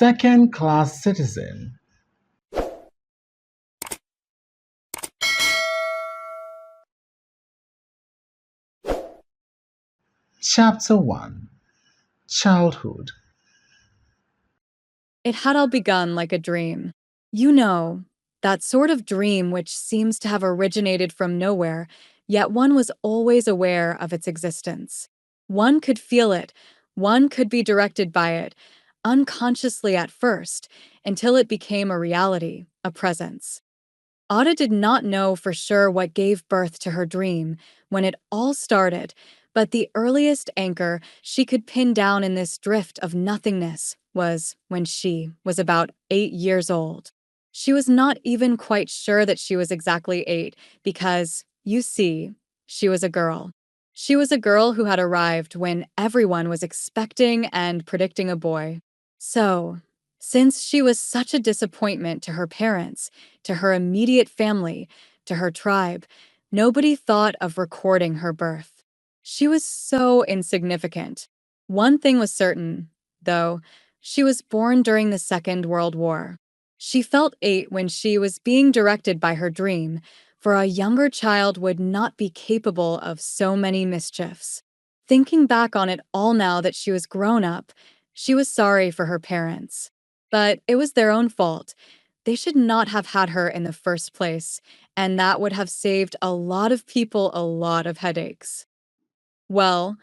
second-class citizen. Chapter 1. Childhood. It had all begun like a dream. You know, that sort of dream which seems to have originated from nowhere, yet one was always aware of its existence. One could feel it, one could be directed by it, unconsciously at first, until it became a reality, a presence. Ada did not know for sure what gave birth to her dream when it all started, but the earliest anchor she could pin down in this drift of nothingness was when she was about 8 years old. She was not even quite sure that she was exactly 8 because, you see, she was a girl. She was a girl who had arrived when everyone was expecting and predicting a boy. So, since she was such a disappointment to her parents, to her immediate family, to her tribe, nobody thought of recording her birth. She was so insignificant. One thing was certain, though, she was born during the Second World War. She felt 8 when she was being directed by her dream, for a younger child would not be capable of so many mischiefs. Thinking back on it all now that she was grown up, she was sorry for her parents. But it was their own fault. They should not have had her in the first place, and that would have saved a lot of people a lot of headaches. Well,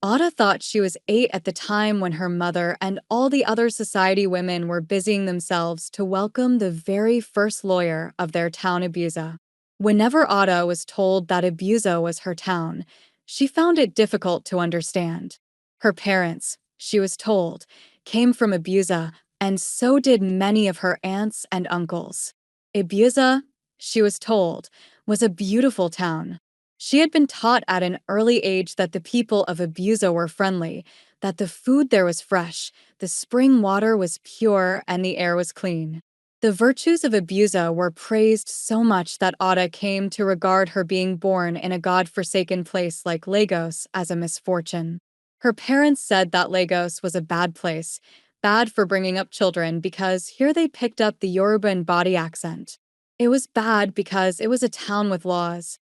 Ada thought she was 8 at the time when her mother and all the other society women were busying themselves to welcome the very first lawyer of their town, Abusa. Whenever Ada was told that Abusa was her town, she found it difficult to understand. Her parents, she was told, came from Abusa, and so did many of her aunts and uncles. Abusa, she was told, was a beautiful town. She had been taught at an early age that the people of Abusa were friendly, that the food there was fresh, the spring water was pure, and the air was clean. The virtues of Abusa were praised so much that Ada came to regard her being born in a god-forsaken place like Lagos as a misfortune. Her parents said that Lagos was a bad place, bad for bringing up children because here they picked up the Yoruban body accent. It was bad because it was a town with laws.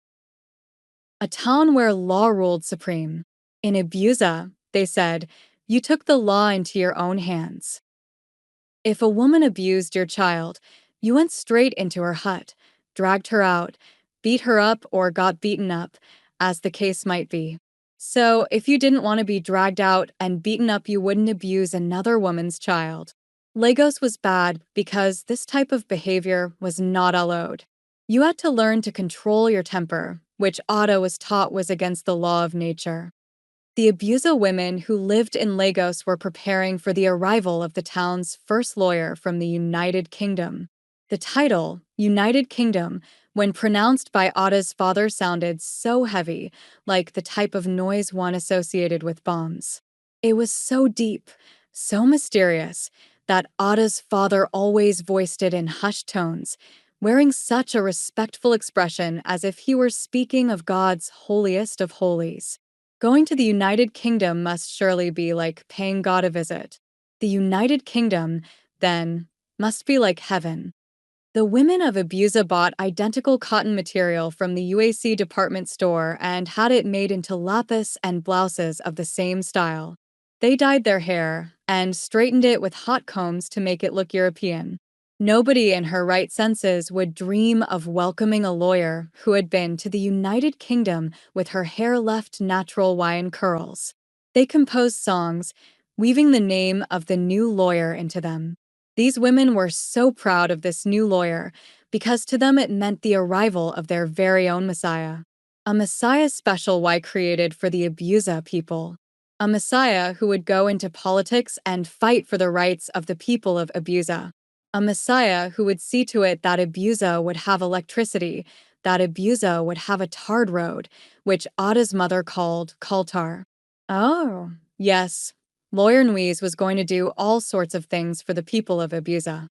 A town where law ruled supreme. In Abusa, they said, you took the law into your own hands. If a woman abused your child, you went straight into her hut, dragged her out, beat her up or got beaten up, as the case might be. So, if you didn't want to be dragged out and beaten up, you wouldn't abuse another woman's child. Lagos was bad because this type of behavior was not allowed. You had to learn to control your temper, which Ada was taught was against the law of nature. The Abusa women who lived in Lagos were preparing for the arrival of the town's first lawyer from the United Kingdom. The title, United Kingdom, when pronounced by Ada's father sounded so heavy, like the type of noise one associated with bombs. It was so deep, so mysterious, that Ada's father always voiced it in hushed tones, wearing such a respectful expression as if he were speaking of God's holiest of holies. Going to the United Kingdom must surely be like paying God a visit. The United Kingdom, then, must be like heaven. The women of Abusa bought identical cotton material from the UAC department store and had it made into lapis and blouses of the same style. They dyed their hair and straightened it with hot combs to make it look European. Nobody in her right senses would dream of welcoming a lawyer who had been to the United Kingdom with her hair left natural wine curls. They composed songs, weaving the name of the new lawyer into them. These women were so proud of this new lawyer because to them it meant the arrival of their very own Messiah. A Messiah special why created for the Abusa people. A Messiah who would go into politics and fight for the rights of the people of Abusa. A Messiah who would see to it that Abusa would have electricity, that Abusa would have a tarred road, which Ada's mother called Kaltar. Oh, yes, Lawyer Nuiz was going to do all sorts of things for the people of Abusa.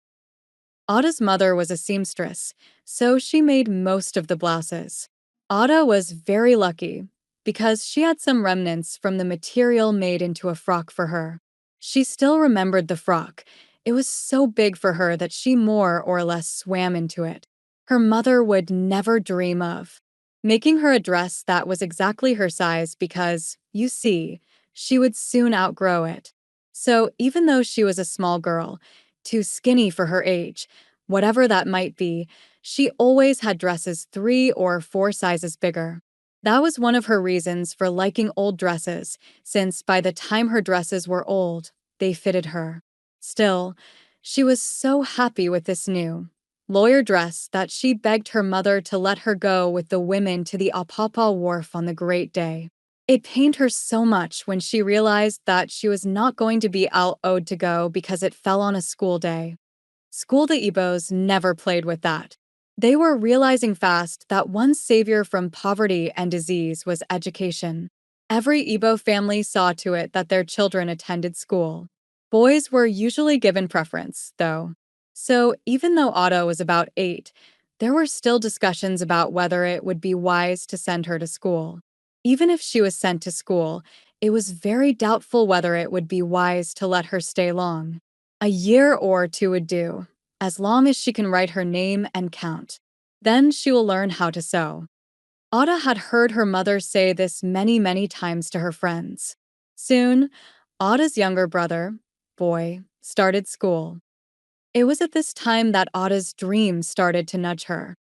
Ada's mother was a seamstress, so she made most of the blouses. Ada was very lucky because she had some remnants from the material made into a frock for her. She still remembered the frock. It was so big for her that she more or less swam into it. Her mother would never dream of making her a dress that was exactly her size because, you see, she would soon outgrow it. So even though she was a small girl, too skinny for her age, whatever that might be, she always had dresses 3 or 4 sizes bigger. That was one of her reasons for liking old dresses, since by the time her dresses were old, they fitted her. Still, she was so happy with this new lawyer dress that she begged her mother to let her go with the women to the Apapa wharf on the great day. It pained her so much when she realized that she was not going to be allowed to go because it fell on a school day. School the Igbos never played with that. They were realizing fast that one savior from poverty and disease was education. Every Igbo family saw to it that their children attended school. Boys were usually given preference, though. So even though Otto was about 8, there were still discussions about whether it would be wise to send her to school. Even if she was sent to school, it was very doubtful whether it would be wise to let her stay long. A year or 2 would do, as long as she can write her name and count. Then she will learn how to sew. Ada had heard her mother say this many, many times to her friends. Soon, Ada's younger brother, Boy, started school. It was at this time that Ada's dreams started to nudge her.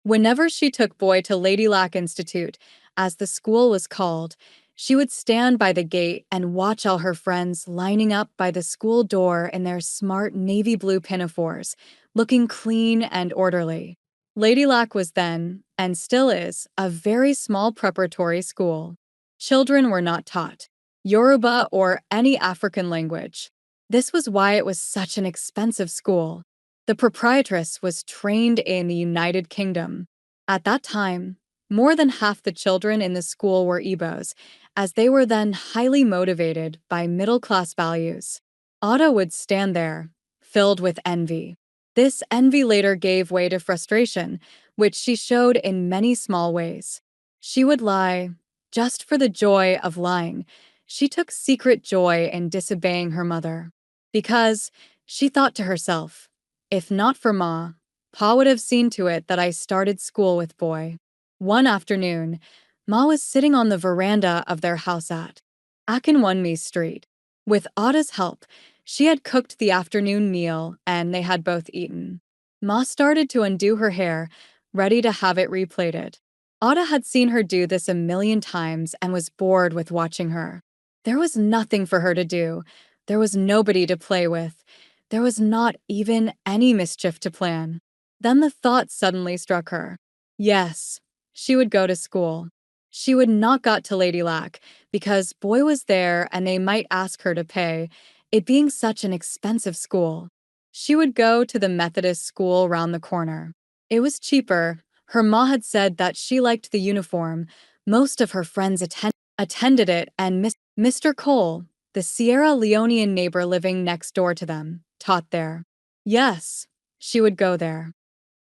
Whenever she took Boy to Ladylac Institute, as the school was called, she would stand by the gate and watch all her friends lining up by the school door in their smart navy blue pinafores, looking clean and orderly. Ladylac was then, and still is, a very small preparatory school. Children were not taught Yoruba or any African language. This was why it was such an expensive school. The proprietress was trained in the United Kingdom. At that time, more than half the children in the school were Igbos, as they were then highly motivated by middle-class values. Ada would stand there, filled with envy. This envy later gave way to frustration, which she showed in many small ways. She would lie, just for the joy of lying. She took secret joy in disobeying her mother. Because, she thought to herself, if not for Ma, Pa would have seen to it that I started school with Boy. One afternoon, Ma was sitting on the veranda of their house at Akinwunmi Street. With Ada's help, she had cooked the afternoon meal and they had both eaten. Ma started to undo her hair, ready to have it replaited. Ada had seen her do this a million times and was bored with watching her. There was nothing for her to do. There was nobody to play with. There was not even any mischief to plan. Then the thought suddenly struck her. Yes, she would go to school. She would not got to Lady Lac, because Boy was there and they might ask her to pay, it being such an expensive school. She would go to the Methodist school round the corner. It was cheaper. Her ma had said that she liked the uniform. Most of her friends attended it, and Mr. Cole, the Sierra Leonean neighbor living next door to them, taught there. Yes, she would go there.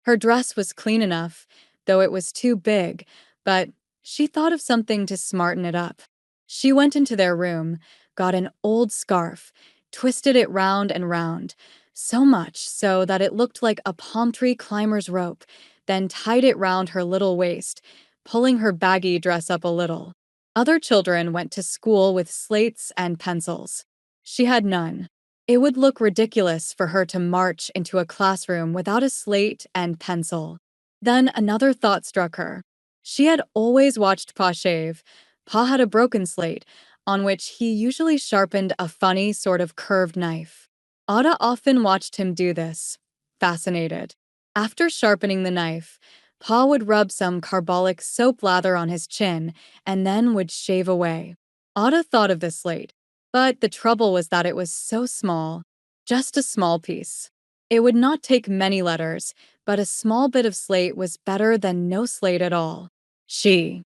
Her dress was clean enough, though it was too big, but she thought of something to smarten it up. She went into their room, got an old scarf, twisted it round and round, so much so that it looked like a palm tree climber's rope, then tied it round her little waist, pulling her baggy dress up a little. Other children went to school with slates and pencils. She had none. It would look ridiculous for her to march into a classroom without a slate and pencil. Then another thought struck her. She had always watched Pa shave. Pa had a broken slate, on which he usually sharpened a funny sort of curved knife. Ada often watched him do this, fascinated. After sharpening the knife, Pa would rub some carbolic soap lather on his chin and then would shave away. Ada thought of the slate, but the trouble was that it was so small, just a small piece. It would not take many letters, but a small bit of slate was better than no slate at all. She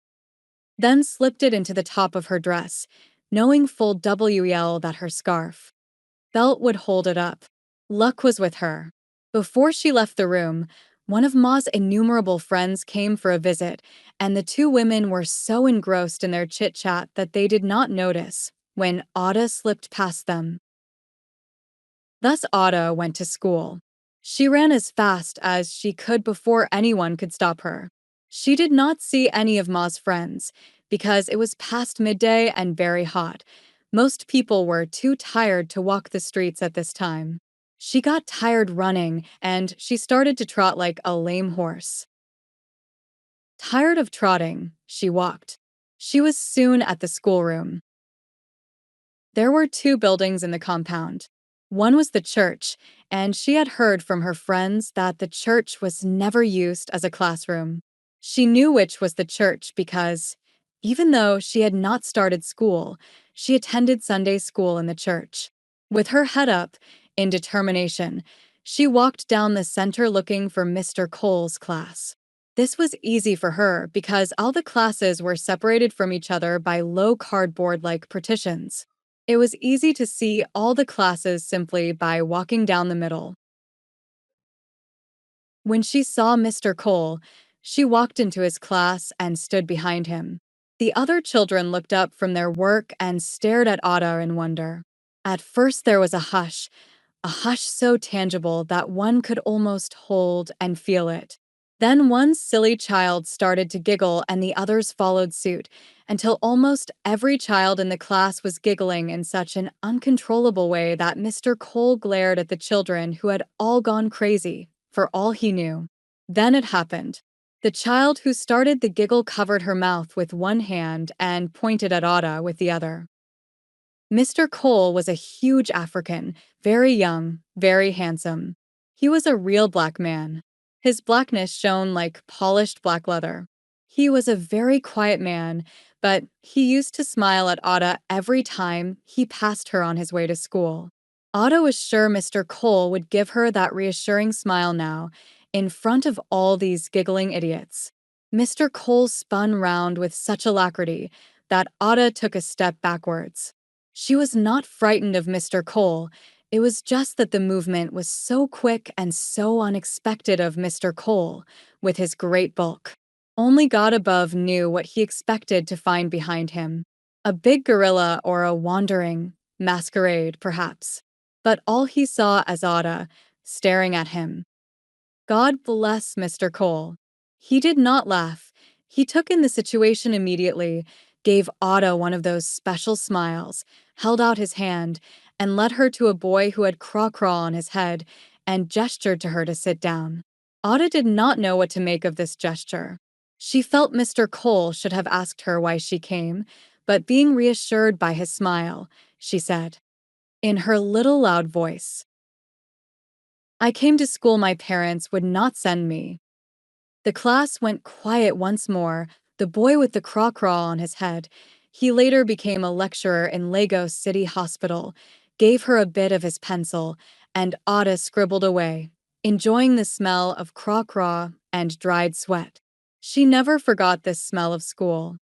then slipped it into the top of her dress, knowing full well that her scarf belt would hold it up. Luck was with her. Before she left the room, one of Ma's innumerable friends came for a visit, and the two women were so engrossed in their chit-chat that they did not notice when Ada slipped past them. Thus, Ada went to school. She ran as fast as she could before anyone could stop her. She did not see any of Ma's friends because it was past midday and very hot. Most people were too tired to walk the streets at this time. She got tired running and she started to trot like a lame horse. Tired of trotting, she walked. She was soon at the schoolroom. There were two buildings in the compound. One was the church, and she had heard from her friends that the church was never used as a classroom. She knew which was the church because, even though she had not started school, she attended Sunday school in the church. With her head up, in determination, she walked down the center looking for Mr. Cole's class. This was easy for her because all the classes were separated from each other by low cardboard like partitions. It was easy to see all the classes simply by walking down the middle. When she saw Mr. Cole, she walked into his class and stood behind him. The other children looked up from their work and stared at Ada in wonder. At first, there was a hush so tangible that one could almost hold and feel it. Then one silly child started to giggle and the others followed suit, until almost every child in the class was giggling in such an uncontrollable way that Mr. Cole glared at the children who had all gone crazy, for all he knew. Then it happened. The child who started the giggle covered her mouth with one hand and pointed at Ada with the other. Mr. Cole was a huge African, very young, very handsome. He was a real black man. His blackness shone like polished black leather. He was a very quiet man, but he used to smile at Ada every time he passed her on his way to school. Ada was sure Mr. Cole would give her that reassuring smile now, in front of all these giggling idiots. Mr. Cole spun round with such alacrity that Ada took a step backwards. She was not frightened of Mr. Cole. It was just that the movement was so quick and so unexpected of Mr. Cole, with his great bulk. Only God above knew what he expected to find behind him. A big gorilla or a wandering masquerade, perhaps. But all he saw as Ada, staring at him. God bless Mr. Cole. He did not laugh. He took in the situation immediately, gave Ada one of those special smiles, held out his hand, and led her to a boy who had craw-craw on his head, and gestured to her to sit down. Ada did not know what to make of this gesture. She felt Mr. Cole should have asked her why she came, but being reassured by his smile, she said, in her little loud voice, "I came to school my parents would not send me." The class went quiet once more, the boy with the craw-craw on his head. He later became a lecturer in Lagos City Hospital, gave her a bit of his pencil, and Ada scribbled away, enjoying the smell of craw-craw and dried sweat. She never forgot this smell of school.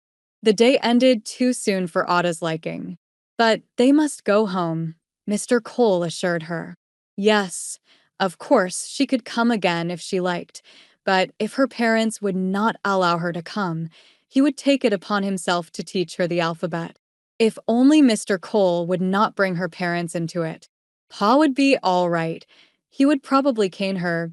The day ended too soon for Ada's liking. But they must go home, Mr. Cole assured her. Yes, of course, she could come again if she liked, but if her parents would not allow her to come, he would take it upon himself to teach her the alphabet. If only Mr. Cole would not bring her parents into it. Pa would be all right. He would probably cane her,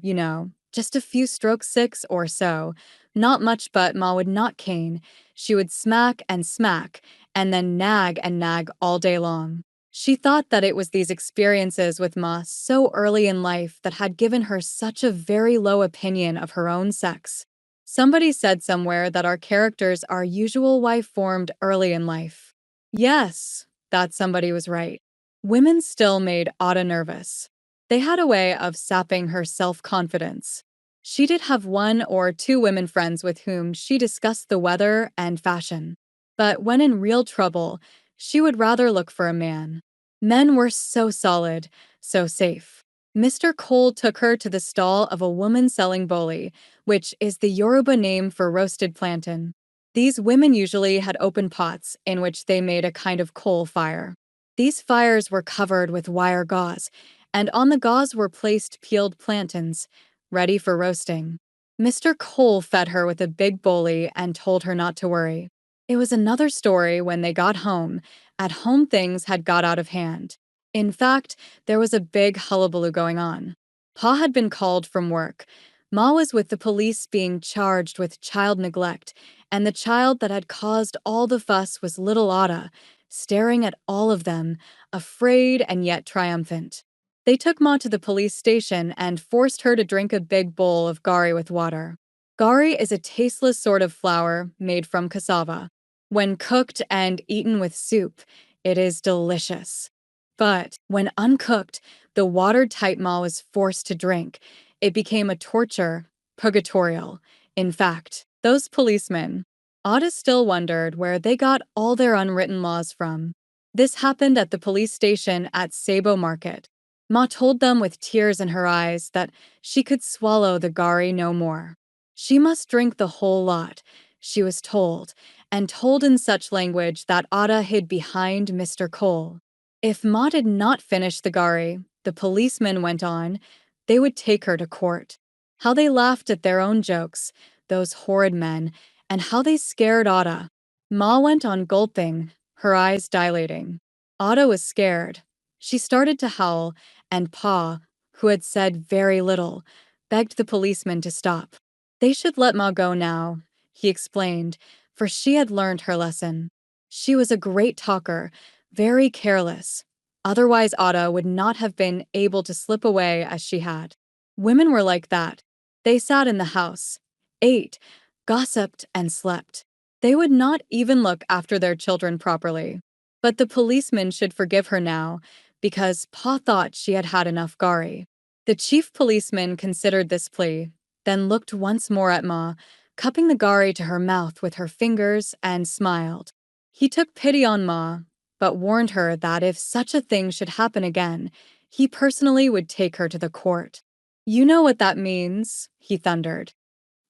just a few strokes six or so. Not much, but Ma would not cane. She would smack, and then nag and nag all day long. She thought that it was these experiences with Ma so early in life that had given her such a very low opinion of her own sex. Somebody said somewhere that our characters are usual why formed early in life. Yes, that somebody was right. Women still made Ada nervous. They had a way of sapping her self-confidence. She did have one or two women friends with whom she discussed the weather and fashion. But when in real trouble, she would rather look for a man. Men were so solid, so safe. Mr. Cole took her to the stall of a woman selling boli, which is the Yoruba name for roasted plantain. These women usually had open pots in which they made a kind of coal fire. These fires were covered with wire gauze, and on the gauze were placed peeled plantains, ready for roasting. Mr. Cole fed her with a big boli and told her not to worry. It was another story when they got home. At home things had got out of hand. In fact, there was a big hullabaloo going on. Pa had been called from work. Ma was with the police being charged with child neglect, and the child that had caused all the fuss was little Ada, staring at all of them, afraid and yet triumphant. They took Ma to the police station and forced her to drink a big bowl of gari with water. Gari is a tasteless sort of flour made from cassava. When cooked and eaten with soup, it is delicious. But when uncooked, the watertight Ma was forced to drink. It became a torture, purgatorial. In fact, those policemen, Ada still wondered where they got all their unwritten laws from. This happened at the police station at Sabo Market. Ma told them with tears in her eyes that she could swallow the gari no more. She must drink the whole lot, she was told, and told in such language that Ada hid behind Mr. Cole. If Ma did not finish the gari, the policemen went on, they would take her to court. How they laughed at their own jokes, those horrid men, and how they scared Ada. Ma went on gulping, her eyes dilating. Ada was scared. She started to howl, and Pa, who had said very little, begged the policeman to stop. They should let Ma go now, he explained, for she had learned her lesson. She was a great talker, very careless. Otherwise, Ada would not have been able to slip away as she had. Women were like that. They sat in the house, ate, gossiped, and slept. They would not even look after their children properly. But the policeman should forgive her now, because Pa thought she had had enough gari. The chief policeman considered this plea, then looked once more at Ma, cupping the gari to her mouth with her fingers, and smiled. He took pity on Ma, but warned her that if such a thing should happen again, he personally would take her to the court. You know what that means, he thundered.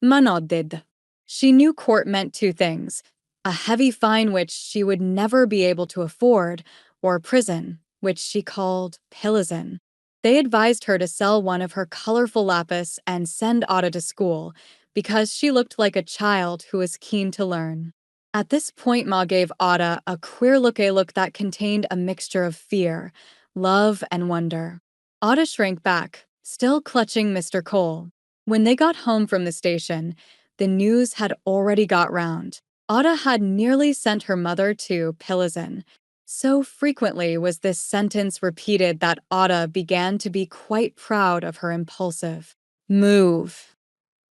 Ma nodded. She knew court meant two things: a heavy fine which she would never be able to afford, or prison, which she called pillizin. They advised her to sell one of her colorful lapis and send Ada to school, because she looked like a child who was keen to learn. At this point, Ma gave Ada a a look that contained a mixture of fear, love, and wonder. Ada shrank back, still clutching Mr. Cole. When they got home from the station, the news had already got round. Ada had nearly sent her mother to Pilizin. So frequently was this sentence repeated that Ada began to be quite proud of her impulsive move.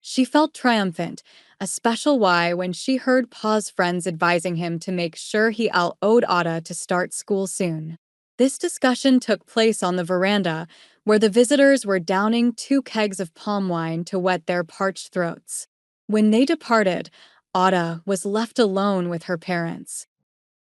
She felt triumphant, a special why when she heard Pa's friends advising him to make sure he owed Ada to start school soon. This discussion took place on the veranda, where the visitors were downing 2 kegs of palm wine to wet their parched throats. When they departed, Ada was left alone with her parents.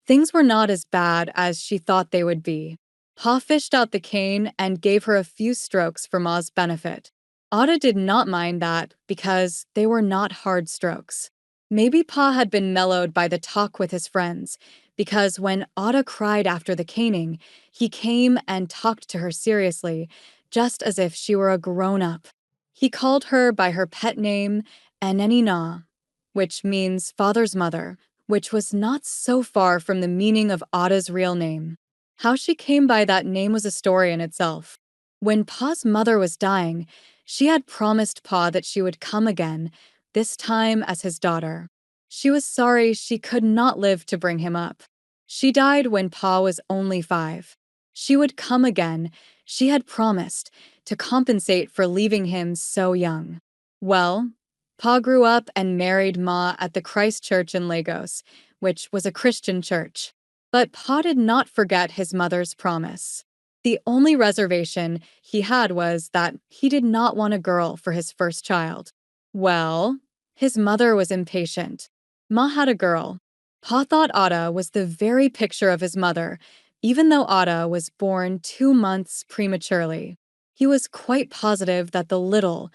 Things were not as bad as she thought they would be. Pa fished out the cane and gave her a few strokes for Ma's benefit. Ada did not mind that because they were not hard strokes. Maybe Pa had been mellowed by the talk with his friends, because when Ada cried after the caning, he came and talked to her seriously, just as if she were a grown-up. He called her by her pet name, Enenina, which means father's mother, which was not so far from the meaning of Ada's real name. How she came by that name was a story in itself. When Pa's mother was dying, she had promised Pa that she would come again, this time as his daughter. She was sorry she could not live to bring him up. She died when Pa was only 5. She would come again, she had promised, to compensate for leaving him so young. Well, Pa grew up and married Ma at the Christ Church in Lagos, which was a Christian church. But Pa did not forget his mother's promise. The only reservation he had was that he did not want a girl for his first child. Well, his mother was impatient. Ma had a girl. Pa thought Ada was the very picture of his mother, even though Ada was born 2 months prematurely. He was quite positive that the little,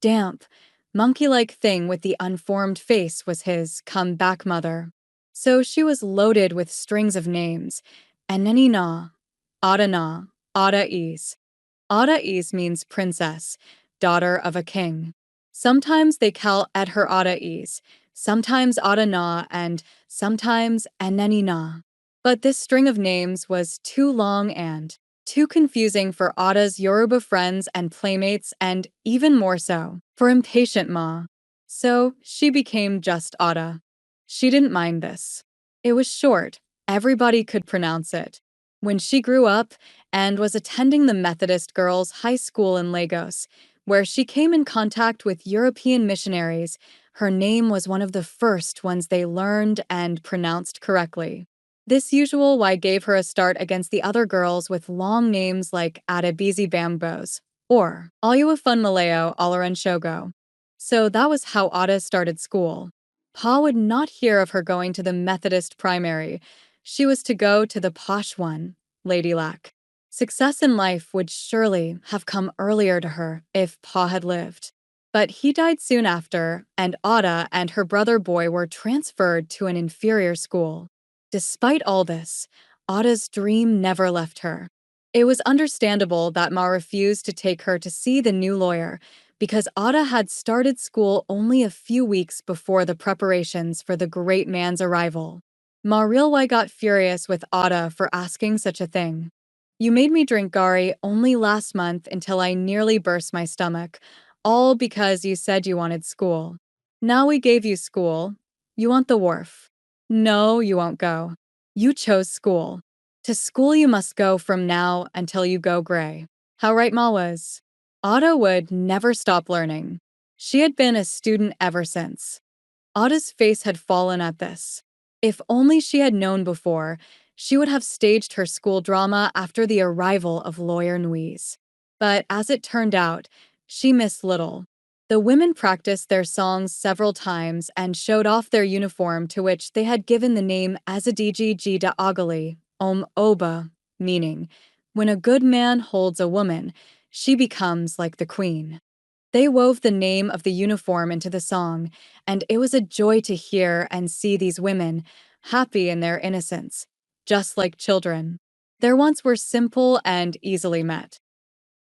damp, monkey-like thing with the unformed face was his come-back mother. So she was loaded with strings of names: Enenina, Adana, Ada-Is. Ada-Is means princess, daughter of a king. Sometimes they call at her Ada-Is, sometimes Adana, and sometimes Enenina. But this string of names was too long and Too confusing for Ada's Yoruba friends and playmates, and even more so for impatient Ma. So she became just Ada. She didn't mind this. It was short, everybody could pronounce it. When she grew up and was attending the Methodist Girls' High School in Lagos, where she came in contact with European missionaries, her name was one of the first ones they learned and pronounced correctly. This usual why gave her a start against the other girls with long names like Adebisi Bambos or Oluwafun Maleo Olaran Shogo. So that was how Ada started school. Pa would not hear of her going to the Methodist primary. She was to go to the posh one, Lady Lack. Success in life would surely have come earlier to her if Pa had lived. But he died soon after, and Ada and her brother boy were transferred to an inferior school. Despite all this, Ada's dream never left her. It was understandable that Ma refused to take her to see the new lawyer because Ada had started school only a few weeks before the preparations for the great man's arrival. Ma Rilwai got furious with Ada for asking such a thing. You made me drink gari only last month until I nearly burst my stomach, all because you said you wanted school. Now we gave you school. You want the wharf. No, you won't go. You chose school. To school you must go from now until you go gray. How right Ma was. Ada would never stop learning. She had been a student ever since. Ada's face had fallen at this. If only she had known before, she would have staged her school drama after the arrival of Lawyer Nuiz. But as it turned out, she missed little. The women practiced their songs several times and showed off their uniform, to which they had given the name Azadiji Jida Agali, Oba, meaning, when a good man holds a woman, she becomes like the queen. They wove the name of the uniform into the song, and it was a joy to hear and see these women, happy in their innocence, just like children. Their wants were simple and easily met,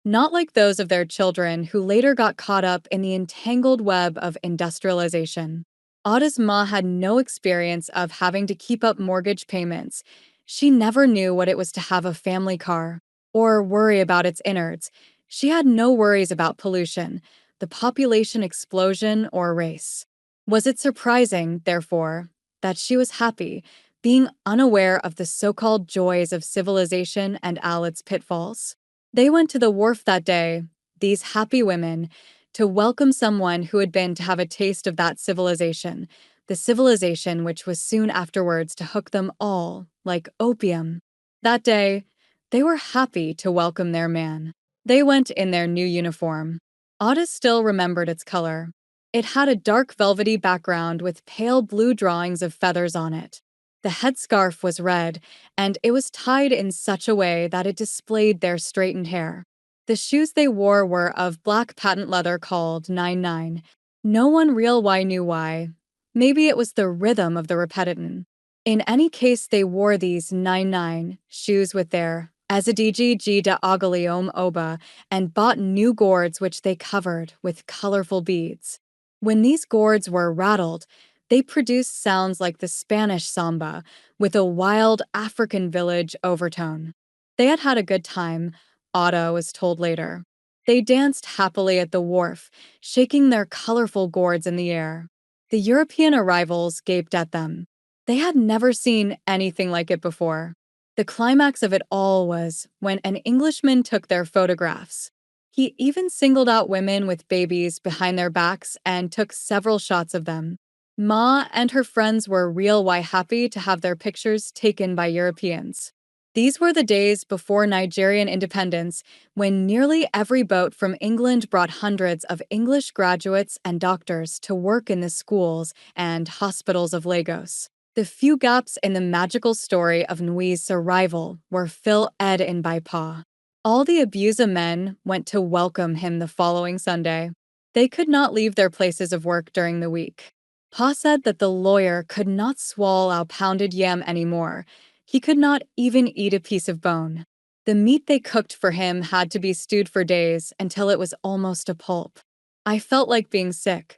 not like those of their children who later got caught up in the entangled web of industrialization. Ada's Ma had no experience of having to keep up mortgage payments. She never knew what it was to have a family car or worry about its innards. She had no worries about pollution, the population explosion, or race. Was it surprising, therefore, that she was happy, being unaware of the so-called joys of civilization and all its pitfalls? They went to the wharf that day, these happy women, to welcome someone who had been to have a taste of that civilization, the civilization which was soon afterwards to hook them all, like opium. That day, they were happy to welcome their man. They went in their new uniform. Ada still remembered its color. It had a dark velvety background with pale blue drawings of feathers on it. The headscarf was red, and it was tied in such a way that it displayed their straightened hair. The shoes they wore were of black patent leather called 99. No one real why knew why. Maybe it was the rhythm of the repetition. In any case, they wore these 99 shoes with their Azadiji G da Agaliom Oba and bought new gourds which they covered with colorful beads. When these gourds were rattled, they produced sounds like the Spanish samba, with a wild African village overtone. They had had a good time, Ada was told later. They danced happily at the wharf, shaking their colorful gourds in the air. The European arrivals gaped at them. They had never seen anything like it before. The climax of it all was when an Englishman took their photographs. He even singled out women with babies behind their backs and took several shots of them. Ma and her friends were real why happy to have their pictures taken by Europeans. These were the days before Nigerian independence, when nearly every boat from England brought hundreds of English graduates and doctors to work in the schools and hospitals of Lagos. The few gaps in the magical story of Nui's arrival were filled in by Pa. All the Abusa men went to welcome him the following Sunday. They could not leave their places of work during the week. Pa said that the lawyer could not swallow pounded yam anymore. He could not even eat a piece of bone. The meat they cooked for him had to be stewed for days until it was almost a pulp. I felt like being sick,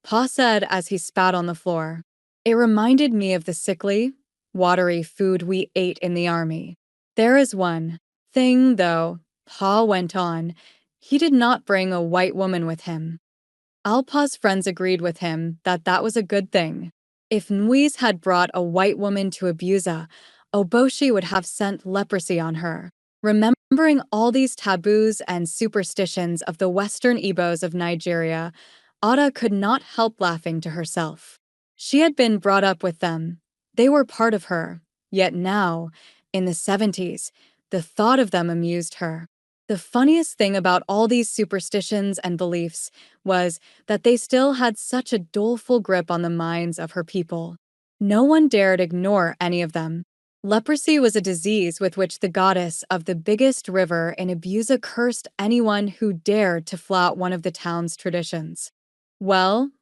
Pa said as he spat on the floor. It reminded me of the sickly, watery food we ate in the army. There is one thing, though, Pa went on. He did not bring a white woman with him. Alpa's friends agreed with him that that was a good thing. If Nuis had brought a white woman to Abusa, Oboshi would have sent leprosy on her. Remembering all these taboos and superstitions of the Western Igbos of Nigeria, Ada could not help laughing to herself. She had been brought up with them. They were part of her. Yet now, in the 70s, the thought of them amused her. The funniest thing about all these superstitions and beliefs was that they still had such a doleful grip on the minds of her people. No one dared ignore any of them. Leprosy was a disease with which the goddess of the biggest river in Abusa cursed anyone who dared to flout one of the town's traditions. Well,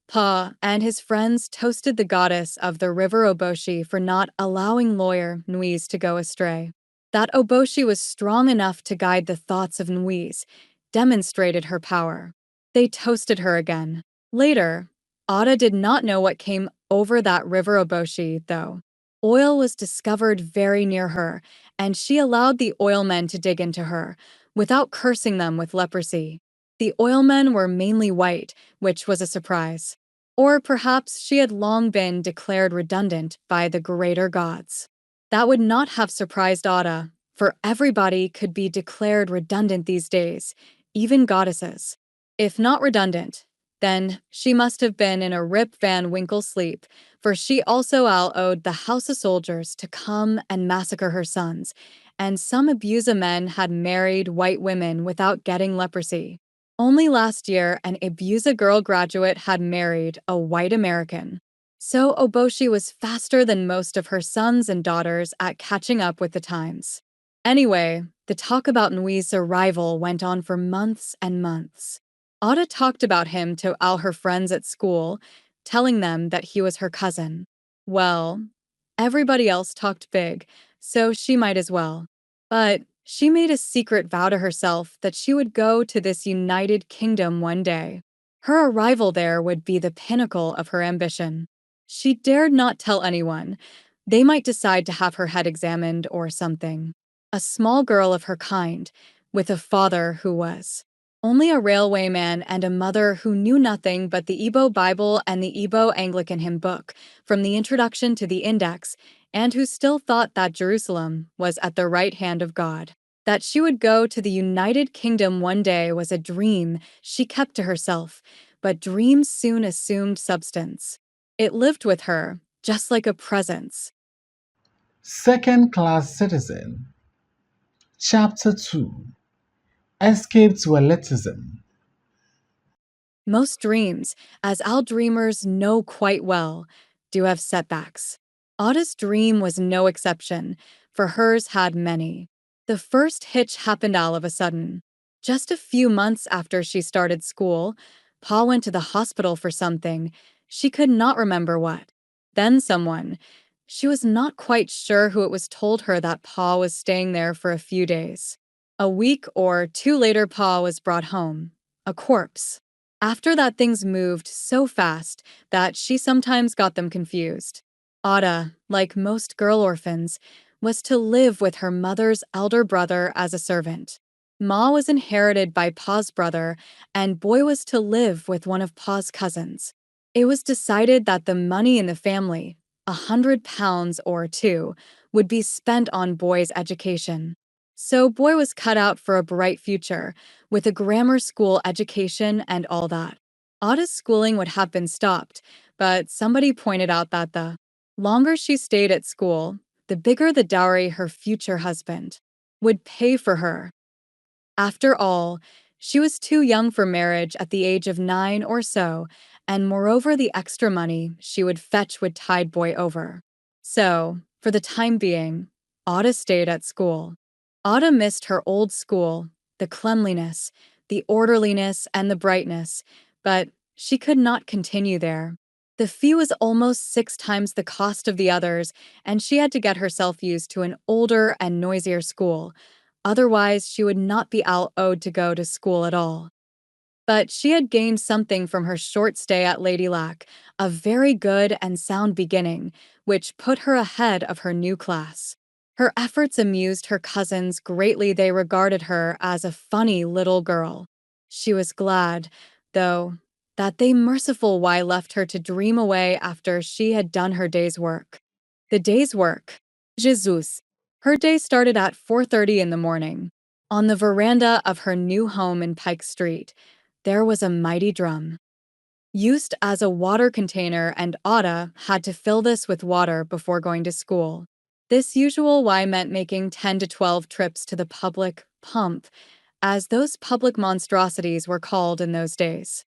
Pa and his friends toasted the goddess of the river Oboshi for not allowing lawyer Nuis to go astray. That Oboshi was strong enough to guide the thoughts of Nuis demonstrated her power. They toasted her again. Later, Ada did not know what came over that river Oboshi, though. Oil was discovered very near her, and she allowed the oilmen to dig into her, without cursing them with leprosy. The oilmen were mainly white, which was a surprise. Or perhaps she had long been declared redundant by the greater gods. That would not have surprised Ada, for everybody could be declared redundant these days, even goddesses. If not redundant, then she must have been in a Rip Van Winkle sleep, for she also allowed the House of Soldiers to come and massacre her sons, and some Abusa men had married white women without getting leprosy. Only last year, an Abusa girl graduate had married a white American. So Oboshi was faster than most of her sons and daughters at catching up with the times. Anyway, the talk about Nui's arrival went on for months and months. Ada talked about him to all her friends at school, telling them that he was her cousin. Well, everybody else talked big, so she might as well. But she made a secret vow to herself that she would go to this United Kingdom one day. Her arrival there would be the pinnacle of her ambition. She dared not tell anyone. They might decide to have her head examined or something. A small girl of her kind, with a father who was only a railwayman and a mother who knew nothing but the Igbo Bible and the Igbo Anglican hymn book, from the introduction to the index, and who still thought that Jerusalem was at the right hand of God. That she would go to the United Kingdom one day was a dream she kept to herself, but dreams soon assumed substance. It lived with her, just like a presence. Second class citizen. Chapter 2. Escaped Welletism. Most dreams, as all dreamers know quite well, do have setbacks. Ada's dream was no exception, for hers had many. The first hitch happened all of a sudden. Just a few months after she started school, Pa went to the hospital for something. She could not remember what. Then someone. She was not quite sure who it was told her that Pa was staying there for a few days. A week or two later, Pa was brought home. A corpse. After that, things moved so fast that she sometimes got them confused. Ada, like most girl orphans, was to live with her mother's elder brother as a servant. Ma was inherited by Pa's brother, and Boy was to live with one of Pa's cousins. It was decided that the money in the family, £100 or two, would be spent on Boy's education. So Boy was cut out for a bright future, with a grammar school education and all that. Ada's schooling would have been stopped, but somebody pointed out that the longer she stayed at school, the bigger the dowry her future husband would pay for her. After all, she was too young for marriage at the age of 9 or so, and moreover, the extra money she would fetch would tide Boy over. So, for the time being, Ada stayed at school. Ada missed her old school, the cleanliness, the orderliness, and the brightness, but she could not continue there. The fee was almost 6 times the cost of the others, and she had to get herself used to an older and noisier school. Otherwise, she would not be allowed to go to school at all. But she had gained something from her short stay at Lady Lac, a very good and sound beginning, which put her ahead of her new class. Her efforts amused her cousins greatly. They regarded her as a funny little girl. She was glad, though, that they merciful why left her to dream away after she had done her day's work. The day's work. Jesus. Her day started at 4:30 in the morning. On the veranda of her new home in Pike Street, there was a mighty drum used as a water container, and Ada had to fill this with water before going to school. This usual why meant making 10 to 12 trips to the public pump, as those public monstrosities were called in those days.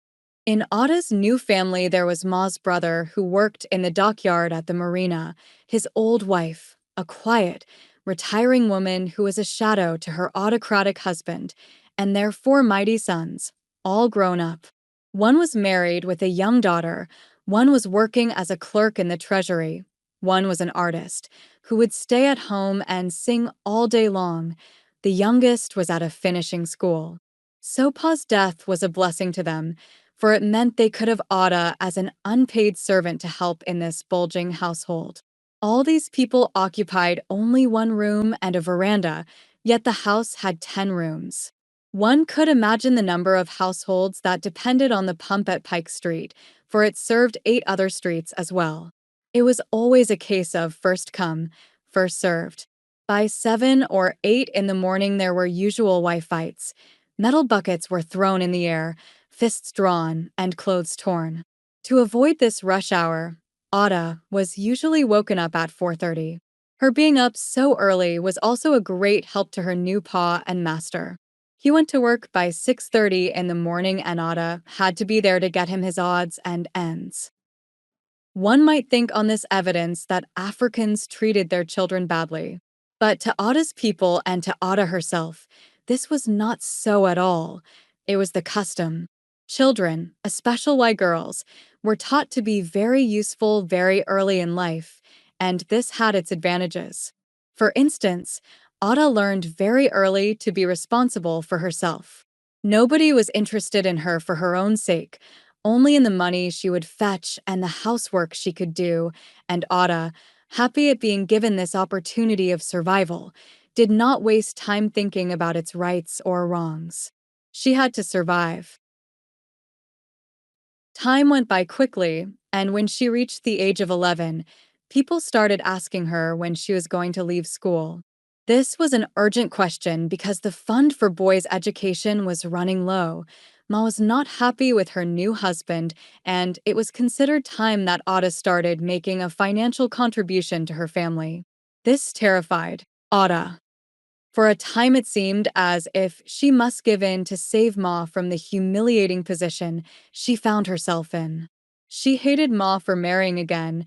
In Ada's new family, there was Ma's brother who worked in the dockyard at the marina, his old wife, a quiet, retiring woman who was a shadow to her autocratic husband, and their four mighty sons, all grown up. One was married with a young daughter, one was working as a clerk in the treasury, one was an artist who would stay at home and sing all day long. The youngest was at a finishing school. So Pa's death was a blessing to them, for it meant they could have Ada as an unpaid servant to help in this bulging household. All these people occupied only one room and a veranda, yet the house had 10 rooms. One could imagine the number of households that depended on the pump at Pike Street, for it served 8 other streets as well. It was always a case of first come, first served. By 7 or 8 in the morning, there were usual wife fights. Metal buckets were thrown in the air, fists drawn, and clothes torn. To avoid this rush hour, Ada was usually woken up at 4:30. Her being up so early was also a great help to her new pa and master. He went to work by 6:30 in the morning, and Ada had to be there to get him his odds and ends. One might think on this evidence that Africans treated their children badly. But to Ada's people and to Ada herself, this was not so at all. It was the custom. Children, especially white girls, were taught to be very useful very early in life, and this had its advantages. For instance, Ada learned very early to be responsible for herself. Nobody was interested in her for her own sake, only in the money she would fetch and the housework she could do, and Ada, happy at being given this opportunity of survival, did not waste time thinking about its rights or wrongs. She had to survive. Time went by quickly, and when she reached the age of 11, people started asking her when she was going to leave school. This was an urgent question because the fund for boys' education was running low. Ma was not happy with her new husband, and it was considered time that Ada started making a financial contribution to her family. This terrified Ada. For a time, it seemed as if she must give in to save Ma from the humiliating position she found herself in. She hated Ma for marrying again,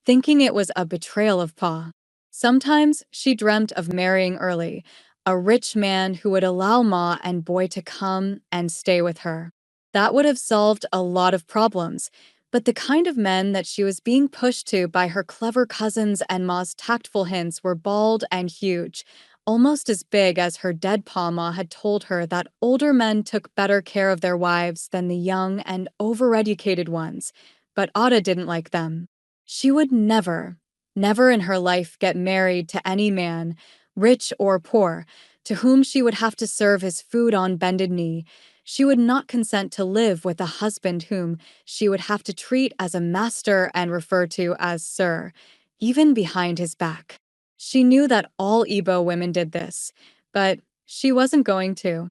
thinking it was a betrayal of Pa. Sometimes she dreamt of marrying early, a rich man who would allow Ma and boy to come and stay with her. That would have solved a lot of problems, but the kind of men that she was being pushed to by her clever cousins and Ma's tactful hints were bald and huge, almost as big as her dead Pa. Had told her that older men took better care of their wives than the young and overeducated ones, but Ada didn't like them. She would never in her life get married to any man, rich or poor, to whom she would have to serve his food on bended knee. She would not consent to live with a husband whom she would have to treat as a master and refer to as sir, even behind his back. She knew that all Igbo women did this, but she wasn't going to.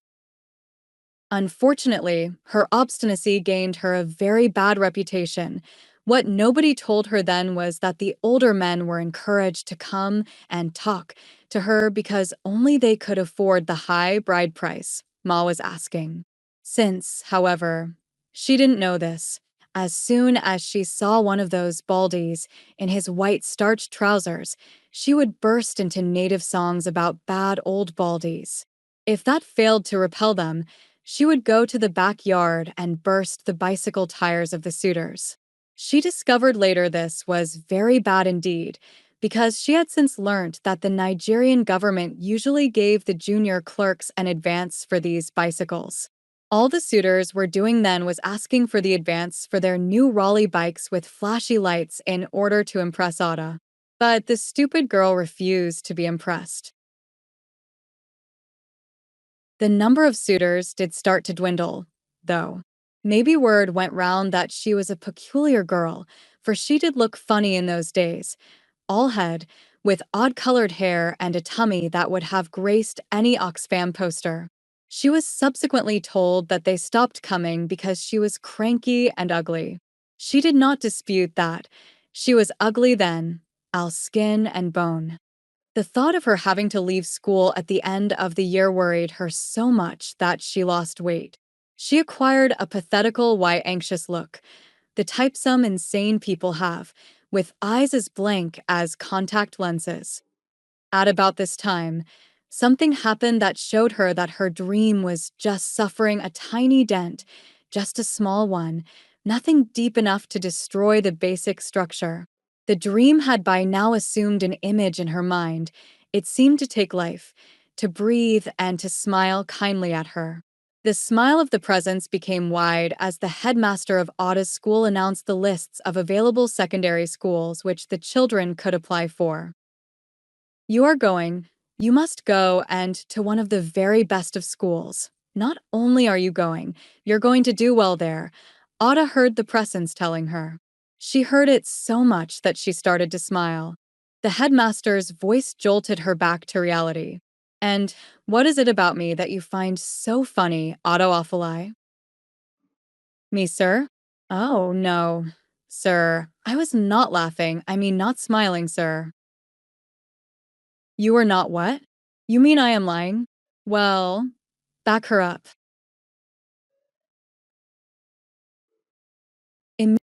Unfortunately, her obstinacy gained her a very bad reputation. What nobody told her then was that the older men were encouraged to come and talk to her because only they could afford the high bride price Ma was asking. Since, however, she didn't know this, as soon as she saw one of those baldies in his white starched trousers, she would burst into native songs about bad old baldies. If that failed to repel them, she would go to the backyard and burst the bicycle tires of the suitors. She discovered later this was very bad indeed, because she had since learned that the Nigerian government usually gave the junior clerks an advance for these bicycles. All the suitors were doing then was asking for the advance for their new Raleigh bikes with flashy lights in order to impress Ada. But the stupid girl refused to be impressed. The number of suitors did start to dwindle, though. Maybe word went round that she was a peculiar girl, for she did look funny in those days, all head, with odd-colored hair and a tummy that would have graced any Oxfam poster. She was subsequently told that they stopped coming because she was cranky and ugly. She did not dispute that. She was ugly then, all skin and bone. The thought of her having to leave school at the end of the year worried her so much that she lost weight. She acquired a pathetical, why anxious look, the type some insane people have, with eyes as blank as contact lenses. At about this time, something happened that showed her that her dream was just suffering a tiny dent, just a small one, nothing deep enough to destroy the basic structure. The dream had by now assumed an image in her mind. It seemed to take life, to breathe, and to smile kindly at her. The smile of the presence became wide as the headmaster of Auda's school announced the lists of available secondary schools which the children could apply for. You are going, you must go, and to one of the very best of schools. Not only are you going, you're going to do well there. Auda heard the presence telling her. She heard it so much that she started to smile. The headmaster's voice jolted her back to reality. And what is it about me that you find so funny, Otto Awfuleye? Me, sir? Oh, no. Sir, I was not laughing. I mean, not smiling, sir. You are not what? You mean I am lying? Well, back her up.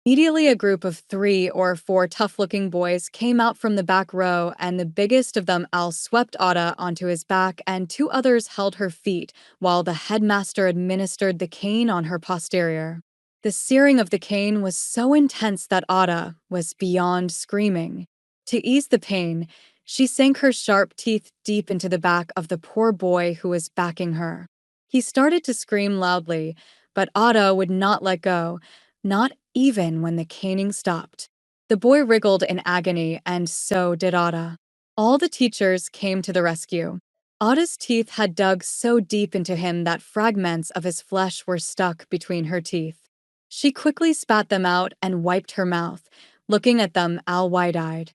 Immediately, a group of 3 or 4 tough-looking boys came out from the back row, and the biggest of them all swept Ada onto his back, and 2 others held her feet, while the headmaster administered the cane on her posterior. The searing of the cane was so intense that Ada was beyond screaming. To ease the pain, she sank her sharp teeth deep into the back of the poor boy who was backing her. He started to scream loudly, but Ada would not let go, not even when the caning stopped. The boy wriggled in agony, and so did Ada. All the teachers came to the rescue. Ada's teeth had dug so deep into him that fragments of his flesh were stuck between her teeth. She quickly spat them out and wiped her mouth, looking at them all wide-eyed.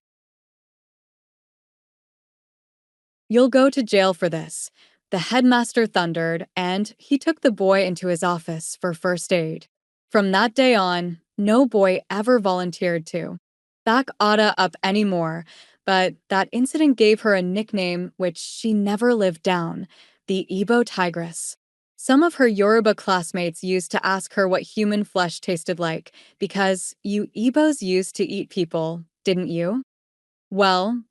You'll go to jail for this, the headmaster thundered, and he took the boy into his office for first aid. From that day on, no boy ever volunteered to back Ada up anymore, but that incident gave her a nickname which she never lived down, the Igbo Tigress. Some of her Yoruba classmates used to ask her what human flesh tasted like, because you Igbos used to eat people, didn't you? Well,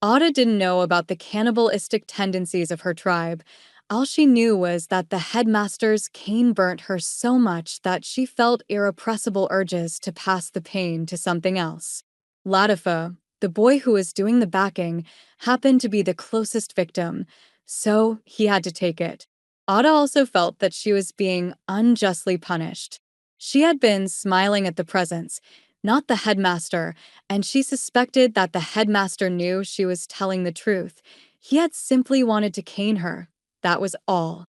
Ada didn't know about the cannibalistic tendencies of her tribe. All she knew was that the headmaster's cane burnt her so much that she felt irrepressible urges to pass the pain to something else. Latifa, the boy who was doing the backing, happened to be the closest victim, so he had to take it. Ada also felt that she was being unjustly punished. She had been smiling at the presence, not the headmaster, and she suspected that the headmaster knew she was telling the truth. He had simply wanted to cane her. That was all.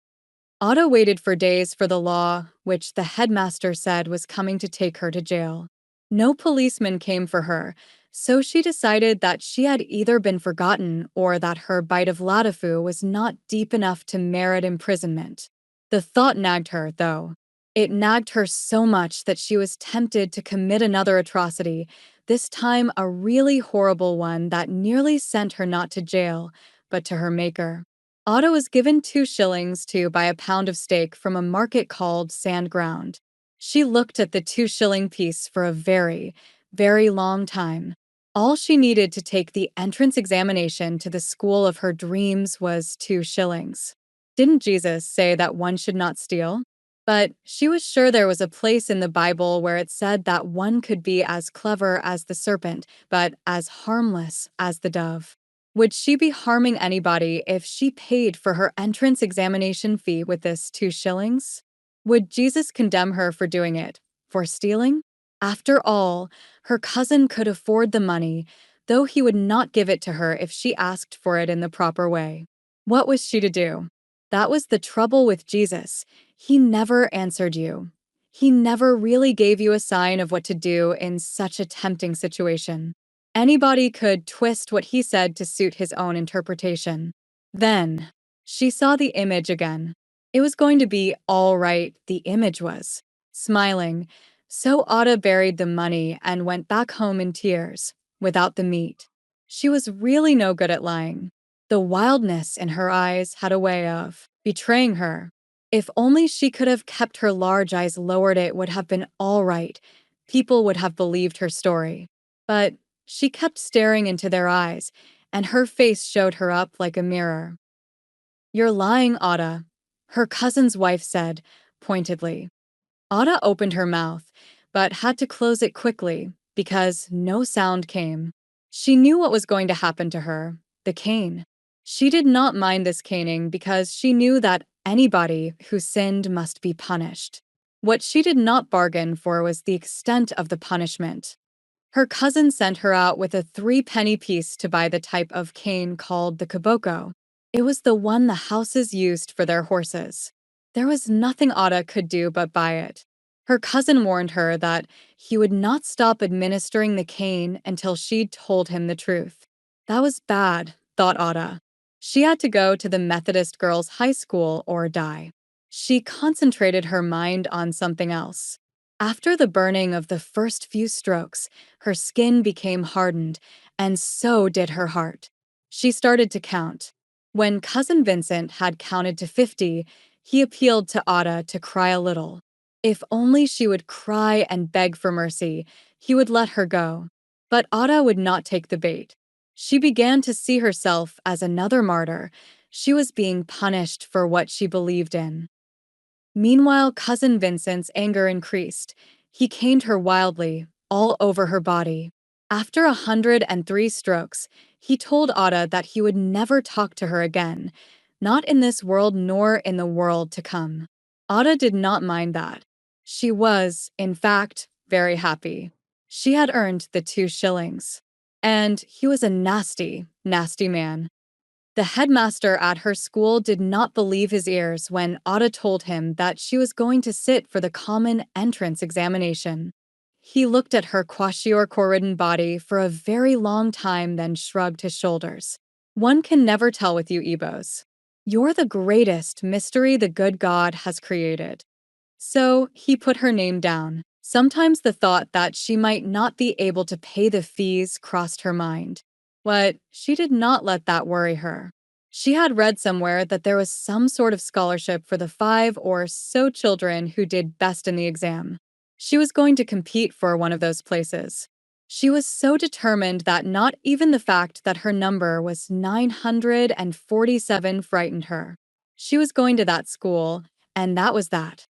Otto waited for days for the law, which the headmaster said was coming to take her to jail. No policeman came for her, so she decided that she had either been forgotten or that her bite of Latifu was not deep enough to merit imprisonment. The thought nagged her, though. It nagged her so much that she was tempted to commit another atrocity, this time a really horrible one that nearly sent her not to jail, but to her maker. Otto was given 2 shillings to buy a pound of steak from a market called Sand Ground. She looked at the 2 shilling piece for a very, very long time. All she needed to take the entrance examination to the school of her dreams was 2 shillings. Didn't Jesus say that one should not steal? But she was sure there was a place in the Bible where it said that one could be as clever as the serpent, but as harmless as the dove. Would she be harming anybody if she paid for her entrance examination fee with this 2 shillings? Would Jesus condemn her for doing it? For stealing? After all, her cousin could afford the money. though he would not give it to her if she asked for it in the proper way. What was she to do? That was the trouble with Jesus. He never answered you. He never really gave you a sign of what to do in such a tempting situation. Anybody could twist what he said to suit his own interpretation. Then, she saw the image again. It was going to be all right, the image was. Smiling, so Ada buried the money and went back home in tears, without the meat. She was really no good at lying. The wildness in her eyes had a way of betraying her. If only she could have kept her large eyes lowered, it would have been all right. People would have believed her story. But she kept staring into their eyes, and her face showed her up like a mirror. "You're lying, Ada," her cousin's wife said, pointedly. Ada opened her mouth, but had to close it quickly because no sound came. She knew what was going to happen to her, the cane. She did not mind this caning because she knew that anybody who sinned must be punished. What she did not bargain for was the extent of the punishment. Her cousin sent her out with a 3-penny piece to buy the type of cane called the kiboko. It was the one the houses used for their horses. There was nothing Ada could do but buy it. Her cousin warned her that he would not stop administering the cane until she'd told him the truth. That was bad, thought Ada. She had to go to the Methodist Girls' High School or die. She concentrated her mind on something else. After the burning of the first few strokes, her skin became hardened, and so did her heart. She started to count. When Cousin Vincent had counted to 50, he appealed to Ada to cry a little. If only she would cry and beg for mercy, he would let her go. But Ada would not take the bait. She began to see herself as another martyr. She was being punished for what she believed in. Meanwhile, Cousin Vincent's anger increased. He caned her wildly, all over her body. After 103 strokes, he told Ada that he would never talk to her again, not in this world nor in the world to come. Ada did not mind that. She was, in fact, very happy. She had earned the 2 shillings. And he was a nasty, nasty man. The headmaster at her school did not believe his ears when Ada told him that she was going to sit for the common entrance examination. He looked at her kwashiorkor-ridden body for a very long time, then shrugged his shoulders. "One can never tell with you Igbos. You're the greatest mystery the good God has created." So he put her name down. Sometimes the thought that she might not be able to pay the fees crossed her mind. But she did not let that worry her. She had read somewhere that there was some sort of scholarship for the 5 or so children who did best in the exam. She was going to compete for one of those places. She was so determined that not even the fact that her number was 947 frightened her. She was going to that school, and that was that.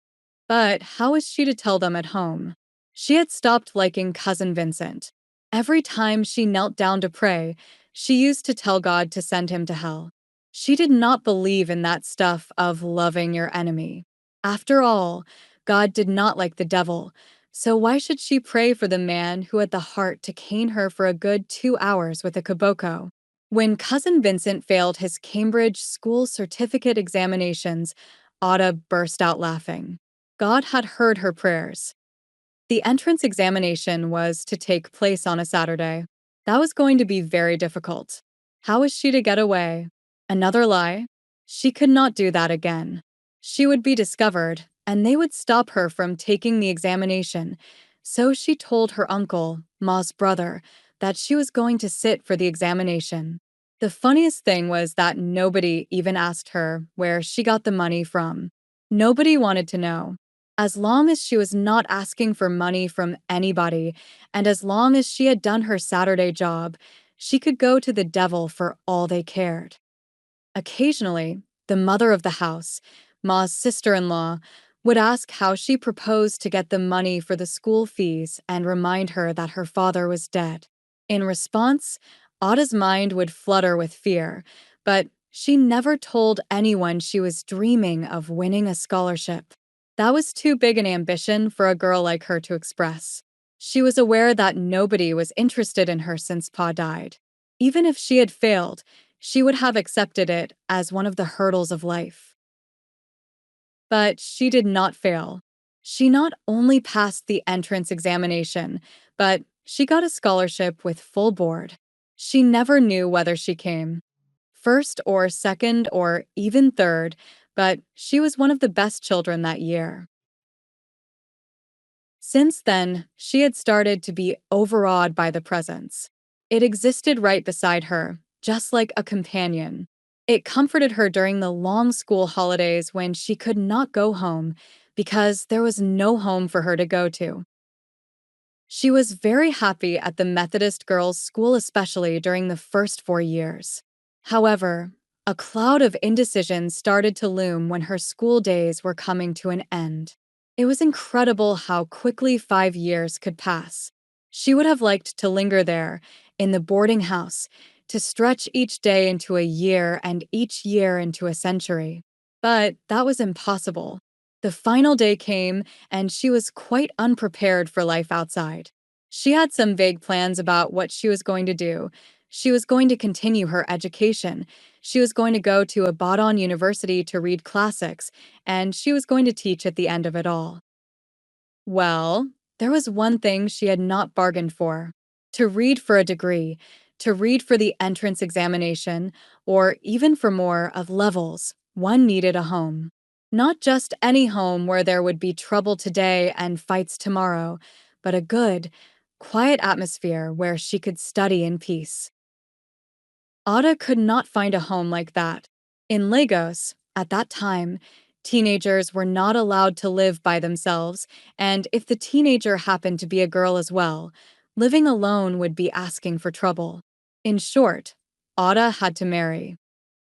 But how was she to tell them at home? She had stopped liking Cousin Vincent. Every time she knelt down to pray, she used to tell God to send him to hell. She did not believe in that stuff of loving your enemy. After all, God did not like the devil, so why should she pray for the man who had the heart to cane her for a good 2 hours with a kiboko? When Cousin Vincent failed his Cambridge school certificate examinations, Ada burst out laughing. God had heard her prayers. The entrance examination was to take place on a Saturday. That was going to be very difficult. How was she to get away? Another lie? She could not do that again. She would be discovered, and they would stop her from taking the examination. So she told her uncle, Ma's brother, that she was going to sit for the examination. The funniest thing was that nobody even asked her where she got the money from. Nobody wanted to know. As long as she was not asking for money from anybody, and as long as she had done her Saturday job, she could go to the devil for all they cared. Occasionally, the mother of the house, Ma's sister-in-law, would ask how she proposed to get the money for the school fees and remind her that her father was dead. In response, Ada's mind would flutter with fear, but she never told anyone she was dreaming of winning a scholarship. That was too big an ambition for a girl like her to express. She was aware that nobody was interested in her since Pa died. Even if she had failed, she would have accepted it as one of the hurdles of life. But she did not fail. She not only passed the entrance examination, but she got a scholarship with full board. She never knew whether she came first or second or even third, but she was one of the best children that year. Since then, she had started to be overawed by the presence. It existed right beside her, just like a companion. It comforted her during the long school holidays when she could not go home because there was no home for her to go to. She was very happy at the Methodist girls' school, especially during the first 4 years. However, a cloud of indecision started to loom when her school days were coming to an end. It was incredible how quickly 5 years could pass. She would have liked to linger there, in the boarding house, to stretch each day into a year and each year into a century. But that was impossible. The final day came, and she was quite unprepared for life outside. She had some vague plans about what she was going to do. She was going to continue her education. She was going to go to a Ibadan university to read classics, and she was going to teach at the end of it all. Well, there was one thing she had not bargained for: to read for a degree, to read for the entrance examination, or even for more of levels. One needed a home. Not just any home where there would be trouble today and fights tomorrow, but a good, quiet atmosphere where she could study in peace. Ada could not find a home like that. In Lagos, at that time, teenagers were not allowed to live by themselves, and if the teenager happened to be a girl as well, living alone would be asking for trouble. In short, Ada had to marry.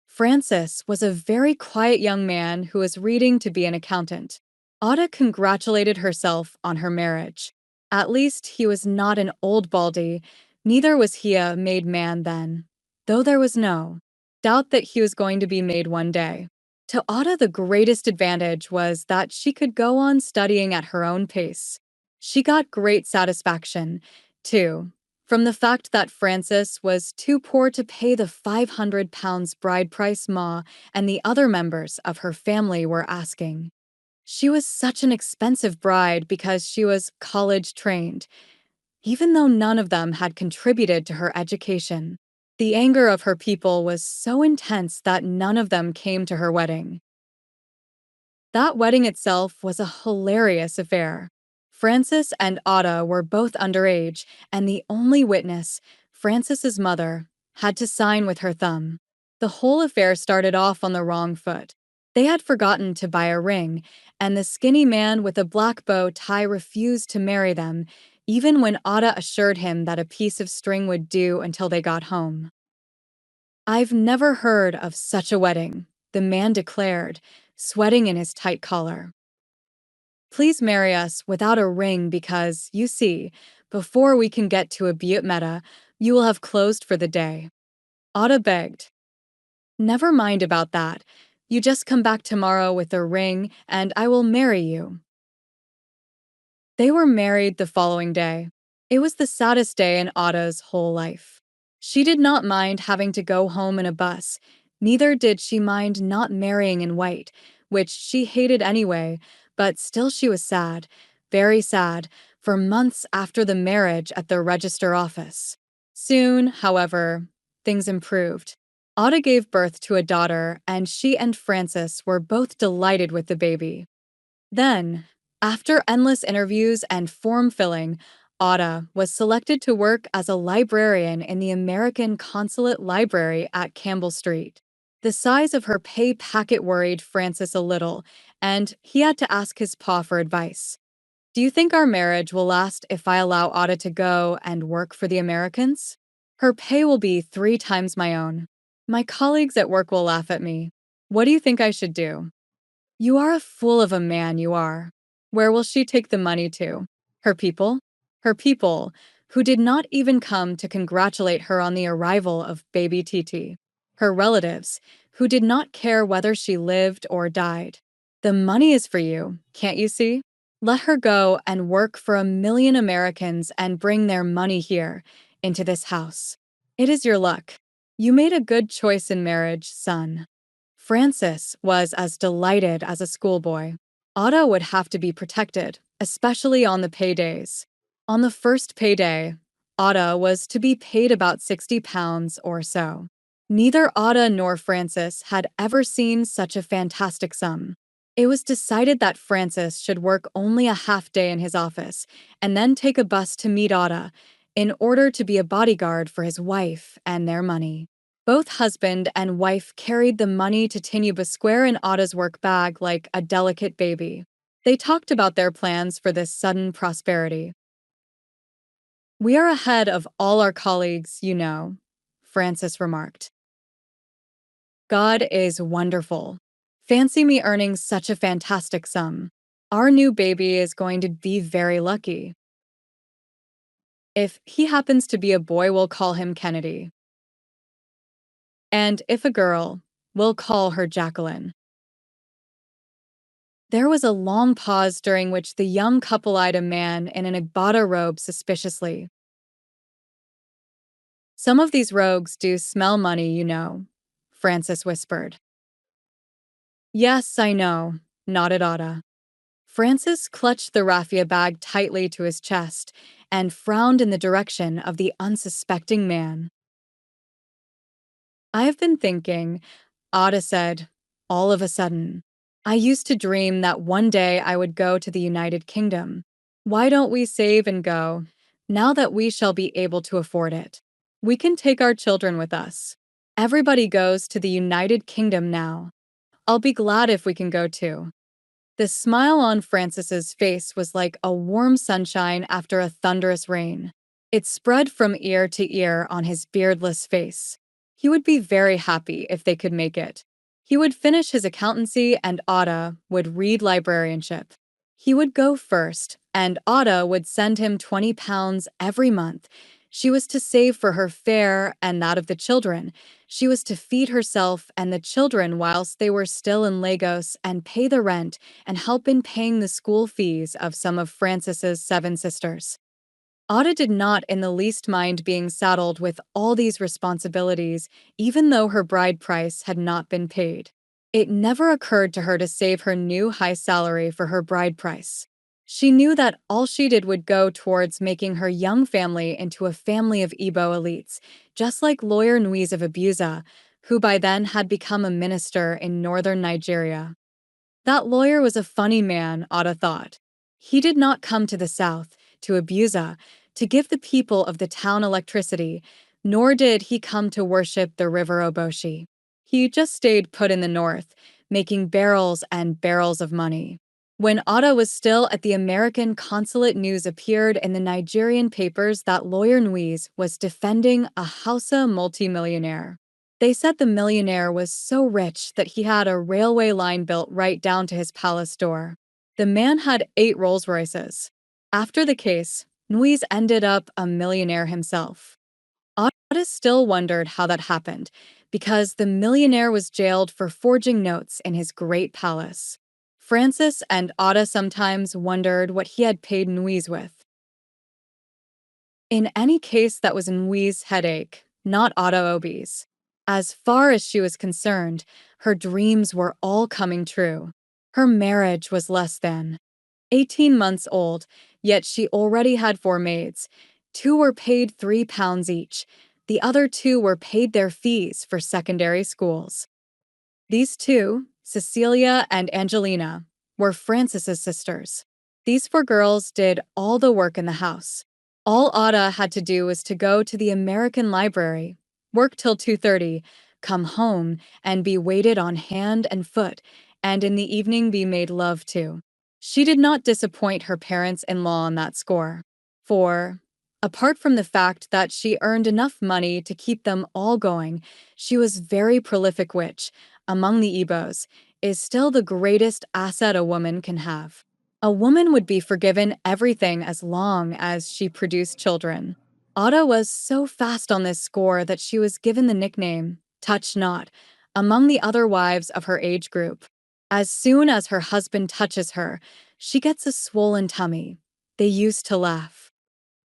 Francis was a very quiet young man who was reading to be an accountant. Ada congratulated herself on her marriage. At least he was not an old baldy, neither was he a made man then, though there was no doubt that he was going to be made one day. To Ada, the greatest advantage was that she could go on studying at her own pace. She got great satisfaction, too, from the fact that Frances was too poor to pay the £500 bride price Ma and the other members of her family were asking. She was such an expensive bride because she was college trained, even though none of them had contributed to her education. The anger of her people was so intense that none of them came to her wedding. That wedding itself was a hilarious affair. Francis and Ada were both underage, and the only witness, Francis's mother, had to sign with her thumb. The whole affair started off on the wrong foot. They had forgotten to buy a ring, and the skinny man with a black bow tie refused to marry them, even when Ada assured him that a piece of string would do until they got home. "I've never heard of such a wedding," the man declared, sweating in his tight collar. "Please marry us without a ring because, you see, before we can get to a emecheta, you will have closed for the day." Ada begged. "Never mind about that. You just come back tomorrow with a ring and I will marry you." They were married the following day. It was the saddest day in Ada's whole life. She did not mind having to go home in a bus, neither did she mind not marrying in white, which she hated anyway, but still she was sad, very sad, for months after the marriage at the register office. Soon, however, things improved. Ada gave birth to a daughter, and she and Francis were both delighted with the baby. Then, after endless interviews and form filling, Ada was selected to work as a librarian in the American Consulate Library at Campbell Street. The size of her pay packet worried Francis a little, and he had to ask his pa for advice. "Do you think our marriage will last if I allow Ada to go and work for the Americans? Her pay will be 3 times my own. My colleagues at work will laugh at me. What do you think I should do?" "You are a fool of a man, you are. Where will she take the money to? Her people? Her people, who did not even come to congratulate her on the arrival of baby Titi. Her relatives, who did not care whether she lived or died. The money is for you, can't you see? Let her go and work for 1 million Americans and bring their money here, into this house. It is your luck. You made a good choice in marriage, son. Francis was as delighted as a schoolboy. Otto would have to be protected, especially on the paydays. On the first payday, Otto was to be paid about £60 or so. Neither Otto nor Francis had ever seen such a fantastic sum. It was decided that Francis should work only a half day in his office and then take a bus to meet Otto in order to be a bodyguard for his wife and their money. Both husband and wife carried the money to Tinuba Square in Otto's work bag like a delicate baby. They talked about their plans for this sudden prosperity. We are ahead of all our colleagues, you know, Francis remarked. God is wonderful. Fancy me earning such a fantastic sum. Our new baby is going to be very lucky. If he happens to be a boy, we'll call him Kennedy. And if a girl, we'll call her Jacqueline. There was a long pause during which the young couple eyed a man in an Igbata robe suspiciously. Some of these rogues do smell money, you know, Francis whispered. Yes, I know, nodded Otto. Francis clutched the raffia bag tightly to his chest and frowned in the direction of the unsuspecting man. I have been thinking, Otto said, all of a sudden. I used to dream that one day I would go to the United Kingdom. Why don't we save and go, now that we shall be able to afford it? We can take our children with us. Everybody goes to the United Kingdom now. I'll be glad if we can go too. The smile on Francis's face was like a warm sunshine after a thunderous rain. It spread from ear to ear on his beardless face. He would be very happy if they could make it. He would finish his accountancy and Otto would read librarianship. He would go first, and Otto would send him £20 every month. She was to save for her fare and that of the children. She was to feed herself and the children whilst they were still in Lagos and pay the rent and help in paying the school fees of some of Francis's 7 sisters. Ada did not in the least mind being saddled with all these responsibilities, even though her bride price had not been paid. It never occurred to her to save her new high salary for her bride price. She knew that all she did would go towards making her young family into a family of Igbo elites, just like lawyer Nuiz of Abuja, who by then had become a minister in northern Nigeria. That lawyer was a funny man, Ada thought. He did not come to the south, to Abuja, to give the people of the town electricity, nor did he come to worship the river Oboshi. He just stayed put in the north, making barrels and barrels of money. When Ada was still at the American consulate, news appeared in the Nigerian papers that lawyer Nuiz was defending a Hausa multimillionaire. They said the millionaire was so rich that he had a railway line built right down to his palace door. The man had 8 Rolls Royces. After the case, Nuiz ended up a millionaire himself. Otis still wondered how that happened, because the millionaire was jailed for forging notes in his great palace. Francis and Otta sometimes wondered what he had paid Nuiz with. In any case, that was Nuiz's headache, not Otta Obi's. As far as she was concerned, her dreams were all coming true. Her marriage was less than 18 months old, yet she already had 4 maids. 2 were paid £3 each. The other 2 were paid their fees for secondary schools. These 2, Cecilia and Angelina, were Francis's sisters. These 4 girls did all the work in the house. All Ada had to do was to go to the American library, work till 2:30, come home, and be waited on hand and foot, and in the evening be made love to. She did not disappoint her parents-in-law on that score. For, apart from the fact that she earned enough money to keep them all going, she was very prolific, which, among the Igbos, is still the greatest asset a woman can have. A woman would be forgiven everything as long as she produced children. Ada was so fast on this score that she was given the nickname, Touch Not, among the other wives of her age group. As soon as her husband touches her, She gets a swollen tummy. They used to laugh.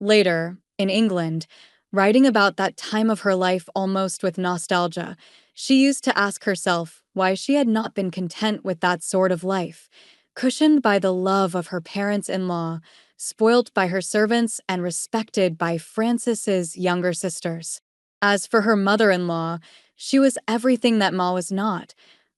Later, in England, writing about that time of her life almost with nostalgia, she used to ask herself why she had not been content with that sort of life, cushioned by the love of her parents in law, spoilt by her servants, and respected by Frances's younger sisters. As for her mother in law, she was everything that Ma was not: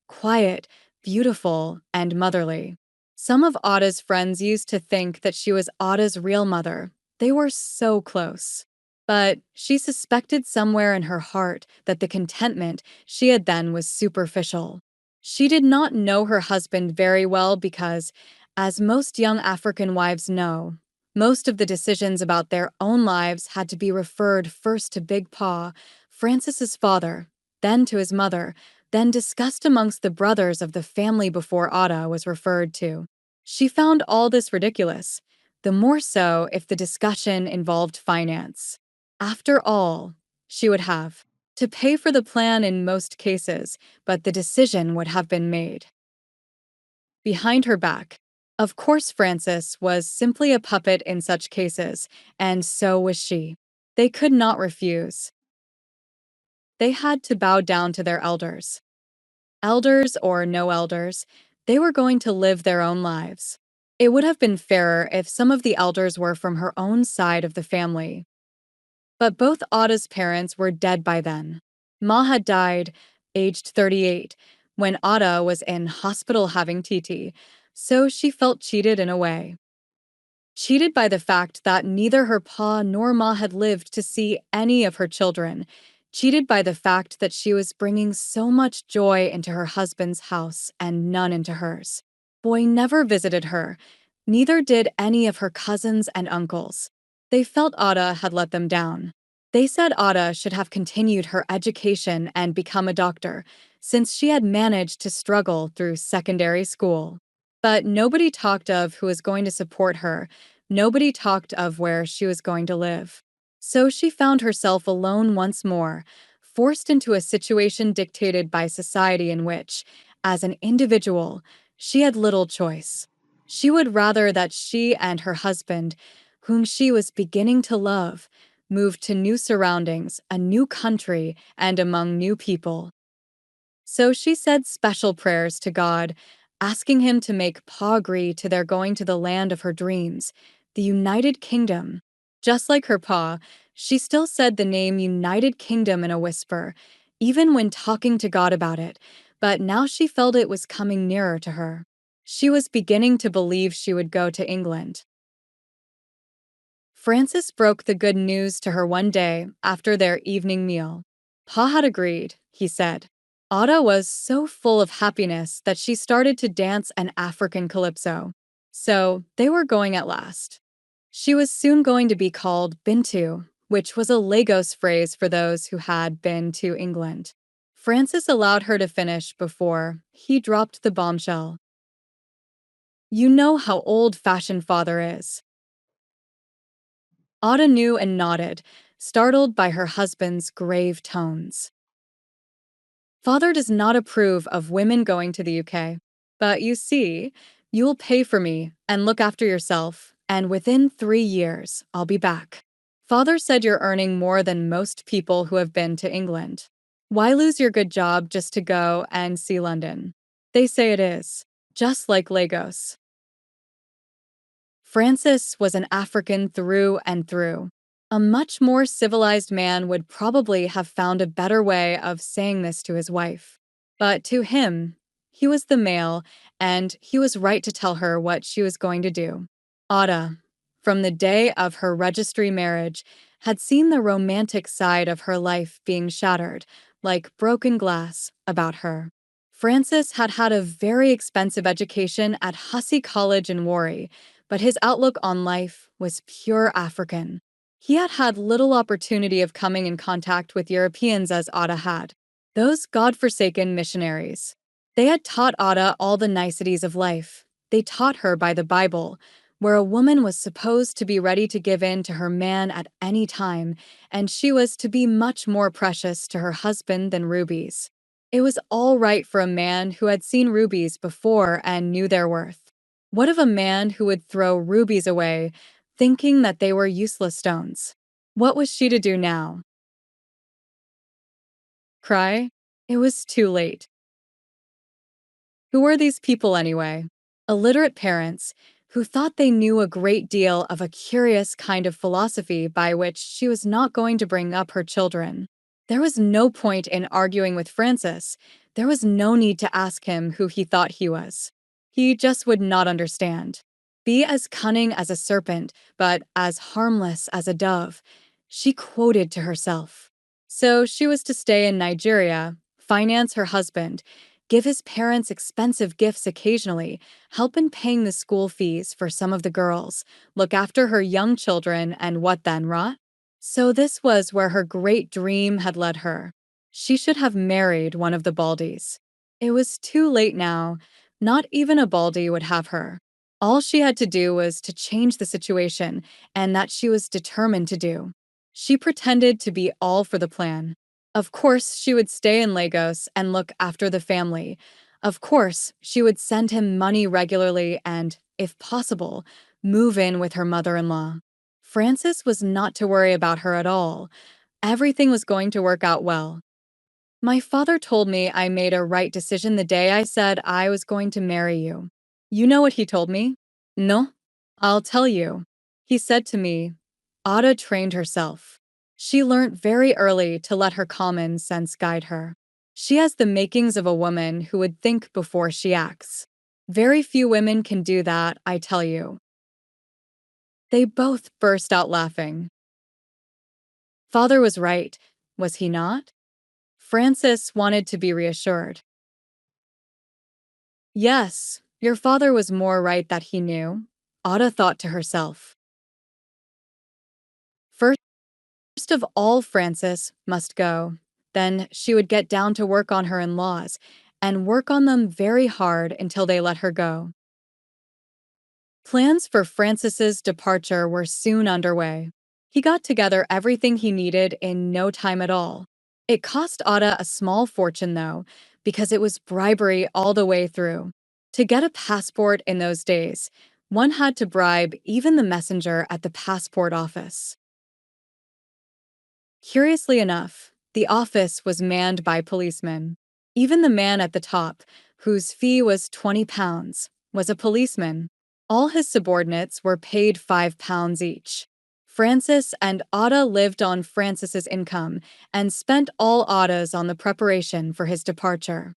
quiet, beautiful, and motherly. Some of Ada's friends used to think that she was Ada's real mother. They were so close. But she suspected somewhere in her heart that the contentment she had then was superficial. She did not know her husband very well because, as most young African wives know, most of the decisions about their own lives had to be referred first to Big Pa, Francis's father, then to his mother, then discussed amongst the brothers of the family before Ada was referred to. She found all this ridiculous, the more so if the discussion involved finance. After all, she would have to pay for the plan in most cases, but the decision would have been made behind her back. Of course, Frances was simply a puppet in such cases, and so was she. They could not refuse. They had to bow down to their elders. Elders or no elders, they were going to live their own lives. It would have been fairer if some of the elders were from her own side of the family. But both Ada's parents were dead by then. Ma had died, aged 38, when Ada was in hospital having TT, so she felt cheated in a way. Cheated by the fact that neither her pa nor ma had lived to see any of her children, cheated by the fact that she was bringing so much joy into her husband's house and none into hers. Boy never visited her, neither did any of her cousins and uncles. They felt Ada had let them down. They said Ada should have continued her education and become a doctor, since she had managed to struggle through secondary school. But nobody talked of who was going to support her. Nobody talked of where she was going to live. So she found herself alone once more, forced into a situation dictated by society in which, as an individual, she had little choice. She would rather that she and her husband, whom she was beginning to love, moved to new surroundings, a new country, and among new people. So she said special prayers to God, asking him to make Pa agree to their going to the land of her dreams, the United Kingdom. Just like her Pa, she still said the name United Kingdom in a whisper, even when talking to God about it, but now she felt it was coming nearer to her. She was beginning to believe she would go to England. Frances broke the good news to her one day after their evening meal. Pa had agreed, he said. Ada was so full of happiness that she started to dance an African calypso. So they were going at last. She was soon going to be called Bintu, which was a Lagos phrase for those who had been to England. Francis allowed her to finish before he dropped the bombshell. You know how old-fashioned father is. Ada knew and nodded, startled by her husband's grave tones. Father does not approve of women going to the UK. But you see, you'll pay for me and look after yourself, and within 3 years, I'll be back. Father said you're earning more than most people who have been to England. Why lose your good job just to go and see London? They say it is, just like Lagos. Francis was an African through and through. A much more civilized man would probably have found a better way of saying this to his wife. But to him, he was the male, and he was right to tell her what she was going to do. Ada, from the day of her registry marriage, had seen the romantic side of her life being shattered, like broken glass, about her. Francis had had a very expensive education at Hussey College in Warri, but his outlook on life was pure African. He had had little opportunity of coming in contact with Europeans as Ada had. Those God-forsaken missionaries. They had taught Ada all the niceties of life. They taught her by the Bible, where a woman was supposed to be ready to give in to her man at any time, and she was to be much more precious to her husband than rubies. It was all right for a man who had seen rubies before and knew their worth. What of a man who would throw rubies away, thinking that they were useless stones? What was she to do now? Cry? It was too late. Who were these people anyway? Illiterate parents who thought they knew a great deal of a curious kind of philosophy by which she was not going to bring up her children. There was no point in arguing with Francis. There was no need to ask him who he thought he was. He just would not understand. Be as cunning as a serpent, but as harmless as a dove, she quoted to herself. So she was to stay in Nigeria, finance her husband, give his parents expensive gifts occasionally, help in paying the school fees for some of the girls, look after her young children, and what then, rot? So this was where her great dream had led her. She should have married one of the Baldys. It was too late now. Not even a Baldy would have her. All she had to do was to change the situation, and that she was determined to do. She pretended to be all for the plan. Of course, she would stay in Lagos and look after the family. Of course, she would send him money regularly and, if possible, move in with her mother-in-law. Frances was not to worry about her at all. Everything was going to work out well. My father told me I made a right decision the day I said I was going to marry you. You know what he told me? No? I'll tell you. He said to me, Ada trained herself. She learnt very early to let her common sense guide her. She has the makings of a woman who would think before she acts. Very few women can do that, I tell you. They both burst out laughing. Father was right, was he not? Francis wanted to be reassured. Yes, your father was more right that he knew, Ada thought to herself. First of all, Francis must go. Then she would get down to work on her in-laws, and work on them very hard until they let her go. Plans for Francis's departure were soon underway. He got together everything he needed in no time at all. It cost Ada a small fortune, though, because it was bribery all the way through. To get a passport in those days, one had to bribe even the messenger at the passport office. Curiously enough, the office was manned by policemen. Even the man at the top, whose fee was £20, was a policeman. All his subordinates were paid £5 each. Francis and Ada lived on Francis's income and spent all Ada's on the preparation for his departure.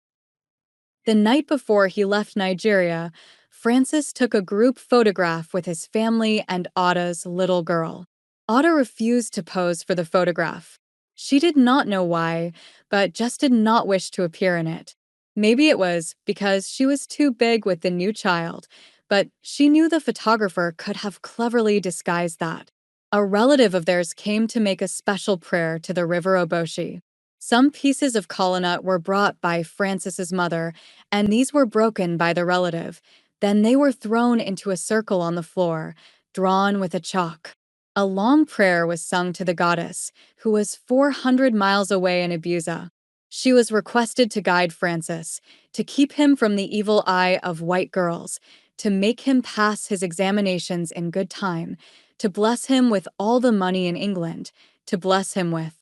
The night before he left Nigeria, Francis took a group photograph with his family and Ada's little girl. Ada refused to pose for the photograph. She did not know why, but just did not wish to appear in it. Maybe it was because she was too big with the new child, but she knew the photographer could have cleverly disguised that. A relative of theirs came to make a special prayer to the river Oboshi. Some pieces of colonut were brought by Francis's mother, and these were broken by the relative. Then they were thrown into a circle on the floor, drawn with a chalk. A long prayer was sung to the goddess, who was 400 miles away in Abuja. She was requested to guide Francis, to keep him from the evil eye of white girls, to make him pass his examinations in good time, to bless him with all the money in England, to bless him with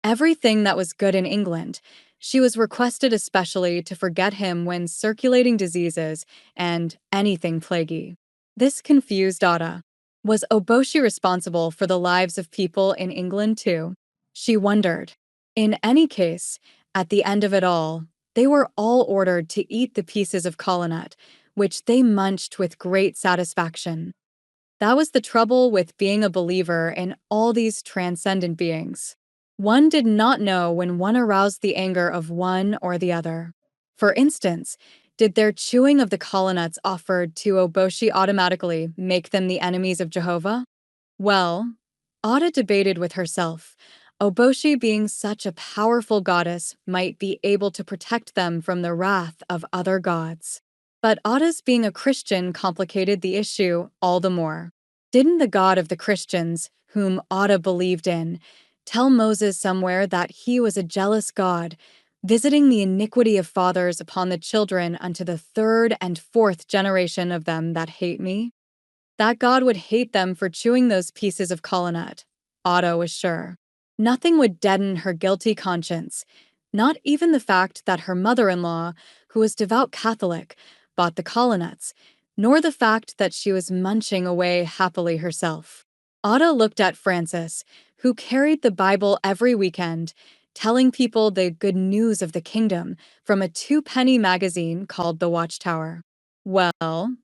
everything that was good in England. She was requested especially to forget him when circulating diseases and anything plaguey. This confused Ada. Was Oboshi responsible for the lives of people in England too? She wondered. In any case, at the end of it all, they were all ordered to eat the pieces of colonut, which they munched with great satisfaction. That was the trouble with being a believer in all these transcendent beings. One did not know when one aroused the anger of one or the other. For instance, did their chewing of the colonnuts offered to Oboshi automatically make them the enemies of Jehovah? Well, Ada debated with herself. Oboshi, being such a powerful goddess, might be able to protect them from the wrath of other gods. But Ada's being a Christian complicated the issue all the more. Didn't the God of the Christians, whom Ada believed in, tell Moses somewhere that he was a jealous God, visiting the iniquity of fathers upon the children unto the third and fourth generation of them that hate me? That God would hate them for chewing those pieces of colonut, Otto was sure. Nothing would deaden her guilty conscience, not even the fact that her mother-in-law, who was devout Catholic, bought the colonuts, nor the fact that she was munching away happily herself. Otto looked at Francis, who carried the Bible every weekend, telling people the good news of the kingdom from a two-penny magazine called The Watchtower. Well,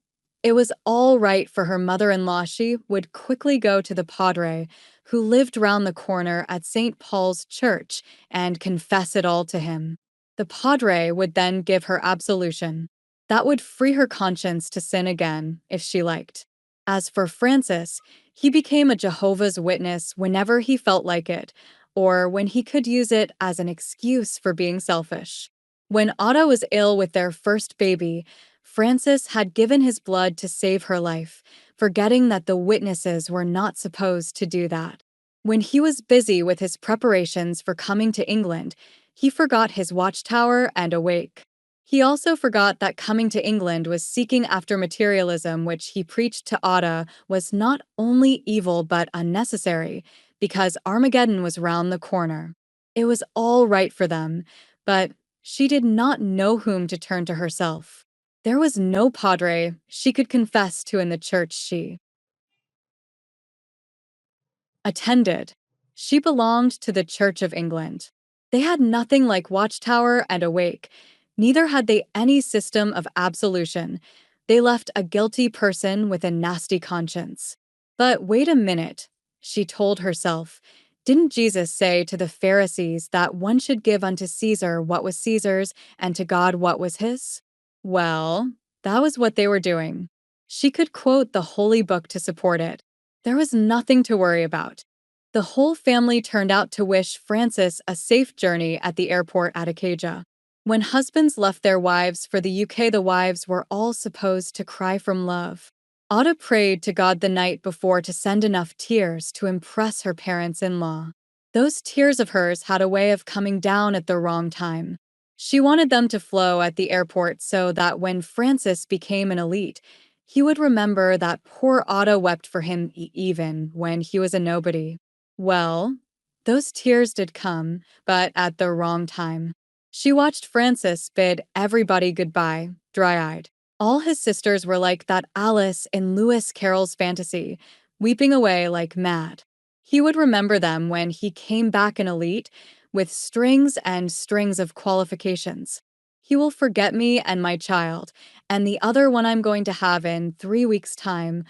it was all right for her mother-in-law. She would quickly go to the padre, who lived round the corner at St. Paul's Church, and confess it all to him. The padre would then give her absolution. That would free her conscience to sin again, if she liked. As for Francis, he became a Jehovah's Witness whenever he felt like it, or when he could use it as an excuse for being selfish. When Otto was ill with their first baby, Francis had given his blood to save her life, forgetting that the witnesses were not supposed to do that. When he was busy with his preparations for coming to England, he forgot his watchtower and awake. He also forgot that coming to England was seeking after materialism, which he preached to Ada was not only evil but unnecessary, because Armageddon was round the corner. It was all right for them, but she did not know whom to turn to herself. There was no padre she could confess to in the church she attended. She belonged to the Church of England. They had nothing like Watchtower and Awake, neither had they any system of absolution. They left a guilty person with a nasty conscience. But wait a minute, she told herself. Didn't Jesus say to the Pharisees that one should give unto Caesar what was Caesar's and to God what was his? Well, that was what they were doing. She could quote the Holy Book to support it. There was nothing to worry about. The whole family turned out to wish Francis a safe journey at the airport at Acacia. When husbands left their wives for the UK, the wives were all supposed to cry from love. Ada prayed to God the night before to send enough tears to impress her parents-in-law. Those tears of hers had a way of coming down at the wrong time. She wanted them to flow at the airport so that when Francis became an elite, he would remember that poor Otto wept for him even when he was a nobody. Well, those tears did come, but at the wrong time. She watched Francis bid everybody goodbye, dry-eyed. All his sisters were like that Alice in Lewis Carroll's fantasy, weeping away like mad. He would remember them when he came back an elite, with strings and strings of qualifications. He will forget me and my child, and the other one I'm going to have in 3 weeks' time,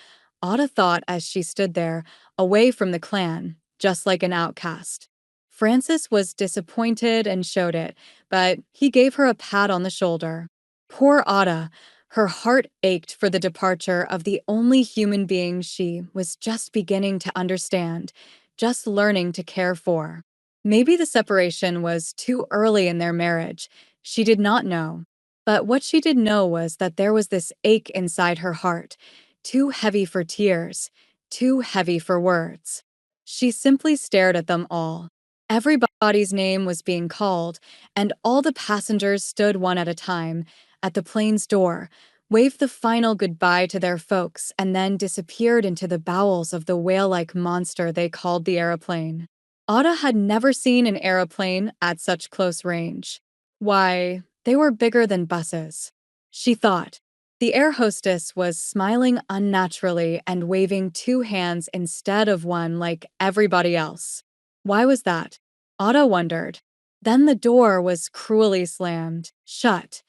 Ada thought as she stood there, away from the clan, just like an outcast. Francis was disappointed and showed it, but he gave her a pat on the shoulder. Poor Ada, her heart ached for the departure of the only human being she was just beginning to understand, just learning to care for. Maybe the separation was too early in their marriage. She did not know. But what she did know was that there was this ache inside her heart, too heavy for tears, too heavy for words. She simply stared at them all. Everybody's name was being called, and all the passengers stood one at a time at the plane's door, waved the final goodbye to their folks, and then disappeared into the bowels of the whale-like monster they called the aeroplane. Ada had never seen an aeroplane at such close range. Why, they were bigger than buses. She thought. The air hostess was smiling unnaturally and waving two hands instead of one like everybody else. Why was that? Ada wondered. Then the door was cruelly slammed, shut.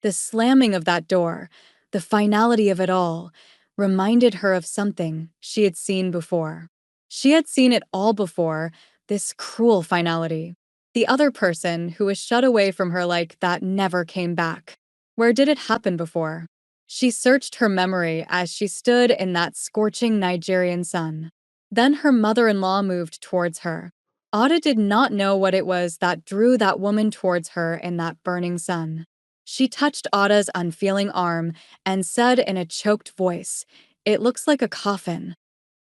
The slamming of that door, the finality of it all, reminded her of something she had seen before. She had seen it all before, this cruel finality. The other person who was shut away from her like that never came back. Where did it happen before? She searched her memory as she stood in that scorching Nigerian sun. Then her mother-in-law moved towards her. Ada did not know what it was that drew that woman towards her in that burning sun. She touched Ada's unfeeling arm and said in a choked voice, "It looks like a coffin."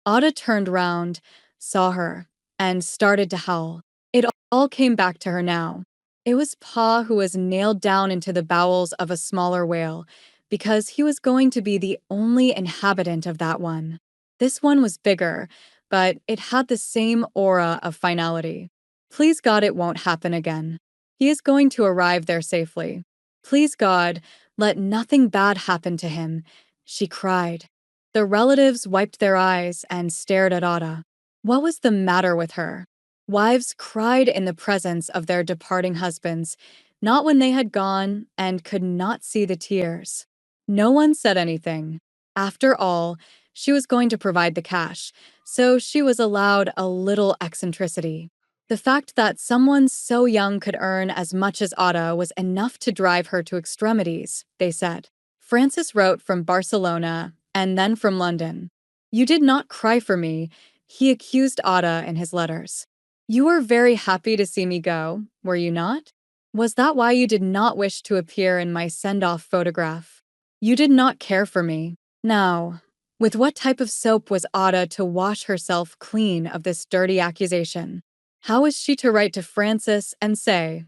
Ada turned round, saw her, and started to howl. It all came back to her now. It was Pa who was nailed down into the bowels of a smaller whale because he was going to be the only inhabitant of that one. This one was bigger, but it had the same aura of finality. Please God, it won't happen again. He is going to arrive there safely. Please God, let nothing bad happen to him, she cried. The relatives wiped their eyes and stared at Ada. What was the matter with her? Wives cried in the presence of their departing husbands, not when they had gone and could not see the tears. No one said anything. After all, she was going to provide the cash, so she was allowed a little eccentricity. The fact that someone so young could earn as much as Ada was enough to drive her to extremities, they said. Francis wrote from Barcelona and then from London. You did not cry for me, he accused Ada in his letters. You were very happy to see me go, were you not? Was that why you did not wish to appear in my send-off photograph? You did not care for me. Now, with what type of soap was Ada to wash herself clean of this dirty accusation? How was she to write to Francis and say,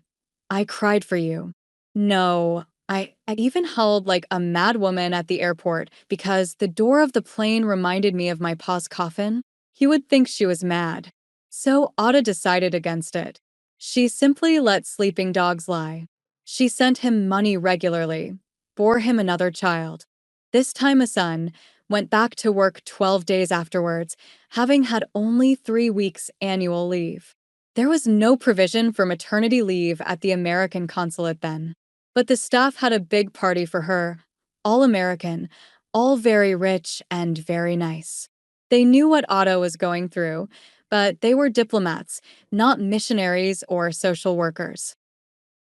I cried for you? No, I even howled like a mad woman at the airport because the door of the plane reminded me of my pa's coffin. He would think she was mad. So Ada decided against it. She simply let sleeping dogs lie. She sent him money regularly, bore him another child. This time a son, went back to work 12 days afterwards, having had only 3 weeks annual leave. There was no provision for maternity leave at the American consulate then. But the staff had a big party for her, all American, all very rich and very nice. They knew what Otto was going through, but they were diplomats, not missionaries or social workers.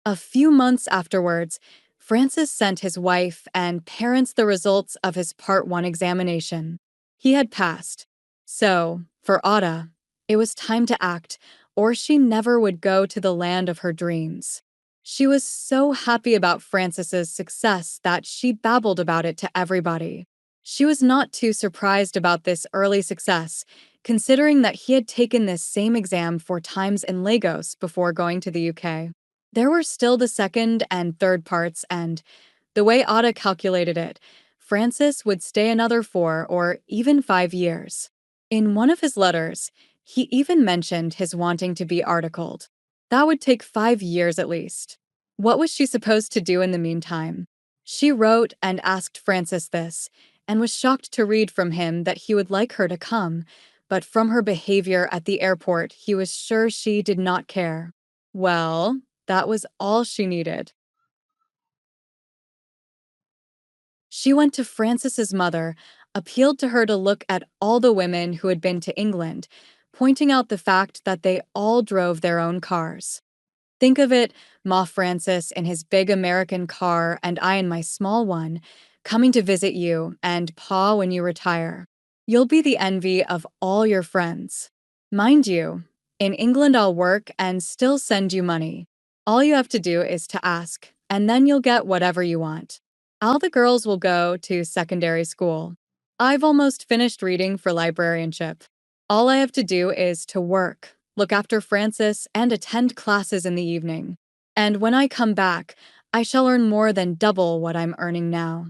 A few months afterwards, Francis sent his wife and parents the results of his Part 1 examination. He had passed. So, for Ada, it was time to act, or she never would go to the land of her dreams. She was so happy about Francis's success that she babbled about it to everybody. She was not too surprised about this early success, considering that he had taken this same exam 4 times in Lagos before going to the UK. There were still the second and third parts, and the way Ada calculated it, Francis would stay another 4 or even 5 years. In one of his letters, he even mentioned his wanting to be articled. That would take 5 years at least. What was she supposed to do in the meantime? She wrote and asked Francis this, and was shocked to read from him that he would like her to come, but from her behavior at the airport, he was sure she did not care. Well, that was all she needed. She went to Francis's mother, appealed to her to look at all the women who had been to England, pointing out the fact that they all drove their own cars. Think of it, Ma Francis in his big American car and I in my small one, coming to visit you and Pa when you retire. You'll be the envy of all your friends. Mind you, in England I'll work and still send you money. All you have to do is to ask, and then you'll get whatever you want. All the girls will go to secondary school. I've almost finished reading for librarianship. All I have to do is to work, look after Francis, and attend classes in the evening. And when I come back, I shall earn more than double what I'm earning now.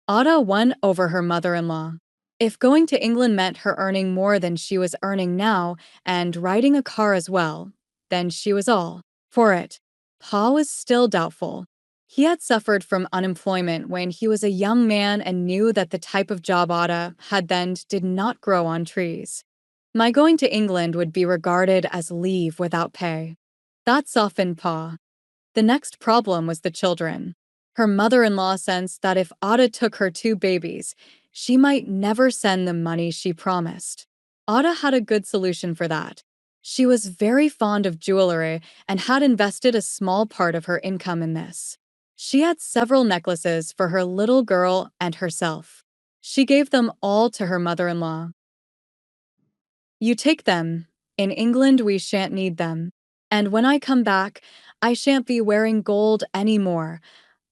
Ada won over her mother-in-law. If going to England meant her earning more than she was earning now and riding a car as well, then she was all for it. Pa was still doubtful. He had suffered from unemployment when he was a young man and knew that the type of job Ada had then did not grow on trees. My going to England would be regarded as leave without pay. That softened Pa. The next problem was the children. Her mother-in-law sensed that if Ada took her 2 babies, she might never send the money she promised. Ada had a good solution for that. She was very fond of jewelry and had invested a small part of her income in this. She had several necklaces for her little girl and herself. She gave them all to her mother-in-law. You take them. In England, we shan't need them. And when I come back, I shan't be wearing gold anymore.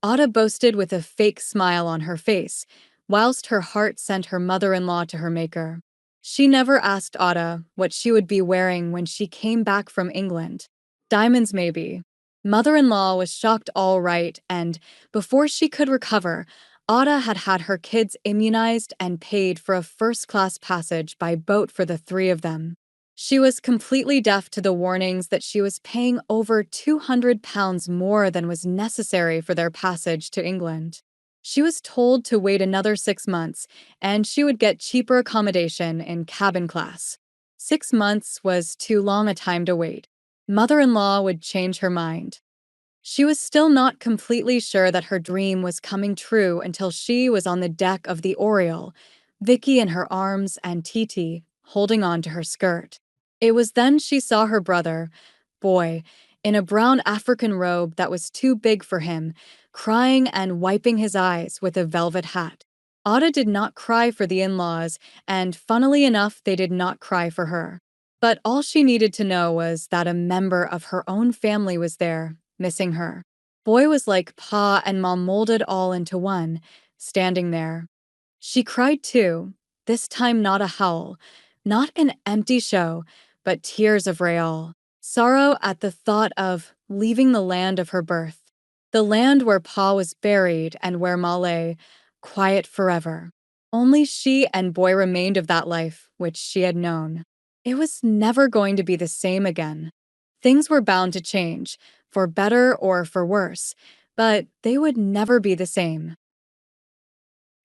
Ada boasted with a fake smile on her face, whilst her heart sent her mother-in-law to her maker. She never asked Ada what she would be wearing when she came back from England. Diamonds, maybe. Mother in law was shocked all right, and before she could recover, Ada had had her kids immunized and paid for a first class passage by boat for the three of them. She was completely deaf to the warnings that she was paying over £200 more than was necessary for their passage to England. She was told to wait another 6 months, and she would get cheaper accommodation in cabin class. 6 months was too long a time to wait. Mother in law would change her mind. She was still not completely sure that her dream was coming true until she was on the deck of the Oriole, Vicky in her arms and Titi holding on to her skirt. It was then she saw her brother, Boy, in a brown African robe that was too big for him, crying and wiping his eyes with a velvet hat. Ada did not cry for the in-laws, and funnily enough, they did not cry for her. But all she needed to know was that a member of her own family was there, missing her. Boy was like Pa and Mom molded all into one, standing there. She cried too, this time not a howl, not an empty show, but tears of Rael. Sorrow at the thought of leaving the land of her birth, the land where Pa was buried and where Ma lay, quiet forever. Only she and Boy remained of that life which she had known. It was never going to be the same again. Things were bound to change, for better or for worse, but they would never be the same.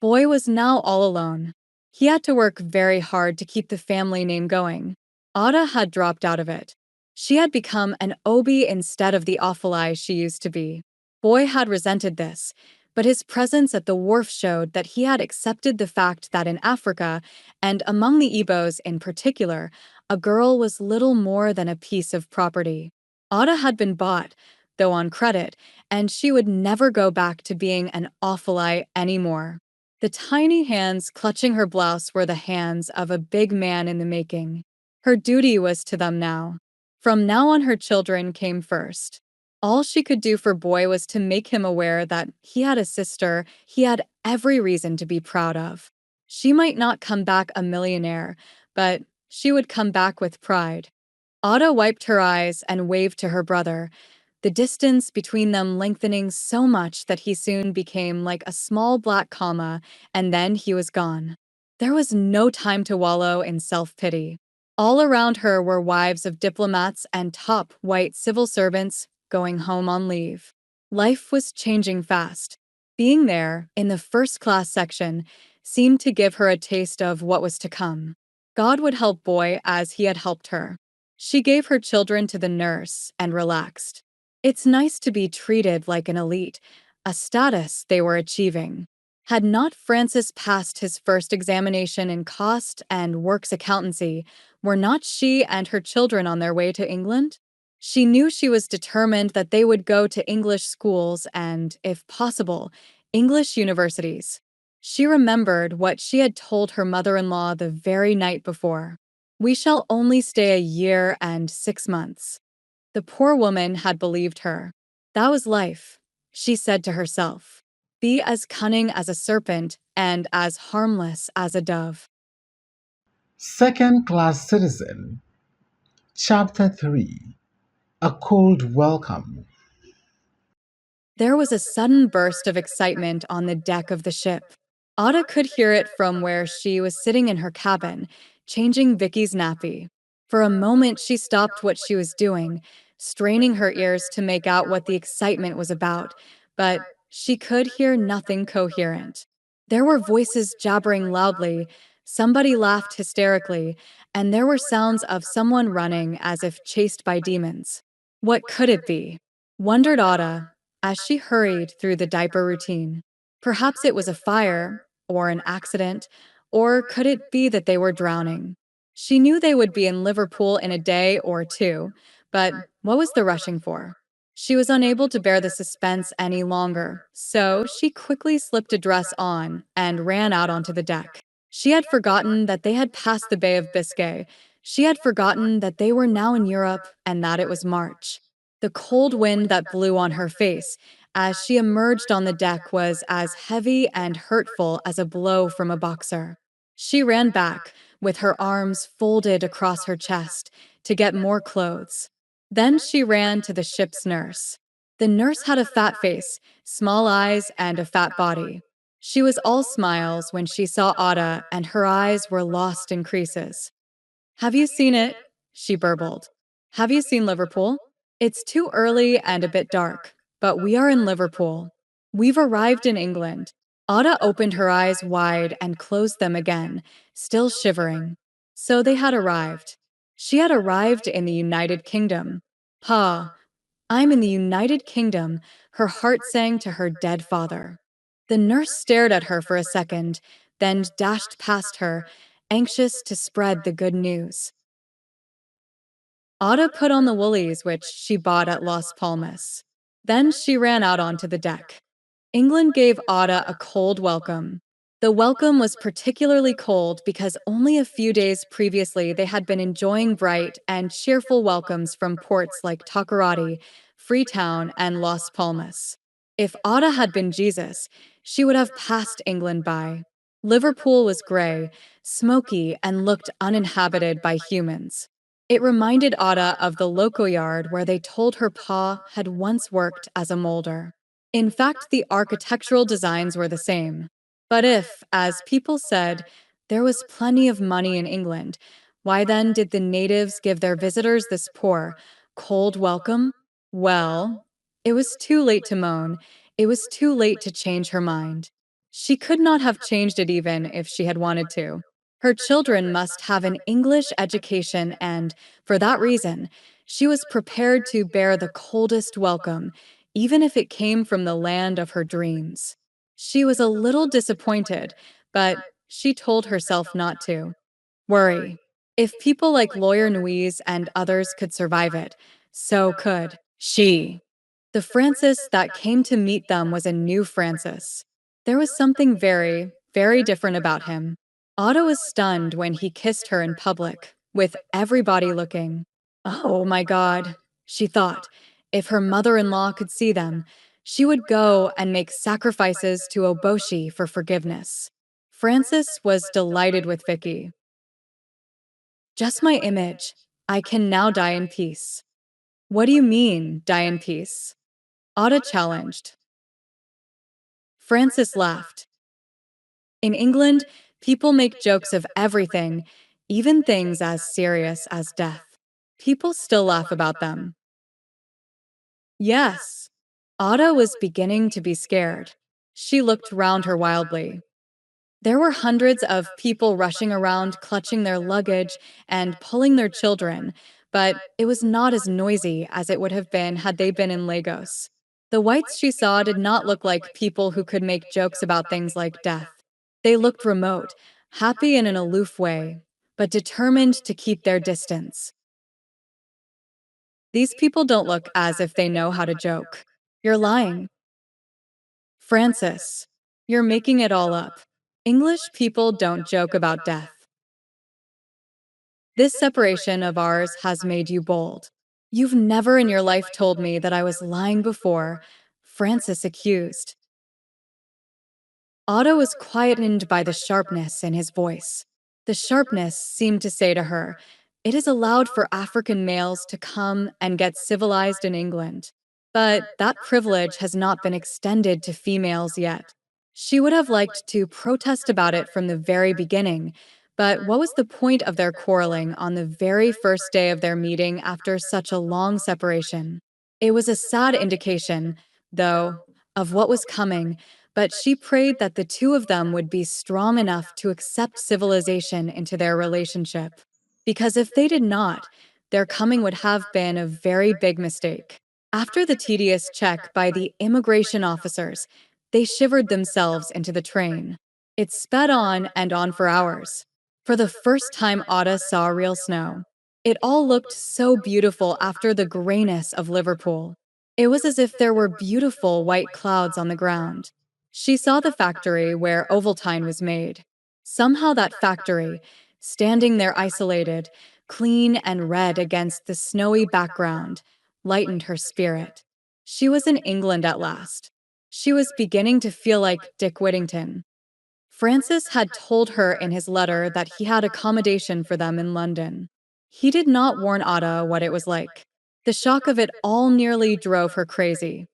Boy was now all alone. He had to work very hard to keep the family name going. Ada had dropped out of it. She had become an Obi instead of the Ophilie she used to be. Boy had resented this, but his presence at the wharf showed that he had accepted the fact that in Africa, and among the Igbos in particular, a girl was little more than a piece of property. Ada had been bought, though on credit, and she would never go back to being an Ophilie anymore. The tiny hands clutching her blouse were the hands of a big man in the making. Her duty was to them now. From now on, her children came first. All she could do for Boy was to make him aware that he had a sister he had every reason to be proud of. She might not come back a millionaire, but she would come back with pride. Ada wiped her eyes and waved to her brother, the distance between them lengthening so much that he soon became like a small black comma, and then he was gone. There was no time to wallow in self-pity. All around her were wives of diplomats and top white civil servants going home on leave. Life was changing fast. Being there, in the first-class section, seemed to give her a taste of what was to come. God would help Boy as he had helped her. She gave her children to the nurse and relaxed. It's nice to be treated like an elite, a status they were achieving. Had not Francis passed his first examination in cost and works accountancy, were not she and her children on their way to England? She knew she was determined that they would go to English schools and, if possible, English universities. She remembered what she had told her mother-in-law the very night before. We shall only stay a year and 6 months. The poor woman had believed her. That was life, she said to herself. Be as cunning as a serpent and as harmless as a dove. Second Class Citizen, Chapter 3, A Cold Welcome. There was a sudden burst of excitement on the deck of the ship. Ada could hear it from where she was sitting in her cabin, changing Vicky's nappy. For a moment, she stopped what she was doing, straining her ears to make out what the excitement was about, but she could hear nothing coherent. There were voices jabbering loudly, somebody laughed hysterically, and there were sounds of someone running as if chased by demons. What could it be? Wondered Ada as she hurried through the diaper routine. Perhaps it was a fire, or an accident, or could it be that they were drowning? She knew they would be in Liverpool in a day or two, but what was the rushing for? She was unable to bear the suspense any longer, so she quickly slipped a dress on and ran out onto the deck. She had forgotten that they had passed the Bay of Biscay. She had forgotten that they were now in Europe and that it was March. The cold wind that blew on her face as she emerged on the deck was as heavy and hurtful as a blow from a boxer. She ran back, with her arms folded across her chest, to get more clothes. Then she ran to the ship's nurse. The nurse had a fat face, small eyes, and a fat body. She was all smiles when she saw Ada, and her eyes were lost in creases. Have you seen it? She burbled. Have you seen Liverpool? It's too early and a bit dark, but we are in Liverpool. We've arrived in England. Ada opened her eyes wide and closed them again, still shivering. So they had arrived. She had arrived in the United Kingdom. Pa, I'm in the United Kingdom, her heart sang to her dead father. The nurse stared at her for a second, then dashed past her, anxious to spread the good news. Ada put on the woolies which she bought at Las Palmas. Then she ran out onto the deck. England gave Ada a cold welcome. The welcome was particularly cold because only a few days previously they had been enjoying bright and cheerful welcomes from ports like Takoradi, Freetown, and Las Palmas. If Ada had been Jesus, she would have passed England by. Liverpool was gray, smoky, and looked uninhabited by humans. It reminded Ada of the loco yard where they told her pa had once worked as a molder. In fact, the architectural designs were the same. But if, as people said, there was plenty of money in England, why then did the natives give their visitors this poor, cold welcome? Well, it was too late to moan. It was too late to change her mind. She could not have changed it even if she had wanted to. Her children must have an English education, and, for that reason, she was prepared to bear the coldest welcome, even if it came from the land of her dreams. She was a little disappointed, but she told herself not to worry. If people like Lawyer Nuiz and others could survive it, so could she. The Francis that came to meet them was a new Francis. There was something very, very different about him. Otto was stunned when he kissed her in public, with everybody looking. Oh my God, she thought. If her mother in law could see them, she would go and make sacrifices to Oboshi for forgiveness. Francis was delighted with Vicky. Just my image. I can now die in peace. What do you mean, die in peace? Ada challenged. Francis laughed. In England, people make jokes of everything, even things as serious as death. People still laugh about them. Yes. Ada was beginning to be scared. She looked round her wildly. There were hundreds of people rushing around, clutching their luggage and pulling their children, but it was not as noisy as it would have been had they been in Lagos. The whites she saw did not look like people who could make jokes about things like death. They looked remote, happy in an aloof way, but determined to keep their distance. These people don't look as if they know how to joke. You're lying. Francis, you're making it all up. English people don't joke about death. This separation of ours has made you bold. You've never in your life told me that I was lying before, Francis accused. Otto was quietened by the sharpness in his voice. The sharpness seemed to say to her, "It is allowed for African males to come and get civilized in England. But that privilege has not been extended to females yet." She would have liked to protest about it from the very beginning, but what was the point of their quarreling on the very first day of their meeting after such a long separation? It was a sad indication, though, of what was coming, but she prayed that the two of them would be strong enough to accept civilization into their relationship. Because if they did not, their coming would have been a very big mistake. After the tedious check by the immigration officers, they shivered themselves into the train. It sped on and on for hours. For the first time, Ada saw real snow. It all looked so beautiful after the grayness of Liverpool. It was as if there were beautiful white clouds on the ground. She saw the factory where Ovaltine was made. Somehow that factory, standing there isolated, clean and red against the snowy background, lightened her spirit. She was in England at last. She was beginning to feel like Dick Whittington. Francis had told her in his letter that he had accommodation for them in London. He did not warn Ada what it was like. The shock of it all nearly drove her crazy.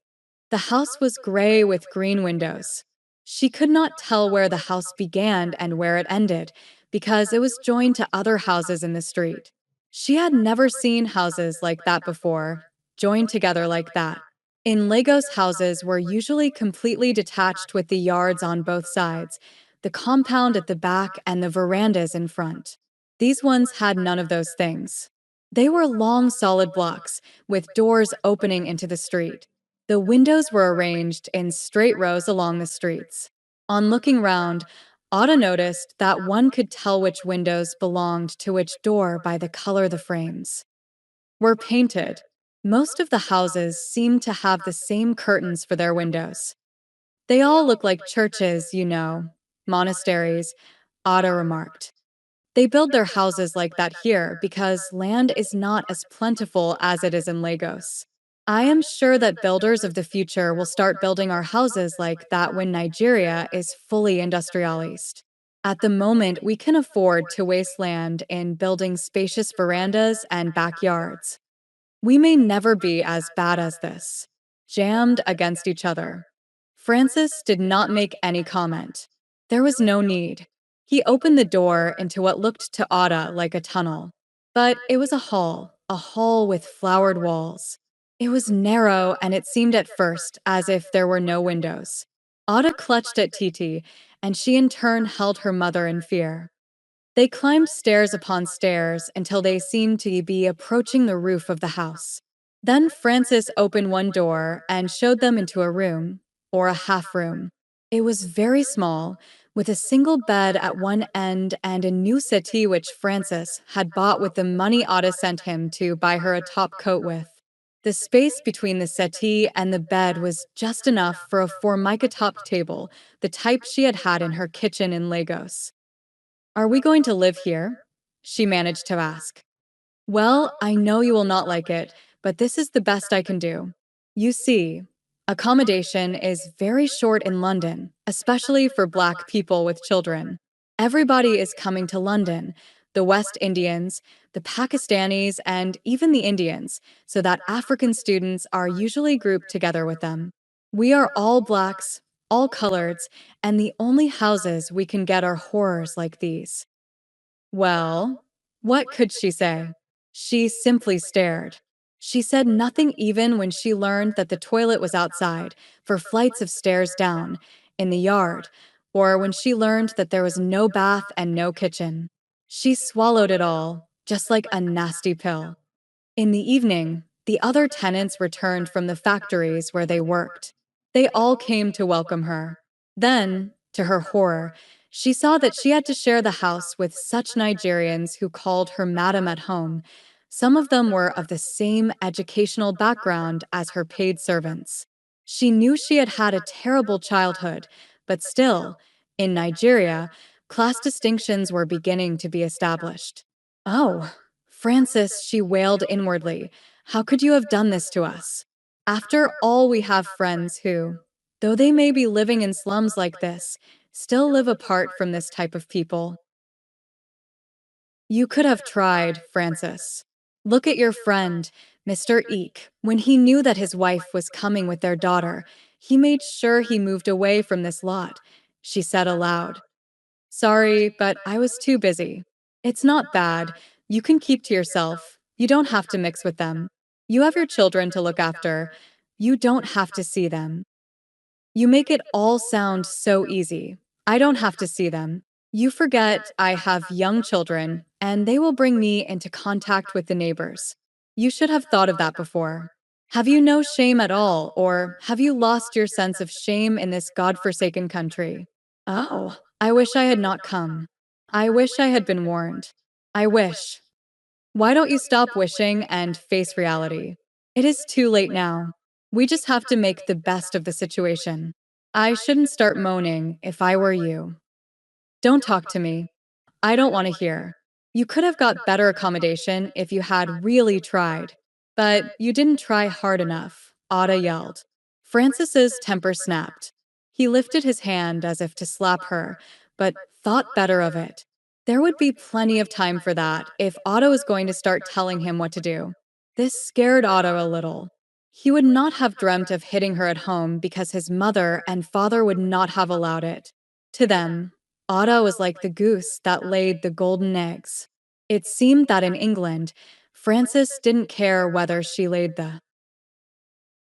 The house was gray with green windows. She could not tell where the house began and where it ended because it was joined to other houses in the street. She had never seen houses like that before, joined together like that. In Lagos, houses were usually completely detached with the yards on both sides, the compound at the back, and the verandas in front. These ones had none of those things. They were long, solid blocks with doors opening into the street. The windows were arranged in straight rows along the streets. On looking round, Ada noticed that one could tell which windows belonged to which door by the color the frames were painted. Most of the houses seemed to have the same curtains for their windows. They all look like churches, monasteries, Ada remarked. They build their houses like that here because land is not as plentiful as it is in Lagos. I am sure that builders of the future will start building our houses like that when Nigeria is fully industrialized. At the moment, we can afford to waste land in building spacious verandas and backyards. We may never be as bad as this. Jammed against each other. Francis did not make any comment. There was no need. He opened the door into what looked to Ada like a tunnel. But it was a hall with flowered walls. It was narrow, and it seemed at first as if there were no windows. Ada clutched at Titi, and she in turn held her mother in fear. They climbed stairs upon stairs until they seemed to be approaching the roof of the house. Then Francis opened one door and showed them into a room, or a half room. It was very small, with a single bed at one end and a new settee which Francis had bought with the money Ada sent him to buy her a top coat with. The space between the settee and the bed was just enough for a formica-topped table, the type she had had in her kitchen in Lagos. Are we going to live here? She managed to ask. Well, I know you will not like it, but this is the best I can do. You see, accommodation is very short in London, especially for Black people with children. Everybody is coming to London, the West Indians, the Pakistanis, and even the Indians, so that African students are usually grouped together with them. We are all Blacks, all coloreds, and the only houses we can get are horrors like these. Well, what could she say? She simply stared. She said nothing even when she learned that the toilet was outside, for flights of stairs down, in the yard, or when she learned that there was no bath and no kitchen. She swallowed it all, just like a nasty pill. In the evening, the other tenants returned from the factories where they worked. They all came to welcome her. Then, to her horror, she saw that she had to share the house with such Nigerians who called her madam at home. Some of them were of the same educational background as her paid servants. She knew she had had a terrible childhood, but still, in Nigeria, class distinctions were beginning to be established. Oh, Francis, she wailed inwardly, how could you have done this to us? After all, we have friends who, though they may be living in slums like this, still live apart from this type of people. You could have tried, Francis. Look at your friend, Mr. Eek. When he knew that his wife was coming with their daughter, he made sure he moved away from this lot, she said aloud. Sorry, but I was too busy. It's not bad. You can keep to yourself. You don't have to mix with them. You have your children to look after. You don't have to see them. You make it all sound so easy. I don't have to see them. You forget I have young children, and they will bring me into contact with the neighbors. You should have thought of that before. Have you no shame at all, or have you lost your sense of shame in this God-forsaken country? Oh, I wish I had not come. I wish I had been warned. I wish. Why don't you stop wishing and face reality? It is too late now. We just have to make the best of the situation. I shouldn't start moaning if I were you. Don't talk to me. I don't want to hear. You could have got better accommodation if you had really tried. But you didn't try hard enough, Ada yelled. Francis's temper snapped. He lifted his hand as if to slap her, but thought better of it. There would be plenty of time for that if Otto was going to start telling him what to do. This scared Otto a little. He would not have dreamt of hitting her at home because his mother and father would not have allowed it. To them, Otto was like the goose that laid the golden eggs. It seemed that in England, Frances didn't care whether she laid the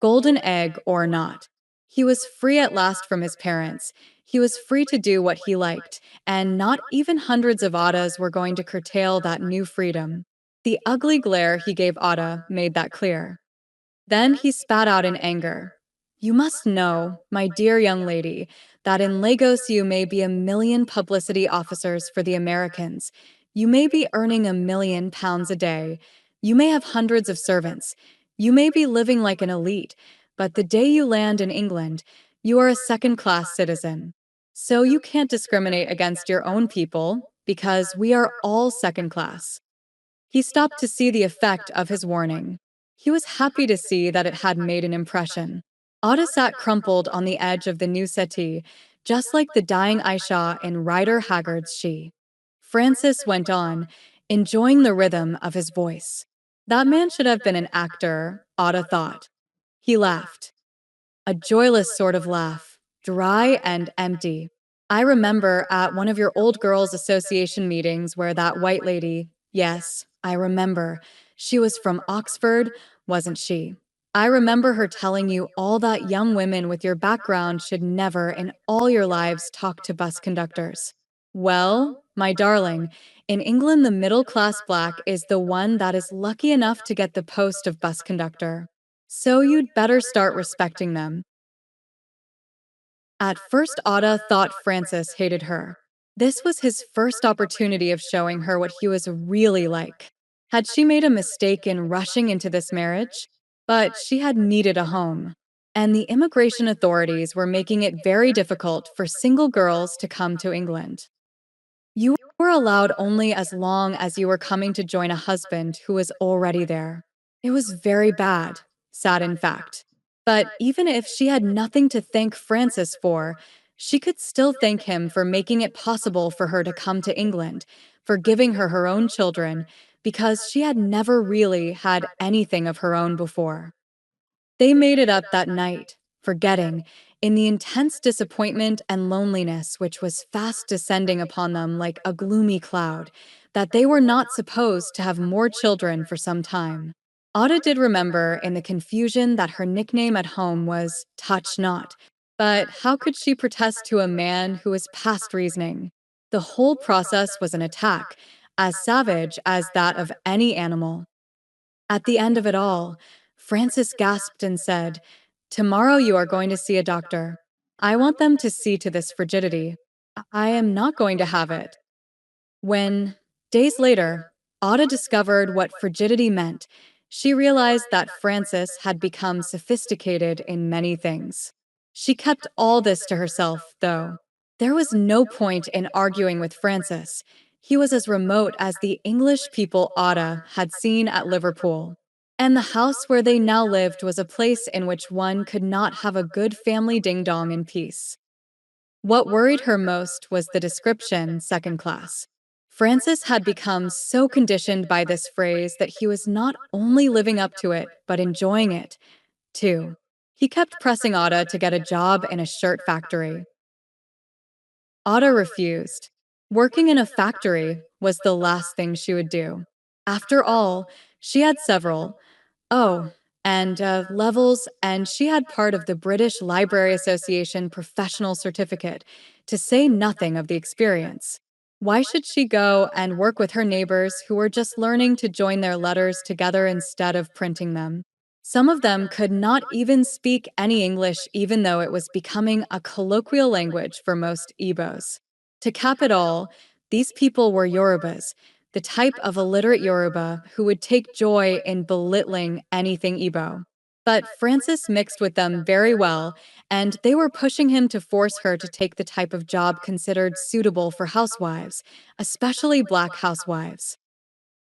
golden egg or not. He was free at last from his parents. He was free to do what he liked, and not even hundreds of Ottas were going to curtail that new freedom. The ugly glare he gave Otta made that clear. Then he spat out in anger. You must know, my dear young lady, that in Lagos you may be a million publicity officers for the Americans. You may be earning £1 million a day. You may have hundreds of servants. You may be living like an elite, but the day you land in England, you are a second-class citizen. So you can't discriminate against your own people, because we are all second class. He stopped to see the effect of his warning. He was happy to see that it had made an impression. Otta sat crumpled on the edge of the new settee, just like the dying Aisha in Rider Haggard's She. Francis went on, enjoying the rhythm of his voice. That man should have been an actor, Otta thought. He laughed. A joyless sort of laugh, dry and empty. I remember at one of your old girls' association meetings where that white lady, yes, I remember, she was from Oxford, wasn't she? I remember her telling you all that young women with your background should never in all your lives talk to bus conductors. Well, my darling, in England, the middle class black is the one that is lucky enough to get the post of bus conductor. So you'd better start respecting them. At first, Otta thought Francis hated her. This was his first opportunity of showing her what he was really like. Had she made a mistake in rushing into this marriage? But she had needed a home. And the immigration authorities were making it very difficult for single girls to come to England. You were allowed only as long as you were coming to join a husband who was already there. It was very bad, sad in fact. But even if she had nothing to thank Francis for, she could still thank him for making it possible for her to come to England, for giving her her own children, because she had never really had anything of her own before. They made it up that night, forgetting, in the intense disappointment and loneliness which was fast descending upon them like a gloomy cloud, that they were not supposed to have more children for some time. Ada did remember in the confusion that her nickname at home was Touch Not, but how could she protest to a man who was past reasoning? The whole process was an attack, as savage as that of any animal. At the end of it all, Francis gasped and said, Tomorrow you are going to see a doctor. I want them to see to this frigidity. I am not going to have it. When, days later, Ada discovered what frigidity meant, she realized that Francis had become sophisticated in many things. She kept all this to herself, though. There was no point in arguing with Francis. He was as remote as the English people Ada had seen at Liverpool. And the house where they now lived was a place in which one could not have a good family ding-dong in peace. What worried her most was the description, second class. Francis had become so conditioned by this phrase that he was not only living up to it, but enjoying it, too. He kept pressing Ada to get a job in a shirt factory. Ada refused. Working in a factory was the last thing she would do. After all, she had several, oh, and levels, and she had part of the British Library Association professional certificate, to say nothing of the experience. Why should she go and work with her neighbors who were just learning to join their letters together instead of printing them? Some of them could not even speak any English, even though it was becoming a colloquial language for most Igbos. To cap it all, these people were Yorubas, the type of illiterate Yoruba who would take joy in belittling anything Igbo. But Francis mixed with them very well, and they were pushing him to force her to take the type of job considered suitable for housewives, especially black housewives.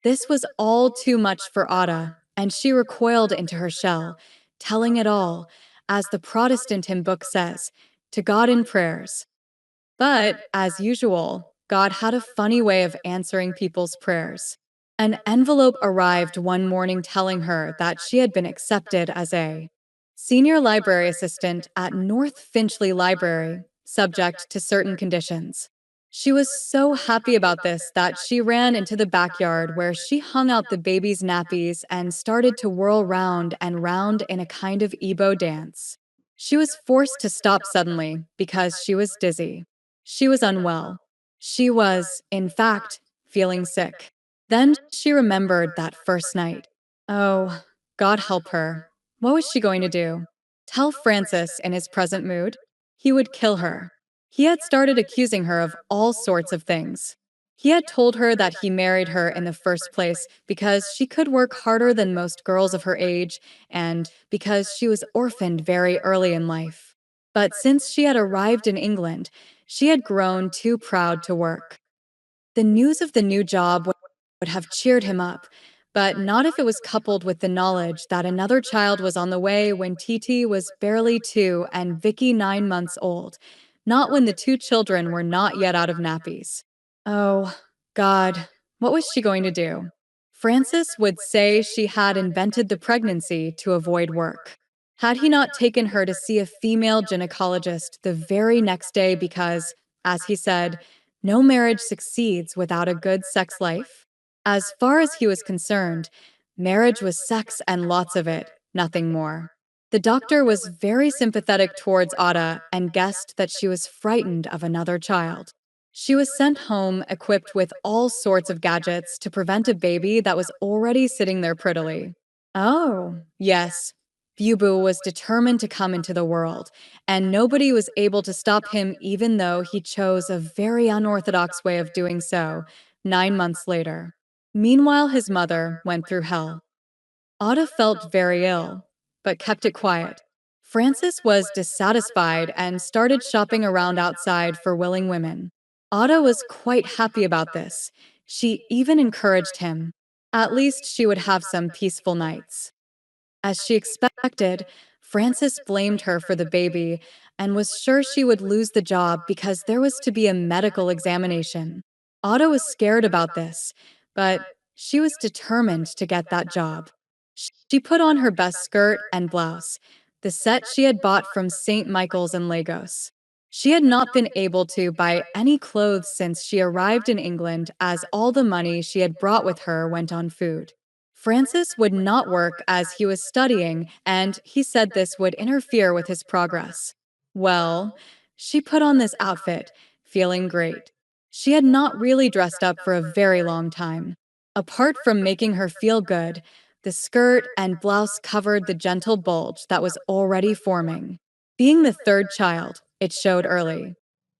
This was all too much for Ada, and she recoiled into her shell, telling it all, as the Protestant hymn book says, to God in prayers. But, as usual, God had a funny way of answering people's prayers. An envelope arrived one morning telling her that she had been accepted as a senior library assistant at North Finchley Library, subject to certain conditions. She was so happy about this that she ran into the backyard where she hung out the baby's nappies and started to whirl round and round in a kind of Ebo dance. She was forced to stop suddenly because she was dizzy. She was unwell. She was, in fact, feeling sick. Then she remembered that first night. Oh, God help her. What was she going to do? Tell Francis in his present mood? He would kill her. He had started accusing her of all sorts of things. He had told her that he married her in the first place because she could work harder than most girls of her age and because she was orphaned very early in life. But since she had arrived in England, she had grown too proud to work. The news of the new job would have cheered him up, but not if it was coupled with the knowledge that another child was on the way when Titi was barely 2 and Vicky 9 months old, not when the two children were not yet out of nappies. Oh, God, what was she going to do? Francis would say she had invented the pregnancy to avoid work. Had he not taken her to see a female gynecologist the very next day because, as he said, no marriage succeeds without a good sex life? As far as he was concerned, marriage was sex and lots of it, nothing more. The doctor was very sympathetic towards Ada and guessed that she was frightened of another child. She was sent home equipped with all sorts of gadgets to prevent a baby that was already sitting there prettily. Oh, yes. Bubu was determined to come into the world, and nobody was able to stop him even though he chose a very unorthodox way of doing so 9 months later. Meanwhile, his mother went through hell. Ada felt very ill, but kept it quiet. Francis was dissatisfied and started shopping around outside for willing women. Ada was quite happy about this. She even encouraged him. At least she would have some peaceful nights. As she expected, Frances blamed her for the baby and was sure she would lose the job because there was to be a medical examination. Otto was scared about this, but she was determined to get that job. She put on her best skirt and blouse, the set she had bought from St. Michael's in Lagos. She had not been able to buy any clothes since she arrived in England, as all the money she had brought with her went on food. Francis would not work as he was studying, and he said this would interfere with his progress. Well, she put on this outfit, feeling great. She had not really dressed up for a very long time. Apart from making her feel good, the skirt and blouse covered the gentle bulge that was already forming. Being the third child, it showed early.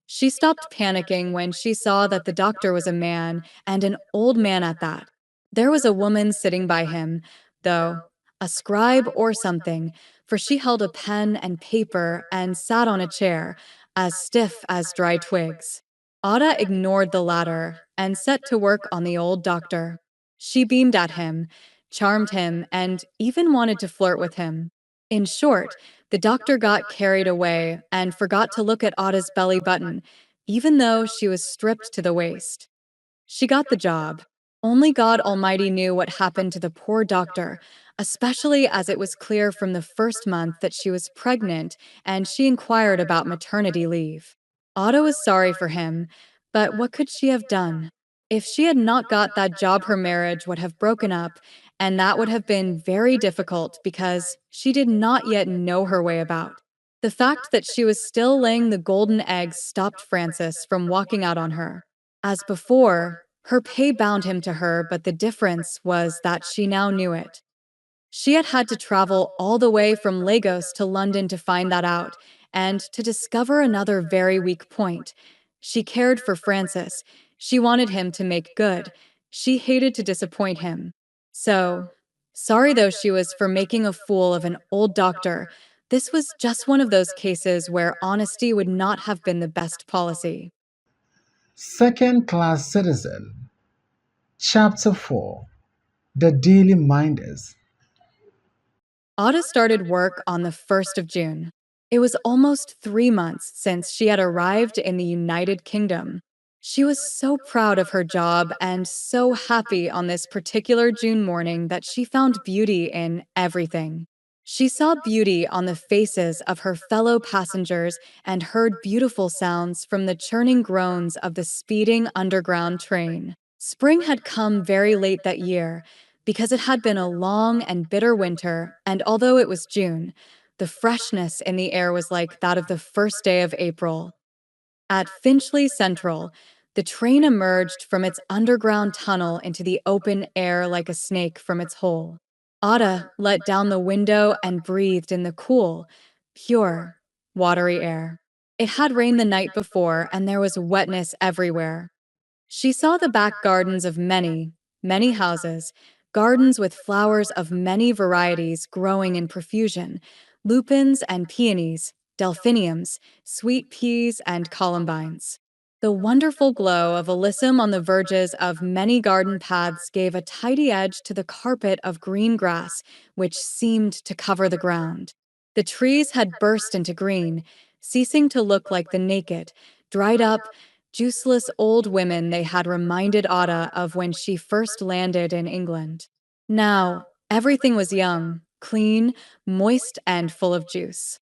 She stopped panicking when she saw that the doctor was a man, and an old man at that. There was a woman sitting by him, though, a scribe or something, for she held a pen and paper and sat on a chair, as stiff as dry twigs. Ada ignored the latter and set to work on the old doctor. She beamed at him, charmed him, and even wanted to flirt with him. In short, the doctor got carried away and forgot to look at Ada's belly button, even though she was stripped to the waist. She got the job. Only God Almighty knew what happened to the poor doctor, especially as it was clear from the first month that she was pregnant and she inquired about maternity leave. Otto was sorry for him, but what could she have done? If she had not got that job, her marriage would have broken up, and that would have been very difficult because she did not yet know her way about. The fact that she was still laying the golden eggs stopped Francis from walking out on her. As before, her pay bound him to her, but the difference was that she now knew it. She had had to travel all the way from Lagos to London to find that out, and to discover another very weak point. She cared for Francis. She wanted him to make good. She hated to disappoint him. So, sorry though she was for making a fool of an old doctor, this was just one of those cases where honesty would not have been the best policy. Second class citizen. Chapter 4. The Daily Minders. Ada started work on the 1st of June. It was almost 3 months since she had arrived in the United Kingdom. She was so proud of her job and so happy on this particular June morning that she found beauty in everything. She saw beauty on the faces of her fellow passengers and heard beautiful sounds from the churning groans of the speeding underground train. Spring had come very late that year because it had been a long and bitter winter, and although it was June, the freshness in the air was like that of the first day of April. At Finchley Central, the train emerged from its underground tunnel into the open air like a snake from its hole. Ada let down the window and breathed in the cool, pure, watery air. It had rained the night before, and there was wetness everywhere. She saw the back gardens of many, many houses, gardens with flowers of many varieties growing in profusion, lupins and peonies, delphiniums, sweet peas, and columbines. The wonderful glow of alyssum on the verges of many garden paths gave a tidy edge to the carpet of green grass which seemed to cover the ground. The trees had burst into green, ceasing to look like the naked, dried up, juiceless old women they had reminded Ada of when she first landed in England. Now, everything was young, clean, moist, and full of juice.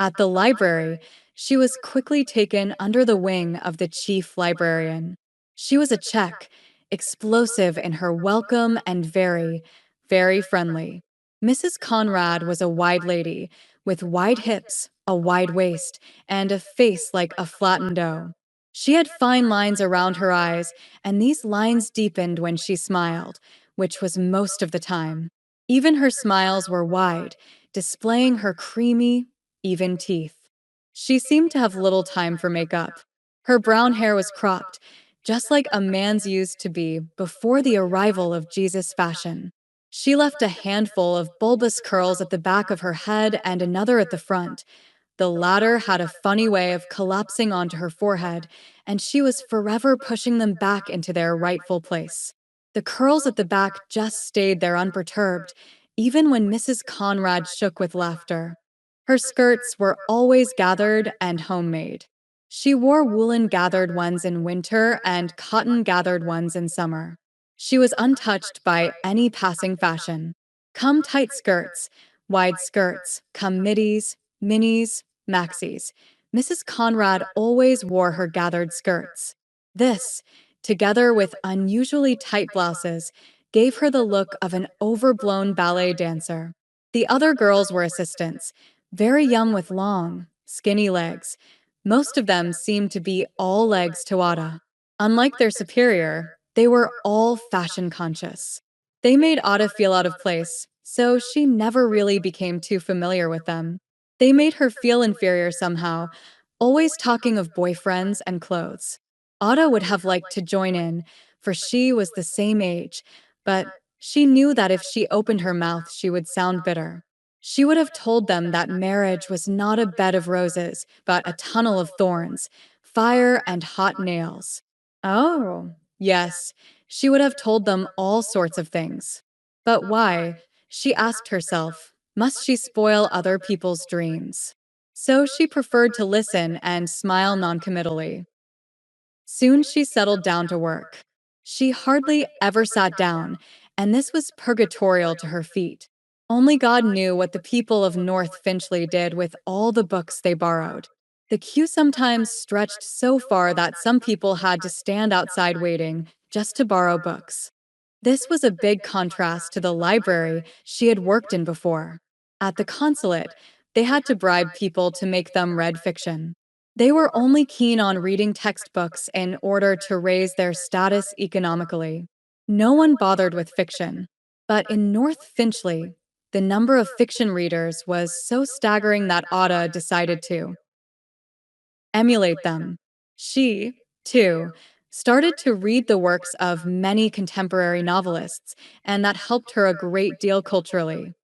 At the library, she was quickly taken under the wing of the chief librarian. She was a Czech, explosive in her welcome and very, very friendly. Mrs. Conrad was a wide lady, with wide hips, a wide waist, and a face like a flattened O. She had fine lines around her eyes, and these lines deepened when she smiled, which was most of the time. Even her smiles were wide, displaying her creamy, even teeth. She seemed to have little time for makeup. Her brown hair was cropped, just like a man's used to be before the arrival of Jesus fashion. She left a handful of bulbous curls at the back of her head and another at the front. The latter had a funny way of collapsing onto her forehead, and she was forever pushing them back into their rightful place. The curls at the back just stayed there unperturbed, even when Mrs. Conrad shook with laughter. Her skirts were always gathered and homemade. She wore woolen gathered ones in winter and cotton gathered ones in summer. She was untouched by any passing fashion. Come tight skirts, wide skirts, come middies, minis, maxis. Mrs. Conrad always wore her gathered skirts. This, together with unusually tight blouses, gave her the look of an overblown ballet dancer. The other girls were assistants, very young with long, skinny legs. Most of them seemed to be all legs to Ada. Unlike their superior, they were all fashion conscious. They made Ada feel out of place, so she never really became too familiar with them. They made her feel inferior somehow, always talking of boyfriends and clothes. Ada would have liked to join in, for she was the same age, but she knew that if she opened her mouth, she would sound bitter. She would have told them that marriage was not a bed of roses, but a tunnel of thorns, fire and hot nails. Oh, yes, she would have told them all sorts of things. But why, she asked herself, must she spoil other people's dreams? So she preferred to listen and smile noncommittally. Soon she settled down to work. She hardly ever sat down, and this was purgatorial to her feet. Only God knew what the people of North Finchley did with all the books they borrowed. The queue sometimes stretched so far that some people had to stand outside waiting just to borrow books. This was a big contrast to the library she had worked in before. At the consulate, they had to bribe people to make them read fiction. They were only keen on reading textbooks in order to raise their status economically. No one bothered with fiction. But in North Finchley, the number of fiction readers was so staggering that Ada decided to emulate them. She, too, started to read the works of many contemporary novelists, and that helped her a great deal culturally.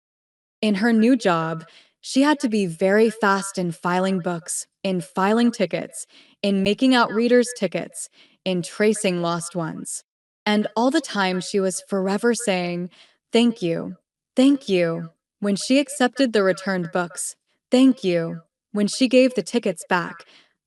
In her new job, she had to be very fast in filing books, in filing tickets, in making out readers' tickets, in tracing lost ones. And all the time she was forever saying, "Thank you, thank you," when she accepted the returned books, "Thank you," when she gave the tickets back,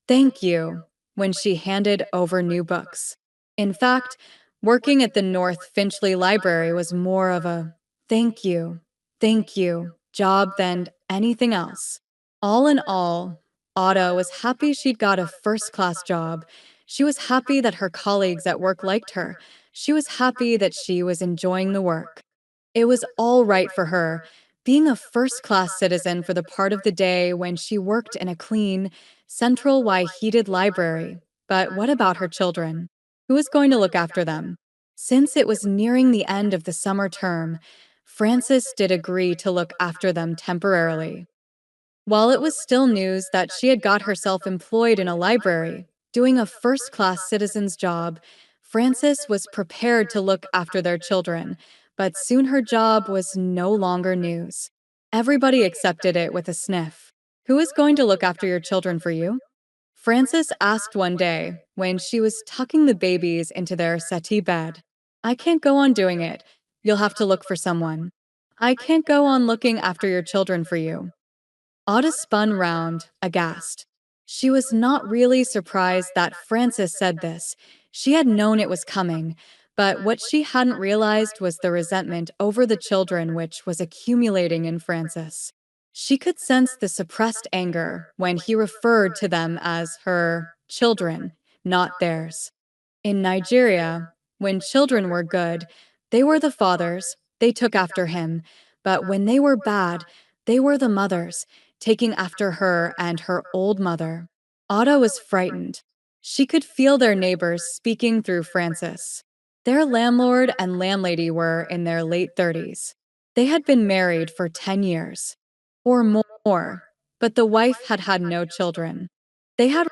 "Thank you," when she handed over new books. In fact, working at the North Finchley Library was more of a thank you, thank you job than anything else. All in all, Ada was happy she'd got a first class job. She was happy that her colleagues at work liked her. She was happy that she was enjoying the work. It was all right for her, being a first class citizen for the part of the day when she worked in a clean, central, why heated library. But what about her children? Who was going to look after them? Since it was nearing the end of the summer term, Frances did agree to look after them temporarily. While it was still news that she had got herself employed in a library, doing a first class citizen's job, Frances was prepared to look after their children, but soon her job was no longer news. Everybody accepted it with a sniff. Who is going to look after your children for you? Frances asked one day when she was tucking the babies into their settee bed. I can't go on doing it. You'll have to look for someone. I can't go on looking after your children for you. Ada spun round, aghast. She was not really surprised that Frances said this. She had known it was coming, but what she hadn't realized was the resentment over the children which was accumulating in Frances. She could sense the suppressed anger when he referred to them as her children, not theirs. In Nigeria, when children were good, they were the fathers, they took after him, but when they were bad, they were the mothers, taking after her and her old mother. Ada was frightened. She could feel their neighbors speaking through Frances. Their landlord and landlady were in their late 30s. They had been married for 10 years or more, but the wife had had no children. They had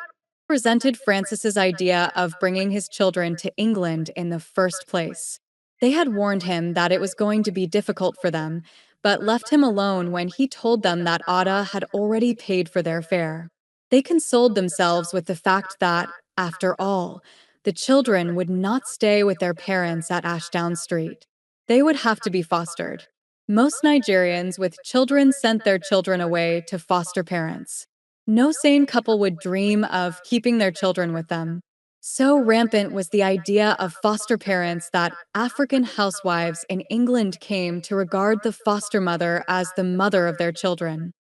resented Francis's idea of bringing his children to England in the first place. They had warned him that it was going to be difficult for them, but left him alone when he told them that Ada had already paid for their fare. They consoled themselves with the fact that, after all, the children would not stay with their parents at Ashdown Street. They would have to be fostered. Most Nigerians with children sent their children away to foster parents. No sane couple would dream of keeping their children with them. So rampant was the idea of foster parents that African housewives in England came to regard the foster mother as the mother of their children.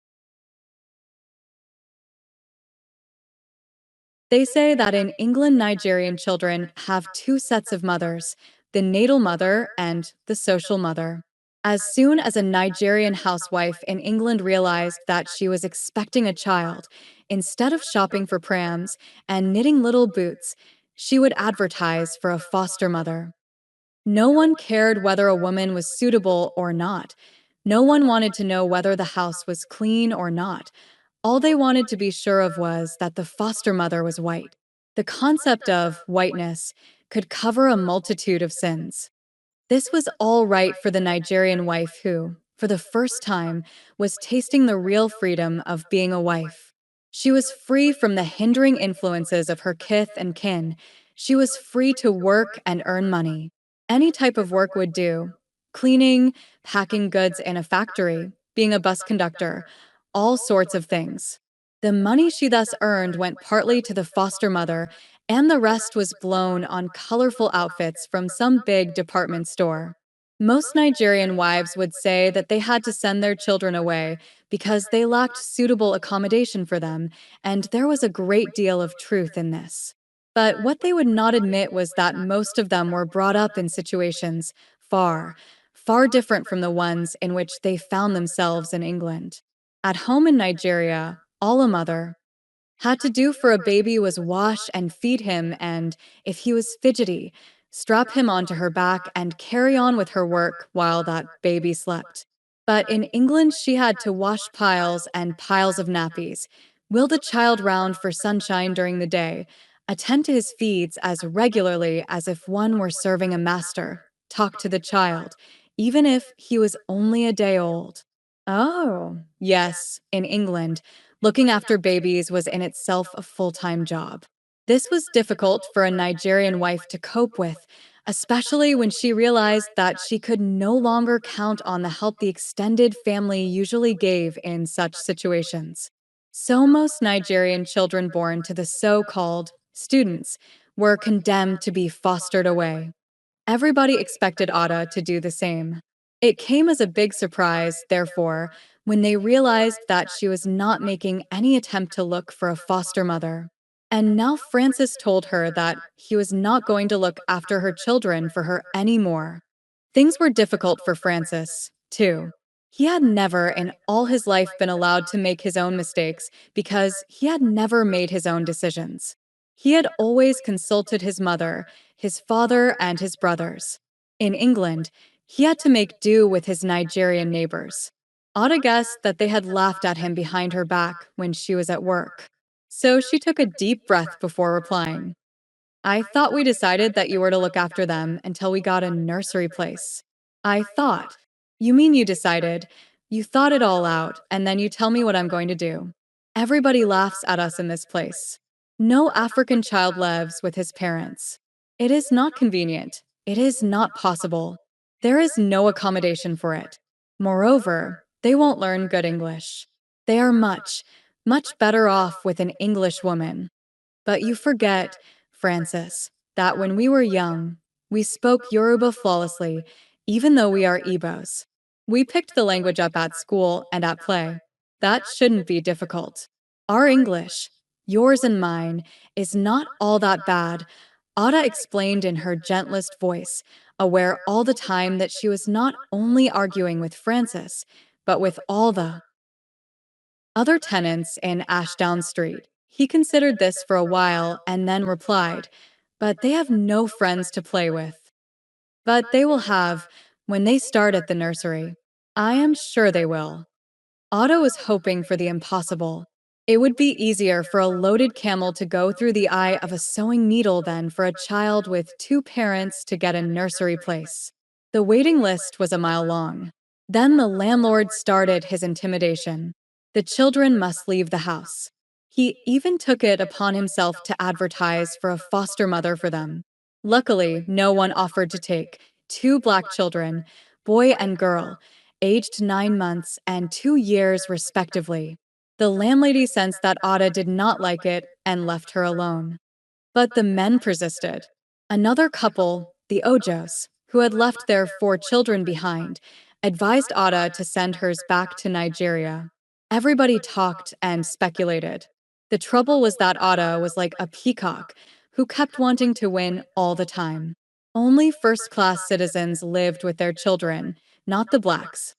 They say that in England, Nigerian children have two sets of mothers, the natal mother and the social mother. As soon as a Nigerian housewife in England realized that she was expecting a child, instead of shopping for prams and knitting little boots, she would advertise for a foster mother. No one cared whether a woman was suitable or not. No one wanted to know whether the house was clean or not. All they wanted to be sure of was that the foster mother was white. The concept of whiteness could cover a multitude of sins. This was all right for the Nigerian wife who, for the first time, was tasting the real freedom of being a wife. She was free from the hindering influences of her kith and kin. She was free to work and earn money. Any type of work would do: cleaning, packing goods in a factory, being a bus conductor, all sorts of things. The money she thus earned went partly to the foster mother, and the rest was blown on colorful outfits from some big department store. Most Nigerian wives would say that they had to send their children away because they lacked suitable accommodation for them, and there was a great deal of truth in this. But what they would not admit was that most of them were brought up in situations far different from the ones in which they found themselves in England. At home in Nigeria, all a mother had to do for a baby was wash and feed him, and, if he was fidgety, strap him onto her back and carry on with her work while that baby slept. But in England, she had to wash piles and piles of nappies, wheel the child round for sunshine during the day, attend to his feeds as regularly as if one were serving a master, talk to the child, even if he was only a day old. Oh, yes, in England, looking after babies was in itself a full-time job. This was difficult for a Nigerian wife to cope with, especially when she realized that she could no longer count on the help the extended family usually gave in such situations. So most Nigerian children born to the so-called Students were condemned to be fostered away. Everybody expected Ada to do the same. It came as a big surprise, therefore, when they realized that she was not making any attempt to look for a foster mother. And now Francis told her that he was not going to look after her children for her anymore. Things were difficult for Francis, too. He had never in all his life been allowed to make his own mistakes because he had never made his own decisions. He had always consulted his mother, his father, and his brothers. In England, he had to make do with his Nigerian neighbors. Ada guessed that they had laughed at him behind her back when she was at work. So she took a deep breath before replying. I thought we decided that you were to look after them until we got a nursery place. I thought. You mean you decided? You thought it all out, and then you tell me what I'm going to do. Everybody laughs at us in this place. No African child lives with his parents. It is not convenient. It is not possible. There is no accommodation for it. Moreover, they won't learn good English. They are much, much better off with an English woman. But you forget, Francis, that when we were young, we spoke Yoruba flawlessly, even though we are Igbos. We picked the language up at school and at play. That shouldn't be difficult. Our English, yours and mine, is not all that bad, Ada explained in her gentlest voice, aware all the time that she was not only arguing with Francis, but with all the other tenants in Ashdown Street. He considered this for a while and then replied, but they have no friends to play with. But they will have when they start at the nursery. I am sure they will. Otto was hoping for the impossible. It would be easier for a loaded camel to go through the eye of a sewing needle than for a child with two parents to get a nursery place. The waiting list was a mile long. Then the landlord started his intimidation. The children must leave the house. He even took it upon himself to advertise for a foster mother for them. Luckily, no one offered to take two black children, boy and girl, aged 9 months and 2 years respectively. The landlady sensed that Ada did not like it and left her alone. But the men persisted. Another couple, the Ojos, who had left their 4 children behind, advised Ada to send hers back to Nigeria. Everybody talked and speculated. The trouble was that Ada was like a peacock who kept wanting to win all the time. Only first class citizens lived with their children, not the blacks.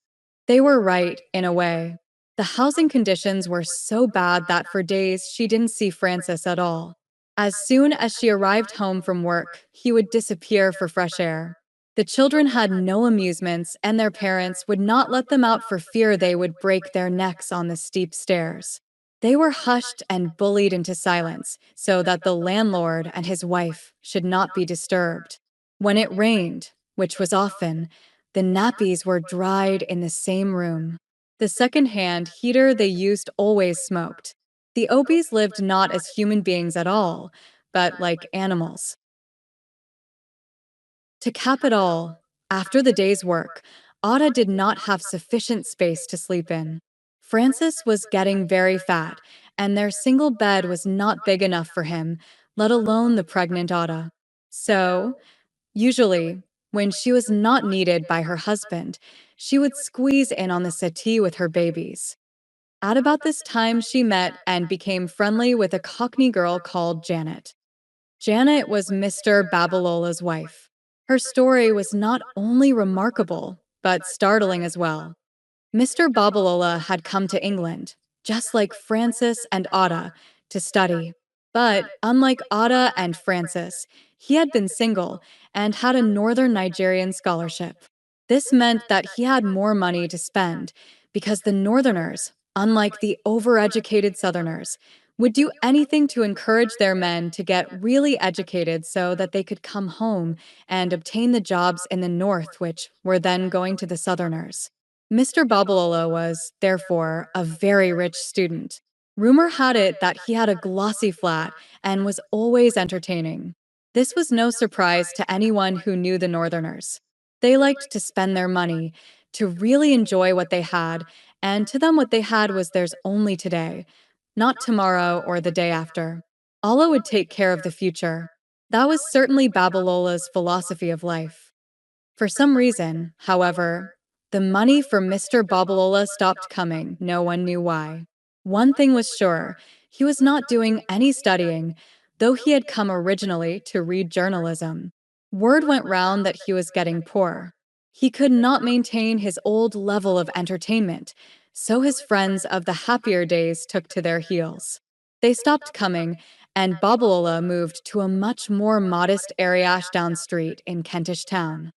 They were right, in a way. The housing conditions were so bad that for days she didn't see Francis at all. As soon as she arrived home from work, he would disappear for fresh air. The children had no amusements, and their parents would not let them out for fear they would break their necks on the steep stairs. They were hushed and bullied into silence so that the landlord and his wife should not be disturbed. When it rained, which was often, the nappies were dried in the same room. The second-hand heater they used always smoked. The Obis lived not as human beings at all, but like animals. To cap it all, after the day's work, Ada did not have sufficient space to sleep in. Francis was getting very fat, and their single bed was not big enough for him, let alone the pregnant Ada. So, usually, when she was not needed by her husband, she would squeeze in on the settee with her babies. At about this time, she met and became friendly with a Cockney girl called Janet. Janet was Mr. Babalola's wife. Her story was not only remarkable, but startling as well. Mr. Babalola had come to England, just like Francis and Ada, to study. But unlike Ada and Francis, he had been single and had a northern Nigerian scholarship. This meant that he had more money to spend because the northerners, unlike the overeducated southerners, would do anything to encourage their men to get really educated so that they could come home and obtain the jobs in the north, which were then going to the southerners. Mr. Babalola was, therefore, a very rich student. Rumor had it that he had a glossy flat and was always entertaining. This was no surprise to anyone who knew the Northerners. They liked to spend their money, to really enjoy what they had, and to them what they had was theirs only today, not tomorrow or the day after. Allah would take care of the future. That was certainly Babalola's philosophy of life. For some reason, however, the money for Mr. Babalola stopped coming. No one knew why. One thing was sure, he was not doing any studying, though he had come originally to read journalism. Word went round that he was getting poor. He could not maintain his old level of entertainment, so his friends of the happier days took to their heels. They stopped coming, and Babalola moved to a much more modest area Ashdown Street in Kentish Town.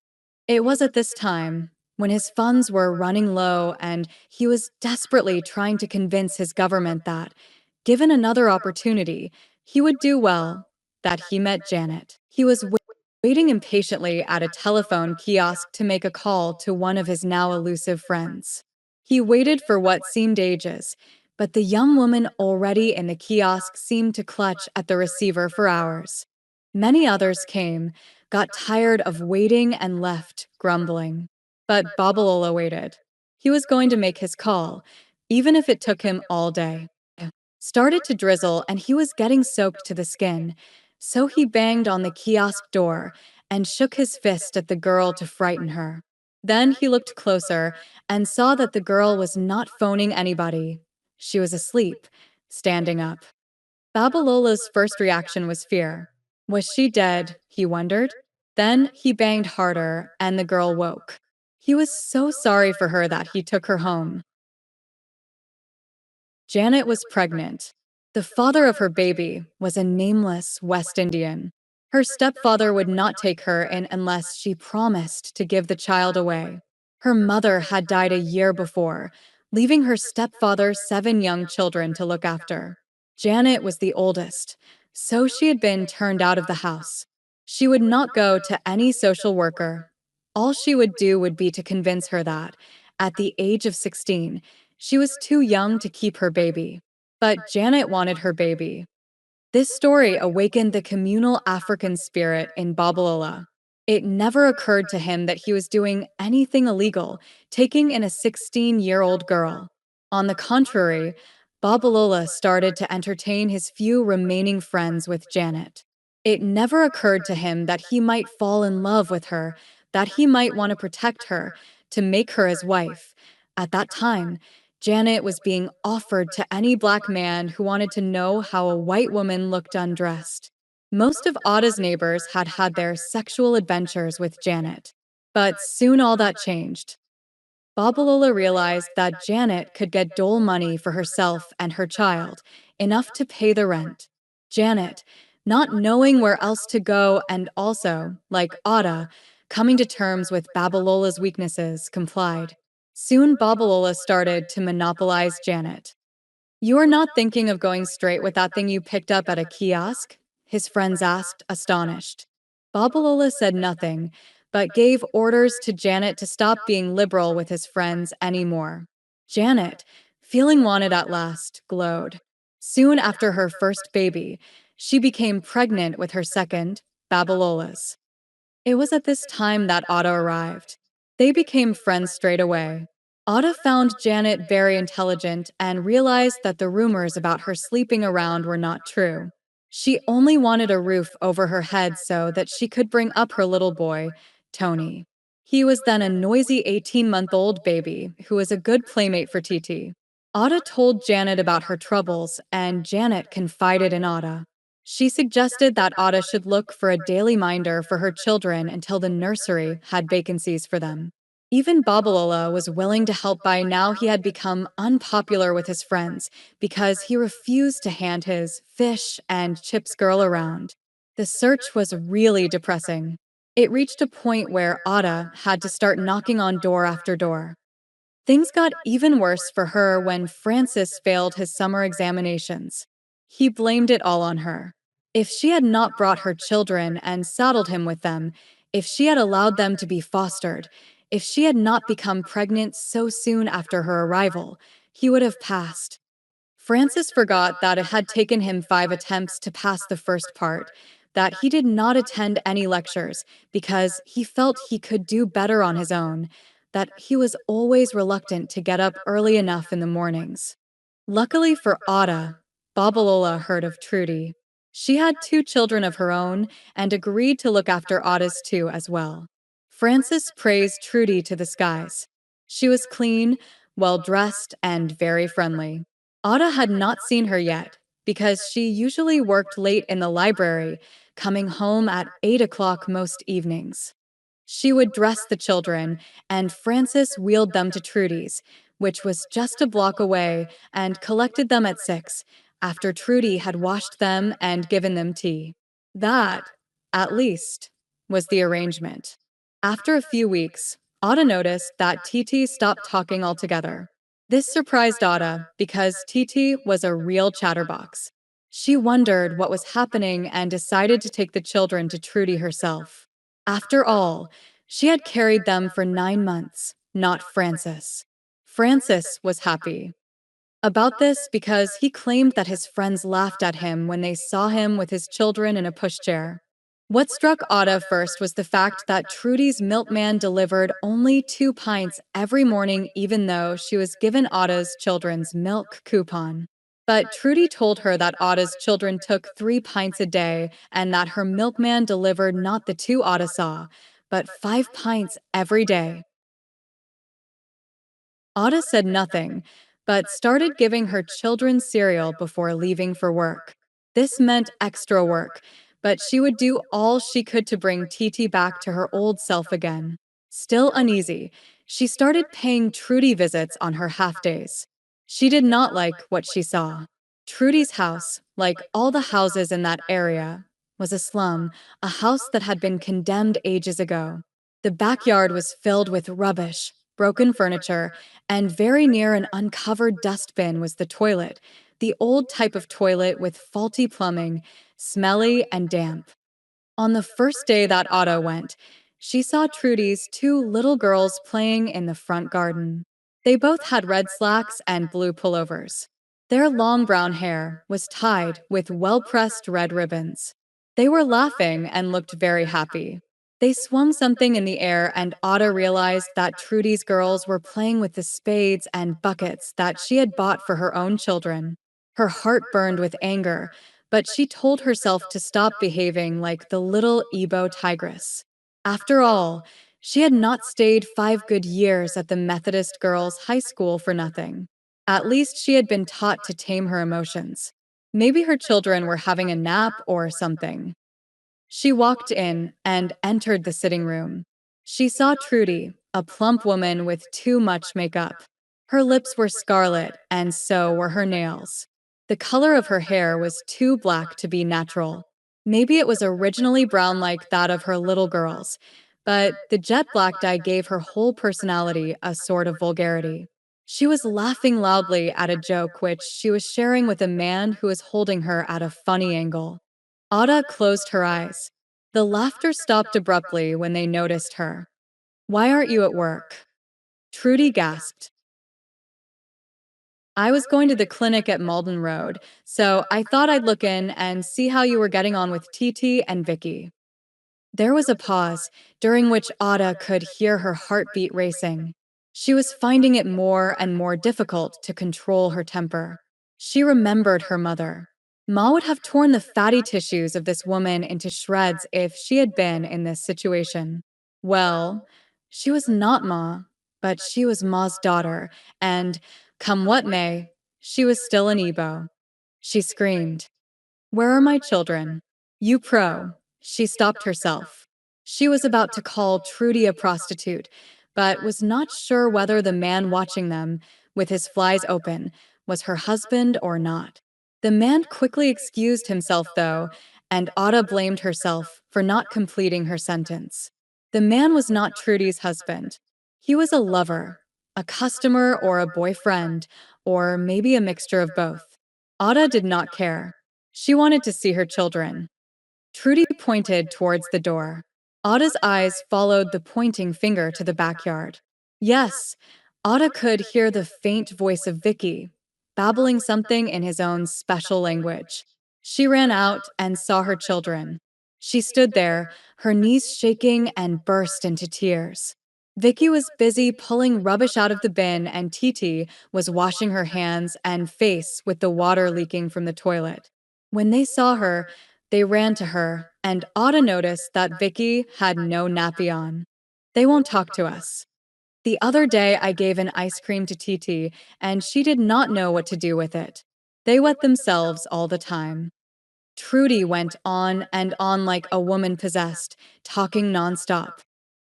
It was at this time, when his funds were running low and he was desperately trying to convince his government that, given another opportunity, he would do well, that he met Janet. He was waiting impatiently at a telephone kiosk to make a call to one of his now elusive friends. He waited for what seemed ages, but the young woman already in the kiosk seemed to clutch at the receiver for hours. Many others came, got tired of waiting and left, grumbling. But Babalola waited. He was going to make his call, even if it took him all day. Started to drizzle and he was getting soaked to the skin, so he banged on the kiosk door and shook his fist at the girl to frighten her. Then he looked closer and saw that the girl was not phoning anybody. She was asleep, standing up. Babalola's first reaction was fear. Was she dead? He wondered. Then he banged harder, and the girl woke. He was so sorry for her that he took her home. Janet was pregnant. The father of her baby was a nameless West Indian. Her stepfather would not take her in unless she promised to give the child away. Her mother had died a year before, leaving her stepfather 7 young children to look after. Janet was the oldest, so she had been turned out of the house. She would not go to any social worker. All she would do would be to convince her that, at the age of 16, she was too young to keep her baby. But Janet wanted her baby. This story awakened the communal African spirit in Babalola. It never occurred to him that he was doing anything illegal, taking in a 16-year-old girl. On the contrary, Babalola started to entertain his few remaining friends with Janet. It never occurred to him that he might fall in love with her, that he might want to protect her, to make her his wife. At that time, Janet was being offered to any black man who wanted to know how a white woman looked undressed. Most of Ada's neighbors had had their sexual adventures with Janet. But soon all that changed. Babalola realized that Janet could get dole money for herself and her child, enough to pay the rent. Janet, not knowing where else to go and also, like Ada, coming to terms with Babalola's weaknesses, complied. Soon Babalola started to monopolize Janet. "You are not thinking of going straight with that thing you picked up at a kiosk?" his friends asked, astonished. Babalola said nothing, but gave orders to Janet to stop being liberal with his friends anymore. Janet, feeling wanted at last, glowed. Soon after her first baby, she became pregnant with her second, Babalola's. It was at this time that Otto arrived. They became friends straight away. Otto found Janet very intelligent and realized that the rumors about her sleeping around were not true. She only wanted a roof over her head so that she could bring up her little boy, Tony. He was then a noisy 18-month-old baby who was a good playmate for Titi. Otto told Janet about her troubles, and Janet confided in Otto. She suggested that Ada should look for a daily minder for her children until the nursery had vacancies for them. Even Babalola was willing to help by now he had become unpopular with his friends because he refused to hand his fish and chips girl around. The search was really depressing. It reached a point where Ada had to start knocking on door after door. Things got even worse for her when Francis failed his summer examinations. He blamed it all on her. If she had not brought her children and saddled him with them, if she had allowed them to be fostered, if she had not become pregnant so soon after her arrival, he would have passed. Francis forgot that it had taken him 5 attempts to pass the first part, that he did not attend any lectures because he felt he could do better on his own, that he was always reluctant to get up early enough in the mornings. Luckily for Ada, Babalola heard of Trudy. She had two children of her own and agreed to look after Otta's two as well. Frances praised Trudy to the skies. She was clean, well dressed, and very friendly. Otta had not seen her yet because she usually worked late in the library, coming home at 8 o'clock most evenings. She would dress the children, and Frances wheeled them to Trudy's, which was just a block away, and collected them at 6, after Trudy had washed them and given them tea. That, at least, was the arrangement. After a few weeks, Otta noticed that Titi stopped talking altogether. This surprised Otta because Titi was a real chatterbox. She wondered what was happening and decided to take the children to Trudy herself. After all, she had carried them for 9 months, not Francis. Francis was happy about this because he claimed that his friends laughed at him when they saw him with his children in a pushchair. What struck Otta first was the fact that Trudy's milkman delivered only 2 pints every morning, even though she was given Otta's children's milk coupon. But Trudy told her that Otta's children took 3 pints a day and that her milkman delivered not the two Otta saw, but 5 pints every day. Otta said nothing, but started giving her children cereal before leaving for work. This meant extra work, but she would do all she could to bring Titi back to her old self again. Still uneasy, she started paying Trudy visits on her half days. She did not like what she saw. Trudy's house, like all the houses in that area, was a slum, a house that had been condemned ages ago. The backyard was filled with rubbish, broken furniture, and very near an uncovered dustbin was the toilet, the old type of toilet with faulty plumbing, smelly and damp. On the first day that Otto went, she saw Trudy's two little girls playing in the front garden. They both had red slacks and blue pullovers. Their long brown hair was tied with well pressed red ribbons. They were laughing and looked very happy. They swung something in the air, and Otto realized that Trudy's girls were playing with the spades and buckets that she had bought for her own children. Her heart burned with anger, but she told herself to stop behaving like the little Ebo tigress. After all, she had not stayed 5 good years at the Methodist Girls' High School for nothing. At least she had been taught to tame her emotions. Maybe her children were having a nap or something. She walked in and entered the sitting room. She saw Trudy, a plump woman with too much makeup. Her lips were scarlet, and so were her nails. The color of her hair was too black to be natural. Maybe it was originally brown like that of her little girls, but the jet black dye gave her whole personality a sort of vulgarity. She was laughing loudly at a joke which she was sharing with a man who was holding her at a funny angle. Ada closed her eyes. The laughter stopped abruptly when they noticed her. "Why aren't you at work?" Trudy gasped. "I was going to the clinic at Malden Road, so I thought I'd look in and see how you were getting on with TT and Vicky." There was a pause, during which Ada could hear her heartbeat racing. She was finding it more and more difficult to control her temper. She remembered her mother. Ma would have torn the fatty tissues of this woman into shreds if she had been in this situation. Well, she was not Ma, but she was Ma's daughter, and, come what may, she was still an Ebo. She screamed, "Where are my children?" "You pro." She stopped herself. She was about to call Trudy a prostitute, but was not sure whether the man watching them, with his flies open, was her husband or not. The man quickly excused himself, though, and Ada blamed herself for not completing her sentence. The man was not Trudy's husband. He was a lover, a customer, or a boyfriend, or maybe a mixture of both. Ada did not care. She wanted to see her children. Trudy pointed towards the door. Ada's eyes followed the pointing finger to the backyard. Yes, Ada could hear the faint voice of Vicky, babbling something in his own special language. She ran out and saw her children. She stood there, her knees shaking, and burst into tears. Vicky was busy pulling rubbish out of the bin, and Titi was washing her hands and face with the water leaking from the toilet. When they saw her, They ran to her, and Ada noticed that Vicky had no nappy on. They won't talk to us. The other day, I gave an ice cream to Titi, and she did not know what to do with it. They wet themselves all the time. Trudy went on and on like a woman possessed, talking nonstop.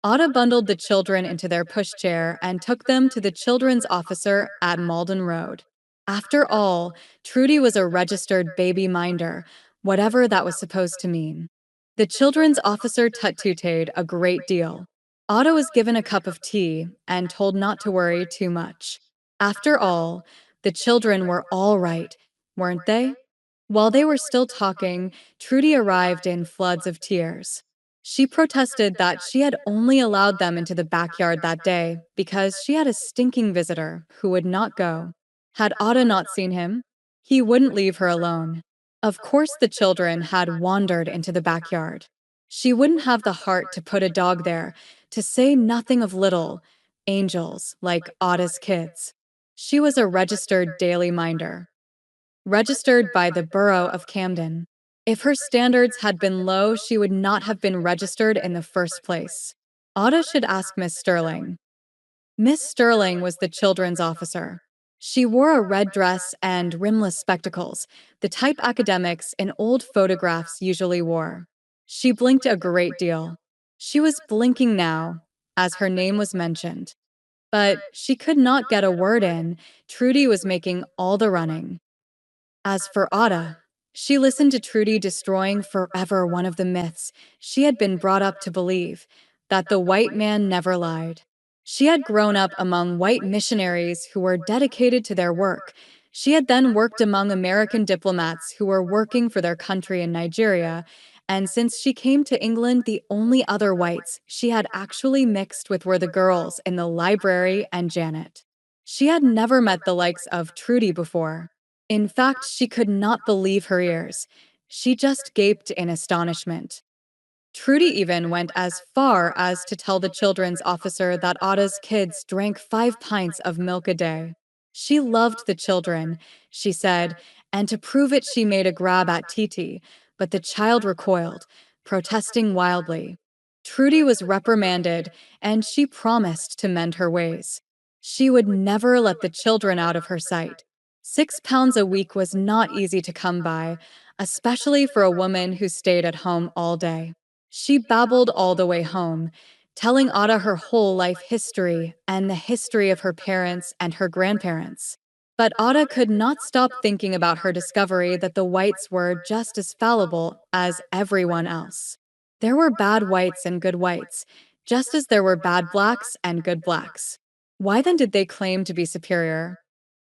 Ada bundled the children into their pushchair and took them to the children's officer at Malden Road. After all, Trudy was a registered baby minder, whatever that was supposed to mean. The children's officer tut-tutated a great deal. Ada was given a cup of tea and told not to worry too much. After all, the children were all right, weren't they? While they were still talking, Trudy arrived in floods of tears. She protested that she had only allowed them into the backyard that day because she had a stinking visitor who would not go. Had Ada not seen him? He wouldn't leave her alone. Of course, the children had wandered into the backyard. She wouldn't have the heart to put a dog there, to say nothing of little angels like Ada's kids. She was a registered daily minder, registered by the borough of Camden. If her standards had been low, she would not have been registered in the first place. Ada should ask Miss Sterling. Miss Sterling was the children's officer. She wore a red dress and rimless spectacles, the type academics in old photographs usually wore. She blinked a great deal. She was blinking now, as her name was mentioned. But she could not get a word in. Trudy was making all the running. As for Ada, she listened to Trudy destroying forever one of the myths she had been brought up to believe, that the white man never lied. She had grown up among white missionaries who were dedicated to their work. She had then worked among American diplomats who were working for their country in Nigeria, and since she came to England, the only other whites she had actually mixed with were the girls in the library and Janet. She had never met the likes of Trudy before. In fact, she could not believe her ears. She just gaped in astonishment. Trudy even went as far as to tell the children's officer that Ada's kids drank 5 pints of milk a day. She loved the children, she said, and to prove it, she made a grab at Titi, but the child recoiled, protesting wildly. Trudy was reprimanded, and she promised to mend her ways. She would never let the children out of her sight. 6 pounds a week was not easy to come by, especially for a woman who stayed at home all day. She babbled all the way home, telling Ada her whole life history and the history of her parents and her grandparents. But Ada could not stop thinking about her discovery that the whites were just as fallible as everyone else. There were bad whites and good whites, just as there were bad blacks and good blacks. Why then did they claim to be superior?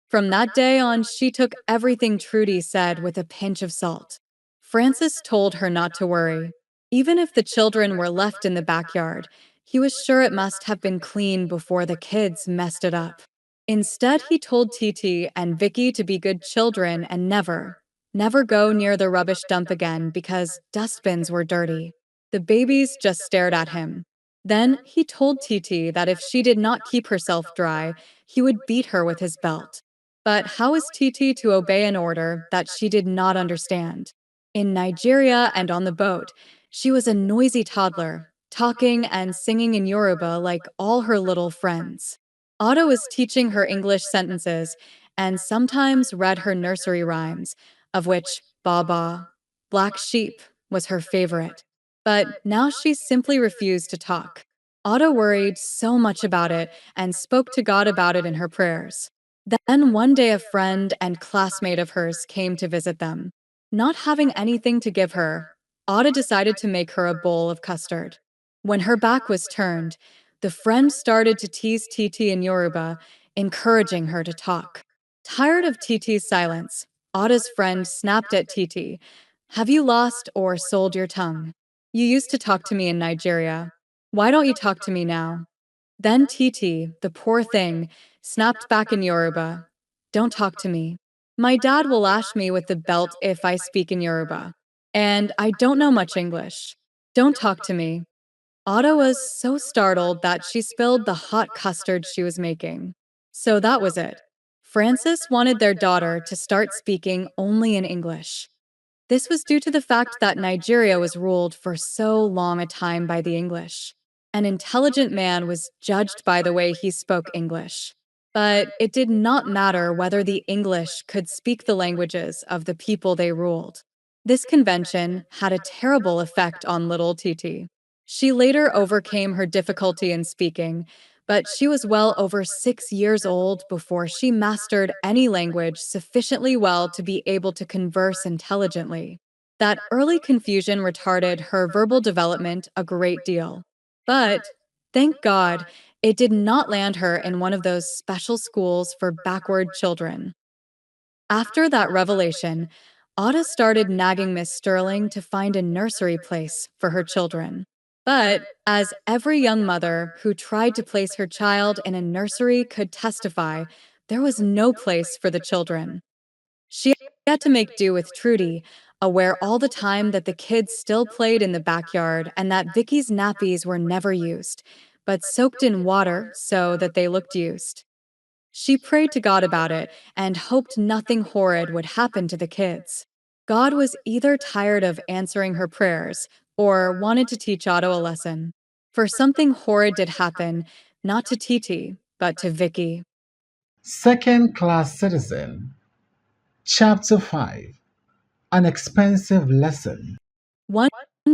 From that day on, she took everything Trudy said with a pinch of salt. Francis told her not to worry. Even if the children were left in the backyard, he was sure it must have been clean before the kids messed it up. Instead, he told Titi and Vicky to be good children and never go near the rubbish dump again because dustbins were dirty. The babies just stared at him. Then he told Titi that if she did not keep herself dry, he would beat her with his belt. But how is Titi to obey an order that she did not understand? In Nigeria and on the boat, she was a noisy toddler, talking and singing in Yoruba like all her little friends. Ada was teaching her English sentences and sometimes read her nursery rhymes, of which Baba, Black Sheep, was her favorite. But now she simply refused to talk. Ada worried so much about it and spoke to God about it in her prayers. Then one day a friend and classmate of hers came to visit them. Not having anything to give her, Ada decided to make her a bowl of custard. When her back was turned, the friend started to tease Titi in Yoruba, encouraging her to talk. Tired of Titi's silence, Ada's friend snapped at Titi. Have you lost or sold your tongue? You used to talk to me in Nigeria. Why don't you talk to me now? Then Titi, the poor thing, snapped back in Yoruba. Don't talk to me. My dad will lash me with the belt if I speak in Yoruba. And I don't know much English. Don't talk to me. Ada was so startled that she spilled the hot custard she was making. So that was it. Francis wanted their daughter to start speaking only in English. This was due to the fact that Nigeria was ruled for so long a time by the English. An intelligent man was judged by the way he spoke English. But it did not matter whether the English could speak the languages of the people they ruled. This convention had a terrible effect on little Titi. She later overcame her difficulty in speaking, but she was well over 6 years old before she mastered any language sufficiently well to be able to converse intelligently. That early confusion retarded her verbal development a great deal. But, thank God, it did not land her in one of those special schools for backward children. After that revelation, Ada started nagging Miss Sterling to find a nursery place for her children. But, as every young mother who tried to place her child in a nursery could testify, there was no place for the children. She had to make do with Trudy, aware all the time that the kids still played in the backyard and that Vicky's nappies were never used, but soaked in water so that they looked used. She prayed to God about it and hoped nothing horrid would happen to the kids. God was either tired of answering her prayers or wanted to teach Otto a lesson. For something horrid did happen, not to Titi, but to Vicky. Second class citizen. Chapter 5. An expensive lesson. One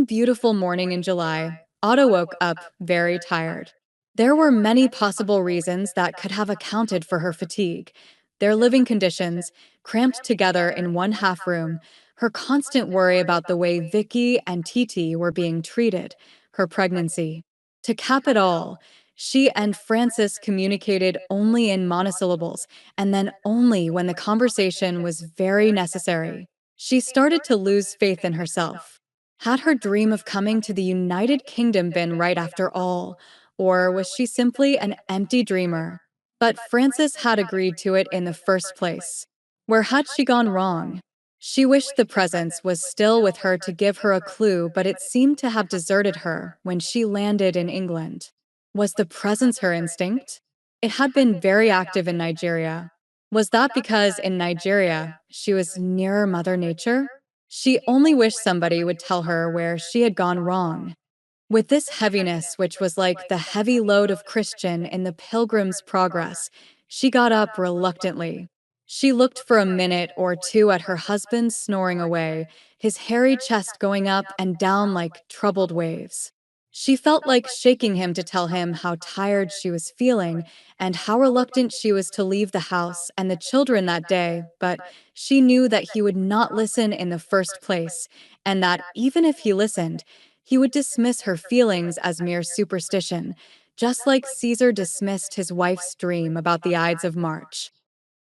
beautiful morning in July, Otto woke up very tired. There were many possible reasons that could have accounted for her fatigue. Their living conditions, cramped together in one half room, her constant worry about the way Vicky and Titi were being treated, her pregnancy. To cap it all, she and Francis communicated only in monosyllables, and then only when the conversation was very necessary. She started to lose faith in herself. Had her dream of coming to the United Kingdom been right after all, or was she simply an empty dreamer? But Frances had agreed to it in the first place. Where had she gone wrong? She wished the presence was still with her to give her a clue, but it seemed to have deserted her when she landed in England. Was the presence her instinct? It had been very active in Nigeria. Was that because in Nigeria she was nearer Mother Nature? She only wished somebody would tell her where she had gone wrong. With this heaviness, which was like the heavy load of Christian in the Pilgrim's Progress, she got up reluctantly. She looked for a minute or two at her husband snoring away, his hairy chest going up and down like troubled waves. She felt like shaking him to tell him how tired she was feeling and how reluctant she was to leave the house and the children that day, but she knew that he would not listen in the first place, and that even if he listened, he would dismiss her feelings as mere superstition, just like Caesar dismissed his wife's dream about the Ides of March.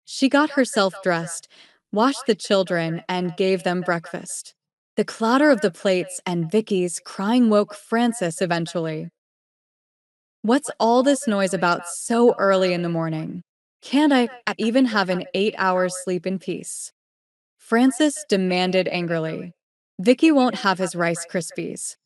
She got herself dressed, washed the children, and gave them breakfast. The clatter of the plates and Vicky's crying woke Frances eventually. What's all this noise about so early in the morning? Can't I even have an 8 hours sleep in peace? Frances demanded angrily. Vicky won't have his Rice Krispies.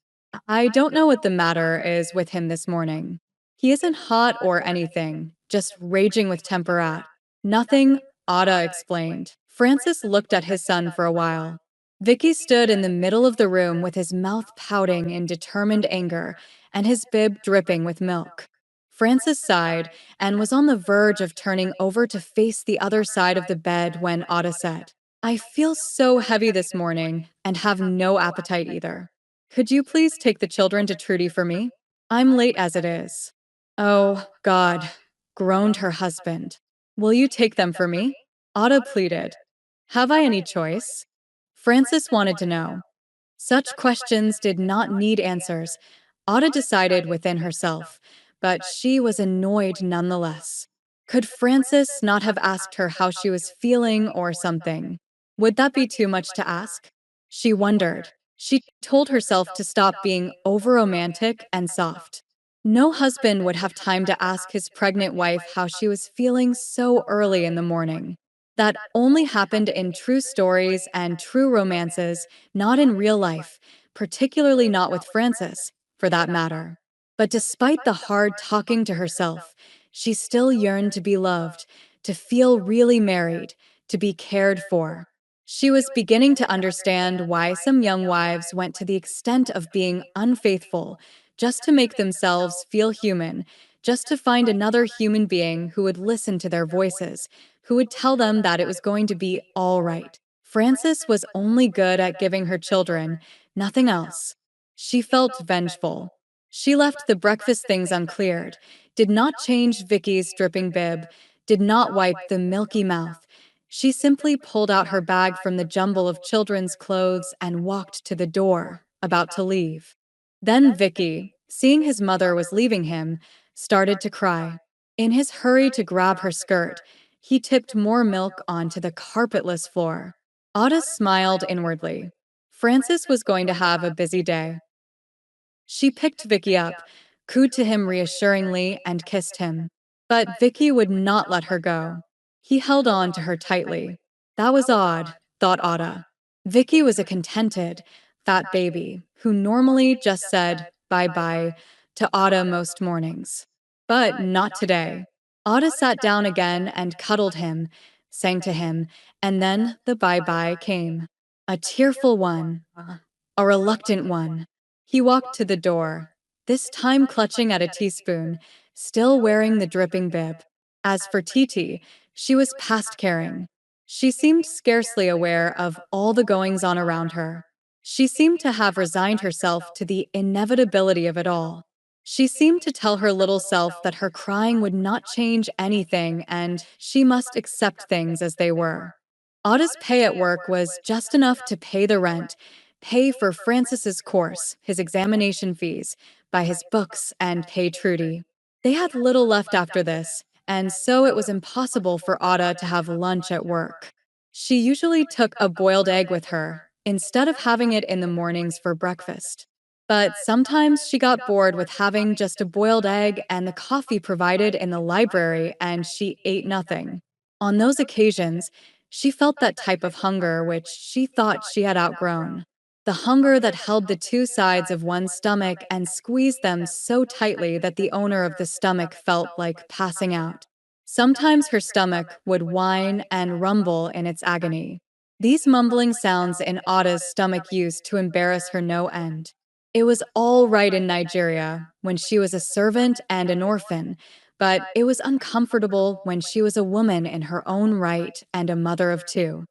I don't know what the matter is with him this morning. He isn't hot or anything, just raging with temper at. Nothing, Ada explained. Francis looked at his son for a while. Vicky stood in the middle of the room with his mouth pouting in determined anger and his bib dripping with milk. Francis sighed and was on the verge of turning over to face the other side of the bed when Ada said, I feel so heavy this morning and have no appetite either. Could you please take the children to Trudy for me? I'm late as it is. Oh, God, groaned her husband. Will you take them for me? Ada pleaded. Have I any choice? Francis wanted to know. Such questions did not need answers, Ada decided within herself, but she was annoyed nonetheless. Could Francis not have asked her how she was feeling or something? Would that be too much to ask? She wondered. She told herself to stop being over romantic and soft. No husband would have time to ask his pregnant wife how she was feeling so early in the morning. That only happened in true stories and true romances, not in real life, particularly not with Francis, for that matter. But despite the hard talking to herself, she still yearned to be loved, to feel really married, to be cared for. She was beginning to understand why some young wives went to the extent of being unfaithful just to make themselves feel human, just to find another human being who would listen to their voices, who would tell them that it was going to be all right. Frances was only good at giving her children, nothing else. She felt vengeful. She left the breakfast things uncleared, did not change Vicky's dripping bib, did not wipe the milky mouth. She simply pulled out her bag from the jumble of children's clothes and walked to the door, about to leave. Then Vicky, seeing his mother was leaving him, started to cry. In his hurry to grab her skirt, he tipped more milk onto the carpetless floor. Otis smiled inwardly. Frances was going to have a busy day. She picked Vicky up, cooed to him reassuringly, and kissed him. But Vicky would not let her go. He held on to her tightly. That was odd, thought Ada. Vicky was a contented, fat baby who normally just said bye-bye to Ada most mornings. But not today. Ada sat down again and cuddled him, sang to him, and then the bye-bye came. A tearful one, a reluctant one. He walked to the door, this time clutching at a teaspoon, still wearing the dripping bib. As for Titi, she was past caring. She seemed scarcely aware of all the goings on around her. She seemed to have resigned herself to the inevitability of it all. She seemed to tell her little self that her crying would not change anything and she must accept things as they were. Otto's pay at work was just enough to pay the rent, pay for Francis's course, his examination fees, buy his books, and pay Trudy. They had little left after this, and so it was impossible for Ada to have lunch at work. She usually took a boiled egg with her, instead of having it in the mornings for breakfast. But sometimes she got bored with having just a boiled egg and the coffee provided in the library, and she ate nothing. On those occasions, she felt that type of hunger which she thought she had outgrown. The hunger that held the two sides of one's stomach and squeezed them so tightly that the owner of the stomach felt like passing out. Sometimes her stomach would whine and rumble in its agony. These mumbling sounds in Ada's stomach used to embarrass her no end. It was all right in Nigeria, when she was a servant and an orphan, but it was uncomfortable when she was a woman in her own right and a mother of two.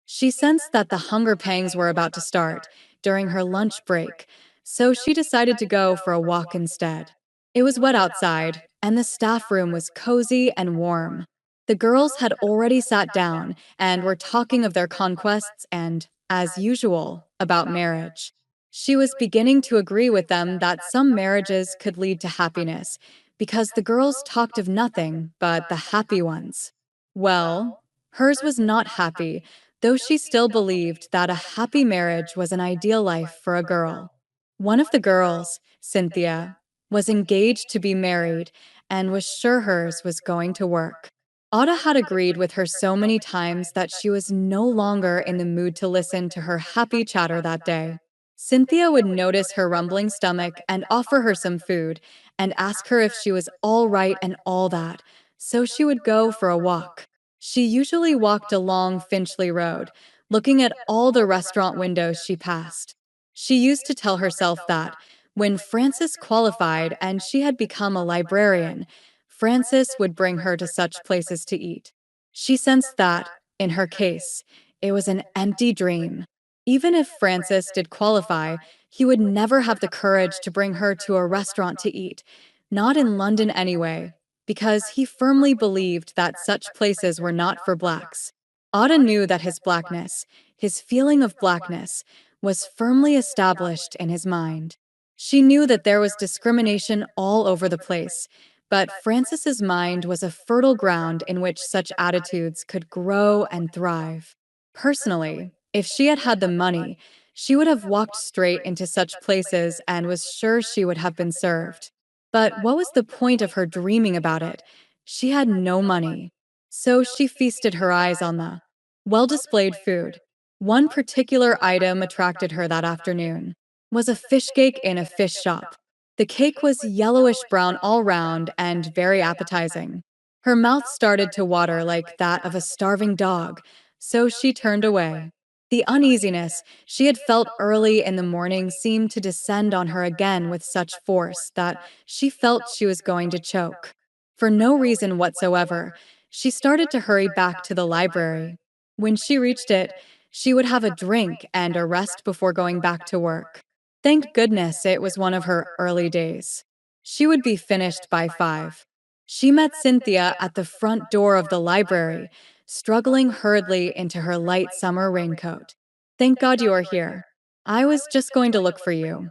She sensed that the hunger pangs were about to start during her lunch break, so she decided to go for a walk instead. It was wet outside, and the staff room was cozy and warm. The girls had already sat down and were talking of their conquests and, as usual, about marriage. She was beginning to agree with them that some marriages could lead to happiness, because the girls talked of nothing but the happy ones. Well, hers was not happy, though she still believed that a happy marriage was an ideal life for a girl. One of the girls, Cynthia, was engaged to be married and was sure hers was going to work. Ada had agreed with her so many times that she was no longer in the mood to listen to her happy chatter that day. Cynthia would notice her rumbling stomach and offer her some food and ask her if she was all right and all that, so she would go for a walk. She usually walked along Finchley Road, looking at all the restaurant windows she passed. She used to tell herself that, when Frances qualified and she had become a librarian, Frances would bring her to such places to eat. She sensed that, in her case, it was an empty dream. Even if Frances did qualify, he would never have the courage to bring her to a restaurant to eat, not in London anyway, because he firmly believed that such places were not for blacks. Ada knew that his blackness, his feeling of blackness, was firmly established in his mind. She knew that there was discrimination all over the place, but Frances's mind was a fertile ground in which such attitudes could grow and thrive. Personally, if she had had the money, she would have walked straight into such places and was sure she would have been served. But what was the point of her dreaming about it? She had no money. So she feasted her eyes on the well displayed food. One particular item attracted her that afternoon was a fish cake in a fish shop. The cake was yellowish brown all round and very appetizing. Her mouth started to water like that of a starving dog, so she turned away. The uneasiness she had felt early in the morning seemed to descend on her again with such force that she felt she was going to choke. For no reason whatsoever, she started to hurry back to the library. When she reached it, she would have a drink and a rest before going back to work. Thank goodness it was one of her early days. She would be finished by 5. She met Cynthia at the front door of the library, struggling hurriedly into her light summer raincoat. Thank God you are here. I was just going to look for you.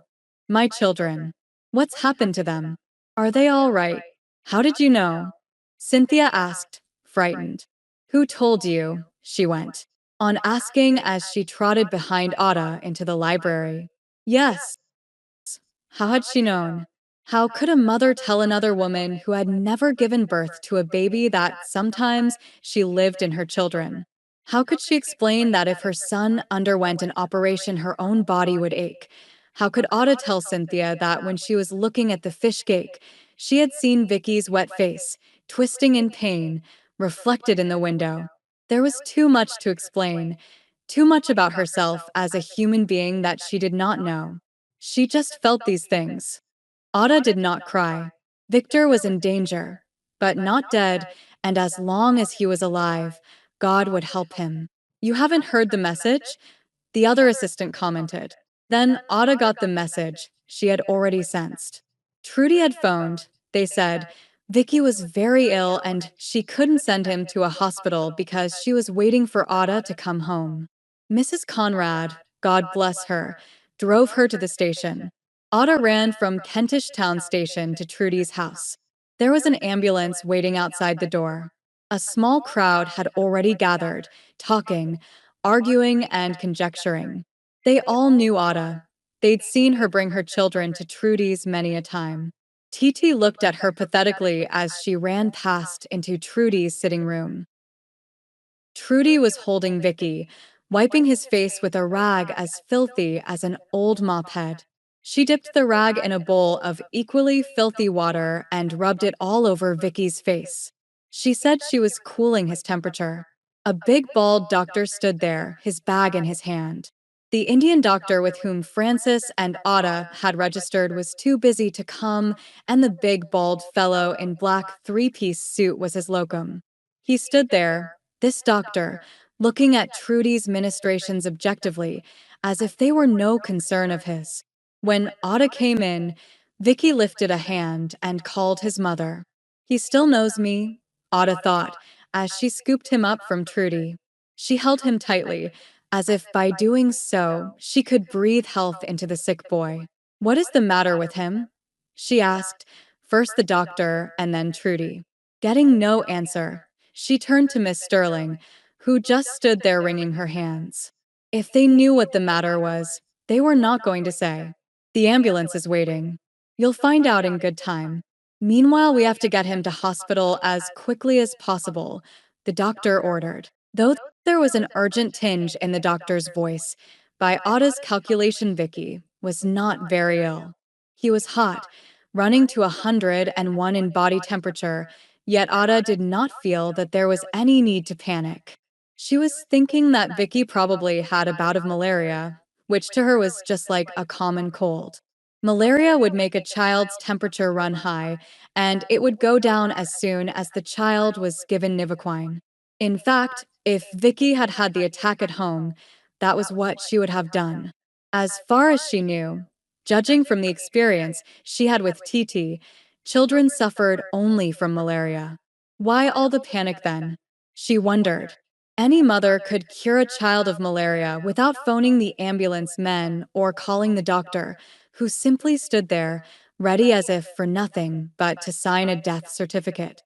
My children. What's happened to them? Are they all right? How did you know? Cynthia asked, frightened. Who told you? She went on asking as she trotted behind Ada into the library. Yes. How had she known? How could a mother tell another woman who had never given birth to a baby that sometimes she lived in her children? How could she explain that if her son underwent an operation, her own body would ache? How could Ada tell Cynthia that when she was looking at the fish cake, she had seen Vicky's wet face, twisting in pain, reflected in the window? There was too much to explain, too much about herself as a human being that she did not know. She just felt these things. Ada did not cry. Victor was in danger, but not dead, and as long as he was alive, God would help him. You haven't heard the message? The other assistant commented. Then Ada got the message she had already sensed. Trudy had phoned. They said Vicky was very ill and she couldn't send him to a hospital because she was waiting for Ada to come home. Mrs. Conrad, God bless her, drove her to the station. Ada ran from Kentish Town Station to Trudy's house. There was an ambulance waiting outside the door. A small crowd had already gathered, talking, arguing, and conjecturing. They all knew Ada. They'd seen her bring her children to Trudy's many a time. Titi looked at her pathetically as she ran past into Trudy's sitting room. Trudy was holding Vicky, wiping his face with a rag as filthy as an old mop head. She dipped the rag in a bowl of equally filthy water and rubbed it all over Vicky's face. She said she was cooling his temperature. A big bald doctor stood there, his bag in his hand. The Indian doctor with whom Francis and Ada had registered was too busy to come, and the big bald fellow in black three-piece suit was his locum. He stood there, this doctor, looking at Trudy's ministrations objectively, as if they were no concern of his. When Ada came in, Vicky lifted a hand and called his mother. He still knows me, Ada thought, as she scooped him up from Trudy. She held him tightly, as if by doing so she could breathe health into the sick boy. What is the matter with him? She asked, first the doctor and then Trudy. Getting no answer, she turned to Miss Sterling, who just stood there wringing her hands. If they knew what the matter was, they were not going to say. The ambulance is waiting. You'll find out in good time. Meanwhile, we have to get him to hospital as quickly as possible, the doctor ordered. Though there was an urgent tinge in the doctor's voice, by Ada's calculation, Vicky was not very ill. He was hot, running to 101 in body temperature, yet Ada did not feel that there was any need to panic. She was thinking that Vicky probably had a bout of malaria, which to her was just like a common cold. Malaria would make a child's temperature run high, and it would go down as soon as the child was given Nivaquine. In fact, if Vicky had had the attack at home, that was what she would have done. As far as she knew, judging from the experience she had with Titi, children suffered only from malaria. Why all the panic then? She wondered. Any mother could cure a child of malaria without phoning the ambulance men or calling the doctor, who simply stood there, ready as if for nothing but to sign a death certificate.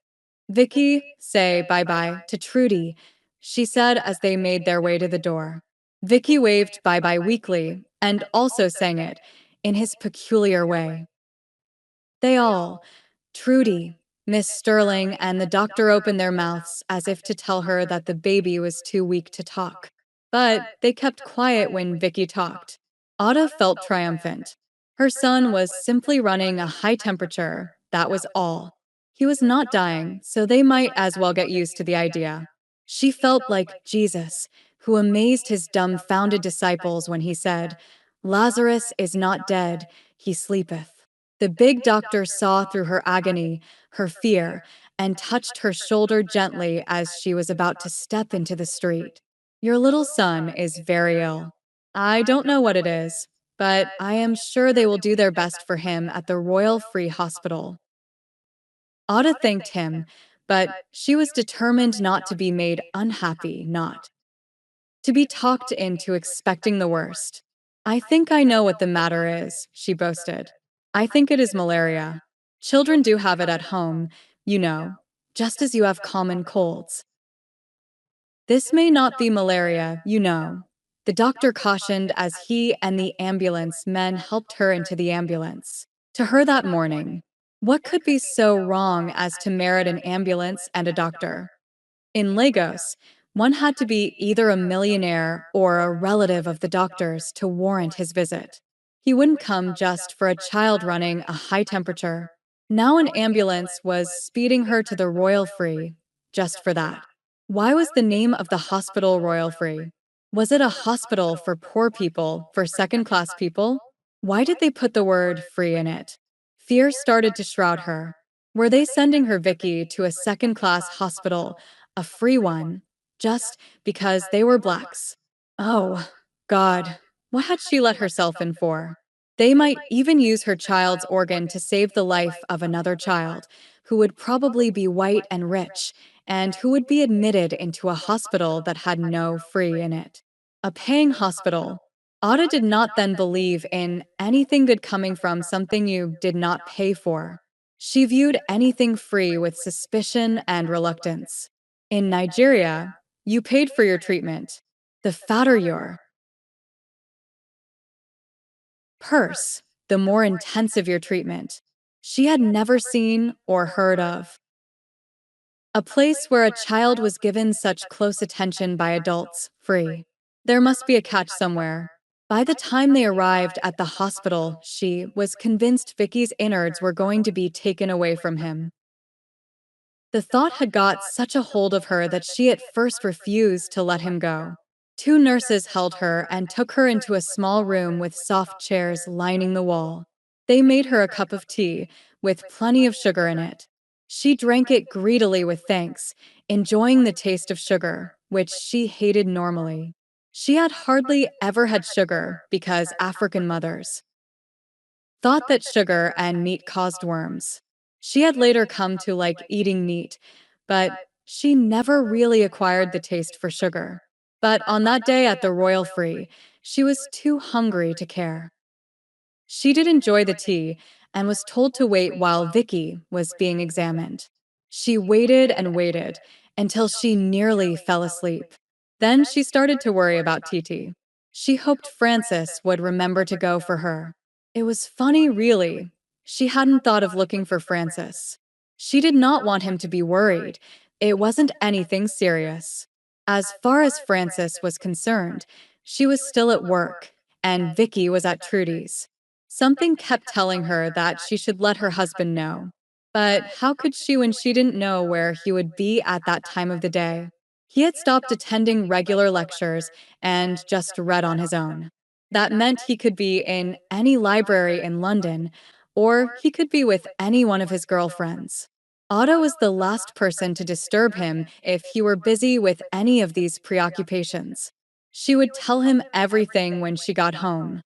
Vicky, say bye-bye to Trudy, she said as they made their way to the door. Vicky waved bye-bye weakly and also sang it, in his peculiar way. They all, Trudy, Miss Sterling, and the doctor opened their mouths as if to tell her that the baby was too weak to talk. But they kept quiet when Vicky talked. Ada felt triumphant. Her son was simply running a high temperature, that was all. He was not dying, so they might as well get used to the idea. She felt like Jesus, who amazed his dumbfounded disciples when he said, "Lazarus is not dead, he sleepeth." The big doctor saw through her agony, her fear, and touched her shoulder gently as she was about to step into the street. "Your little son is very ill. I don't know what it is, but I am sure they will do their best for him at the Royal Free Hospital." Ada thanked him, but she was determined not to be made unhappy, not to be talked into expecting the worst. "I think I know what the matter is," she boasted. "I think it is malaria. Children do have it at home, you know, just as you have common colds. This may not be malaria, you know," the doctor cautioned as he and the ambulance men helped her into the ambulance. To her that morning, what could be so wrong as to merit an ambulance and a doctor? In Lagos, one had to be either a millionaire or a relative of the doctor's to warrant his visit. He wouldn't come just for a child running a high temperature. Now an ambulance was speeding her to the Royal Free, just for that. Why was the name of the hospital Royal Free? Was it a hospital for poor people, for second class people? Why did they put the word free in it? Fear started to shroud her. Were they sending her Vicky to a second class hospital, a free one, just because they were blacks? Oh, God, what had she let herself in for? They might even use her child's organ to save the life of another child, who would probably be white and rich, and who would be admitted into a hospital that had no free in it. A paying hospital. Ada did not then believe in anything good coming from something you did not pay for. She viewed anything free with suspicion and reluctance. In Nigeria, you paid for your treatment. The fatter your purse, the more intensive your treatment. She had never seen or heard of a place where a child was given such close attention by adults, free. There must be a catch somewhere. By the time they arrived at the hospital, she was convinced Vicky's innards were going to be taken away from him. The thought had got such a hold of her that she at first refused to let him go. Two nurses held her and took her into a small room with soft chairs lining the wall. They made her a cup of tea, with plenty of sugar in it. She drank it greedily with thanks, enjoying the taste of sugar, which she hated normally. She had hardly ever had sugar because African mothers thought that sugar and meat caused worms. She had later come to like eating meat, but she never really acquired the taste for sugar. But on that day at the Royal Free, she was too hungry to care. She did enjoy the tea and was told to wait while Vicky was being examined. She waited and waited until she nearly fell asleep. Then she started to worry about Titi. She hoped Francis would remember to go for her. It was funny, really. She hadn't thought of looking for Francis. She did not want him to be worried. It wasn't anything serious. As far as Francis was concerned, she was still at work, and Vicky was at Trudy's. Something kept telling her that she should let her husband know. But how could she when she didn't know where he would be at that time of the day? He had stopped attending regular lectures and just read on his own. That meant he could be in any library in London, or he could be with any one of his girlfriends. Otto was the last person to disturb him if he were busy with any of these preoccupations. She would tell him everything when she got home.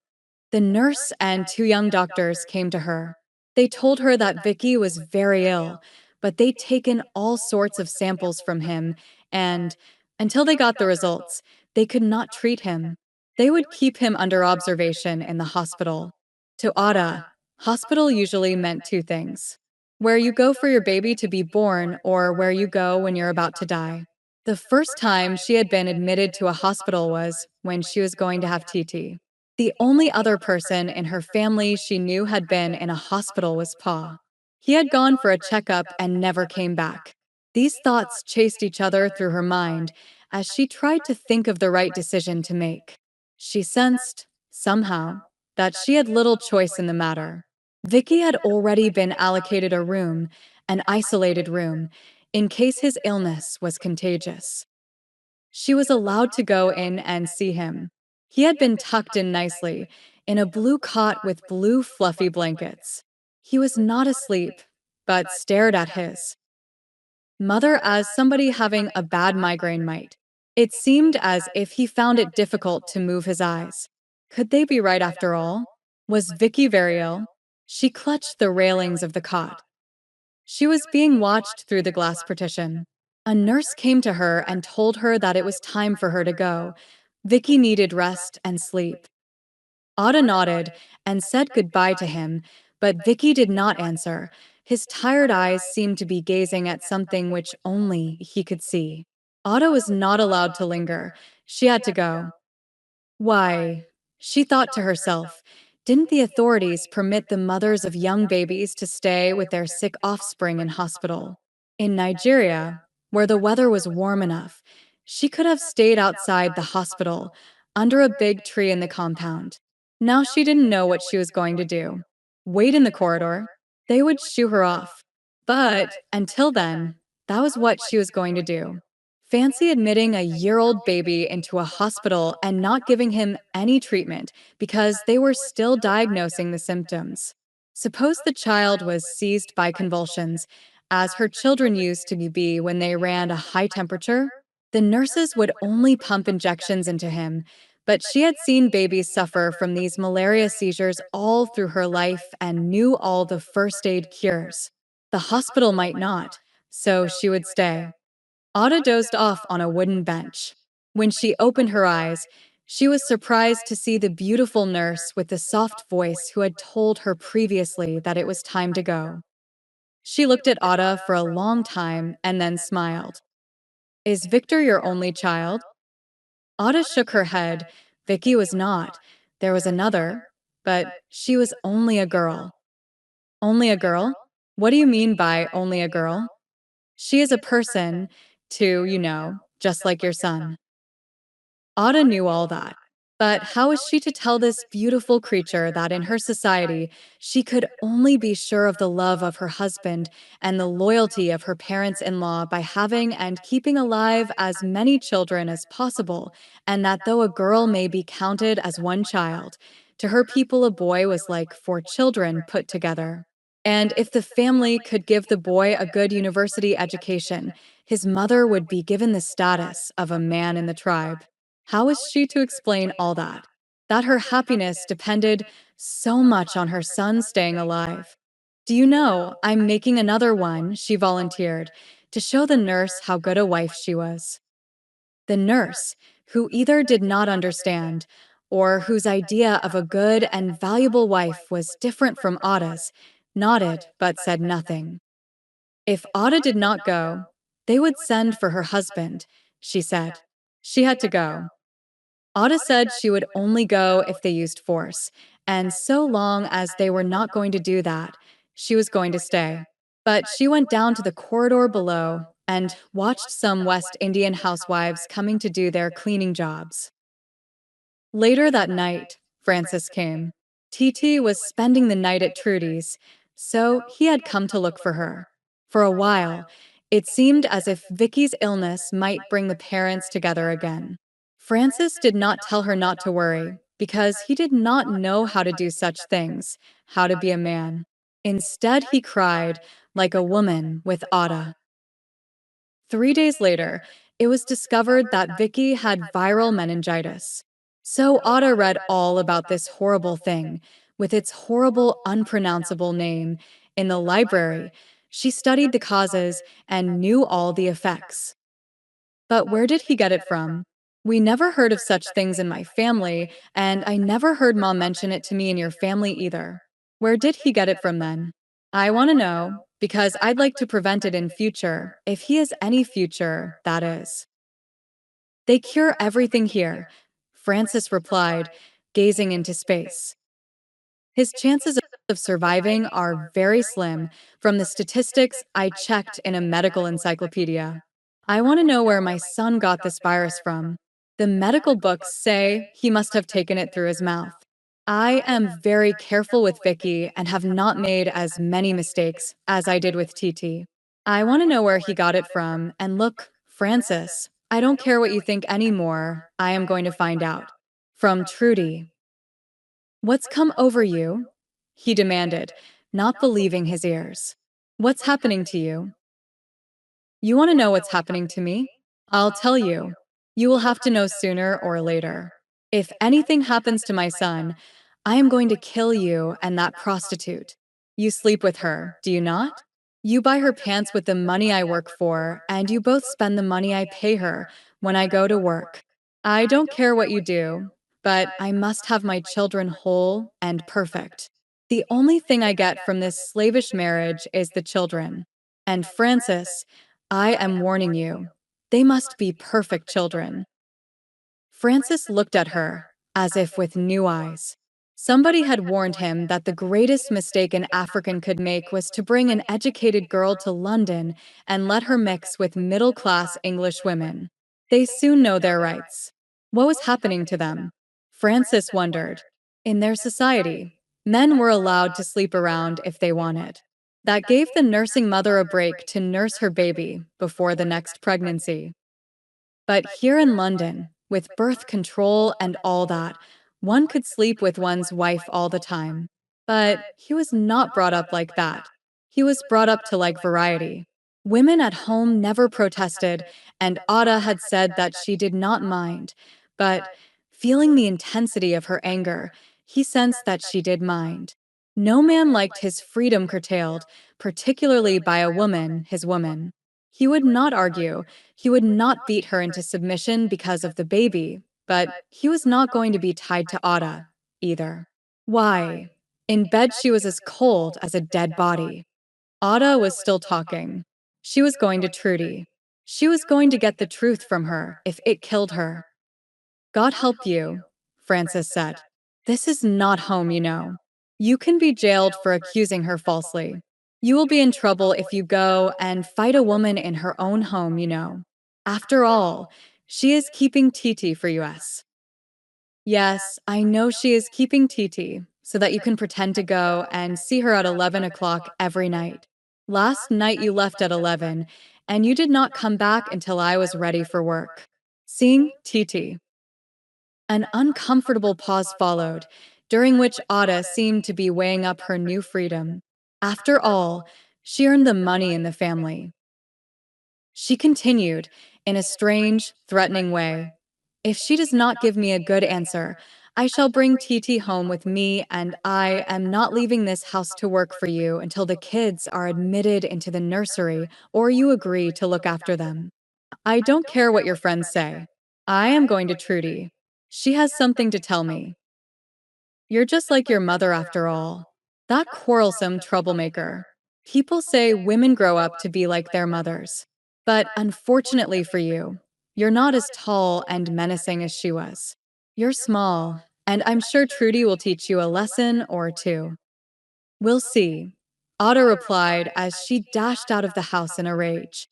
The nurse and two young doctors came to her. They told her that Vicky was very ill, but they'd taken all sorts of samples from him, and until they got the results, they could not treat him. They would keep him under observation in the hospital. To Ada, hospital usually meant two things: where you go for your baby to be born, or where you go when you're about to die. The first time she had been admitted to a hospital was when she was going to have TT. The only other person in her family she knew had been in a hospital was Pa. He had gone for a checkup and never came back. These thoughts chased each other through her mind as she tried to think of the right decision to make. She sensed, somehow, that she had little choice in the matter. Vicky had already been allocated a room, an isolated room, in case his illness was contagious. She was allowed to go in and see him. He had been tucked in nicely, in a blue cot with blue fluffy blankets. He was not asleep, but stared at his mother as somebody having a bad migraine might. It seemed as if he found it difficult to move his eyes. Could they be right after all? Was Vicky very ill? She clutched the railings of the cot. She was being watched through the glass partition. A nurse came to her and told her that it was time for her to go. Vicky needed rest and sleep. Ada nodded and said goodbye to him, but Vicky did not answer. His tired eyes seemed to be gazing at something which only he could see. Ada was not allowed to linger. She had to go. Why, she thought to herself, didn't the authorities permit the mothers of young babies to stay with their sick offspring in hospital? In Nigeria, where the weather was warm enough, she could have stayed outside the hospital, under a big tree in the compound. Now she didn't know what she was going to do. Wait in the corridor. They would shoo her off. But until then, that was what she was going to do. Fancy admitting a year-old baby into a hospital and not giving him any treatment because they were still diagnosing the symptoms. Suppose the child was seized by convulsions, as her children used to be when they ran a high temperature. The nurses would only pump injections into him, but she had seen babies suffer from these malaria seizures all through her life and knew all the first aid cures. The hospital might not, so she would stay. Ada dozed off on a wooden bench. When she opened her eyes, she was surprised to see the beautiful nurse with the soft voice who had told her previously that it was time to go. She looked at Ada for a long time and then smiled. Is Victor your only child? Ada shook her head. Vicky was not. There was another, but she was only a girl. Only a girl? What do you mean by only a girl? She is a person, too, just like your son. Ada knew all that. But how was she to tell this beautiful creature that in her society she could only be sure of the love of her husband and the loyalty of her parents in law by having and keeping alive as many children as possible, and that though a girl may be counted as one child, to her people a boy was like four children put together? And if the family could give the boy a good university education, his mother would be given the status of a man in the tribe. How was she to explain all that? That her happiness depended so much on her son staying alive. Do you know, I'm making another one, she volunteered, to show the nurse how good a wife she was. The nurse, who either did not understand, or whose idea of a good and valuable wife was different from Ada's, nodded but said nothing. If Ada did not go, they would send for her husband, she said. She had to go. Ada said she would only go if they used force, and so long as they were not going to do that, she was going to stay. But she went down to the corridor below and watched some West Indian housewives coming to do their cleaning jobs. Later that night, Francis came. Titi was spending the night at Trudy's, so he had come to look for her. For a while, it seemed as if Vicky's illness might bring the parents together again. Francis did not tell her not to worry, because he did not know how to do such things, how to be a man. Instead, he cried, like a woman with Ada. 3 days later, it was discovered that Vicky had viral meningitis. So Ada read all about this horrible thing, with its horrible, unpronounceable name, in the library. She studied the causes and knew all the effects. But where did he get it from? We never heard of such things in my family, and I never heard Mom mention it to me in your family either. Where did he get it from then? I want to know, because I'd like to prevent it in future, if he has any future, that is. They cure everything here, Francis replied, gazing into space. His chances of surviving are very slim from the statistics I checked in a medical encyclopedia. I want to know where my son got this virus from. The medical books say he must have taken it through his mouth. I am very careful with Vicky and have not made as many mistakes as I did with TT. I want to know where he got it from, and look, Francis, I don't care what you think anymore. I am going to find out. From Trudy. What's come over you? He demanded, not believing his ears. What's happening to you? You want to know what's happening to me? I'll tell you. You will have to know sooner or later. If anything happens to my son, I am going to kill you and that prostitute. You sleep with her, do you not? You buy her pants with the money I work for, and you both spend the money I pay her when I go to work. I don't care what you do, but I must have my children whole and perfect. The only thing I get from this slavish marriage is the children. And Francis, I am warning you, they must be perfect children. Francis looked at her, as if with new eyes. Somebody had warned him that the greatest mistake an African could make was to bring an educated girl to London and let her mix with middle class English women. They soon know their rights. What was happening to them? Francis wondered. In their society, men were allowed to sleep around if they wanted. That gave the nursing mother a break to nurse her baby before the next pregnancy. But here in London, with birth control and all that, one could sleep with one's wife all the time. But he was not brought up like that. He was brought up to like variety. Women at home never protested, and Ada had said that she did not mind. But feeling the intensity of her anger, he sensed that she did mind. No man liked his freedom curtailed, particularly by a woman, his woman. He would not argue, he would not beat her into submission because of the baby, but he was not going to be tied to Ada, either. Why? In bed, she was as cold as a dead body. Ada was still talking. She was going to Trudy. She was going to get the truth from her if it killed her. God help you, Francis said. This is not home, you know. You can be jailed for accusing her falsely. You will be in trouble if you go and fight a woman in her own home, you know. After all, she is keeping Titi for us. Yes, I know she is keeping Titi so that you can pretend to go and see her at 11 o'clock every night. Last night you left at 11, and you did not come back until I was ready for work. Seeing Titi. An uncomfortable pause followed, during which Ada seemed to be weighing up her new freedom. After all, she earned the money in the family. She continued, in a strange, threatening way. If she does not give me a good answer, I shall bring Titi home with me, and I am not leaving this house to work for you until the kids are admitted into the nursery or you agree to look after them. I don't care what your friends say. I am going to Trudy. She has something to tell me. You're just like your mother after all. That quarrelsome troublemaker. People say women grow up to be like their mothers. But unfortunately for you, you're not as tall and menacing as she was. You're small, and I'm sure Trudy will teach you a lesson or two. We'll see, Ada replied as she dashed out of the house in a rage.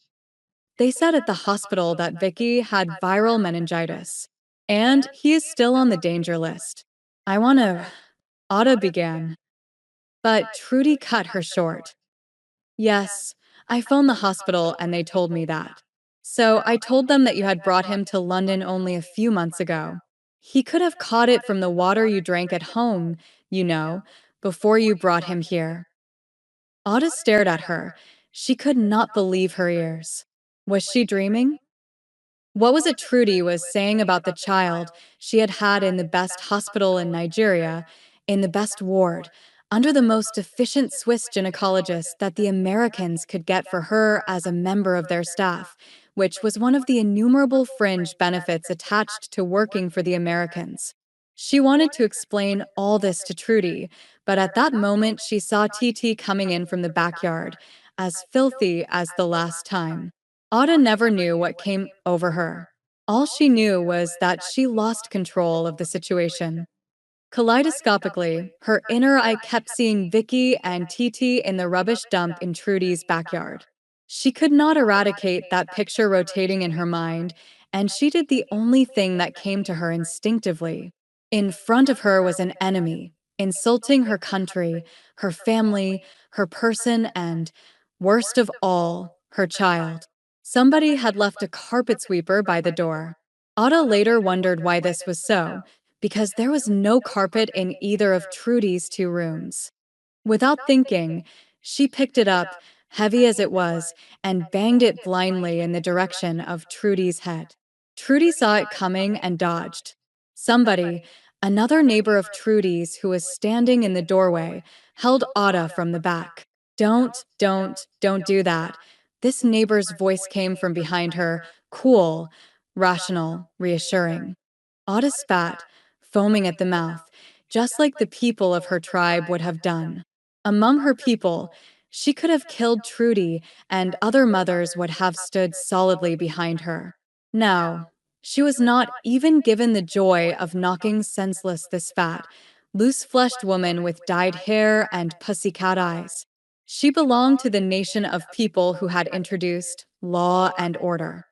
They said at the hospital that Vicky had viral meningitis, and he is still on the danger list. I want to. Ada began, but Trudy cut her short. Yes, I phoned the hospital and they told me that. So I told them that you had brought him to London only a few months ago. He could have caught it from the water you drank at home, you know, before you brought him here. Ada stared at her. She could not believe her ears. Was she dreaming? What was it Trudy was saying about the child she had had in the best hospital in Nigeria, in the best ward, under the most efficient Swiss gynecologist that the Americans could get for her as a member of their staff, which was one of the innumerable fringe benefits attached to working for the Americans? She wanted to explain all this to Trudy, but at that moment she saw TT coming in from the backyard, as filthy as the last time. Ada never knew what came over her. All she knew was that she lost control of the situation. Kaleidoscopically, her inner eye kept seeing Vicky and Titi in the rubbish dump in Trudy's backyard. She could not eradicate that picture rotating in her mind, and she did the only thing that came to her instinctively. In front of her was an enemy, insulting her country, her family, her person, and, worst of all, her child. Somebody had left a carpet sweeper by the door. Ada later wondered why this was so, because there was no carpet in either of Trudy's two rooms. Without thinking, she picked it up, heavy as it was, and banged it blindly in the direction of Trudy's head. Trudy saw it coming and dodged. Somebody, another neighbor of Trudy's who was standing in the doorway, held Ada from the back. Don't do that. This neighbor's voice came from behind her, cool, rational, reassuring. Ada spat, foaming at the mouth, just like the people of her tribe would have done. Among her people, she could have killed Trudy, and other mothers would have stood solidly behind her. Now, she was not even given the joy of knocking senseless this fat, loose fleshed woman with dyed hair and pussycat eyes. She belonged to the nation of people who had introduced law and order.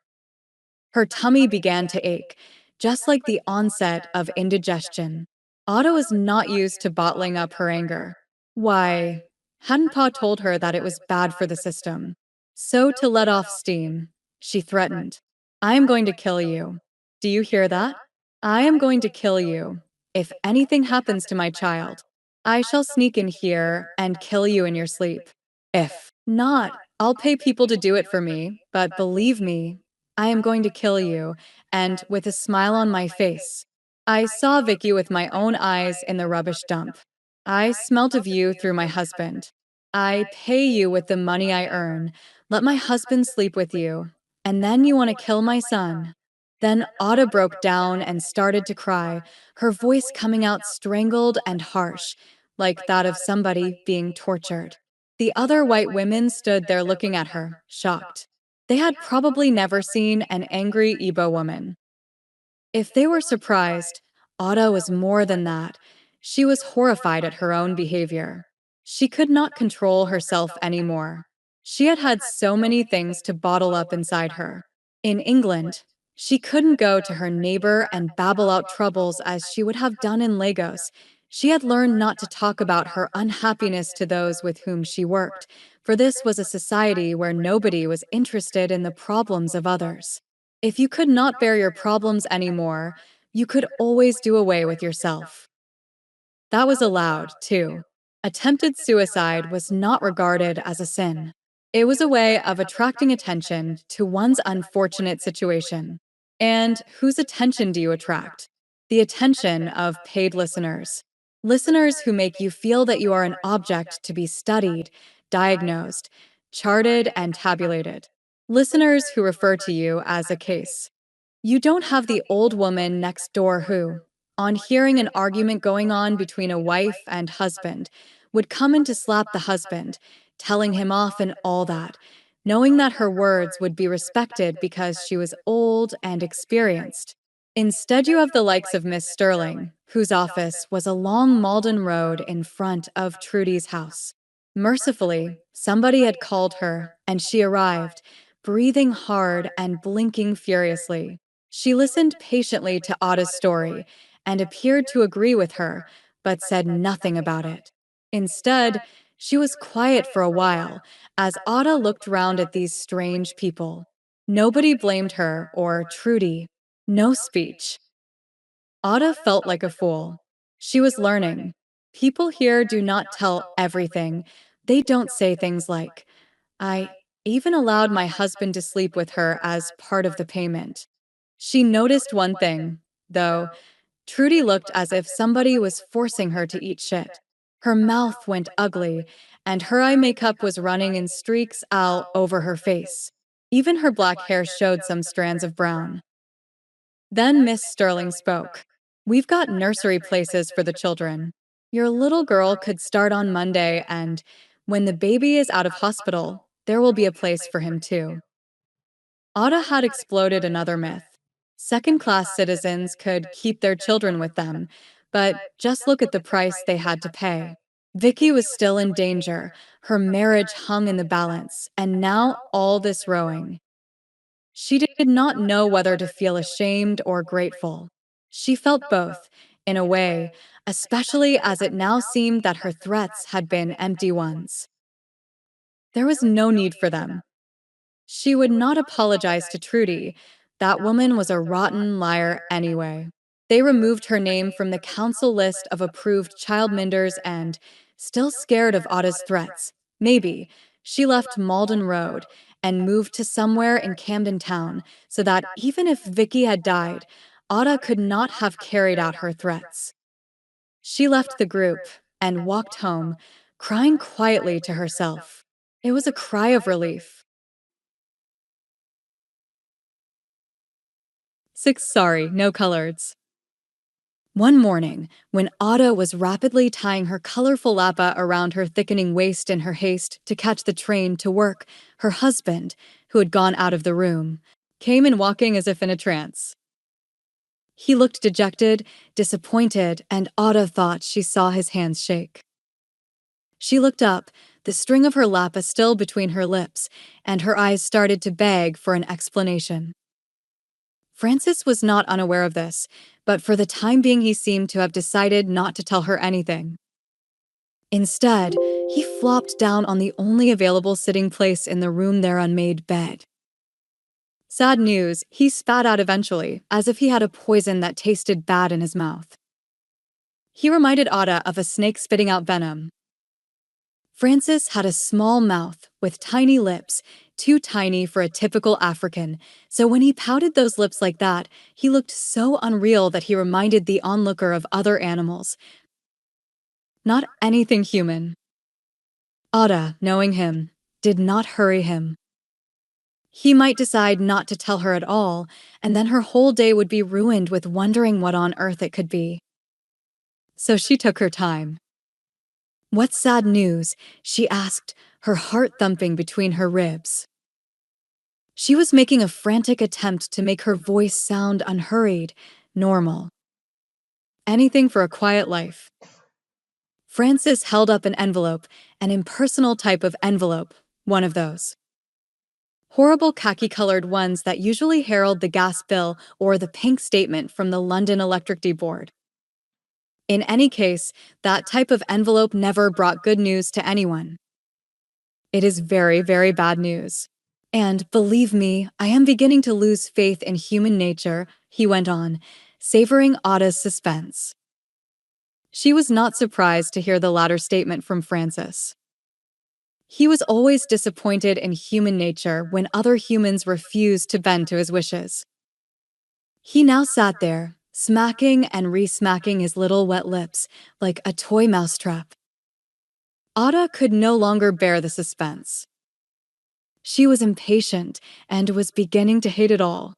Her tummy began to ache, just like the onset of indigestion. Otto was not used to bottling up her anger. Why, hadn't Pa told her that it was bad for the system? So, to let off steam, she threatened, I am going to kill you. Do you hear that? I am going to kill you. If anything happens to my child, I shall sneak in here and kill you in your sleep. If not, I'll pay people to do it for me, but believe me, I am going to kill you, and with a smile on my face. I saw Vicky with my own eyes in the rubbish dump. I smelt of you through my husband. I pay you with the money I earn. Let my husband sleep with you. And then you want to kill my son. Then Auda broke down and started to cry, her voice coming out strangled and harsh, like that of somebody being tortured. The other white women stood there looking at her, shocked. They had probably never seen an angry Igbo woman. If they were surprised, Ada was more than that. She was horrified at her own behavior. She could not control herself anymore. She had had so many things to bottle up inside her. In England, she couldn't go to her neighbor and babble out troubles as she would have done in Lagos. She had learned not to talk about her unhappiness to those with whom she worked, for this was a society where nobody was interested in the problems of others. If you could not bear your problems anymore, you could always do away with yourself. That was allowed, too. Attempted suicide was not regarded as a sin. It was a way of attracting attention to one's unfortunate situation. And whose attention do you attract? The attention of paid listeners. Listeners who make you feel that you are an object to be studied, diagnosed, charted, and tabulated. Listeners who refer to you as a case. You don't have the old woman next door who, on hearing an argument going on between a wife and husband, would come in to slap the husband, telling him off and all that, knowing that her words would be respected because she was old and experienced. Instead, you have the likes of Miss Sterling, whose office was along Malden Road in front of Trudy's house. Mercifully, somebody had called her, and she arrived, breathing hard and blinking furiously. She listened patiently to Ada's story and appeared to agree with her, but said nothing about it. Instead, she was quiet for a while as Ada looked round at these strange people. Nobody blamed her or Trudy. No speech. Ada felt like a fool. She was learning. People here do not tell everything. They don't say things like, I even allowed my husband to sleep with her as part of the payment. She noticed one thing, though. Trudy looked as if somebody was forcing her to eat shit. Her mouth went ugly, and her eye makeup was running in streaks all over her face. Even her black hair showed some strands of brown. Then Miss Sterling spoke. We've got nursery places for the children. Your little girl could start on Monday, and when the baby is out of hospital, there will be a place for him too. Ada had exploded another myth. Second class citizens could keep their children with them, but just look at the price they had to pay. Vicky was still in danger, her marriage hung in the balance, and now all this rowing. She did not know whether to feel ashamed or grateful. She felt both, in a way, especially as it now seemed that her threats had been empty ones. There was no need for them. She would not apologize to Trudy. That woman was a rotten liar anyway. They removed her name from the council list of approved child minders and, still scared of Otta's threats, maybe, she left Malden Road and moved to somewhere in Camden Town so that even if Vicky had died, Otta could not have carried out her threats. She left the group and walked home, crying quietly to herself. It was a cry of relief. 6. Sorry, no coloreds. One morning, when Ada was rapidly tying her colorful lappa around her thickening waist in her haste to catch the train to work, her husband, who had gone out of the room, came in walking as if in a trance. He looked dejected, disappointed, and Ada thought she saw his hands shake. She looked up, the string of her lappa still between her lips, and her eyes started to beg for an explanation. Francis was not unaware of this, but for the time being he seemed to have decided not to tell her anything. Instead, he flopped down on the only available sitting place in the room their unmade bed. Sad news, he spat out eventually, as if he had a poison that tasted bad in his mouth. He reminded Ada of a snake spitting out venom. Francis had a small mouth with tiny lips, too tiny for a typical African, so when he pouted those lips like that, he looked so unreal that he reminded the onlooker of other animals. Not anything human. Ada, knowing him, did not hurry him. He might decide not to tell her at all, and then her whole day would be ruined with wondering what on earth it could be. So she took her time. "What sad news?" she asked, her heart thumping between her ribs. She was making a frantic attempt to make her voice sound unhurried, normal. Anything for a quiet life. Francis held up an envelope, an impersonal type of envelope, one of those. Horrible khaki-colored ones that usually herald the gas bill or the pink statement from the London Electricity Board. In any case, that type of envelope never brought good news to anyone. It is very, very bad news. And, believe me, I am beginning to lose faith in human nature, he went on, savoring Ada's suspense. She was not surprised to hear the latter statement from Francis. He was always disappointed in human nature when other humans refused to bend to his wishes. He now sat there, smacking and re-smacking his little wet lips like a toy mousetrap. Ada could no longer bear the suspense. She was impatient and was beginning to hate it all.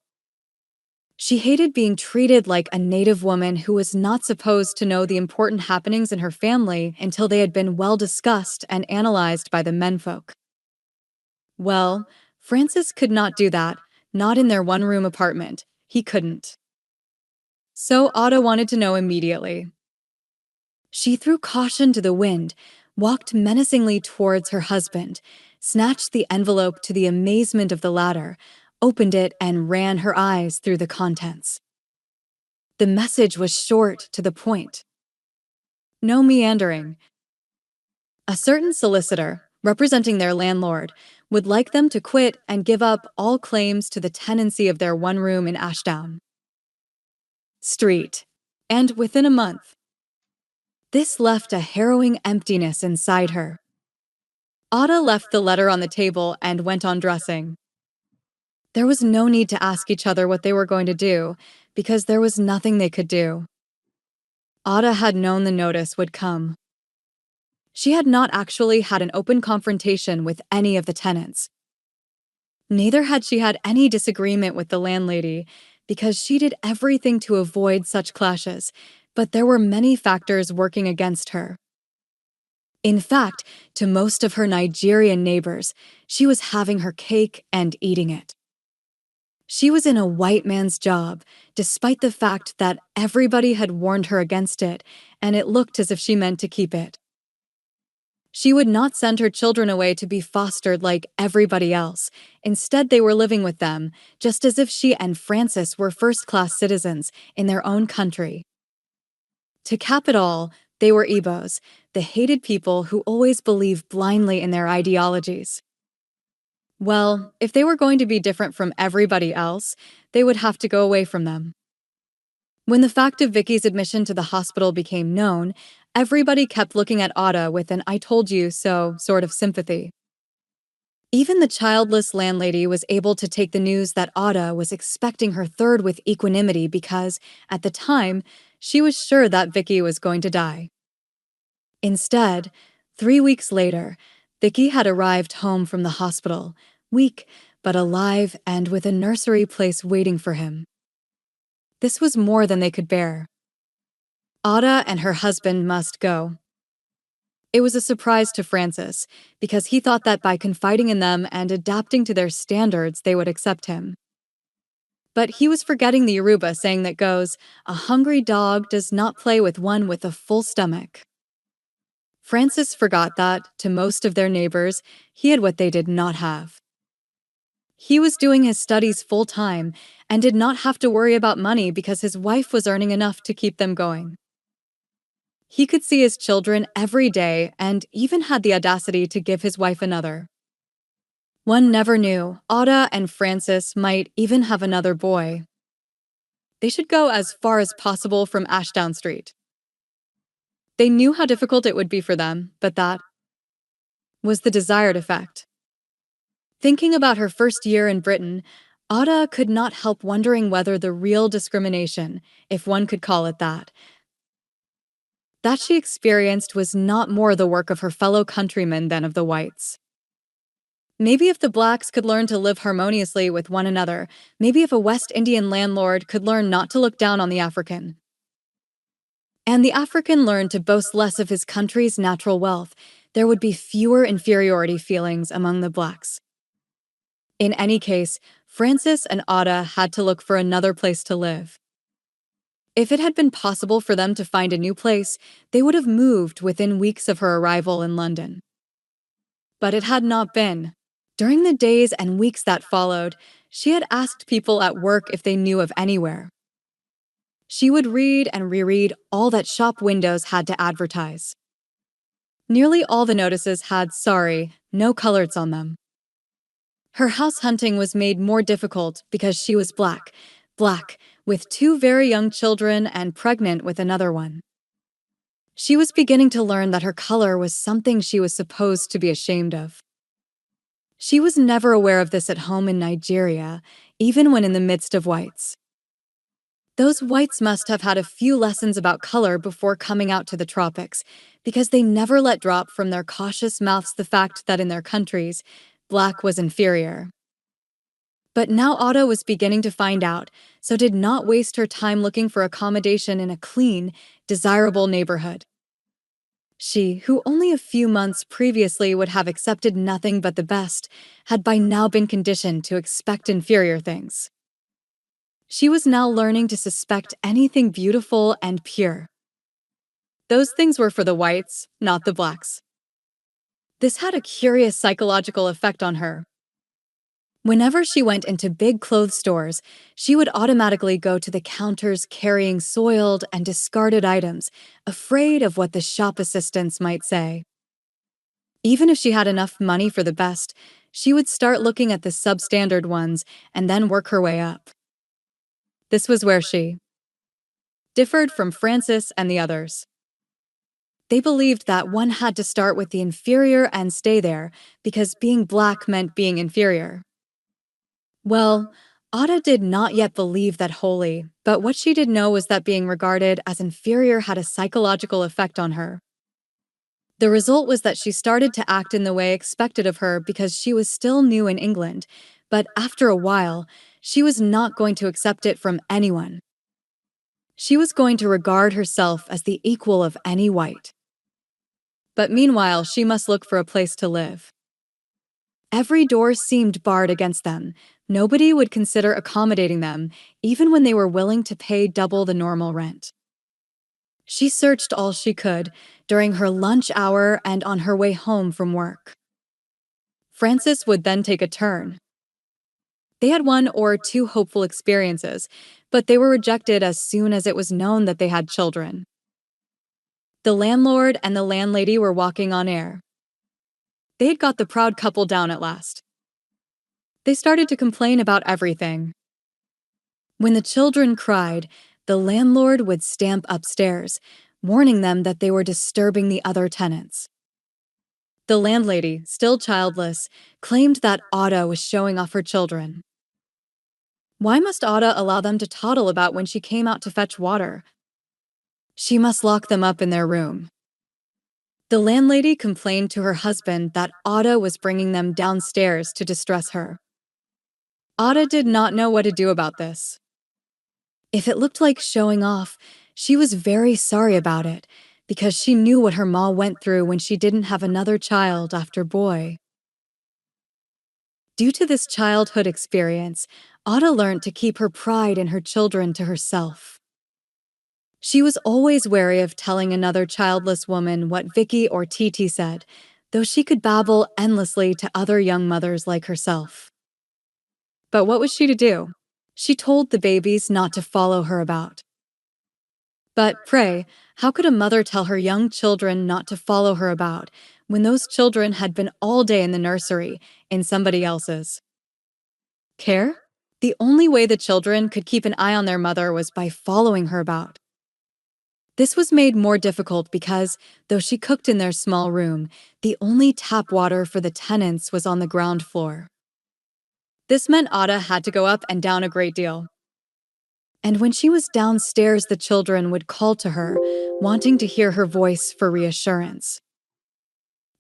She hated being treated like a native woman who was not supposed to know the important happenings in her family until they had been well discussed and analyzed by the menfolk. Well, Francis could not do that, not in their one-room apartment. He couldn't. So Ada wanted to know immediately. She threw caution to the wind, walked menacingly towards her husband, snatched the envelope to the amazement of the latter, opened it and ran her eyes through the contents. The message was short, to the point. No meandering. A certain solicitor, representing their landlord, would like them to quit and give up all claims to the tenancy of their one room in Ashdown Street, and within a month. This left a harrowing emptiness inside her. Ada left the letter on the table and went on dressing. There was no need to ask each other what they were going to do, because there was nothing they could do. Ada had known the notice would come. She had not actually had an open confrontation with any of the tenants. Neither had she had any disagreement with the landlady, because she did everything to avoid such clashes, but there were many factors working against her. In fact, to most of her Nigerian neighbors, she was having her cake and eating it. She was in a white man's job, despite the fact that everybody had warned her against it, and it looked as if she meant to keep it. She would not send her children away to be fostered like everybody else. Instead, they were living with them, just as if she and Francis were first-class citizens in their own country. To cap it all, they were Igbos, the hated people who always believe blindly in their ideologies. Well, if they were going to be different from everybody else, they would have to go away from them. When the fact of Vicky's admission to the hospital became known, everybody kept looking at Ada with an "I told you so" sort of sympathy. Even the childless landlady was able to take the news that Ada was expecting her third with equanimity because, at the time, she was sure that Vicky was going to die. Instead, 3 weeks later, Vicky had arrived home from the hospital, weak but alive and with a nursery place waiting for him. This was more than they could bear. Ada and her husband must go. It was a surprise to Francis, because he thought that by confiding in them and adapting to their standards, they would accept him. But he was forgetting the Yoruba saying that goes, "A hungry dog does not play with one with a full stomach." Francis forgot that, to most of their neighbors, he had what they did not have. He was doing his studies full time and did not have to worry about money because his wife was earning enough to keep them going. He could see his children every day and even had the audacity to give his wife another. One never knew, Ada and Francis might even have another boy. They should go as far as possible from Ashdown Street. They knew how difficult it would be for them, but that was the desired effect. Thinking about her first year in Britain, Ada could not help wondering whether the real discrimination, if one could call it that she experienced was not more the work of her fellow countrymen than of the whites. Maybe if the blacks could learn to live harmoniously with one another, maybe if a West Indian landlord could learn not to look down on the African, and the African learned to boast less of his country's natural wealth, there would be fewer inferiority feelings among the blacks. In any case, Francis and Ada had to look for another place to live. If it had been possible for them to find a new place, they would have moved within weeks of her arrival in London. But it had not been. During the days and weeks that followed, she had asked people at work if they knew of anywhere. She would read and reread all that shop windows had to advertise. Nearly all the notices had "sorry, no coloreds" on them. Her house hunting was made more difficult because she was black, with two very young children and pregnant with another one. She was beginning to learn that her color was something she was supposed to be ashamed of. She was never aware of this at home in Nigeria, even when in the midst of whites. Those whites must have had a few lessons about color before coming out to the tropics, because they never let drop from their cautious mouths the fact that in their countries, black was inferior. But now Otto was beginning to find out, so did not waste her time looking for accommodation in a clean, desirable neighborhood. She, who only a few months previously would have accepted nothing but the best, had by now been conditioned to expect inferior things. She was now learning to suspect anything beautiful and pure. Those things were for the whites, not the blacks. This had a curious psychological effect on her. Whenever she went into big clothes stores, she would automatically go to the counters carrying soiled and discarded items, afraid of what the shop assistants might say. Even if she had enough money for the best, she would start looking at the substandard ones and then work her way up. This was where she differed from Francis and the others. They believed that one had to start with the inferior and stay there, because being black meant being inferior. Well, Ada did not yet believe that wholly, but what she did know was that being regarded as inferior had a psychological effect on her. The result was that she started to act in the way expected of her because she was still new in England, but after a while, she was not going to accept it from anyone. She was going to regard herself as the equal of any white. But meanwhile, she must look for a place to live. Every door seemed barred against them. Nobody would consider accommodating them, even when they were willing to pay double the normal rent. She searched all she could, during her lunch hour and on her way home from work. Francis would then take a turn. They had one or two hopeful experiences, but they were rejected as soon as it was known that they had children. The landlord and the landlady were walking on air. They had got the proud couple down at last. They started to complain about everything. When the children cried, the landlord would stamp upstairs, warning them that they were disturbing the other tenants. The landlady, still childless, claimed that Ada was showing off her children. Why must Ada allow them to toddle about when she came out to fetch water? She must lock them up in their room. The landlady complained to her husband that Ada was bringing them downstairs to distress her. Ada did not know what to do about this. If it looked like showing off, she was very sorry about it, because she knew what her ma went through when she didn't have another child after boy. Due to this childhood experience, Ada learned to keep her pride in her children to herself. She was always wary of telling another childless woman what Vicky or Titi said, though she could babble endlessly to other young mothers like herself. But what was she to do? She told the babies not to follow her about. But pray, how could a mother tell her young children not to follow her about when those children had been all day in the nursery, in somebody else's care? The only way the children could keep an eye on their mother was by following her about. This was made more difficult because, though she cooked in their small room, the only tap water for the tenants was on the ground floor. This meant Ada had to go up and down a great deal. And when she was downstairs, the children would call to her, wanting to hear her voice for reassurance.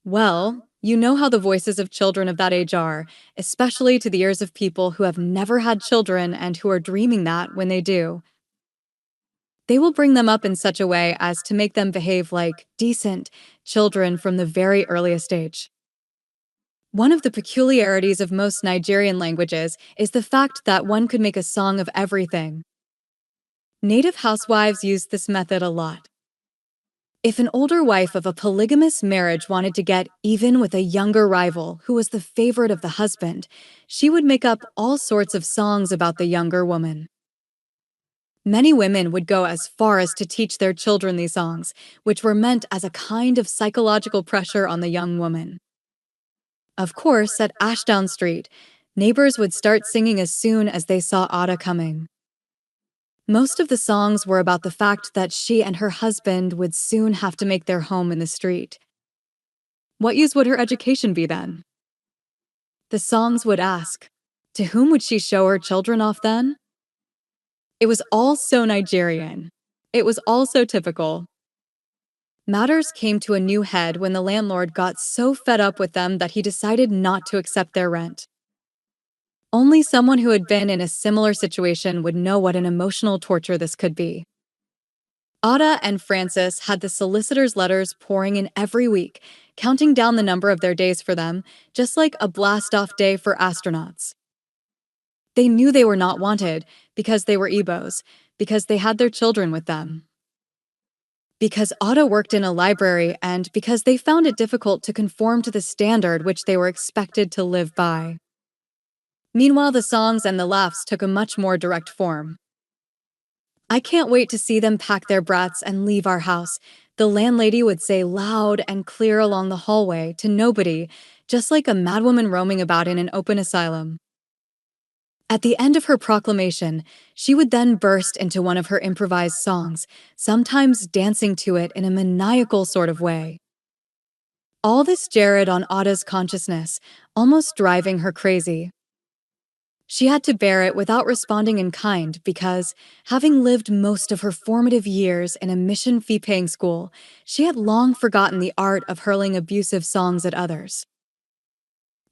Well, you know how the voices of children of that age are, especially to the ears of people who have never had children and who are dreaming that when they do. They will bring them up in such a way as to make them behave like decent children from the very earliest age. One of the peculiarities of most Nigerian languages is the fact that one could make a song of everything. Native housewives use this method a lot. If an older wife of a polygamous marriage wanted to get even with a younger rival who was the favorite of the husband, she would make up all sorts of songs about the younger woman. Many women would go as far as to teach their children these songs, which were meant as a kind of psychological pressure on the young woman. Of course, at Ashdown Street, neighbors would start singing as soon as they saw Ada coming. Most of the songs were about the fact that she and her husband would soon have to make their home in the street. What use would her education be then? The songs would ask, to whom would she show her children off then? It was all so Nigerian. It was all so typical. Matters came to a new head when the landlord got so fed up with them that he decided not to accept their rent. Only someone who had been in a similar situation would know what an emotional torture this could be. Ada and Francis had the solicitor's letters pouring in every week, counting down the number of their days for them, just like a blast-off day for astronauts. They knew they were not wanted because they were Igbos, because they had their children with them. Because Ada worked in a library and because they found it difficult to conform to the standard which they were expected to live by. Meanwhile, the songs and the laughs took a much more direct form. I can't wait to see them pack their brats and leave our house, the landlady would say loud and clear along the hallway to nobody, just like a madwoman roaming about in an open asylum. At the end of her proclamation, she would then burst into one of her improvised songs, sometimes dancing to it in a maniacal sort of way. All this jarred on Ada's consciousness, almost driving her crazy. She had to bear it without responding in kind because, having lived most of her formative years in a mission fee-paying school, she had long forgotten the art of hurling abusive songs at others.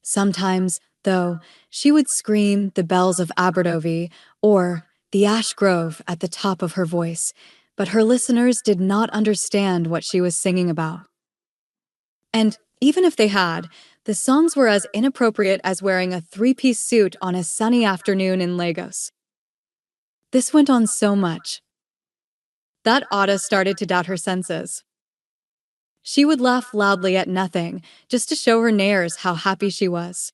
Sometimes, though, she would scream the bells of Aberdovey or the Ash Grove at the top of her voice, but her listeners did not understand what she was singing about. And even if they had, the songs were as inappropriate as wearing a three-piece suit on a sunny afternoon in Lagos. This went on so much that Ada started to doubt her senses. She would laugh loudly at nothing, just to show her neighbors how happy she was.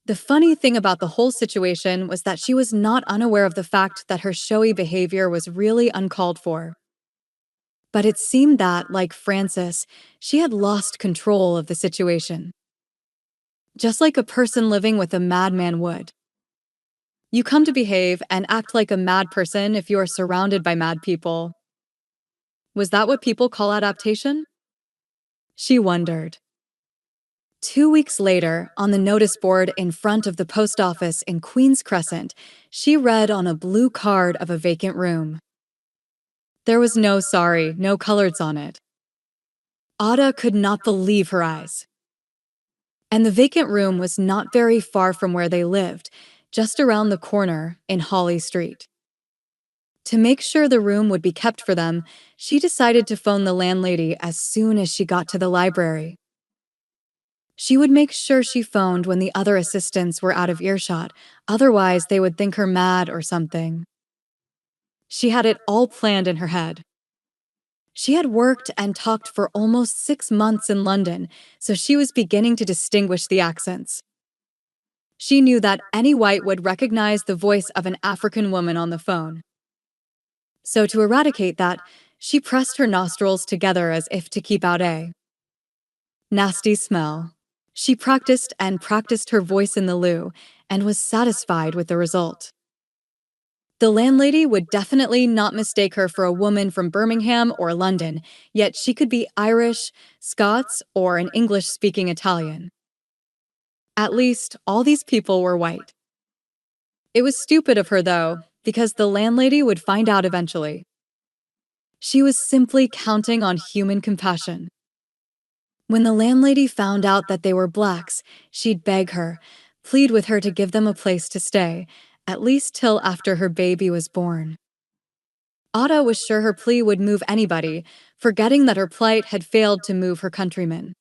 The funny thing about the whole situation was that she was not unaware of the fact that her showy behavior was really uncalled for. But it seemed that, like Francis, she had lost control of the situation. just like a person living with a madman would. You come to behave and act like a mad person if you are surrounded by mad people. Was that what people call adaptation? She wondered. 2 weeks later, on the notice board in front of the post office in Queens Crescent, she read on a blue card of a vacant room. There was no sorry, no colors on it. Ada could not believe her eyes. And the vacant room was not very far from where they lived, just around the corner in Holly Street. To make sure the room would be kept for them, she decided to phone the landlady as soon as she got to the library. She would make sure she phoned when the other assistants were out of earshot, otherwise they would think her mad or something. She had it all planned in her head. She had worked and talked for almost 6 months in London, so she was beginning to distinguish the accents. She knew that any white would recognize the voice of an African woman on the phone. So to eradicate that, she pressed her nostrils together as if to keep out a nasty smell. She practiced and practiced her voice in the loo and was satisfied with the result. The landlady would definitely not mistake her for a woman from Birmingham or London, yet she could be Irish, Scots, or an English-speaking Italian. At least, all these people were white. It was stupid of her, though, because the landlady would find out eventually. She was simply counting on human compassion. When the landlady found out that they were blacks, she'd beg her, plead with her to give them a place to stay, at least till after her baby was born. Ada was sure her plea would move anybody, forgetting that her plight had failed to move her countrymen.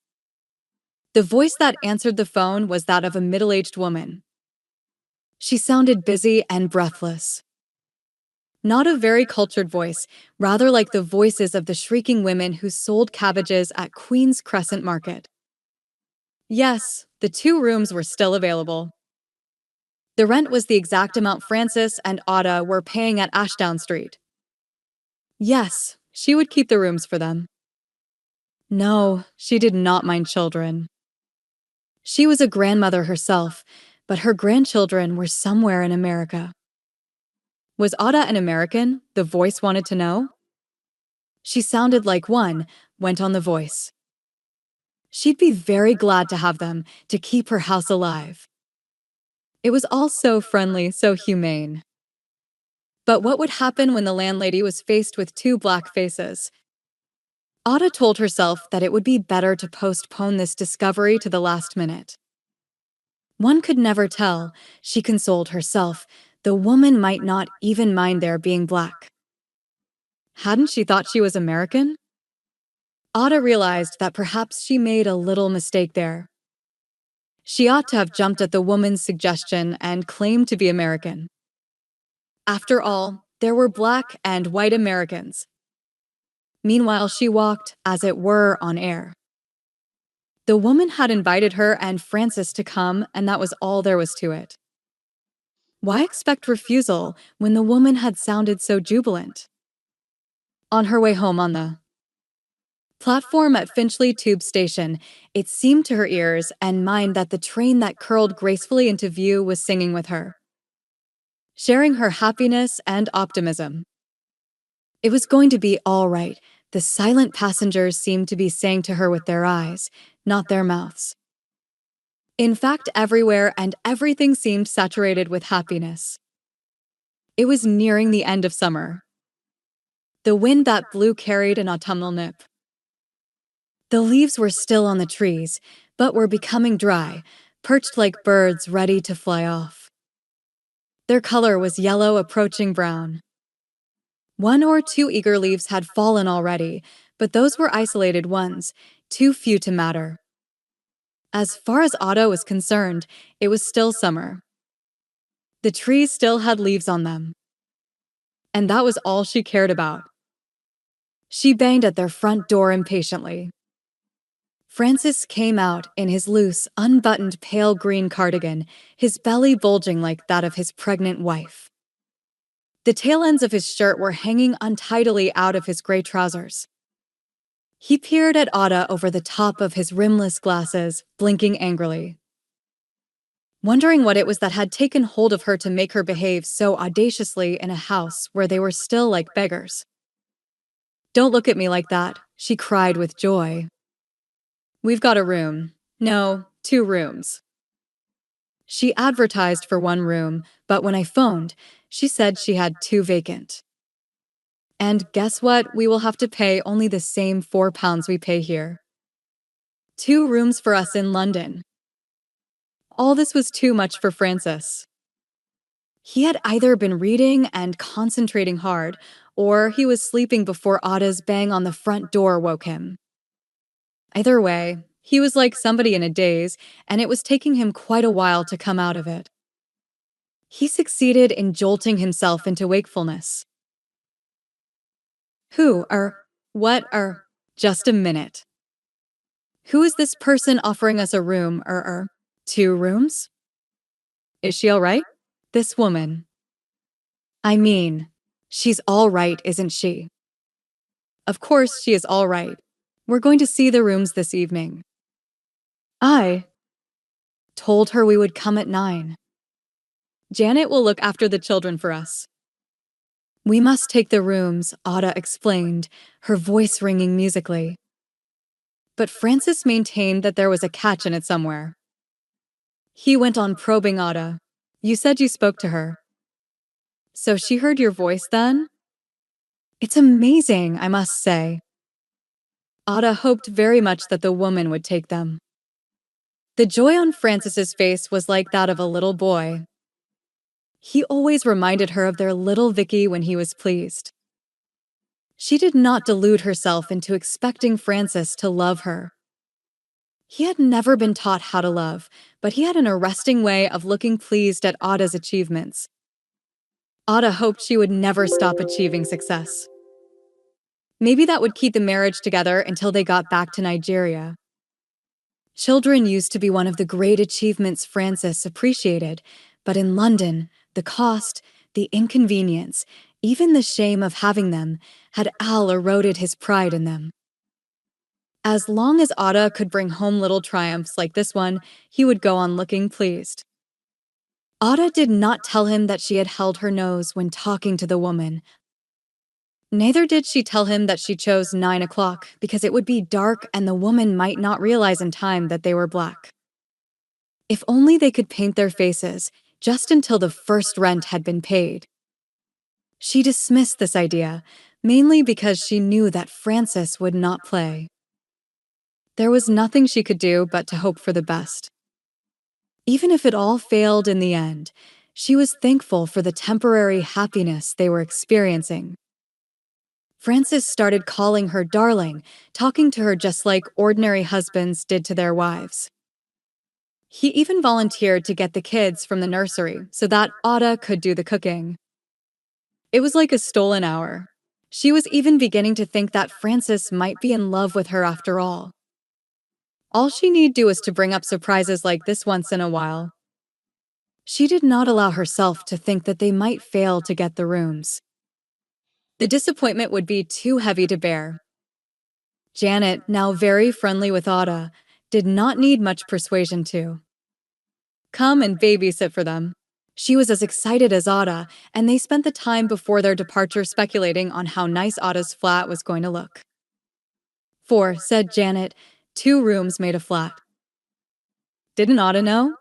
The voice that answered the phone was that of a middle-aged woman. She sounded busy and breathless. Not a very cultured voice, rather like the voices of the shrieking women who sold cabbages at Queen's Crescent Market. Yes, the 2 rooms were still available. The rent was the exact amount Francis and Ada were paying at Ashdown Street. Yes, she would keep the rooms for them. No, she did not mind children. She was a grandmother herself, but her grandchildren were somewhere in America. Was Ada an American? The voice wanted to know. She sounded like one, went on the voice. She'd be very glad to have them, to keep her house alive. It was all so friendly, so humane. But what would happen when the landlady was faced with 2 black faces? Ada told herself that it would be better to postpone this discovery to the last minute. One could never tell, she consoled herself. The woman might not even mind their being black. Hadn't she thought she was American? Ada realized that perhaps she made a little mistake there. She ought to have jumped at the woman's suggestion and claimed to be American. After all, there were black and white Americans. Meanwhile, she walked, as it were, on air. The woman had invited her and Francis to come, and that was all there was to it. Why expect refusal when the woman had sounded so jubilant? On her way home on the platform at Finchley Tube Station, it seemed to her ears and mind that the train that curled gracefully into view was singing with her, sharing her happiness and optimism. It was going to be all right, the silent passengers seemed to be saying to her with their eyes, not their mouths. In fact, everywhere and everything seemed saturated with happiness. It was nearing the end of summer. The wind that blew carried an autumnal nip. The leaves were still on the trees, but were becoming dry, perched like birds ready to fly off. Their color was yellow approaching brown. 1 or 2 eager leaves had fallen already, but those were isolated ones, too few to matter. As far as Otto was concerned, it was still summer. The trees still had leaves on them. And that was all she cared about. She banged at their front door impatiently. Francis came out in his loose, unbuttoned pale green cardigan, his belly bulging like that of his pregnant wife. The tail ends of his shirt were hanging untidily out of his gray trousers. He peered at Ada over the top of his rimless glasses, blinking angrily. wondering what it was that had taken hold of her to make her behave so audaciously in a house where they were still like beggars. "Don't look at me like that," she cried with joy. "We've got a room. No, 2 rooms." She advertised for 1 room, but when I phoned, she said she had 2 vacant. And guess what? We will have to pay only the same £4 we pay here. 2 rooms for us in London. All this was too much for Francis. He had either been reading and concentrating hard, or he was sleeping before Ada's bang on the front door woke him. Either way, he was like somebody in a daze, and it was taking him quite a while to come out of it. He succeeded in jolting himself into wakefulness. Who are, what are, just a minute. Who is this person offering us a room, 2 rooms? Is she all right? This woman. I mean, she's all right, isn't she? Of course she is all right. We're going to see the rooms this evening. I told her we would come at 9. Janet will look after the children for us. We must take the rooms, Ada explained, her voice ringing musically. But Francis maintained that there was a catch in it somewhere. He went on probing Ada. You said you spoke to her. So she heard your voice then? It's amazing, I must say. Ada hoped very much that the woman would take them. The joy on Francis's face was like that of a little boy. He always reminded her of their little Vicky when he was pleased. She did not delude herself into expecting Francis to love her. He had never been taught how to love, but he had an arresting way of looking pleased at Ada's achievements. Ada hoped she would never stop achieving success. Maybe that would keep the marriage together until they got back to Nigeria. Children used to be one of the great achievements Francis appreciated, but in London, the cost, the inconvenience, even the shame of having them, had eroded his pride in them. As long as Ada could bring home little triumphs like this one, he would go on looking pleased. Ada did not tell him that she had held her nose when talking to the woman. Neither did she tell him that she chose 9 o'clock because it would be dark and the woman might not realize in time that they were black. If only they could paint their faces, just until the first rent had been paid. She dismissed this idea, mainly because she knew that Francis would not play. There was nothing she could do but to hope for the best. Even if it all failed in the end, she was thankful for the temporary happiness they were experiencing. Francis started calling her darling, talking to her just like ordinary husbands did to their wives. He even volunteered to get the kids from the nursery so that Ada could do the cooking. It was like a stolen hour. She was even beginning to think that Francis might be in love with her after all. All she need do was to bring up surprises like this once in a while. She did not allow herself to think that they might fail to get the rooms. The disappointment would be too heavy to bear. Janet, now very friendly with Ada, did not need much persuasion to come and babysit for them. She was as excited as Ada, and they spent the time before their departure speculating on how nice Ada's flat was going to look. 4, said Janet, 2 rooms made a flat. Didn't Ada know?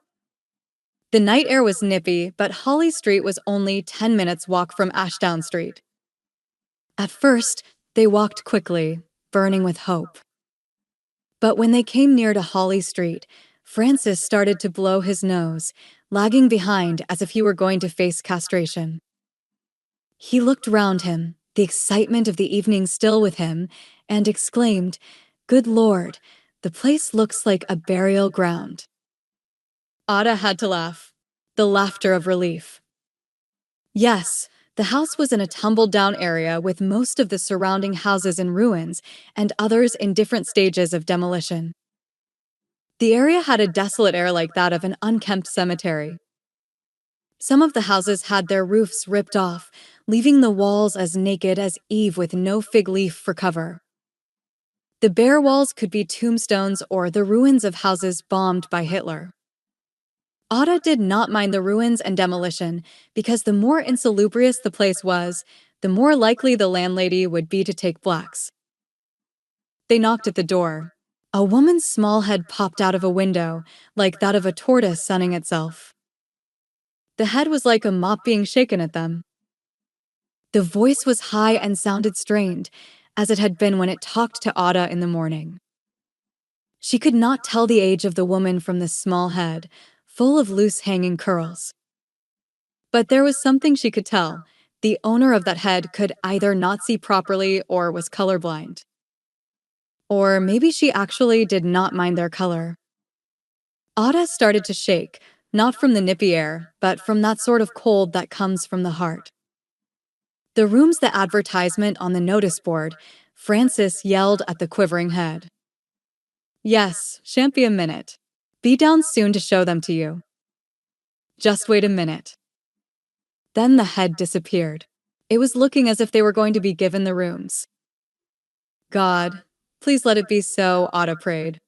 The night air was nippy, but Holly Street was only 10 minutes' walk from Ashdown Street. At first, they walked quickly, burning with hope. But when they came near to Holly Street, Francis started to blow his nose, lagging behind as if he were going to face castration. He looked round him, the excitement of the evening still with him, and exclaimed, "Good Lord, the place looks like a burial ground." Ada had to laugh, the laughter of relief. Yes, the house was in a tumbled-down area with most of the surrounding houses in ruins and others in different stages of demolition. The area had a desolate air like that of an unkempt cemetery. Some of the houses had their roofs ripped off, leaving the walls as naked as Eve with no fig leaf for cover. The bare walls could be tombstones or the ruins of houses bombed by Hitler. Ada did not mind the ruins and demolition, because the more insalubrious the place was, the more likely the landlady would be to take blacks. They knocked at the door. A woman's small head popped out of a window, like that of a tortoise sunning itself. The head was like a mop being shaken at them. The voice was high and sounded strained, as it had been when it talked to Ada in the morning. She could not tell the age of the woman from this small head, full of loose hanging curls. But there was something she could tell. The owner of that head could either not see properly or was colorblind. Or maybe she actually did not mind their color. Ada started to shake, not from the nippy air, but from that sort of cold that comes from the heart. The room's the advertisement on the notice board. Francis yelled at the quivering head. Yes, shan't be a minute. Be down soon to show them to you. Just wait a minute. Then the head disappeared. It was looking as if they were going to be given the rooms. God, please let it be so, Ada prayed.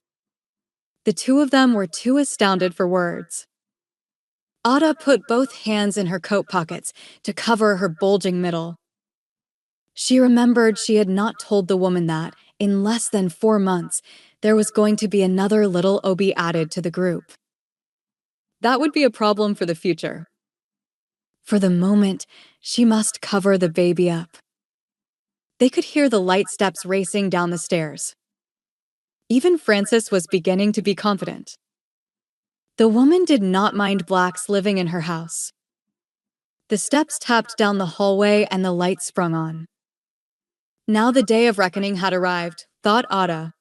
The two of them were too astounded for words. Ada put both hands in her coat pockets to cover her bulging middle. She remembered she had not told the woman that, in less than 4 months, there was going to be another little Obi added to the group. That would be a problem for the future. For the moment, she must cover the baby up. They could hear the light steps racing down the stairs. Even Frances was beginning to be confident. The woman did not mind blacks living in her house. The steps tapped down the hallway and the light sprung on. Now the day of reckoning had arrived, thought Ada.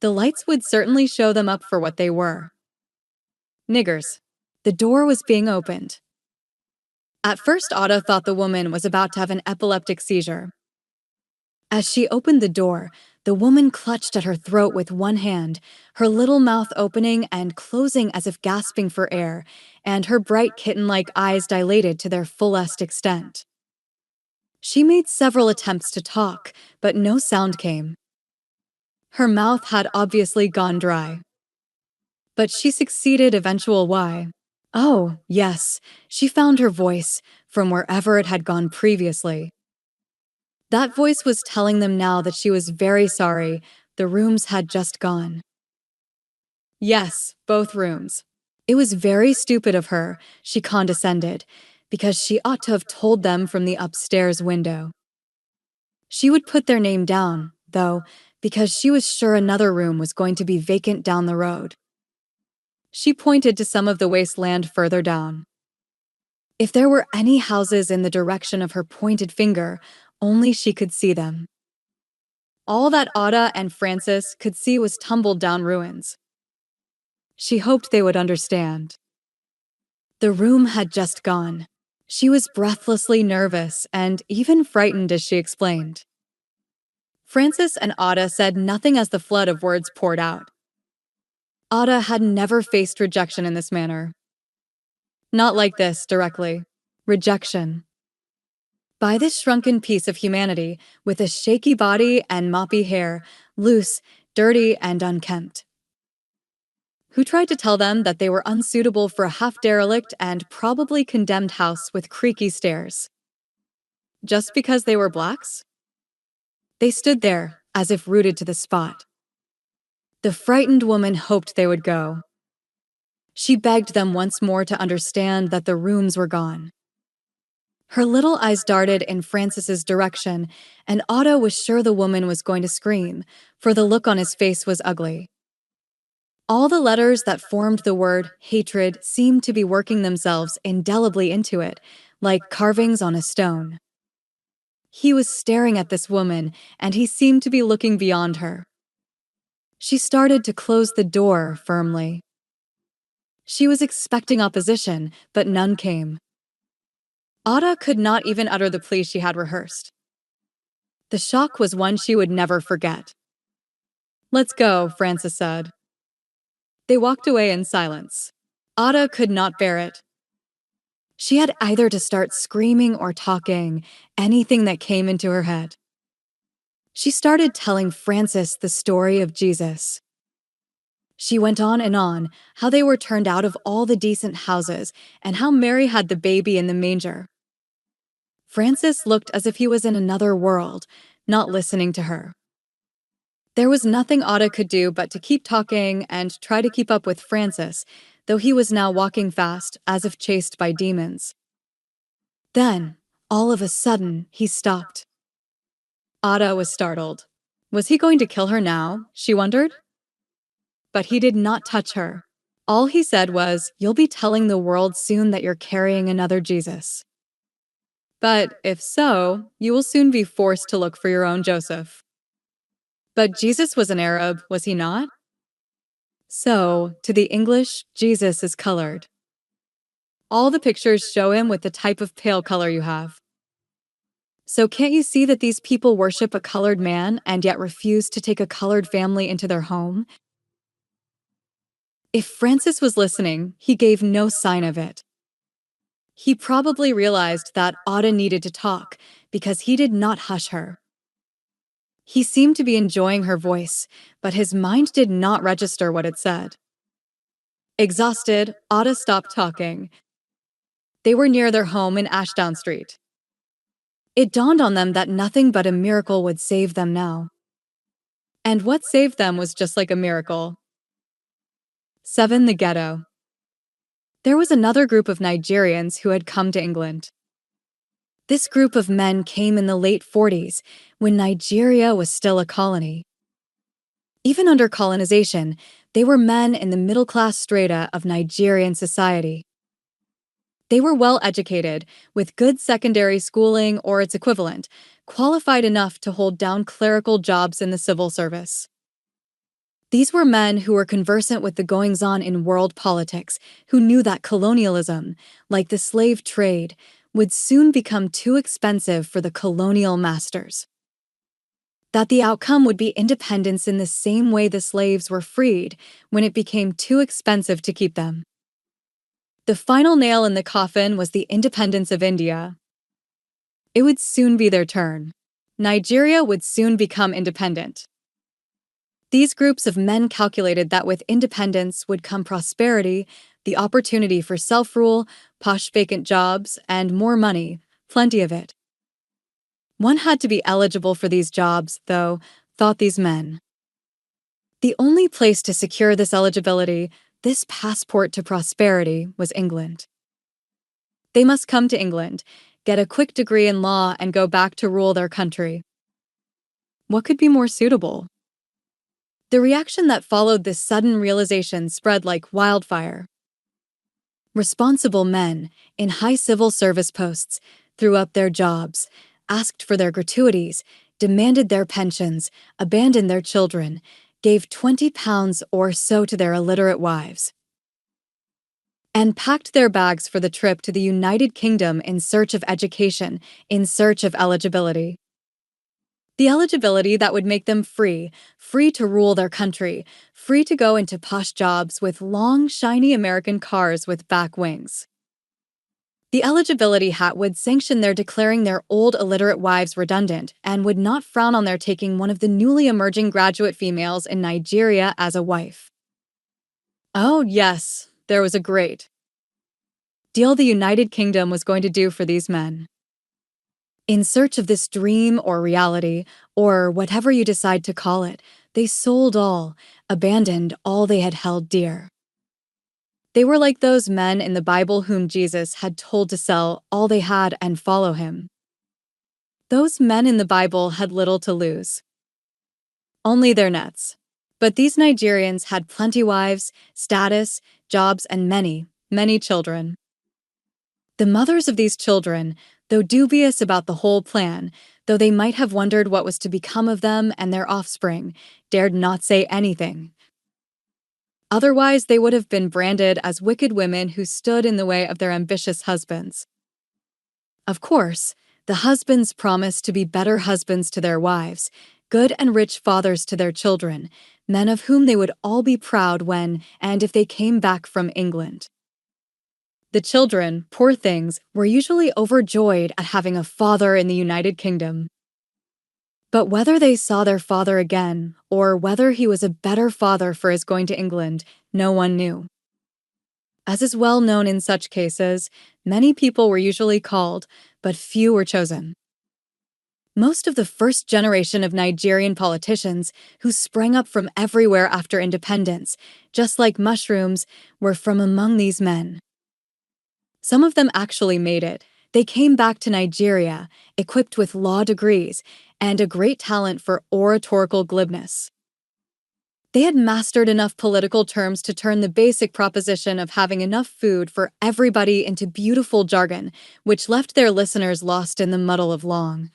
The lights would certainly show them up for what they were. Niggers. The door was being opened. At first, Ada thought the woman was about to have an epileptic seizure. As she opened the door, the woman clutched at her throat with one hand, her little mouth opening and closing as if gasping for air, and her bright kitten-like eyes dilated to their fullest extent. She made several attempts to talk, but no sound came. Her mouth had obviously gone dry. But she succeeded eventual why. Oh, yes, she found her voice, from wherever it had gone previously. That voice was telling them now that she was very sorry, the rooms had just gone. Yes, both rooms. It was very stupid of her, she condescended, because she ought to have told them from the upstairs window. She would put their name down, though, because she was sure another room was going to be vacant down the road. She pointed to some of the wasteland further down. If there were any houses in the direction of her pointed finger, only she could see them. All that Ada and Francis could see was tumbled down ruins. She hoped they would understand. The room had just gone. She was breathlessly nervous and even frightened as she explained. Francis and Ada said nothing as the flood of words poured out. Ada had never faced rejection in this manner. Not like this, directly. Rejection. By this shrunken piece of humanity, with a shaky body and moppy hair, loose, dirty, and unkempt. Who tried to tell them that they were unsuitable for a half-derelict and probably condemned house with creaky stairs. Just because they were blacks? They stood there, as if rooted to the spot. The frightened woman hoped they would go. She begged them once more to understand that the rooms were gone. Her little eyes darted in Francis's direction, and Otto was sure the woman was going to scream, for the look on his face was ugly. All the letters that formed the word hatred seemed to be working themselves indelibly into it, like carvings on a stone. He was staring at this woman, and he seemed to be looking beyond her. She started to close the door firmly. She was expecting opposition, but none came. Ada could not even utter the plea she had rehearsed. The shock was one she would never forget. "Let's go," Francis said. They walked away in silence. Ada could not bear it. She had either to start screaming or talking, anything that came into her head. She started telling Francis the story of Jesus. She went on and on, how they were turned out of all the decent houses, and how Mary had the baby in the manger. Francis looked as if he was in another world, not listening to her. There was nothing Otto could do but to keep talking and try to keep up with Francis, though he was now walking fast, as if chased by demons. Then, all of a sudden, he stopped. Otto was startled. Was he going to kill her now? She wondered. But he did not touch her. All he said was, "You'll be telling the world soon that you're carrying another Jesus. But if so, you will soon be forced to look for your own Joseph." But Jesus was an Arab, was he not? So, to the English, Jesus is colored. All the pictures show him with the type of pale color you have. So can't you see that these people worship a colored man and yet refuse to take a colored family into their home? If Francis was listening, he gave no sign of it. He probably realized that Auda needed to talk because he did not hush her. He seemed to be enjoying her voice, but his mind did not register what it said. Exhausted, Auda stopped talking. They were near their home in Ashdown Street. It dawned on them that nothing but a miracle would save them now. And what saved them was just like a miracle. 7. The Ghetto. There was another group of Nigerians who had come to England. This group of men came in the late 40s, when Nigeria was still a colony. Even under colonization, they were men in the middle-class strata of Nigerian society. They were well educated, with good secondary schooling or its equivalent, qualified enough to hold down clerical jobs in the civil service. These were men who were conversant with the goings-on in world politics, who knew that colonialism, like the slave trade, would soon become too expensive for the colonial masters. That the outcome would be independence in the same way the slaves were freed when it became too expensive to keep them. The final nail in the coffin was the independence of India. It would soon be their turn. Nigeria would soon become independent. These groups of men calculated that with independence would come prosperity, the opportunity for self-rule, posh vacant jobs, and more money, plenty of it. One had to be eligible for these jobs, though, thought these men. The only place to secure this eligibility, this passport to prosperity, was England. They must come to England, get a quick degree in law, and go back to rule their country. What could be more suitable? The reaction that followed this sudden realization spread like wildfire. Responsible men, in high civil service posts, threw up their jobs, asked for their gratuities, demanded their pensions, abandoned their children, gave £20 or so to their illiterate wives, and packed their bags for the trip to the United Kingdom in search of education, in search of eligibility. The eligibility that would make them free to rule their country, free to go into posh jobs with long, shiny American cars with back wings. The eligibility hat would sanction their declaring their old illiterate wives redundant and would not frown on their taking one of the newly emerging graduate females in Nigeria as a wife. Oh, yes, there was a great deal the United Kingdom was going to do for these men. In search of this dream or reality, or whatever you decide to call it, they sold all, abandoned all they had held dear. They were like those men in the Bible whom Jesus had told to sell all they had and follow him. Those men in the Bible had little to lose, only their nets. But these Nigerians had plenty wives, status, jobs, and many, many children. The mothers of these children, though dubious about the whole plan, though they might have wondered what was to become of them and their offspring, dared not say anything. Otherwise, they would have been branded as wicked women who stood in the way of their ambitious husbands. Of course, the husbands promised to be better husbands to their wives, good and rich fathers to their children, men of whom they would all be proud when and if they came back from England. The children, poor things, were usually overjoyed at having a father in the United Kingdom. But whether they saw their father again, or whether he was a better father for his going to England, no one knew. As is well known in such cases, many people were usually called, but few were chosen. Most of the first generation of Nigerian politicians who sprang up from everywhere after independence, just like mushrooms, were from among these men. Some of them actually made it. They came back to Nigeria, equipped with law degrees and a great talent for oratorical glibness. They had mastered enough political terms to turn the basic proposition of having enough food for everybody into beautiful jargon, which left their listeners lost in the muddle of long,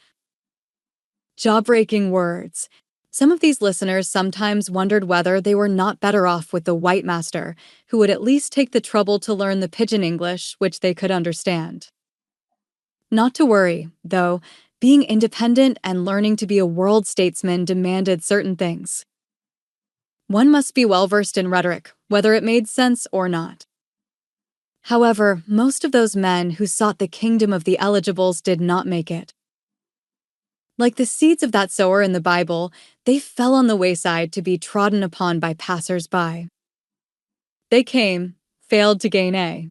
jaw-breaking words. Some of these listeners sometimes wondered whether they were not better off with the white master, who would at least take the trouble to learn the pidgin English which they could understand. Not to worry, though, being independent and learning to be a world statesman demanded certain things. One must be well-versed in rhetoric, whether it made sense or not. However, most of those men who sought the kingdom of the eligibles did not make it. Like the seeds of that sower in the Bible, they fell on the wayside to be trodden upon by passers-by. They came, failed to gain a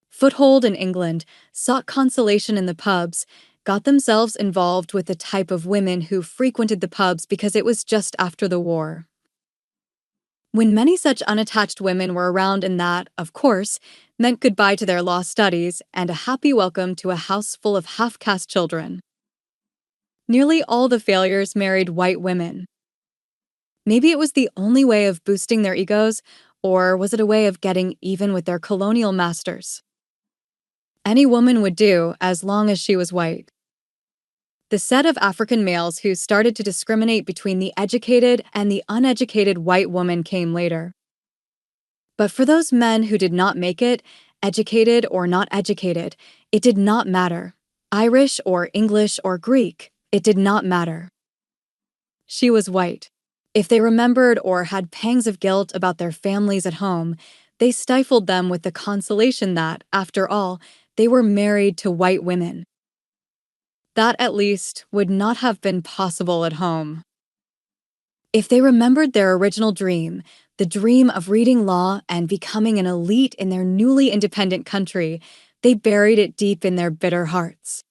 foothold in England, sought consolation in the pubs, got themselves involved with the type of women who frequented the pubs because it was just after the war. When many such unattached women were around, and that, of course, meant goodbye to their law studies and a happy welcome to a house full of half-caste children. Nearly all the failures married white women. Maybe it was the only way of boosting their egos, or was it a way of getting even with their colonial masters? Any woman would do, as long as she was white. The set of African males who started to discriminate between the educated and the uneducated white woman came later. But for those men who did not make it, educated or not educated, it did not matter. Irish or English or Greek, it did not matter. She was white. If they remembered or had pangs of guilt about their families at home, they stifled them with the consolation that, after all, they were married to white women. That, at least, would not have been possible at home. If they remembered their original dream, the dream of reading law and becoming an elite in their newly independent country, they buried it deep in their bitter hearts.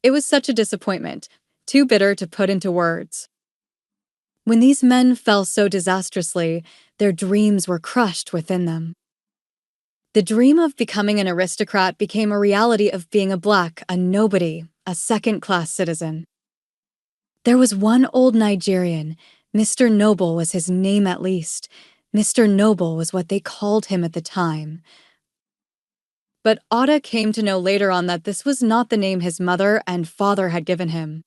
It was such a disappointment, too bitter to put into words. When these men fell so disastrously, their dreams were crushed within them. The dream of becoming an aristocrat became a reality of being a nobody, a second-class citizen. There was one old Nigerian, Mr. Noble was his name at least. Mr. Noble was what they called him at the time. But Oda came to know later on that this was not the name his mother and father had given him.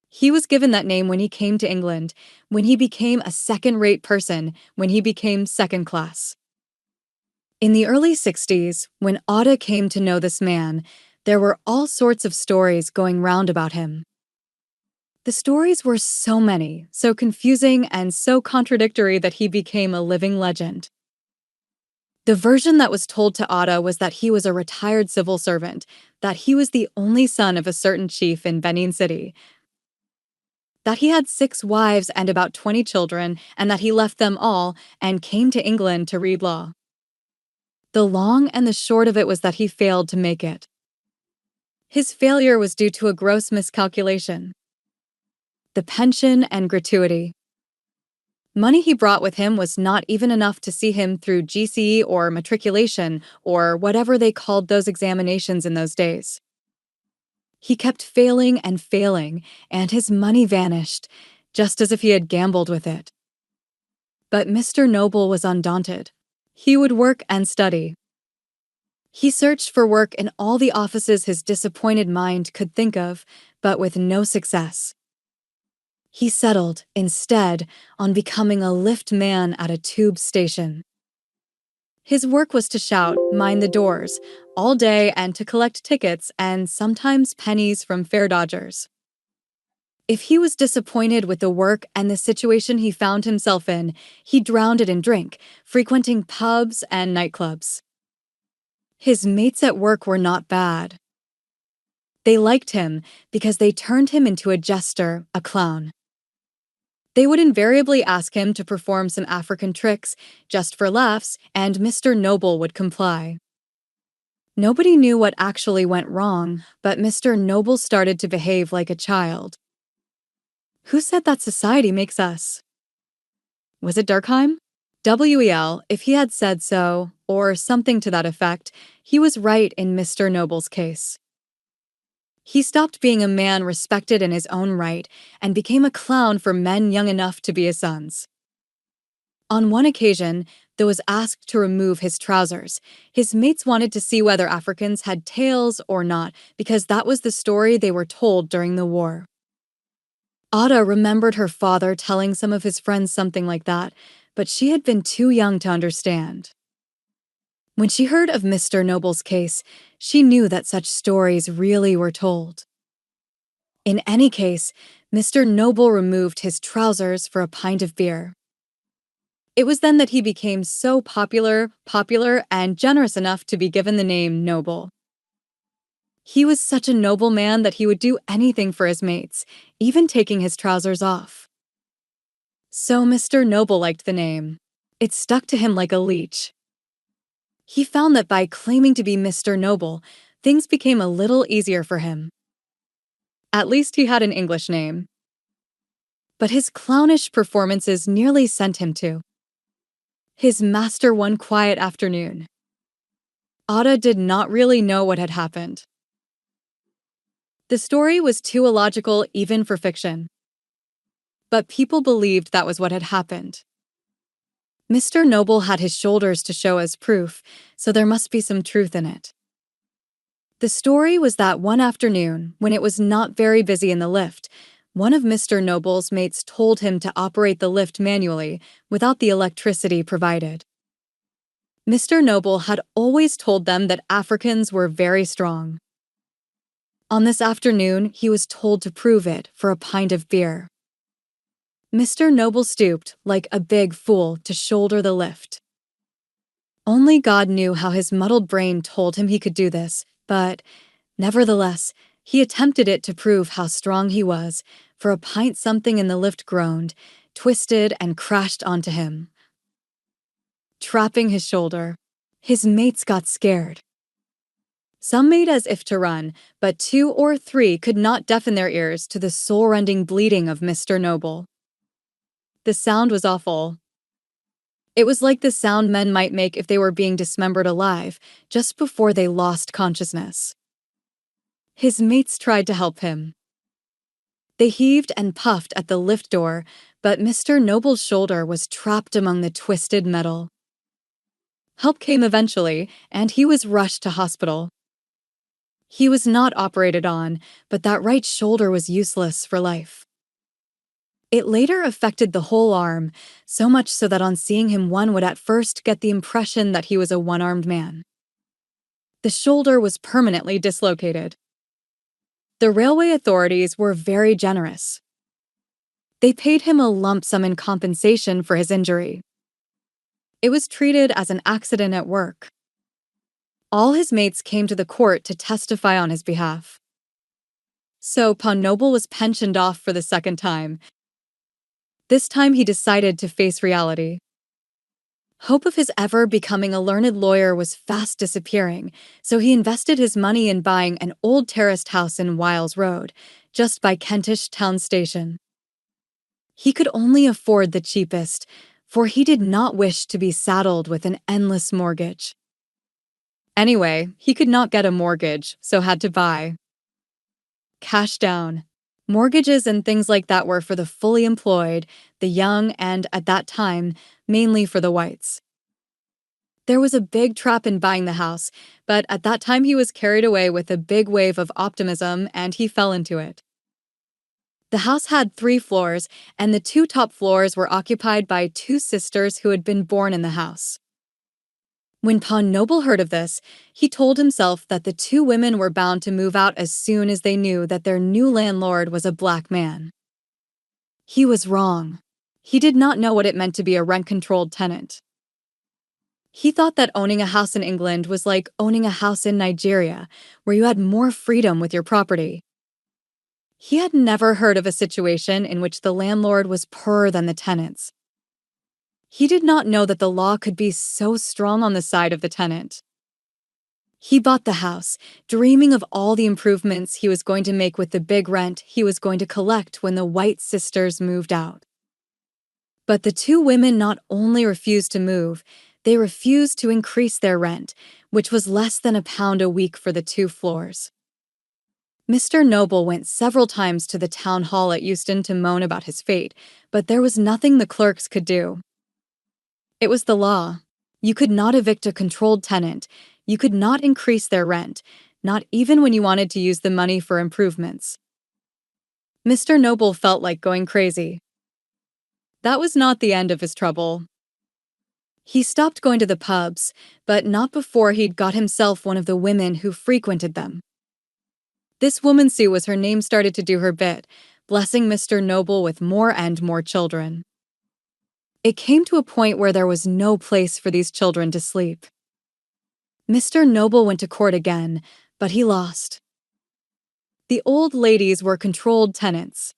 He was given that name when he came to England, when he became a second-rate person, when he became second class. In the early 60s, when Oda came to know this man, there were all sorts of stories going round about him. The stories were so many, so confusing, and so contradictory that he became a living legend. The version that was told to Oda was that he was a retired civil servant, that he was the only son of a certain chief in Benin City, that he had 6 wives and about 20 children, and that he left them all and came to England to read law. The long and the short of it was that he failed to make it. His failure was due to a gross miscalculation. The pension and gratuity. Money he brought with him was not even enough to see him through GCE or matriculation or whatever they called those examinations in those days. He kept failing and failing, and his money vanished, just as if he had gambled with it. But Mr. Noble was undaunted. He would work and study. He searched for work in all the offices his disappointed mind could think of, but with no success. He settled, instead, on becoming a lift man at a tube station. His work was to shout, "Mind the doors," all day and to collect tickets and sometimes pennies from fare dodgers. If he was disappointed with the work and the situation he found himself in, he drowned it in drink, frequenting pubs and nightclubs. His mates at work were not bad. They liked him because they turned him into a jester, a clown. They would invariably ask him to perform some African tricks just for laughs, and Mr. Noble would comply. Nobody knew what actually went wrong, but Mr. Noble started to behave like a child. Who said that society makes us? Was it Durkheim? Well, if he had said so, or something to that effect, he was right in Mr. Noble's case. He stopped being a man respected in his own right and became a clown for men young enough to be his sons. On one occasion, though was asked to remove his trousers, his mates wanted to see whether Africans had tails or not, because that was the story they were told during the war. Ada remembered her father telling some of his friends something like that, but she had been too young to understand. When she heard of Mr. Noble's case, she knew that such stories really were told. In any case, Mr. Noble removed his trousers for a pint of beer. It was then that he became so popular, and generous enough to be given the name Noble. He was such a noble man that he would do anything for his mates, even taking his trousers off. So Mr. Noble liked the name. It stuck to him like a leech. He found that by claiming to be Mr. Noble, things became a little easier for him. At least he had an English name. But his clownish performances nearly sent him to his master one quiet afternoon. Ada did not really know what had happened. The story was too illogical even for fiction. But people believed that was what had happened. Mr. Noble had his shoulders to show as proof, so there must be some truth in it. The story was that one afternoon, when it was not very busy in the lift, one of Mr. Noble's mates told him to operate the lift manually without the electricity provided. Mr. Noble had always told them that Africans were very strong. On this afternoon, he was told to prove it for a pint of beer. Mr. Noble stooped, like a big fool, to shoulder the lift. Only God knew how his muddled brain told him he could do this, but, nevertheless, he attempted it to prove how strong he was, for a pint something in the lift groaned, twisted, and crashed onto him, trapping his shoulder. His mates got scared. Some made as if to run, but 2 or 3 could not deafen their ears to the soul-rending bleating of Mr. Noble. The sound was awful. It was like the sound men might make if they were being dismembered alive, just before they lost consciousness. His mates tried to help him. They heaved and puffed at the lift door, but Mr. Noble's shoulder was trapped among the twisted metal. Help came eventually, and he was rushed to hospital. He was not operated on, but that right shoulder was useless for life. It later affected the whole arm, so much so that on seeing him one would at first get the impression that he was a one-armed man. The shoulder was permanently dislocated. The railway authorities were very generous. They paid him a lump sum in compensation for his injury. It was treated as an accident at work. All his mates came to the court to testify on his behalf. So Noble was pensioned off for the second time. This time he decided to face reality. Hope of his ever becoming a learned lawyer was fast disappearing, so he invested his money in buying an old terraced house in Wiles Road, just by Kentish Town Station. He could only afford the cheapest, for he did not wish to be saddled with an endless mortgage. Anyway, he could not get a mortgage, so had to buy. Cash down. Mortgages and things like that were for the fully employed, the young, and, at that time, mainly for the whites. There was a big trap in buying the house, but at that time he was carried away with a big wave of optimism and he fell into it. The house had 3 floors, and the 2 top floors were occupied by 2 sisters who had been born in the house. When Noble heard of this, he told himself that the 2 women were bound to move out as soon as they knew that their new landlord was a black man. He was wrong. He did not know what it meant to be a rent-controlled tenant. He thought that owning a house in England was like owning a house in Nigeria, where you had more freedom with your property. He had never heard of a situation in which the landlord was poorer than the tenants. He did not know that the law could be so strong on the side of the tenant. He bought the house, dreaming of all the improvements he was going to make with the big rent he was going to collect when the White sisters moved out. But the two women not only refused to move, they refused to increase their rent, which was less than £1 a week for the 2 floors. Mr. Noble went several times to the town hall at Euston to moan about his fate, but there was nothing the clerks could do. It was the law. You could not evict a controlled tenant. You could not increase their rent, not even when you wanted to use the money for improvements. Mr. Noble felt like going crazy. That was not the end of his trouble. He stopped going to the pubs, but not before he'd got himself one of the women who frequented them. This woman Sue was her name started to do her bit, blessing Mr. Noble with more and more children. It came to a point where there was no place for these children to sleep. Mr. Noble went to court again, but he lost. The old ladies were controlled tenants.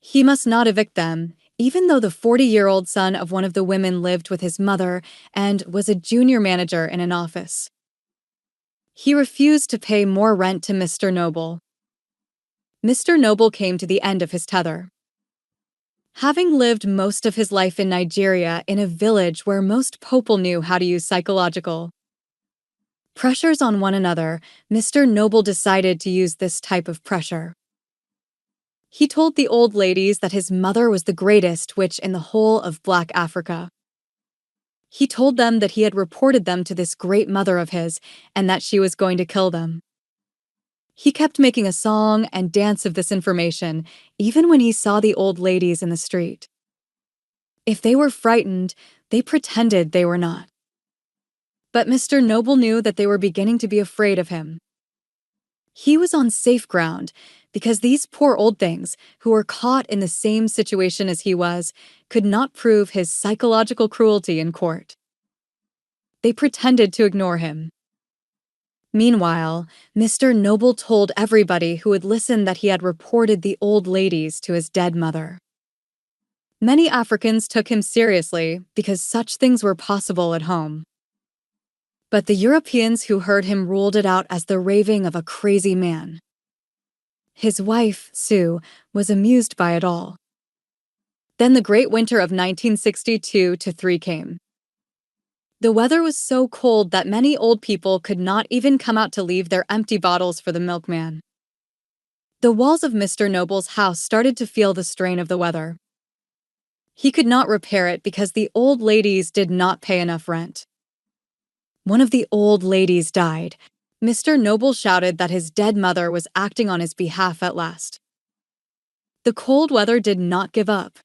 He must not evict them, even though the 40-year-old son of one of the women lived with his mother and was a junior manager in an office. He refused to pay more rent to Mr. Noble. Mr. Noble came to the end of his tether. Having lived most of his life in Nigeria in a village where most people knew how to use psychological pressures on one another, Mr. Noble decided to use this type of pressure. He told the old ladies that his mother was the greatest witch in the whole of Black Africa. He told them that he had reported them to this great mother of his and that she was going to kill them. He kept making a song and dance of this information, even when he saw the old ladies in the street. If they were frightened, they pretended they were not. But Mr. Noble knew that they were beginning to be afraid of him. He was on safe ground because these poor old things, who were caught in the same situation as he was, could not prove his psychological cruelty in court. They pretended to ignore him. Meanwhile, Mr. Noble told everybody who would listen that he had reported the old ladies to his dead mother. Many Africans took him seriously because such things were possible at home. But the Europeans who heard him ruled it out as the raving of a crazy man. His wife, Sue, was amused by it all. Then the great winter of 1962-3 came. The weather was so cold that many old people could not even come out to leave their empty bottles for the milkman. The walls of Mr. Noble's house started to feel the strain of the weather. He could not repair it because the old ladies did not pay enough rent. One of the old ladies died. Mr. Noble shouted that his dead mother was acting on his behalf at last. The cold weather did not give up.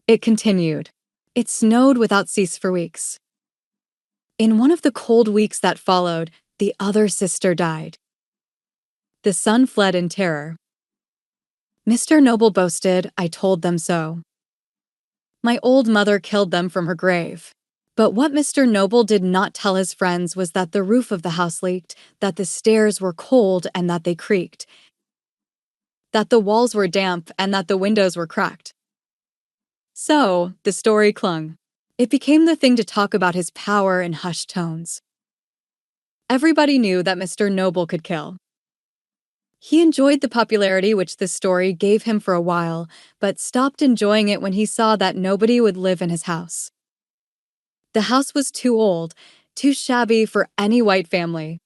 It continued. It snowed without cease for weeks. In one of the cold weeks that followed, the other sister died. The son fled in terror. Mr. Noble boasted, "I told them so. My old mother killed them from her grave." But what Mr. Noble did not tell his friends was that the roof of the house leaked, that the stairs were cold and that they creaked, that the walls were damp and that the windows were cracked. So, the story clung. It became the thing to talk about his power in hushed tones. Everybody knew that Mr. Noble could kill. He enjoyed the popularity which this story gave him for a while, but stopped enjoying it when he saw that nobody would live in his house. The house was too old, too shabby for any white family.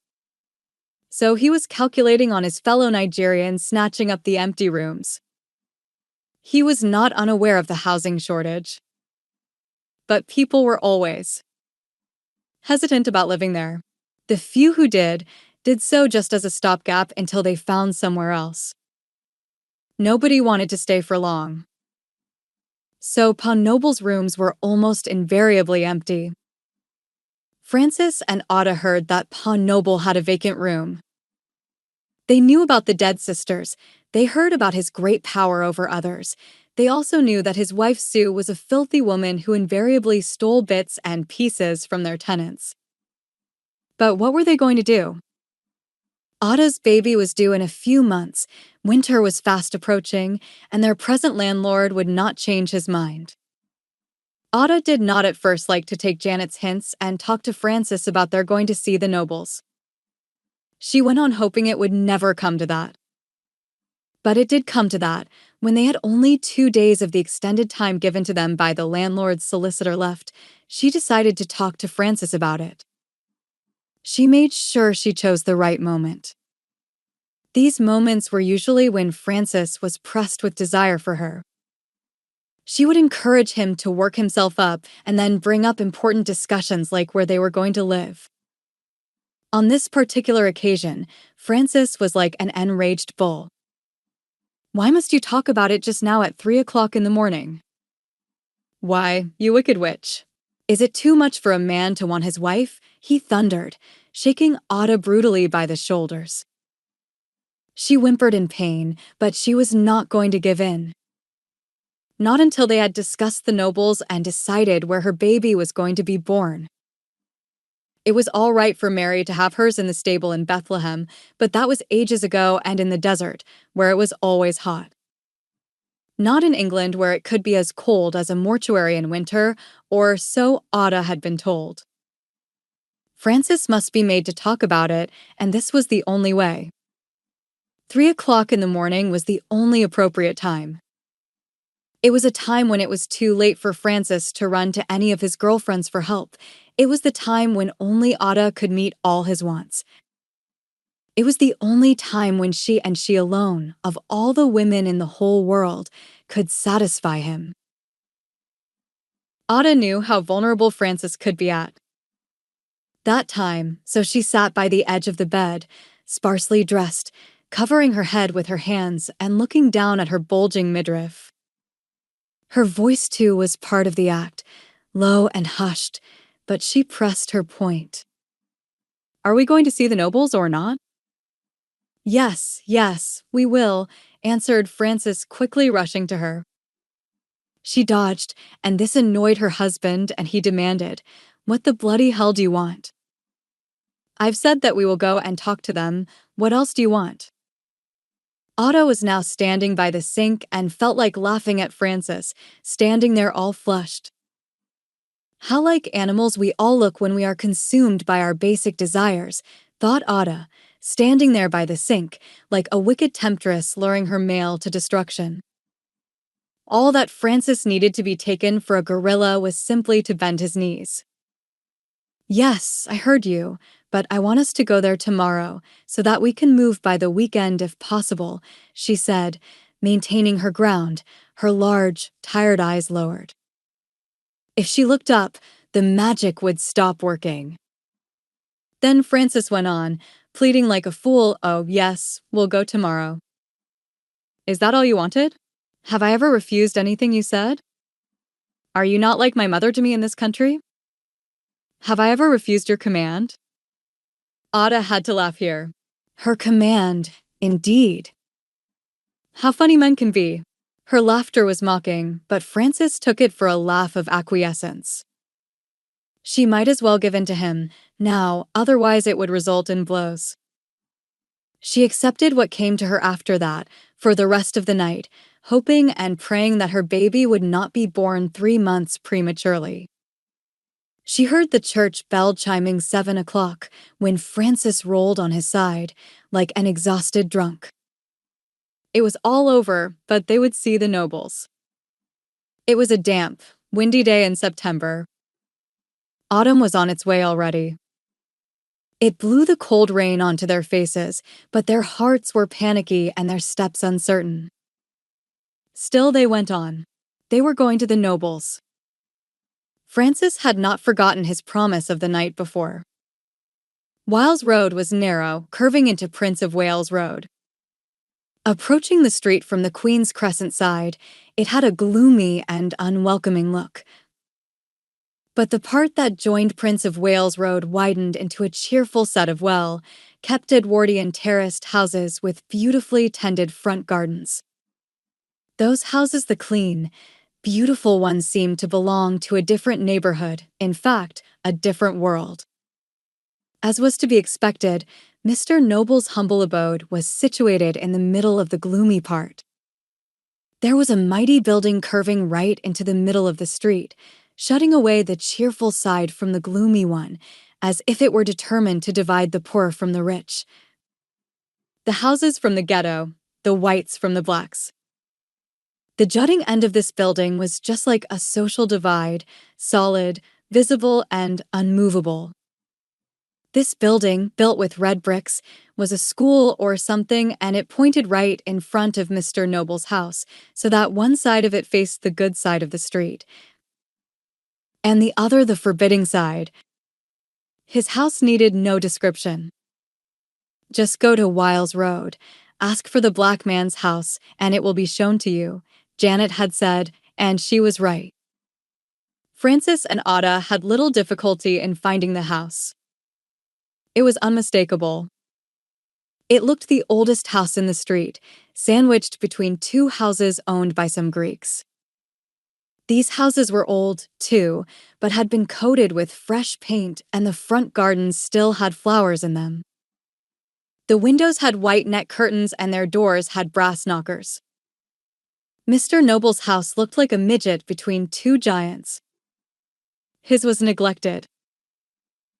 So he was calculating on his fellow Nigerians snatching up the empty rooms. He was not unaware of the housing shortage. But people were always hesitant about living there. The few who did so just as a stopgap until they found somewhere else. Nobody wanted to stay for long. So Pa Noble's rooms were almost invariably empty. Francis and Ada heard that Pa Noble had a vacant room. They knew about the dead sisters. They heard about his great power over others. They also knew that his wife Sue was a filthy woman who invariably stole bits and pieces from their tenants. But what were they going to do? Otto's baby was due in a few months, winter was fast approaching, and their present landlord would not change his mind. Otto did not at first like to take Janet's hints and talk to Frances about their going to see the nobles. She went on hoping it would never come to that. But it did come to that, when they had only 2 days of the extended time given to them by the landlord's solicitor left. She decided to talk to Frances about it. She made sure she chose the right moment. These moments were usually when Frances was pressed with desire for her. She would encourage him to work himself up and then bring up important discussions like where they were going to live. On this particular occasion, Frances was like an enraged bull. "Why must you talk about it just now at 3 o'clock in the morning? Why, you wicked witch. Is it too much for a man to want his wife?" he thundered, shaking Ada brutally by the shoulders. She whimpered in pain, but she was not going to give in. Not until they had discussed the nobles and decided where her baby was going to be born. It was all right for Mary to have hers in the stable in Bethlehem, but that was ages ago and in the desert, where it was always hot. Not in England, where it could be as cold as a mortuary in winter, or so Ada had been told. Frances must be made to talk about it, and this was the only way. 3 o'clock in the morning was the only appropriate time. It was a time when it was too late for Francis to run to any of his girlfriends for help. It was the time when only Ada could meet all his wants. It was the only time when she and she alone, of all the women in the whole world, could satisfy him. Ada knew how vulnerable Francis could be at that time, so she sat by the edge of the bed, sparsely dressed, covering her head with her hands and looking down at her bulging midriff. Her voice, too, was part of the act, low and hushed, but she pressed her point. "Are we going to see the nobles or not?" "Yes, yes, we will," answered Frances, quickly rushing to her. She dodged, and this annoyed her husband, and he demanded, "What the bloody hell do you want?" "I've said that we will go and talk to them. What else do you want?" Otto was now standing by the sink and felt like laughing at Frances, standing there all flushed. How like animals we all look when we are consumed by our basic desires, thought Ada, standing there by the sink, like a wicked temptress luring her male to destruction. All that Francis needed to be taken for a gorilla was simply to bend his knees. "Yes, I heard you, but I want us to go there tomorrow, so that we can move by the weekend if possible," she said, maintaining her ground, her large, tired eyes lowered. If she looked up, the magic would stop working. Then Francis went on, pleading like a fool, "Oh, yes, we'll go tomorrow." "Is that all you wanted? Have I ever refused anything you said? Are you not like my mother to me in this country? Have I ever refused your command?" Ada had to laugh here. Her command, indeed. How funny men can be. Her laughter was mocking, but Francis took it for a laugh of acquiescence. She might as well give in to him, now, otherwise it would result in blows. She accepted what came to her after that, for the rest of the night, hoping and praying that her baby would not be born 3 months prematurely. She heard the church bell chiming 7 o'clock when Francis rolled on his side, like an exhausted drunk. It was all over, but they would see the nobles. It was a damp, windy day in September. Autumn was on its way already. It blew the cold rain onto their faces, but their hearts were panicky and their steps uncertain. Still they went on. They were going to the nobles. Francis had not forgotten his promise of the night before. Wiles Road was narrow, curving into Prince of Wales Road. Approaching the street from the Queen's Crescent side, it had a gloomy and unwelcoming look. But the part that joined Prince of Wales Road widened into a cheerful set of kept Edwardian terraced houses with beautifully tended front gardens. Those houses, the clean, beautiful ones, seemed to belong to a different neighborhood, in fact, a different world. As was to be expected, Mr. Noble's humble abode was situated in the middle of the gloomy part. There was a mighty building curving right into the middle of the street, shutting away the cheerful side from the gloomy one, as if it were determined to divide the poor from the rich, the houses from the ghetto, the whites from the blacks. The jutting end of this building was just like a social divide, solid, visible, and unmovable. This building, built with red bricks, was a school or something, and it pointed right in front of Mr. Noble's house, so that one side of it faced the good side of the street, and the other the forbidding side. His house needed no description. Just go to Wiles Road, ask for the black man's house, and it will be shown to you, Janet had said, and she was right. Francis and Ada had little difficulty in finding the house. It was unmistakable. It looked the oldest house in the street, sandwiched between two houses owned by some Greeks. These houses were old, too, but had been coated with fresh paint, and the front gardens still had flowers in them. The windows had white net curtains and their doors had brass knockers. Mr. Noble's house looked like a midget between two giants. His was neglected.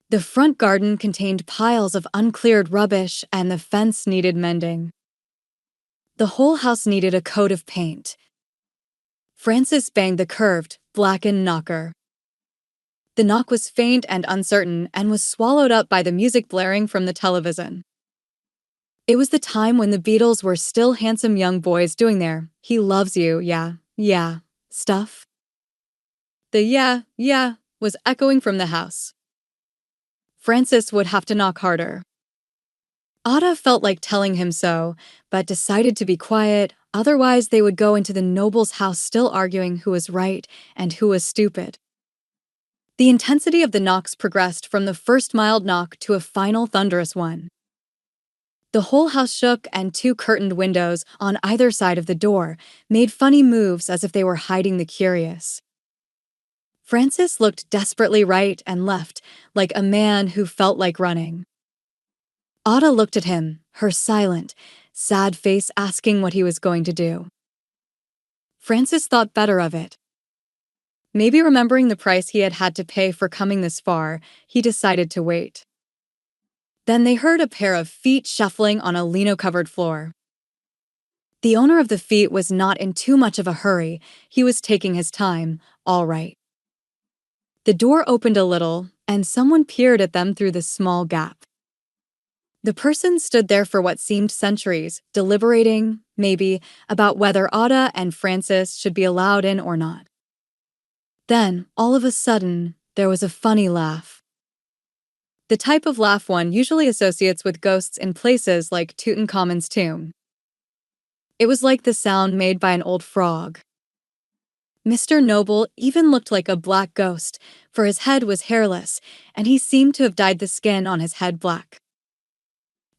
The front garden contained piles of uncleared rubbish, and the fence needed mending. The whole house needed a coat of paint. Francis banged the curved, blackened knocker. The knock was faint and uncertain and was swallowed up by the music blaring from the television. It was the time when the Beatles were still handsome young boys doing their "He loves you, yeah, yeah" stuff. The "yeah, yeah" was echoing from the house. Francis would have to knock harder. Ada felt like telling him so, but decided to be quiet, otherwise they would go into the Noble's house still arguing who was right and who was stupid. The intensity of the knocks progressed from the first mild knock to a final thunderous one. The whole house shook, and two curtained windows on either side of the door made funny moves as if they were hiding the curious. Francis looked desperately right and left, like a man who felt like running. Ada looked at him, her silent, sad face asking what he was going to do. Francis thought better of it. Maybe remembering the price he had had to pay for coming this far, he decided to wait. Then they heard a pair of feet shuffling on a lino-covered floor. The owner of the feet was not in too much of a hurry. He was taking his time, all right. The door opened a little, and someone peered at them through the small gap. The person stood there for what seemed centuries, deliberating, maybe, about whether Ada and Francis should be allowed in or not. Then, all of a sudden, there was a funny laugh. The type of laugh one usually associates with ghosts in places like Tutankhamun's tomb. It was like the sound made by an old frog. Mr. Noble even looked like a black ghost, for his head was hairless, and he seemed to have dyed the skin on his head black.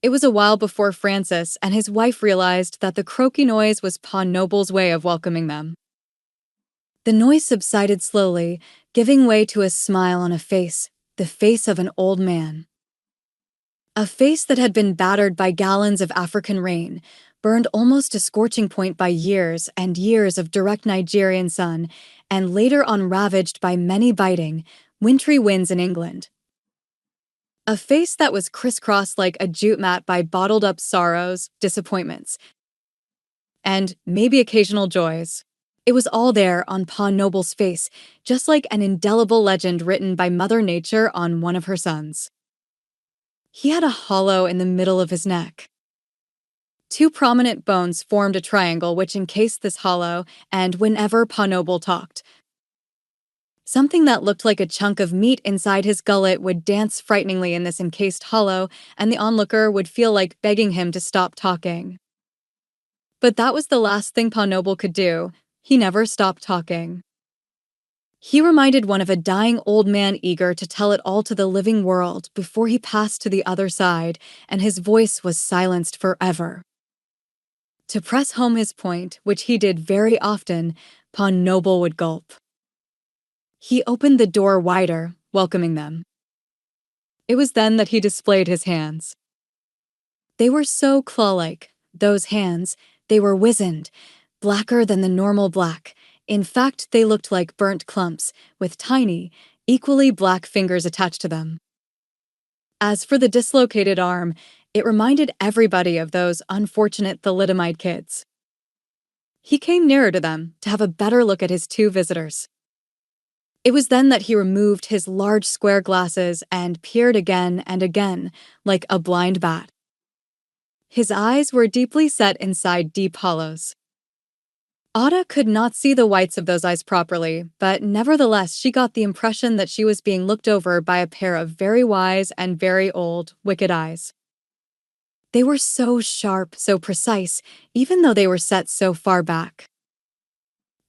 It was a while before Francis and his wife realized that the croaky noise was Pa Noble's way of welcoming them. The noise subsided slowly, giving way to a smile on a face, the face of an old man. A face that had been battered by gallons of African rain, burned almost to scorching point by years and years of direct Nigerian sun, and later on ravaged by many biting, wintry winds in England. A face that was crisscrossed like a jute mat by bottled-up sorrows, disappointments, and maybe occasional joys. It was all there on Pa Noble's face, just like an indelible legend written by Mother Nature on one of her sons. He had a hollow in the middle of his neck. Two prominent bones formed a triangle which encased this hollow, and whenever Pa Noble talked, something that looked like a chunk of meat inside his gullet would dance frighteningly in this encased hollow, and the onlooker would feel like begging him to stop talking. But that was the last thing Pa Noble could do. He never stopped talking. He reminded one of a dying old man eager to tell it all to the living world before he passed to the other side, and his voice was silenced forever. To press home his point, which he did very often, Pon Noble would gulp. He opened the door wider, welcoming them. It was then that he displayed his hands. They were so claw-like, those hands. They were wizened, blacker than the normal black. In fact, they looked like burnt clumps, with tiny, equally black fingers attached to them. As for the dislocated arm, it reminded everybody of those unfortunate thalidomide kids. He came nearer to them to have a better look at his two visitors. It was then that he removed his large square glasses and peered again and again, like a blind bat. His eyes were deeply set inside deep hollows. Ada could not see the whites of those eyes properly, but nevertheless she got the impression that she was being looked over by a pair of very wise and very old, wicked eyes. They were so sharp, so precise, even though they were set so far back.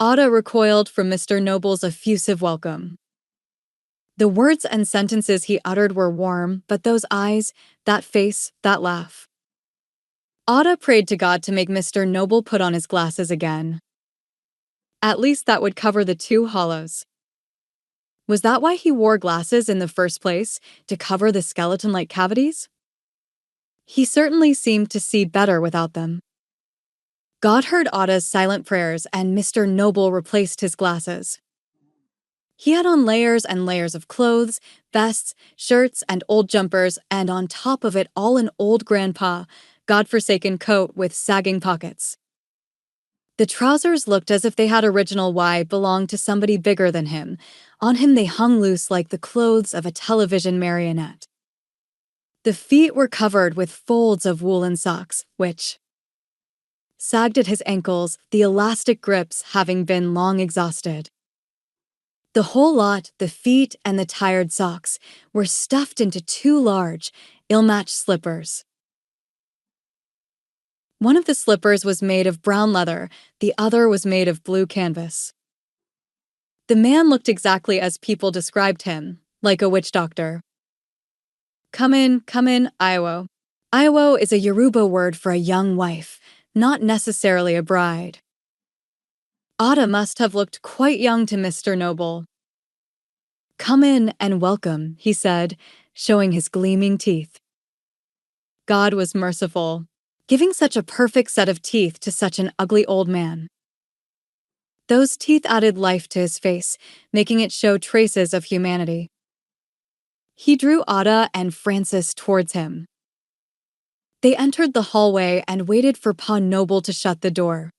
Ada recoiled from Mr. Noble's effusive welcome. The words and sentences he uttered were warm, but those eyes, that face, that laugh. Ada prayed to God to make Mr. Noble put on his glasses again. At least that would cover the two hollows. Was that why he wore glasses in the first place, to cover the skeleton-like cavities? He certainly seemed to see better without them. God heard Ada's silent prayers, and Mr. Noble replaced his glasses. He had on layers and layers of clothes, vests, shirts, and old jumpers, and on top of it all an old grandpa, godforsaken coat with sagging pockets. The trousers looked as if they had original why belonged to somebody bigger than him. On him they hung loose like the clothes of a television marionette. The feet were covered with folds of woolen socks, which sagged at his ankles, the elastic grips having been long exhausted. The whole lot, the feet and the tired socks, were stuffed into two large, ill-matched slippers. One of the slippers was made of brown leather, the other was made of blue canvas. The man looked exactly as people described him, like a witch doctor. Come in, Iwo. Iwo is a Yoruba word for a young wife, not necessarily a bride. Ada must have looked quite young to Mr. Noble. Come in and welcome, he said, showing his gleaming teeth. God was merciful, giving such a perfect set of teeth to such an ugly old man. Those teeth added life to his face, making it show traces of humanity. He drew Ada and Francis towards him. They entered the hallway and waited for Pon Noble to shut the door.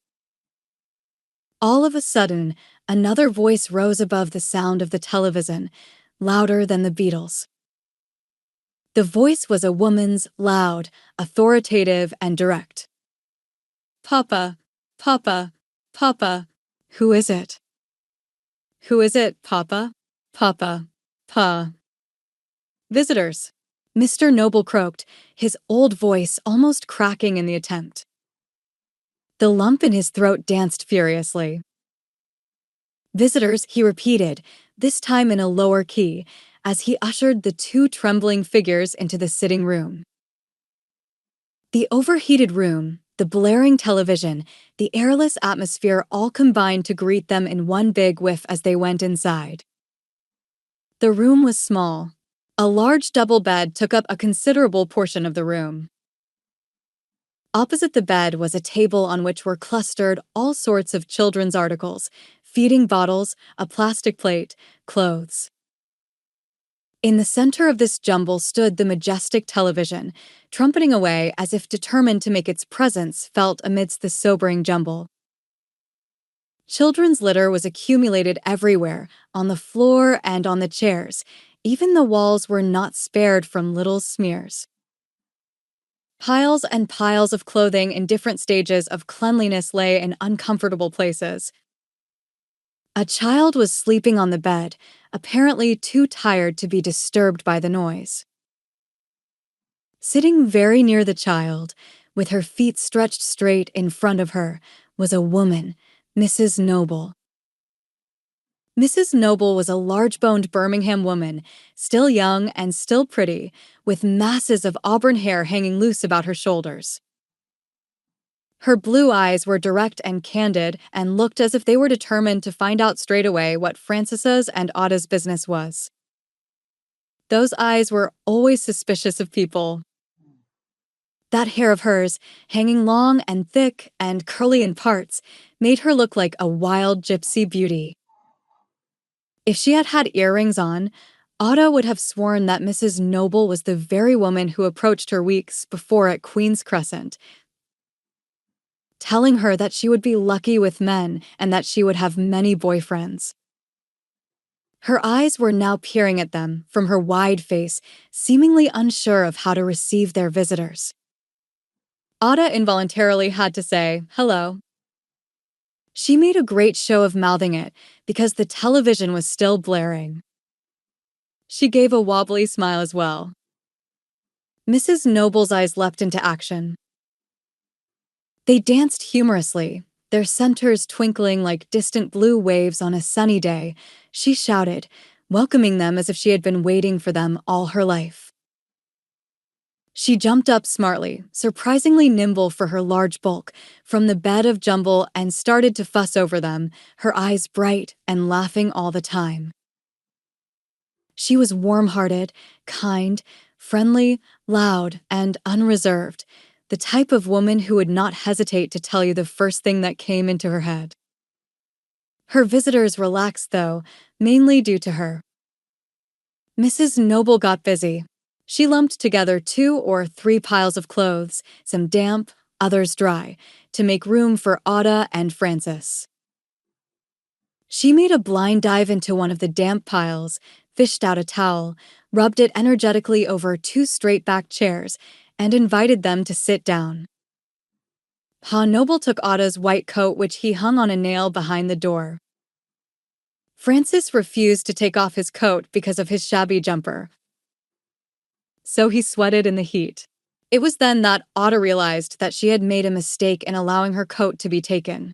All of a sudden, another voice rose above the sound of the television, louder than the Beatles. The voice was a woman's, loud, authoritative, and direct. Papa, Papa, Papa, who is it? Who is it, Papa? Papa, Pa. Visitors, Mr. Noble croaked, his old voice almost cracking in the attempt. The lump in his throat danced furiously. Visitors, he repeated, this time in a lower key, as he ushered the two trembling figures into the sitting room. The overheated room, the blaring television, the airless atmosphere all combined to greet them in one big whiff as they went inside. The room was small. A large double bed took up a considerable portion of the room. Opposite the bed was a table on which were clustered all sorts of children's articles, feeding bottles, a plastic plate, clothes. In the center of this jumble stood the majestic television, trumpeting away as if determined to make its presence felt amidst the sobering jumble. Children's litter was accumulated everywhere, on the floor and on the chairs. Even the walls were not spared from little smears. Piles and piles of clothing in different stages of cleanliness lay in uncomfortable places. A child was sleeping on the bed, apparently too tired to be disturbed by the noise. Sitting very near the child, with her feet stretched straight in front of her, was a woman, Mrs. Noble. Mrs. Noble was a large-boned Birmingham woman, still young and still pretty, with masses of auburn hair hanging loose about her shoulders. Her blue eyes were direct and candid and looked as if they were determined to find out straight away what Frances's and Ada's business was. Those eyes were always suspicious of people. That hair of hers, hanging long and thick and curly in parts, made her look like a wild gypsy beauty. If she had had earrings on, Ada would have sworn that Mrs. Noble was the very woman who approached her weeks before at Queen's Crescent, telling her that she would be lucky with men and that she would have many boyfriends. Her eyes were now peering at them from her wide face, seemingly unsure of how to receive their visitors. Ada involuntarily had to say, "Hello." She made a great show of mouthing it because the television was still blaring. She gave a wobbly smile as well. Mrs. Noble's eyes leapt into action. They danced humorously, their centers twinkling like distant blue waves on a sunny day. She shouted, welcoming them as if she had been waiting for them all her life. She jumped up smartly, surprisingly nimble for her large bulk, from the bed of jumble and started to fuss over them, her eyes bright and laughing all the time. She was warm-hearted, kind, friendly, loud, and unreserved, the type of woman who would not hesitate to tell you the first thing that came into her head. Her visitors relaxed, though, mainly due to her. Mrs. Noble got busy. She lumped together 2 or 3 piles of clothes, some damp, others dry, to make room for Ada and Frances. She made a blind dive into one of the damp piles, fished out a towel, rubbed it energetically over 2 straight-backed chairs, and invited them to sit down. Pa Noble took Ada's white coat, which he hung on a nail behind the door. Francis refused to take off his coat because of his shabby jumper, so he sweated in the heat. It was then that Ada realized that she had made a mistake in allowing her coat to be taken.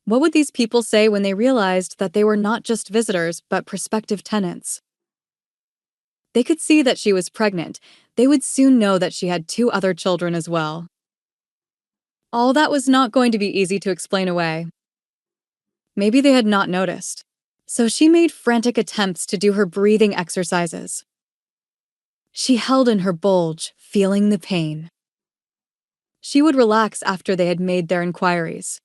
What would these people say when they realized that they were not just visitors but prospective tenants? They could see that she was pregnant. They would soon know that she had 2 other children as well. All that was not going to be easy to explain away. Maybe they had not noticed. So she made frantic attempts to do her breathing exercises. She held in her bulge, feeling the pain. She would relax after they had made their inquiries.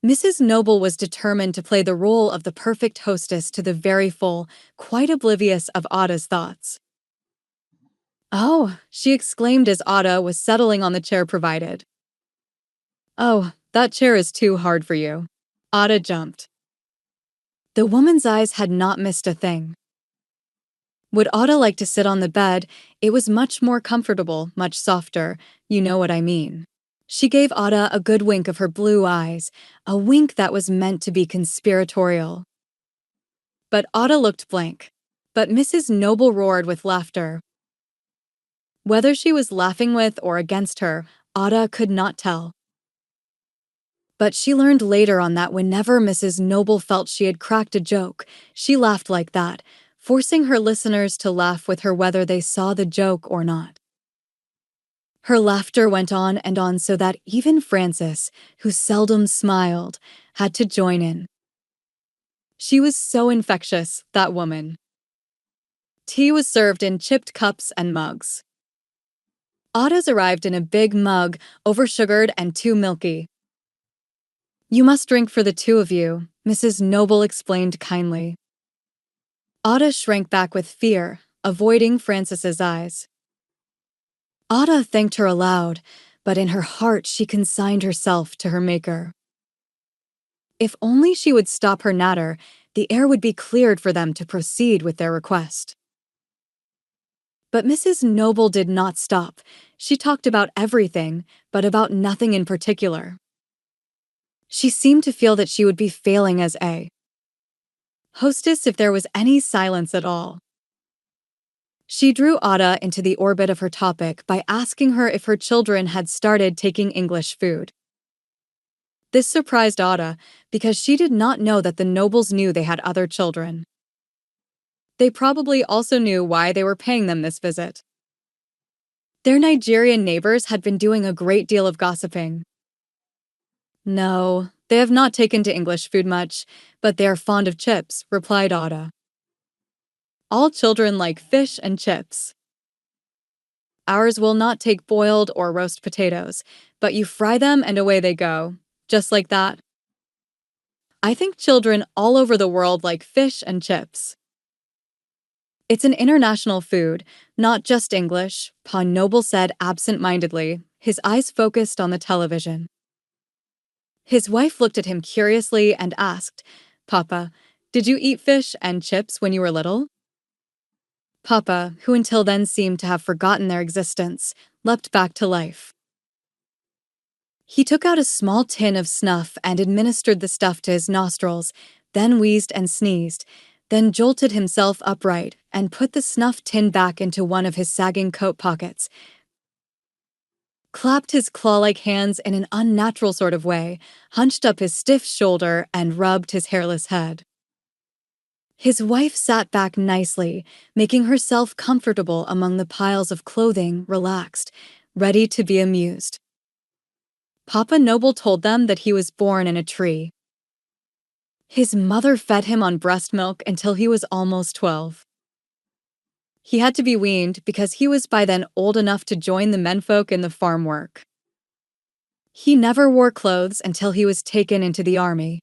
Mrs. Noble was determined to play the role of the perfect hostess to the very full, quite oblivious of Ada's thoughts. "Oh," she exclaimed as Ada was settling on the chair provided. "Oh, that chair is too hard for you." Ada jumped. The woman's eyes had not missed a thing. Would Ada like to sit on the bed? It was much more comfortable, much softer, you know what I mean. She gave Ada a good wink of her blue eyes, a wink that was meant to be conspiratorial. But Ada looked blank. But Mrs. Noble roared with laughter. Whether she was laughing with or against her, Ada could not tell. But she learned later on that whenever Mrs. Noble felt she had cracked a joke, she laughed like that, forcing her listeners to laugh with her whether they saw the joke or not. Her laughter went on and on so that even Frances, who seldom smiled, had to join in. She was so infectious, that woman. Tea was served in chipped cups and mugs. Ada's arrived in a big mug, oversugared and too milky. "You must drink for the 2 of you," Mrs. Noble explained kindly. Ada shrank back with fear, avoiding Frances's eyes. Ada thanked her aloud, but in her heart she consigned herself to her maker. If only she would stop her natter, the air would be cleared for them to proceed with their request. But Mrs. Noble did not stop. She talked about everything, but about nothing in particular. She seemed to feel that she would be failing as a hostess if there was any silence at all. She drew Ada into the orbit of her topic by asking her if her children had started taking English food. This surprised Ada because she did not know that the Nobles knew they had other children. They probably also knew why they were paying them this visit. Their Nigerian neighbors had been doing a great deal of gossiping. No, they have not taken to English food much, but they are fond of chips, replied Ada. All children like fish and chips. Ours will not take boiled or roast potatoes, but you fry them and away they go. Just like that. I think children all over the world like fish and chips. It's an international food, not just English, Pa Noble said absent-mindedly, his eyes focused on the television. His wife looked at him curiously and asked, Papa, did you eat fish and chips when you were little? Papa, who until then seemed to have forgotten their existence, leapt back to life. He took out a small tin of snuff and administered the stuff to his nostrils, then wheezed and sneezed, then jolted himself upright and put the snuff tin back into one of his sagging coat pockets, clapped his claw-like hands in an unnatural sort of way, hunched up his stiff shoulder, and rubbed his hairless head. His wife sat back nicely, making herself comfortable among the piles of clothing, relaxed, ready to be amused. Papa Noble told them that he was born in a tree. His mother fed him on breast milk until he was almost 12. He had to be weaned because he was by then old enough to join the menfolk in the farm work. He never wore clothes until he was taken into the army.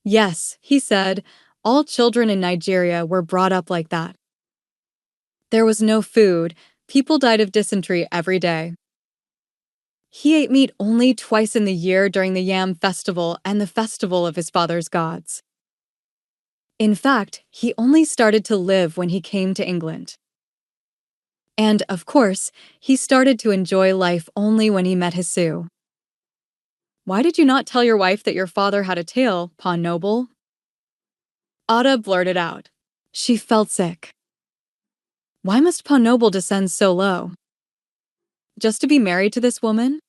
Yes, he said, all children in Nigeria were brought up like that. There was no food, people died of dysentery every day. He ate meat only twice in the year during the Yam festival and the festival of his father's gods. In fact, he only started to live when he came to England. And, of course, he started to enjoy life only when he met his Sue. Why did you not tell your wife that your father had a tail, Pa Noble? Ada blurted out. She felt sick. Why must Pa Noble descend so low? Just to be married to this woman?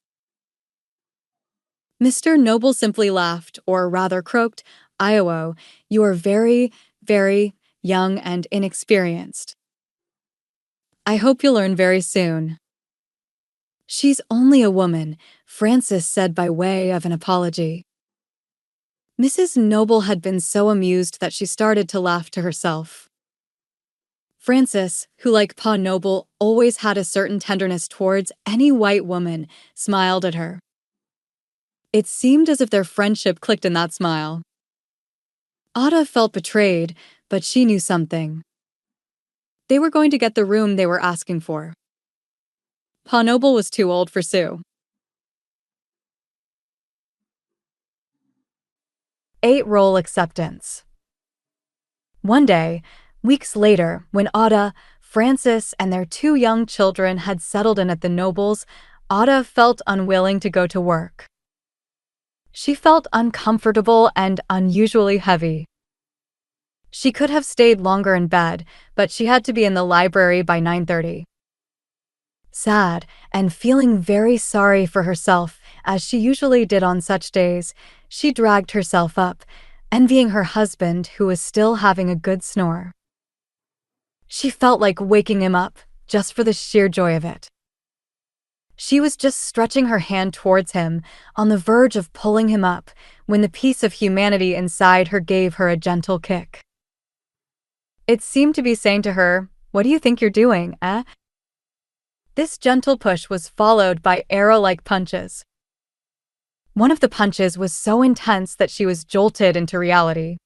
Mr. Noble simply laughed, or rather croaked, Iowa, you are very, very young and inexperienced. I hope you'll learn very soon. She's only a woman, Frances said by way of an apology. Mrs. Noble had been so amused that she started to laugh to herself. Frances, who like Pa Noble always had a certain tenderness towards any white woman, smiled at her. It seemed as if their friendship clicked in that smile. Ada felt betrayed, but she knew something. They were going to get the room they were asking for. Pa Noble was too old for Sue. 8 Role acceptance. One day, weeks later, when Ada, Frances, and their 2 young children had settled in at the Nobles, Ada felt unwilling to go to work. She felt uncomfortable and unusually heavy. She could have stayed longer in bed, but she had to be in the library by 9:30. Sad, and feeling very sorry for herself, as she usually did on such days, she dragged herself up, envying her husband who was still having a good snore. She felt like waking him up, just for the sheer joy of it. She was just stretching her hand towards him, on the verge of pulling him up, when the piece of humanity inside her gave her a gentle kick. It seemed to be saying to her, "What do you think you're doing, eh?" This gentle push was followed by arrow-like punches. One of the punches was so intense that she was jolted into reality.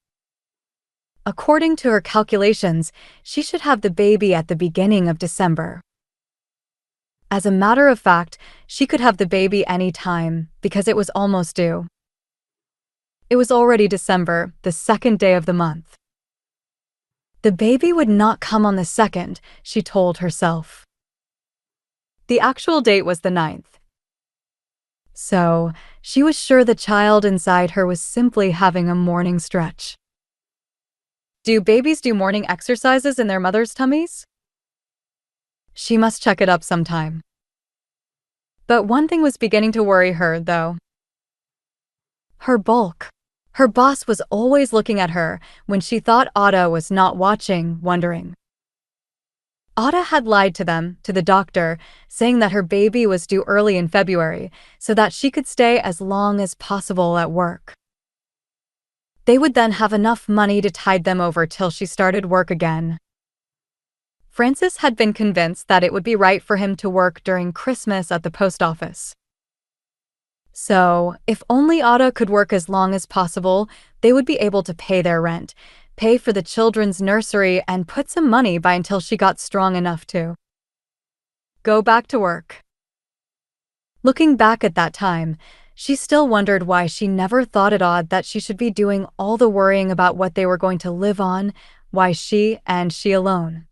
According to her calculations, she should have the baby at the beginning of December. As a matter of fact, she could have the baby any time, because it was almost due. It was already December, the 2nd day of the month. The baby would not come on the 2nd, she told herself. The actual date was the 9th. So, she was sure the child inside her was simply having a morning stretch. Do babies do morning exercises in their mother's tummies? She must check it up sometime. But one thing was beginning to worry her, though. Her bulk. Her boss was always looking at her when she thought Ada was not watching, wondering. Ada had lied to them, to the doctor, saying that her baby was due early in February, so that she could stay as long as possible at work. They would then have enough money to tide them over till she started work again. Francis had been convinced that it would be right for him to work during Christmas at the post office. So, if only Ada could work as long as possible, they would be able to pay their rent, pay for the children's nursery, and put some money by until she got strong enough to go back to work. Looking back at that time, she still wondered why she never thought it odd that she should be doing all the worrying about what they were going to live on, why she and she alone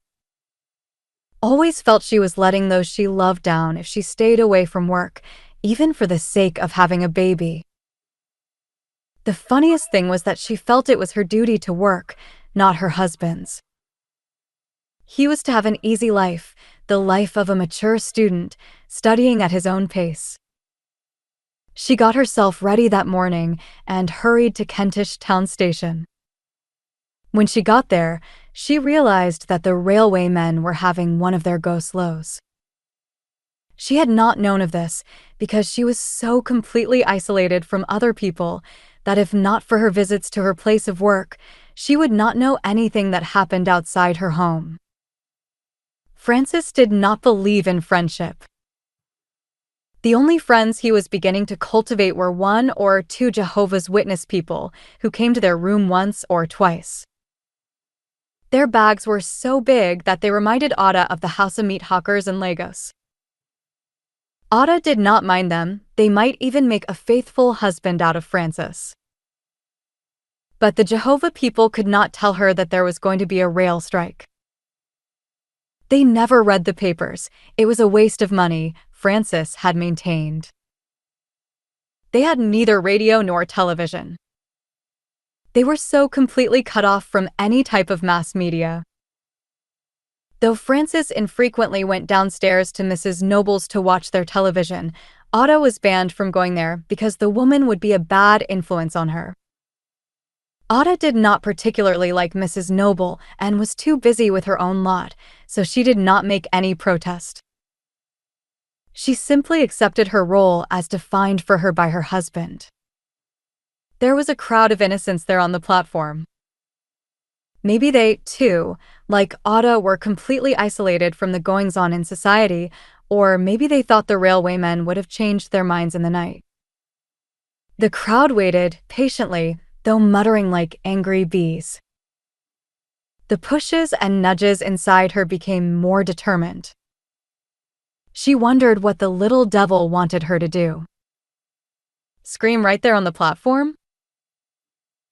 always felt she was letting those she loved down if she stayed away from work, even for the sake of having a baby. The funniest thing was that she felt it was her duty to work, not her husband's. He was to have an easy life, the life of a mature student, studying at his own pace. She got herself ready that morning and hurried to Kentish Town Station. When she got there, she realized that the railway men were having one of their go-slows. She had not known of this because she was so completely isolated from other people that if not for her visits to her place of work, she would not know anything that happened outside her home. Francis did not believe in friendship. The only friends he was beginning to cultivate were one or two Jehovah's Witness people who came to their room once or twice. Their bags were so big that they reminded Ada of the house of meat hawkers in Lagos. Ada did not mind them, they might even make a faithful husband out of Francis. But the Jehovah people could not tell her that there was going to be a rail strike. They never read the papers, it was a waste of money, Francis had maintained. They had neither radio nor television. They were so completely cut off from any type of mass media. Though Francis infrequently went downstairs to Mrs. Noble's to watch their television, Ada was banned from going there because the woman would be a bad influence on her. Ada did not particularly like Mrs. Noble and was too busy with her own lot, so she did not make any protest. She simply accepted her role as defined for her by her husband. There was a crowd of innocents there on the platform. Maybe they, too, like Ada, were completely isolated from the goings-on in society, or maybe they thought the railwaymen would have changed their minds in the night. The crowd waited, patiently, though muttering like angry bees. The pushes and nudges inside her became more determined. She wondered what the little devil wanted her to do. Scream right there on the platform?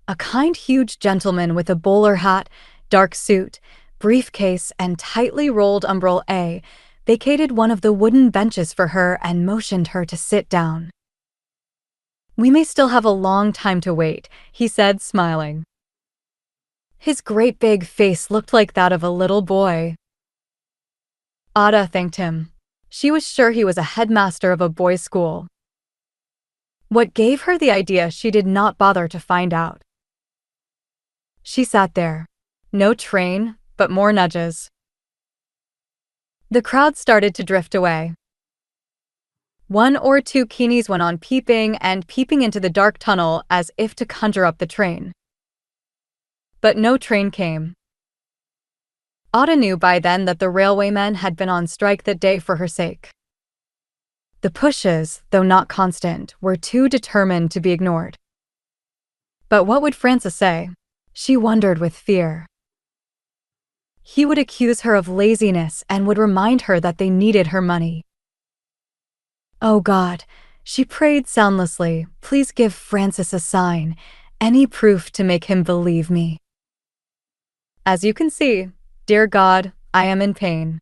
A kind, huge gentleman with a bowler hat, dark suit, briefcase, and tightly rolled umbrella vacated one of the wooden benches for her and motioned her to sit down. "We may still have a long time to wait," he said, smiling. His great big face looked like that of a little boy. Ada thanked him. She was sure he was a headmaster of a boys' school. What gave her the idea she did not bother to find out. She sat there. No train, but more nudges. The crowd started to drift away. One or two Keenies went on peeping and peeping into the dark tunnel as if to conjure up the train. But no train came. Ada knew by then that the railwaymen had been on strike that day for her sake. The pushes, though not constant, were too determined to be ignored. But what would Francis say? She wondered with fear. He would accuse her of laziness and would remind her that they needed her money. Oh God, she prayed soundlessly, please give Francis a sign, any proof to make him believe me. As you can see, dear God, I am in pain.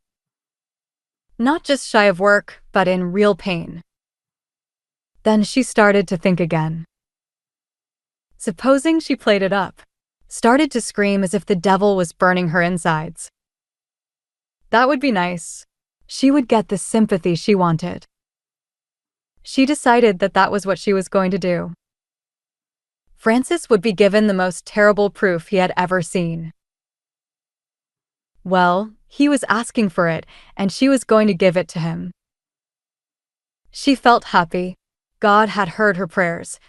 Not just shy of work, but in real pain. Then she started to think again. Supposing she played it up, started to scream as if the devil was burning her insides. That would be nice. She would get the sympathy she wanted. She decided that that was what she was going to do. Francis would be given the most terrible proof he had ever seen. Well, He was asking for it, and she was going to give it to him. She felt happy. God had heard her prayers.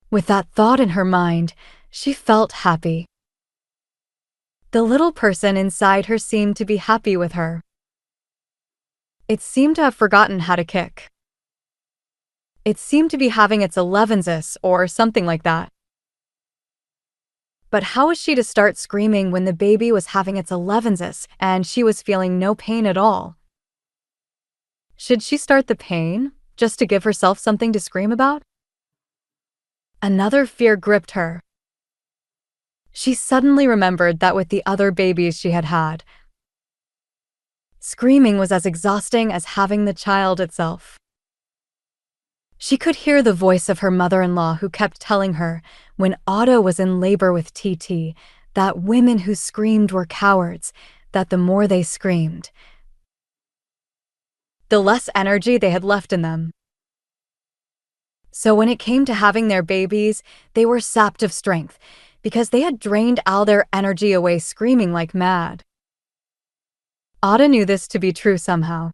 With that thought in her mind, she felt happy. The little person inside her seemed to be happy with her. It seemed to have forgotten how to kick. It seemed to be having its elevenses or something like that. But how was she to start screaming when the baby was having its elevenses and she was feeling no pain at all? Should she start the pain, just to give herself something to scream about? Another fear gripped her. She suddenly remembered that with the other babies she had had, screaming was as exhausting as having the child itself. She could hear the voice of her mother-in-law who kept telling her, when Otto was in labor with TT, that women who screamed were cowards, that the more they screamed, the less energy they had left in them. So when it came to having their babies, they were sapped of strength, because they had drained all their energy away screaming like mad. Ada knew this to be true somehow.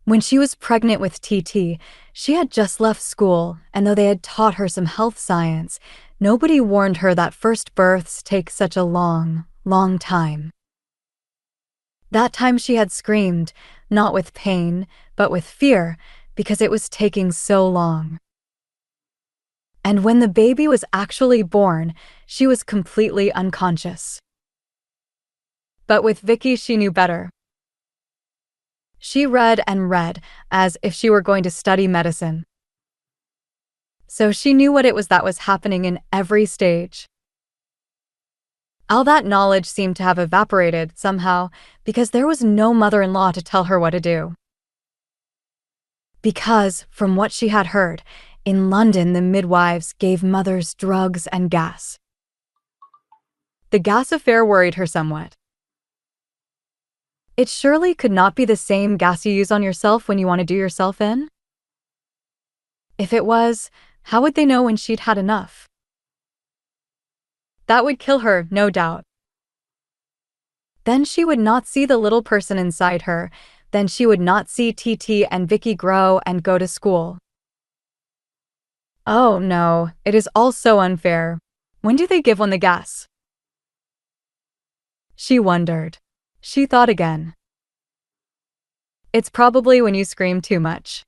When she was pregnant with TT, she had just left school, and though they had taught her some health science, nobody warned her that first births take such a long, long time. That time she had screamed, not with pain, but with fear, because it was taking so long. And when the baby was actually born, she was completely unconscious. But with Vicky, she knew better. She read and read, as if she were going to study medicine. So she knew what it was that was happening in every stage. All that knowledge seemed to have evaporated somehow, because there was no mother-in-law to tell her what to do. Because, from what she had heard, in London the midwives gave mothers drugs and gas. The gas affair worried her somewhat. It surely could not be the same gas you use on yourself when you want to do yourself in? If it was, how would they know when she'd had enough? That would kill her, no doubt. Then she would not see the little person inside her. Then she would not see TT and Vicky grow and go to school. Oh no, it is all so unfair. When do they give one the gas? She wondered. She thought again. It's probably when you scream too much.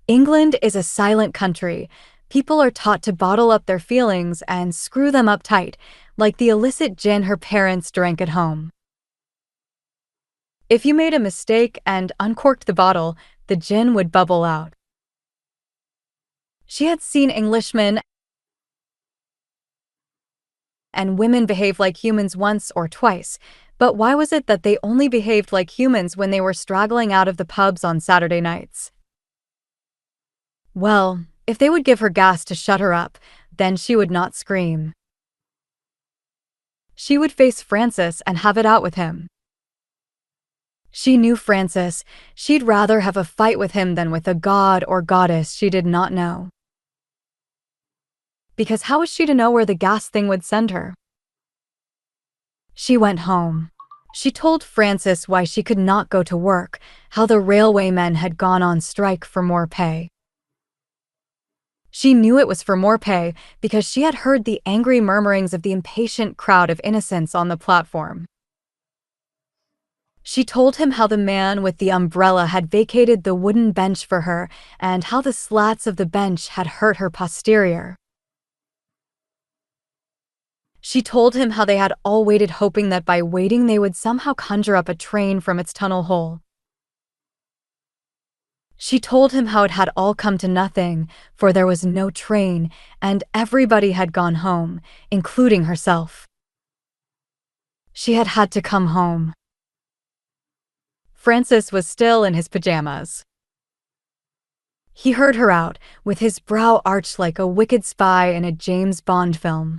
England is a silent country. People are taught to bottle up their feelings and screw them up tight, like the illicit gin her parents drank at home. If you made a mistake and uncorked the bottle, the gin would bubble out. She had seen Englishmen and women behave like humans once or twice, but why was it that they only behaved like humans when they were straggling out of the pubs on Saturday nights? Well, if they would give her gas to shut her up, then she would not scream. She would face Francis and have it out with him. She knew Francis. She'd rather have a fight with him than with a god or goddess she did not know. Because how was she to know where the gas thing would send her? She went home. She told Francis why she could not go to work, how the railwaymen had gone on strike for more pay. She knew it was for more pay because she had heard the angry murmurings of the impatient crowd of innocents on the platform. She told him how the man with the umbrella had vacated the wooden bench for her and how the slats of the bench had hurt her posterior. She told him how they had all waited hoping that by waiting they would somehow conjure up a train from its tunnel hole. She told him how it had all come to nothing, for there was no train, and everybody had gone home, including herself. She had had to come home. Francis was still in his pajamas. He heard her out, with his brow arched like a wicked spy in a James Bond film.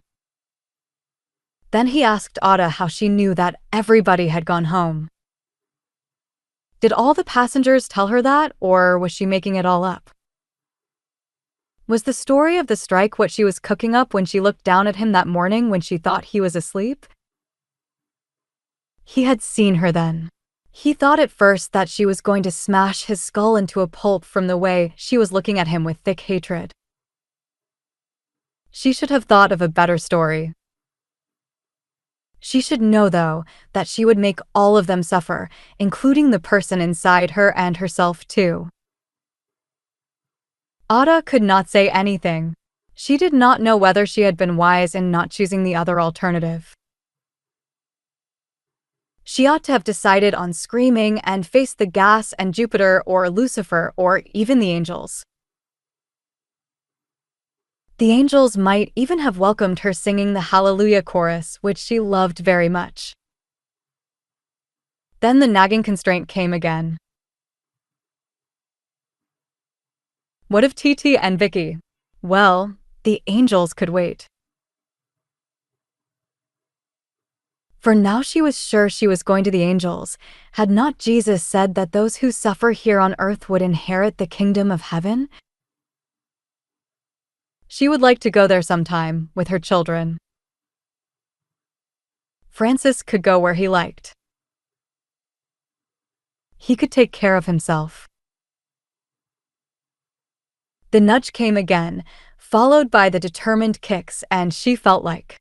Then he asked Ada how she knew that everybody had gone home. Did all the passengers tell her that, or was she making it all up? Was the story of the strike what she was cooking up when she looked down at him that morning when she thought he was asleep? He had seen her then. He thought at first that she was going to smash his skull into a pulp from the way she was looking at him with thick hatred. She should have thought of a better story. She should know, though, that she would make all of them suffer, including the person inside her and herself too. Ada could not say anything. She did not know whether she had been wise in not choosing the other alternative. She ought to have decided on screaming and faced the gas and Jupiter or Lucifer or even the angels. The angels might even have welcomed her singing the Hallelujah chorus, which she loved very much. Then the nagging constraint came again. What of TT and Vicky? Well, the angels could wait. For now she was sure she was going to the angels. Had not Jesus said that those who suffer here on earth would inherit the kingdom of heaven? She would like to go there sometime, with her children. Francis could go where he liked. He could take care of himself. The nudge came again, followed by the determined kicks, and she felt like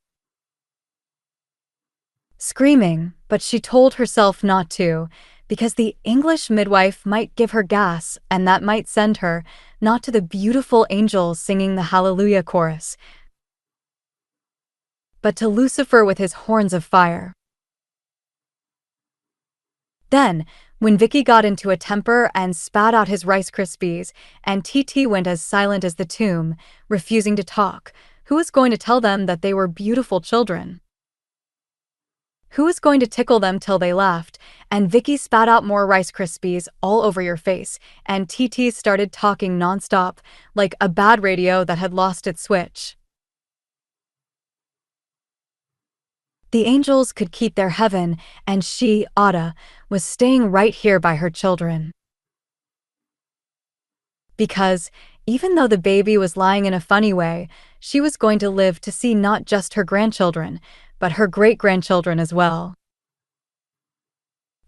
screaming, but she told herself not to, because the English midwife might give her gas, and that might send her, not to the beautiful angels singing the Hallelujah chorus, but to Lucifer with his horns of fire. Then, when Vicky got into a temper and spat out his Rice Krispies, and TT went as silent as the tomb, refusing to talk, who was going to tell them that they were beautiful children? Who was going to tickle them till they laughed? And Vicky spat out more Rice Krispies all over your face, and TT started talking nonstop, like a bad radio that had lost its switch. The angels could keep their heaven, and she, Ada, was staying right here by her children. Because, even though the baby was lying in a funny way, she was going to live to see not just her grandchildren, but her great-grandchildren as well.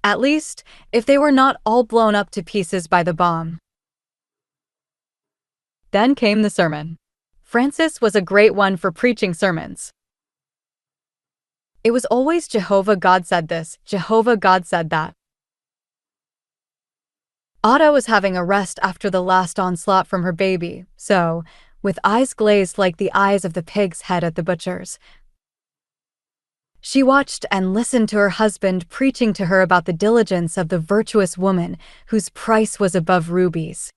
At least, if they were not all blown up to pieces by the bomb. Then came the sermon. Francis was a great one for preaching sermons. It was always Jehovah God said this, Jehovah God said that. Ada was having a rest after the last onslaught from her baby, so, with eyes glazed like the eyes of the pig's head at the butcher's, she watched and listened to her husband preaching to her about the diligence of the virtuous woman whose price was above rubies.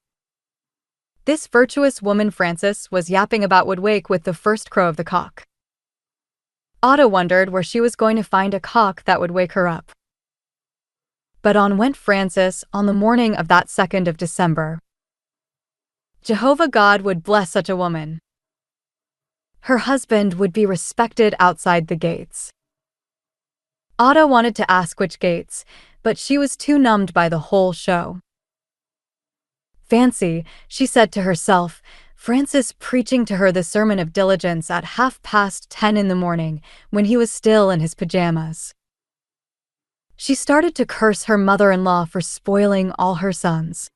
This virtuous woman Francis was yapping about would wake with the first crow of the cock. Ada wondered where she was going to find a cock that would wake her up. But on went Francis on the morning of that 2nd of December. Jehovah God would bless such a woman. Her husband would be respected outside the gates. Ada wanted to ask which gates, but she was too numbed by the whole show. Fancy, she said to herself, Francis preaching to her the sermon of diligence at 10:30 in the morning, when he was still in his pajamas. She started to curse her mother-in-law for spoiling all her sons.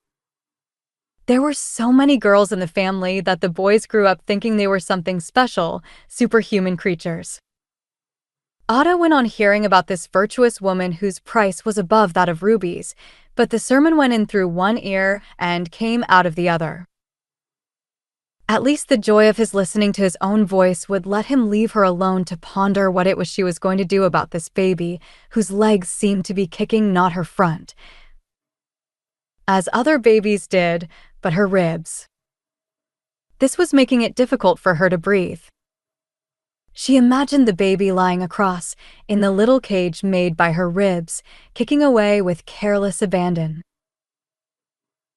There were so many girls in the family that the boys grew up thinking they were something special, superhuman creatures. Ada went on hearing about this virtuous woman whose price was above that of rubies, but the sermon went in through one ear and came out of the other. At least the joy of his listening to his own voice would let him leave her alone to ponder what it was she was going to do about this baby, whose legs seemed to be kicking not her front, as other babies did, but her ribs. This was making it difficult for her to breathe. She imagined the baby lying across, in the little cage made by her ribs, kicking away with careless abandon.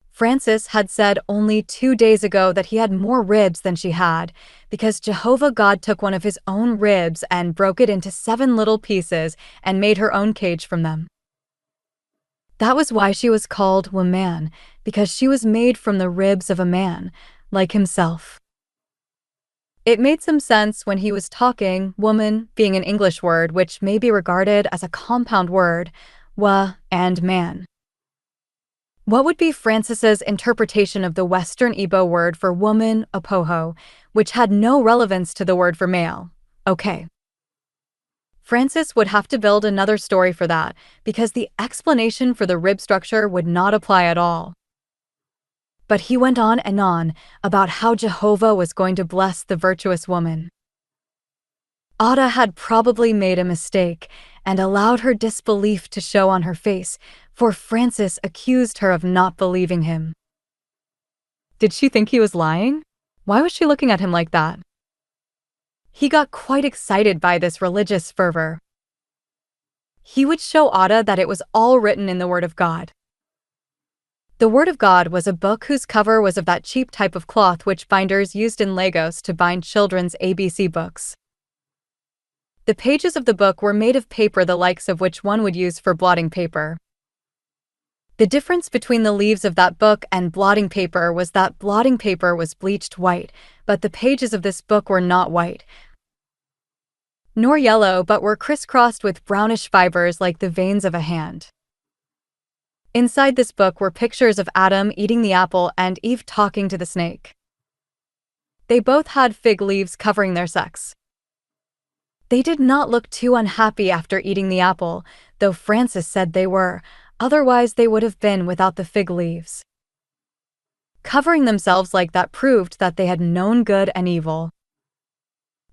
Francis had said only 2 days ago that he had more ribs than she had, because Jehovah God took one of his own ribs and broke it into 7 little pieces and made her own cage from them. That was why she was called woman, because she was made from the ribs of a man, like himself. It made some sense when he was talking, woman being an English word which may be regarded as a compound word, wa and man. What would be Francis's interpretation of the Western Igbo word for woman, opoho, which had no relevance to the word for male? Okay. Francis would have to build another story for that, because the explanation for the rib structure would not apply at all. But he went on and on about how Jehovah was going to bless the virtuous woman. Ada had probably made a mistake and allowed her disbelief to show on her face, for Francis accused her of not believing him. Did she think he was lying? Why was she looking at him like that? He got quite excited by this religious fervor. He would show Ada that it was all written in the Word of God. The Word of God was a book whose cover was of that cheap type of cloth which binders used in Lagos to bind children's ABC books. The pages of the book were made of paper the likes of which one would use for blotting paper. The difference between the leaves of that book and blotting paper was that blotting paper was bleached white, but the pages of this book were not white, nor yellow, but were crisscrossed with brownish fibers like the veins of a hand. Inside this book were pictures of Adam eating the apple and Eve talking to the snake. They both had fig leaves covering their sex. They did not look too unhappy after eating the apple, though Francis said they were, otherwise they would have been without the fig leaves. Covering themselves like that proved that they had known good and evil.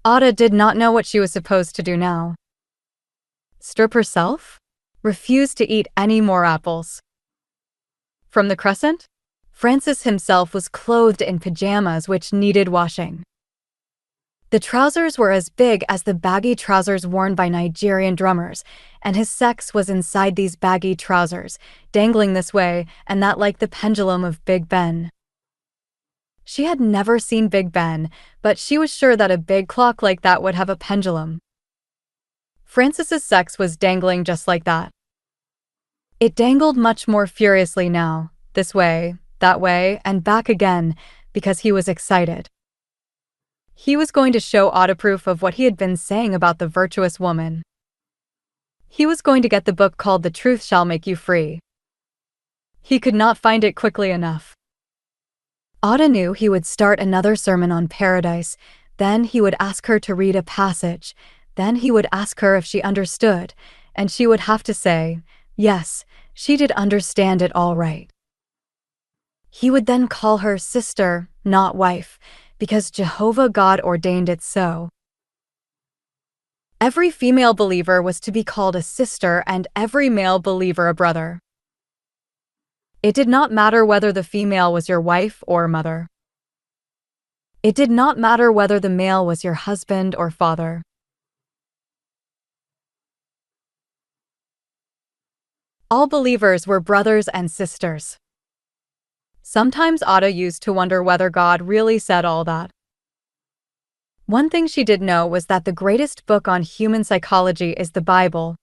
Ada did not know what she was supposed to do now. Strip herself? Refuse to eat any more apples. From the crescent? Francis himself was clothed in pajamas which needed washing. The trousers were as big as the baggy trousers worn by Nigerian drummers, and his sex was inside these baggy trousers, dangling this way and that like the pendulum of Big Ben. She had never seen Big Ben, but she was sure that a big clock like that would have a pendulum. Francis's sex was dangling just like that. It dangled much more furiously now, this way, that way, and back again, because he was excited. He was going to show Ada proof of what he had been saying about the virtuous woman. He was going to get the book called The Truth Shall Make You Free. He could not find it quickly enough. Ada knew he would start another sermon on paradise, then he would ask her to read a passage, then he would ask her if she understood, and she would have to say, yes, she did understand it all right. He would then call her sister, not wife, because Jehovah God ordained it so. Every female believer was to be called a sister and every male believer a brother. It did not matter whether the female was your wife or mother. It did not matter whether the male was your husband or father. All believers were brothers and sisters. Sometimes Ada used to wonder whether God really said all that. One thing she did know was that the greatest book on human psychology is the Bible.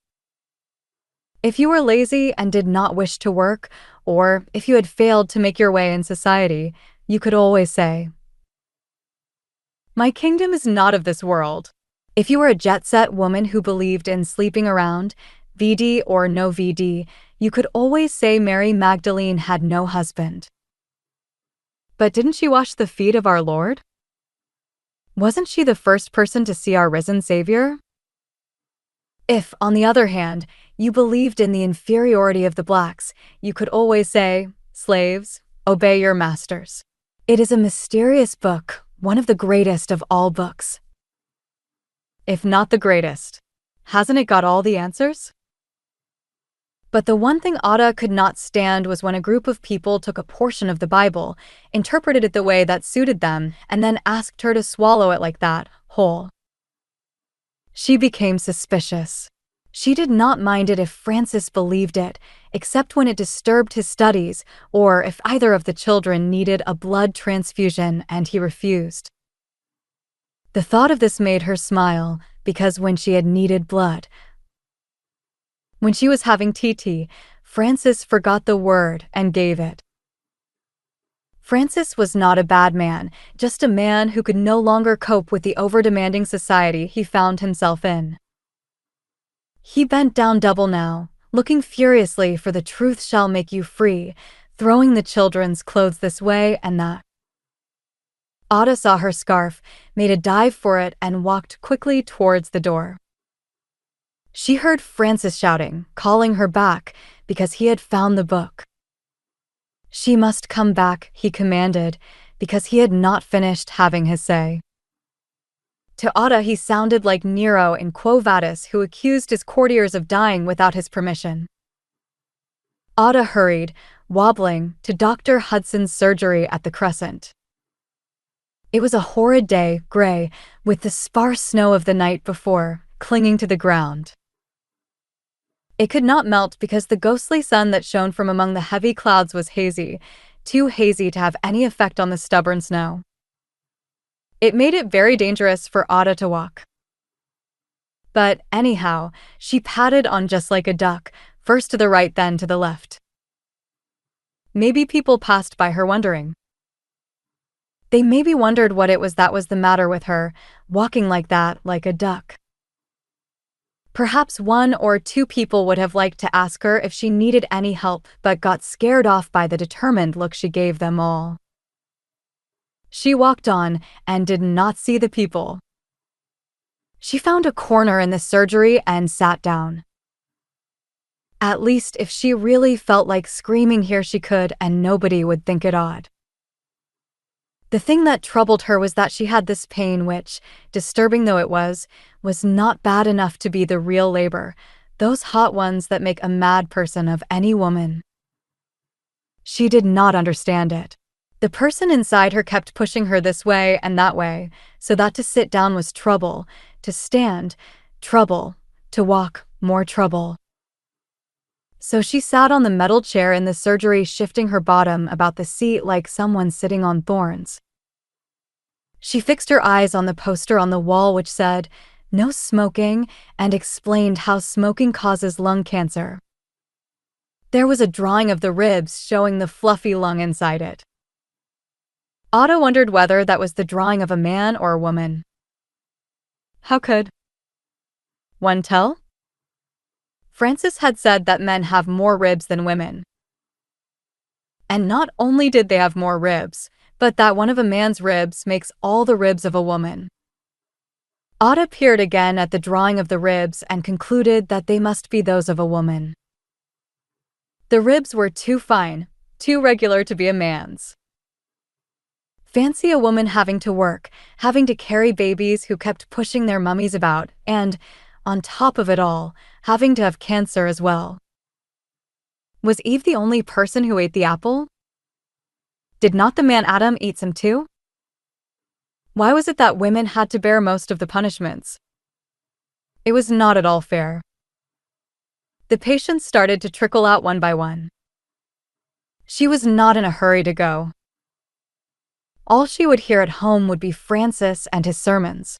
If you were lazy and did not wish to work, or if you had failed to make your way in society, you could always say, "My kingdom is not of this world." If you were a jet-set woman who believed in sleeping around, VD or no VD, you could always say Mary Magdalene had no husband. But didn't she wash the feet of our Lord? Wasn't she the first person to see our risen Savior? If, on the other hand, you believed in the inferiority of the blacks, you could always say, "Slaves, obey your masters." It is a mysterious book, one of the greatest of all books. If not the greatest, hasn't it got all the answers? But the one thing Ada could not stand was when a group of people took a portion of the Bible, interpreted it the way that suited them, and then asked her to swallow it like that, whole. She became suspicious. She did not mind it if Francis believed it, except when it disturbed his studies, or if either of the children needed a blood transfusion and he refused. The thought of this made her smile, because when she had needed blood, when she was having TT, Francis forgot the word and gave it. Francis was not a bad man, just a man who could no longer cope with the over-demanding society he found himself in. He bent down double now, looking furiously for the truth shall make you free, throwing the children's clothes this way and that. Ada saw her scarf, made a dive for it and walked quickly towards the door. She heard Francis shouting, calling her back, because he had found the book. She must come back, he commanded, because he had not finished having his say. To Ada he sounded like Nero in Quo Vadis, who accused his courtiers of dying without his permission. Ada hurried, wobbling, to Dr. Hudson's surgery at the Crescent. It was a horrid day, gray, with the sparse snow of the night before, clinging to the ground. It could not melt because the ghostly sun that shone from among the heavy clouds was hazy, too hazy to have any effect on the stubborn snow. It made it very dangerous for Ada to walk. But anyhow, she padded on just like a duck, first to the right then to the left. Maybe people passed by her wondering. They maybe wondered what it was that was the matter with her, walking like that, like a duck. Perhaps one or two people would have liked to ask her if she needed any help, but got scared off by the determined look she gave them all. She walked on and did not see the people. She found a corner in the surgery and sat down. At least if she really felt like screaming here she could and nobody would think it odd. The thing that troubled her was that she had this pain which, disturbing though it was not bad enough to be the real labor, those hot ones that make a mad person of any woman. She did not understand it. The person inside her kept pushing her this way and that way, so that to sit down was trouble, to stand, trouble, to walk, more trouble. So she sat on the metal chair in the surgery, shifting her bottom about the seat like someone sitting on thorns. She fixed her eyes on the poster on the wall which said, "No smoking," and explained how smoking causes lung cancer. There was a drawing of the ribs showing the fluffy lung inside it. Ada wondered whether that was the drawing of a man or a woman. How could one tell? Francis had said that men have more ribs than women. And not only did they have more ribs, but that one of a man's ribs makes all the ribs of a woman. Ada peered again at the drawing of the ribs and concluded that they must be those of a woman. The ribs were too fine, too regular to be a man's. Fancy a woman having to work, having to carry babies who kept pushing their mummies about, and, on top of it all, having to have cancer as well. Was Eve the only person who ate the apple? Did not the man Adam eat some too? Why was it that women had to bear most of the punishments? It was not at all fair. The patients started to trickle out one by one. She was not in a hurry to go. All she would hear at home would be Francis and his sermons.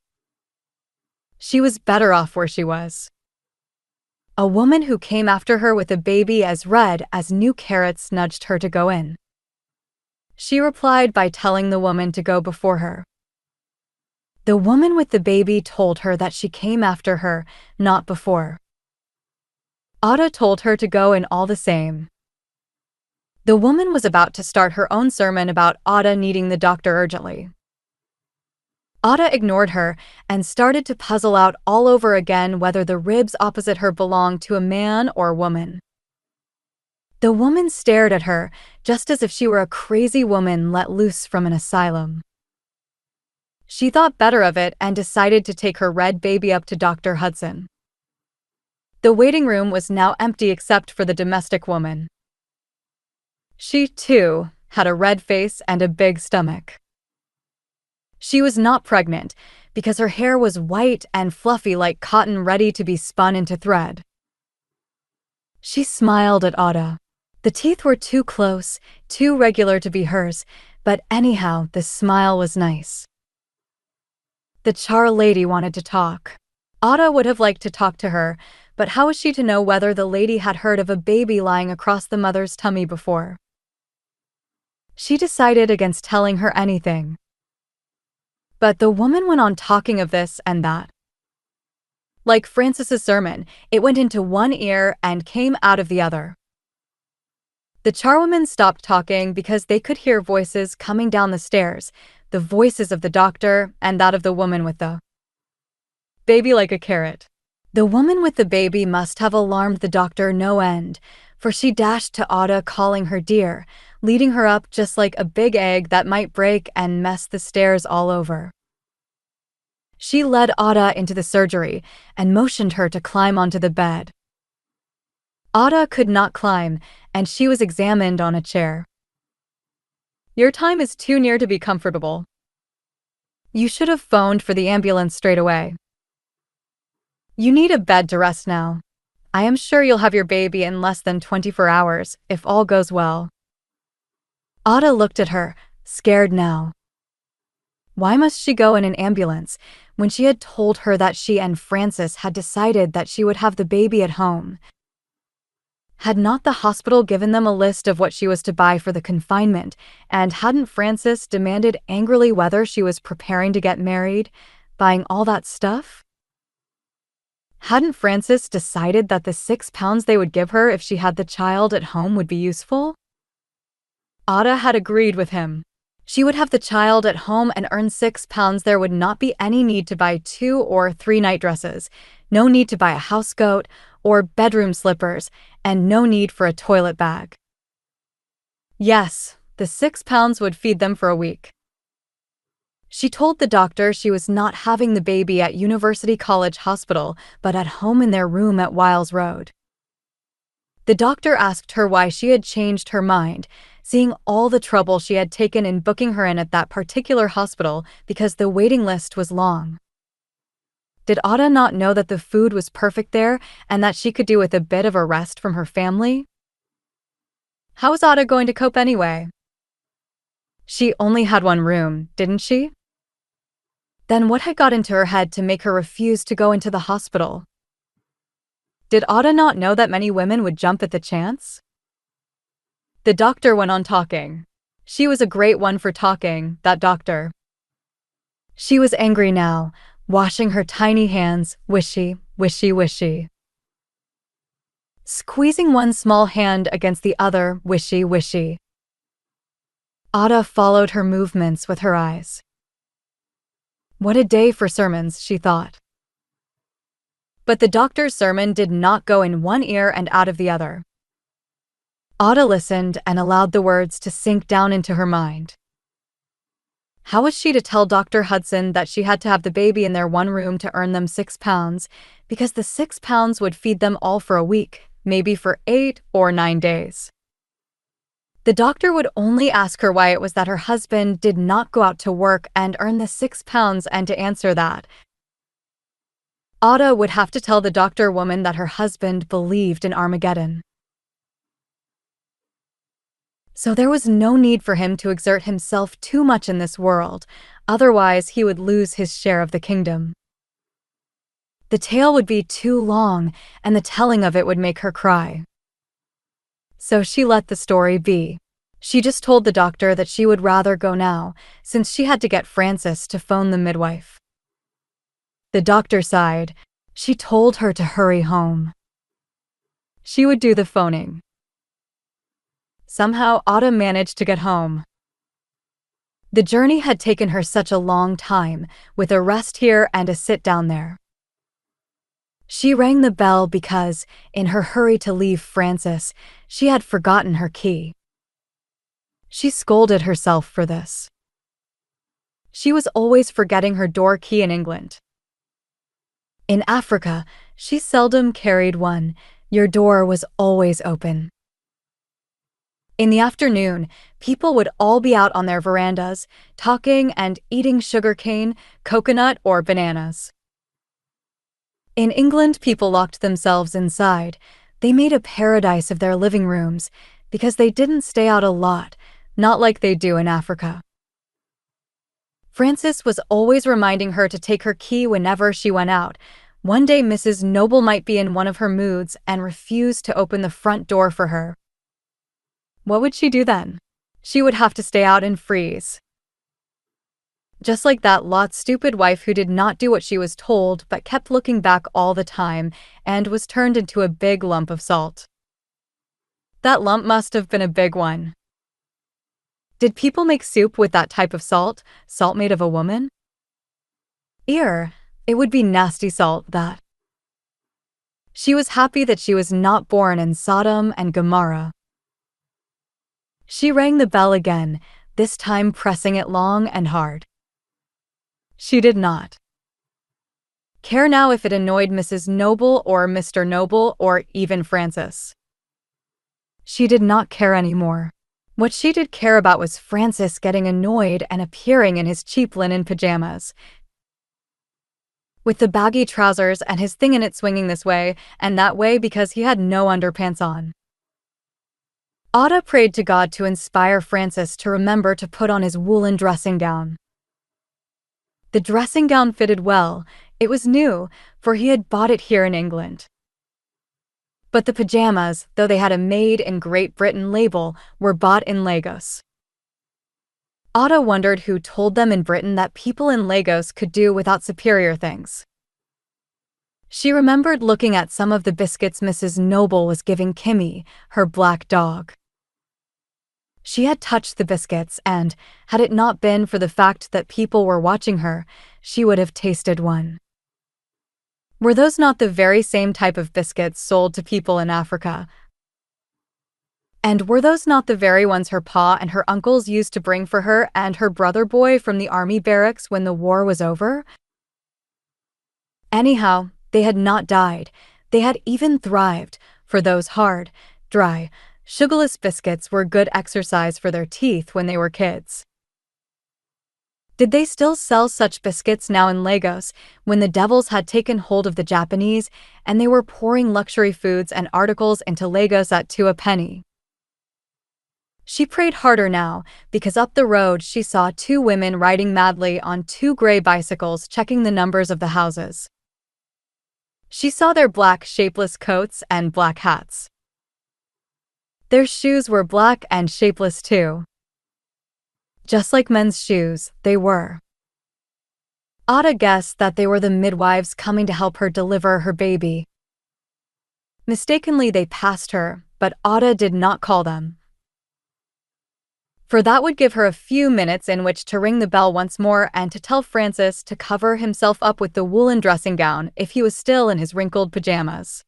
She was better off where she was. A woman who came after her with a baby as red as new carrots nudged her to go in. She replied by telling the woman to go before her. The woman with the baby told her that she came after her, not before. Ada told her to go in all the same. The woman was about to start her own sermon about Ada needing the doctor urgently. Ada ignored her and started to puzzle out all over again whether the ribs opposite her belonged to a man or a woman. The woman stared at her, just as if she were a crazy woman let loose from an asylum. She thought better of it and decided to take her red baby up to Dr. Hudson. The waiting room was now empty except for the domestic woman. She, too, had a red face and a big stomach. She was not pregnant because her hair was white and fluffy like cotton ready to be spun into thread. She smiled at Ada. The teeth were too close, too regular to be hers, but anyhow, the smile was nice. The char lady wanted to talk. Ada would have liked to talk to her, but how was she to know whether the lady had heard of a baby lying across the mother's tummy before? She decided against telling her anything. But the woman went on talking of this and that. Like Francis's sermon, it went into one ear and came out of the other. The charwomen stopped talking because they could hear voices coming down the stairs, the voices of the doctor and that of the woman with the baby like a carrot. The woman with the baby must have alarmed the doctor no end, for she dashed to Ada calling her dear, leading her up just like a big egg that might break and mess the stairs all over. She led Ada into the surgery and motioned her to climb onto the bed. Ada could not climb, and she was examined on a chair. Your time is too near to be comfortable. You should have phoned for the ambulance straight away. You need a bed to rest now. I am sure you'll have your baby in less than 24 hours, if all goes well. Ada looked at her, scared now. Why must she go in an ambulance when she had told her that she and Francis had decided that she would have the baby at home? Had not the hospital given them a list of what she was to buy for the confinement, and hadn't Francis demanded angrily whether she was preparing to get married, buying all that stuff? Hadn't Francis decided that the £6 they would give her if she had the child at home would be useful? Ada had agreed with him. She would have the child at home and earn £6. There would not be any need to buy 2 or 3 night dresses, no need to buy a housecoat or bedroom slippers, and no need for a toilet bag. Yes, the £6 would feed them for a week. She told the doctor she was not having the baby at University College Hospital, but at home in their room at Wiles Road. The doctor asked her why she had changed her mind, seeing all the trouble she had taken in booking her in at that particular hospital because the waiting list was long. Did Ada not know that the food was perfect there and that she could do with a bit of a rest from her family? How was Ada going to cope anyway? She only had one room, didn't she? Then what had got into her head to make her refuse to go into the hospital? Did Ada not know that many women would jump at the chance? The doctor went on talking. She was a great one for talking, that doctor. She was angry now, washing her tiny hands, wishy, wishy, wishy. Squeezing one small hand against the other, wishy, wishy. Ada followed her movements with her eyes. What a day for sermons, she thought. But the doctor's sermon did not go in one ear and out of the other. Ada listened and allowed the words to sink down into her mind. How was she to tell Dr. Hudson that she had to have the baby in their one room to earn them £6, because the £6 would feed them all for a week, maybe for 8 or 9 days? The doctor would only ask her why it was that her husband did not go out to work and earn the £6, and to answer that, Ada would have to tell the doctor woman that her husband believed in Armageddon. So there was no need for him to exert himself too much in this world, otherwise he would lose his share of the kingdom. The tale would be too long, and the telling of it would make her cry. So she let the story be. She just told the doctor that she would rather go now, since she had to get Francis to phone the midwife. The doctor sighed. She told her to hurry home. She would do the phoning. Somehow Ada managed to get home. The journey had taken her such a long time, with a rest here and a sit down there. She rang the bell because, in her hurry to leave Francis, she had forgotten her key. She scolded herself for this. She was always forgetting her door key in England. In Africa, she seldom carried one. Your door was always open. In the afternoon, people would all be out on their verandas, talking and eating sugarcane, coconut, or bananas. In England, people locked themselves inside. They made a paradise of their living rooms because they didn't stay out a lot, not like they do in Africa. Frances was always reminding her to take her key whenever she went out. One day Mrs. Noble might be in one of her moods and refuse to open the front door for her. What would she do then? She would have to stay out and freeze. Just like that stupid wife who did not do what she was told but kept looking back all the time and was turned into a big lump of salt. That lump must have been a big one. Did people make soup with that type of salt? Salt made of a woman? Ear, it would be nasty salt, that. She was happy that she was not born in Sodom and Gomorrah. She rang the bell again, this time pressing it long and hard. She did not care now if it annoyed Mrs. Noble or Mr. Noble or even Francis. She did not care anymore. What she did care about was Francis getting annoyed and appearing in his cheap linen pajamas, with the baggy trousers and his thing in it swinging this way and that way because he had no underpants on. Ada prayed to God to inspire Francis to remember to put on his woolen dressing gown. The dressing gown fitted well. It was new, for he had bought it here in England. But the pajamas, though they had a Made in Great Britain label, were bought in Lagos. Ada wondered who told them in Britain that people in Lagos could do without superior things. She remembered looking at some of the biscuits Mrs. Noble was giving Kimmy, her black dog. She had touched the biscuits and, had it not been for the fact that people were watching her, she would have tasted one. Were those not the very same type of biscuits sold to people in Africa? And were those not the very ones her pa and her uncles used to bring for her and her brother boy from the army barracks when the war was over? Anyhow, they had not died. They had even thrived, for those hard, dry, sugarless biscuits were good exercise for their teeth when they were kids. Did they still sell such biscuits now in Lagos, when the devils had taken hold of the Japanese and they were pouring luxury foods and articles into Lagos at 2 a penny? She prayed harder now, because up the road she saw 2 women riding madly on 2 gray bicycles checking the numbers of the houses. She saw their black, shapeless coats and black hats. Their shoes were black and shapeless too. Just like men's shoes, they were. Ada guessed that they were the midwives coming to help her deliver her baby. Mistakenly they passed her, but Ada did not call them, for that would give her a few minutes in which to ring the bell once more and to tell Francis to cover himself up with the woolen dressing gown if he was still in his wrinkled pajamas.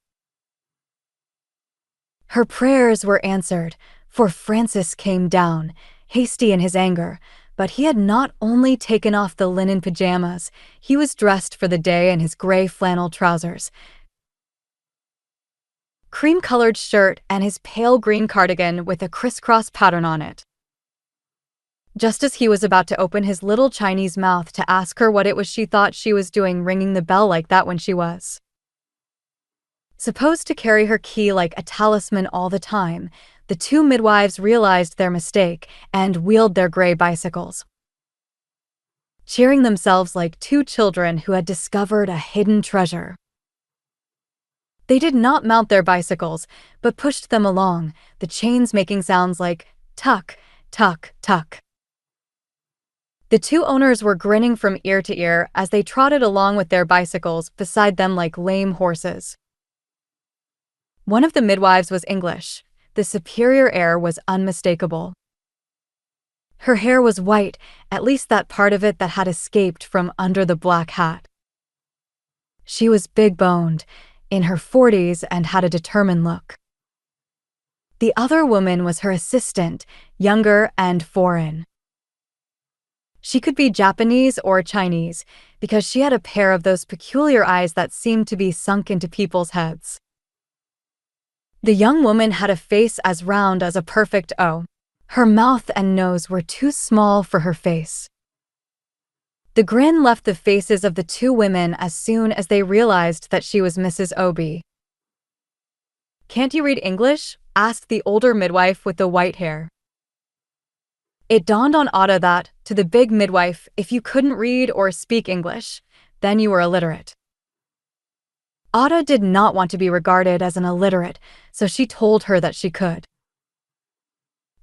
Her prayers were answered, for Francis came down, hasty in his anger, but he had not only taken off the linen pajamas, he was dressed for the day in his gray flannel trousers, cream-colored shirt and his pale green cardigan with a crisscross pattern on it. Just as he was about to open his little Chinese mouth to ask her what it was she thought she was doing ringing the bell like that when she was supposed to carry her key like a talisman all the time, the 2 midwives realized their mistake and wheeled their gray bicycles, cheering themselves like 2 children who had discovered a hidden treasure. They did not mount their bicycles, but pushed them along, the chains making sounds like tuck, tuck, tuck. The 2 owners were grinning from ear to ear as they trotted along with their bicycles beside them like lame horses. One of the midwives was English. The superior air was unmistakable. Her hair was white, at least that part of it that had escaped from under the black hat. She was big-boned, in her 40s, and had a determined look. The other woman was her assistant, younger and foreign. She could be Japanese or Chinese, because she had a pair of those peculiar eyes that seemed to be sunk into people's heads. The young woman had a face as round as a perfect O. Her mouth and nose were too small for her face. The grin left the faces of the 2 women as soon as they realized that she was Mrs. Obi. "Can't you read English?" asked the older midwife with the white hair. It dawned on Ada that, to the big midwife, if you couldn't read or speak English, then you were illiterate. Ada did not want to be regarded as an illiterate, so she told her that she could.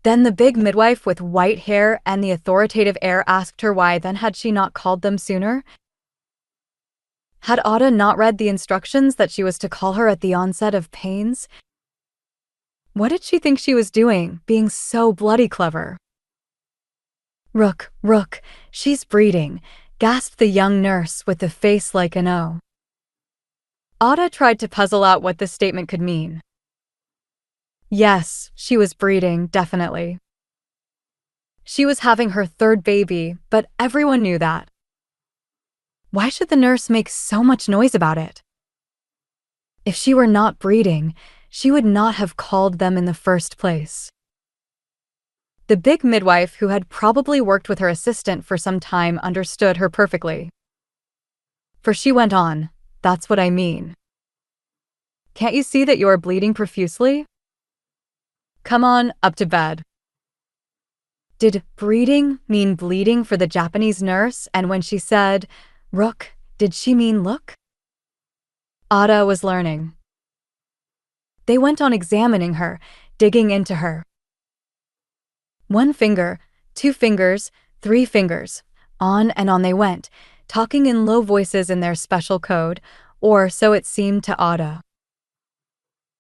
Then the big midwife with white hair and the authoritative air asked her why then had she not called them sooner? Had Ada not read the instructions that she was to call her at the onset of pains? What did she think she was doing, being so bloody clever? Rook, Rook, she's breeding, gasped the young nurse with the face like an O. Ada tried to puzzle out what this statement could mean. Yes, she was breeding, definitely. She was having her third baby, but everyone knew that. Why should the nurse make so much noise about it? If she were not breeding, she would not have called them in the first place. The big midwife, who had probably worked with her assistant for some time, understood her perfectly. For she went on, "That's what I mean. Can't you see that you are bleeding profusely? Come on, up to bed." Did breeding mean bleeding for the Japanese nurse? And when she said, "Rook," did she mean look? Ada was learning. They went on examining her, digging into her. 1 finger, 2 fingers, 3 fingers. On and on they went, talking in low voices in their special code, or so it seemed to Ada.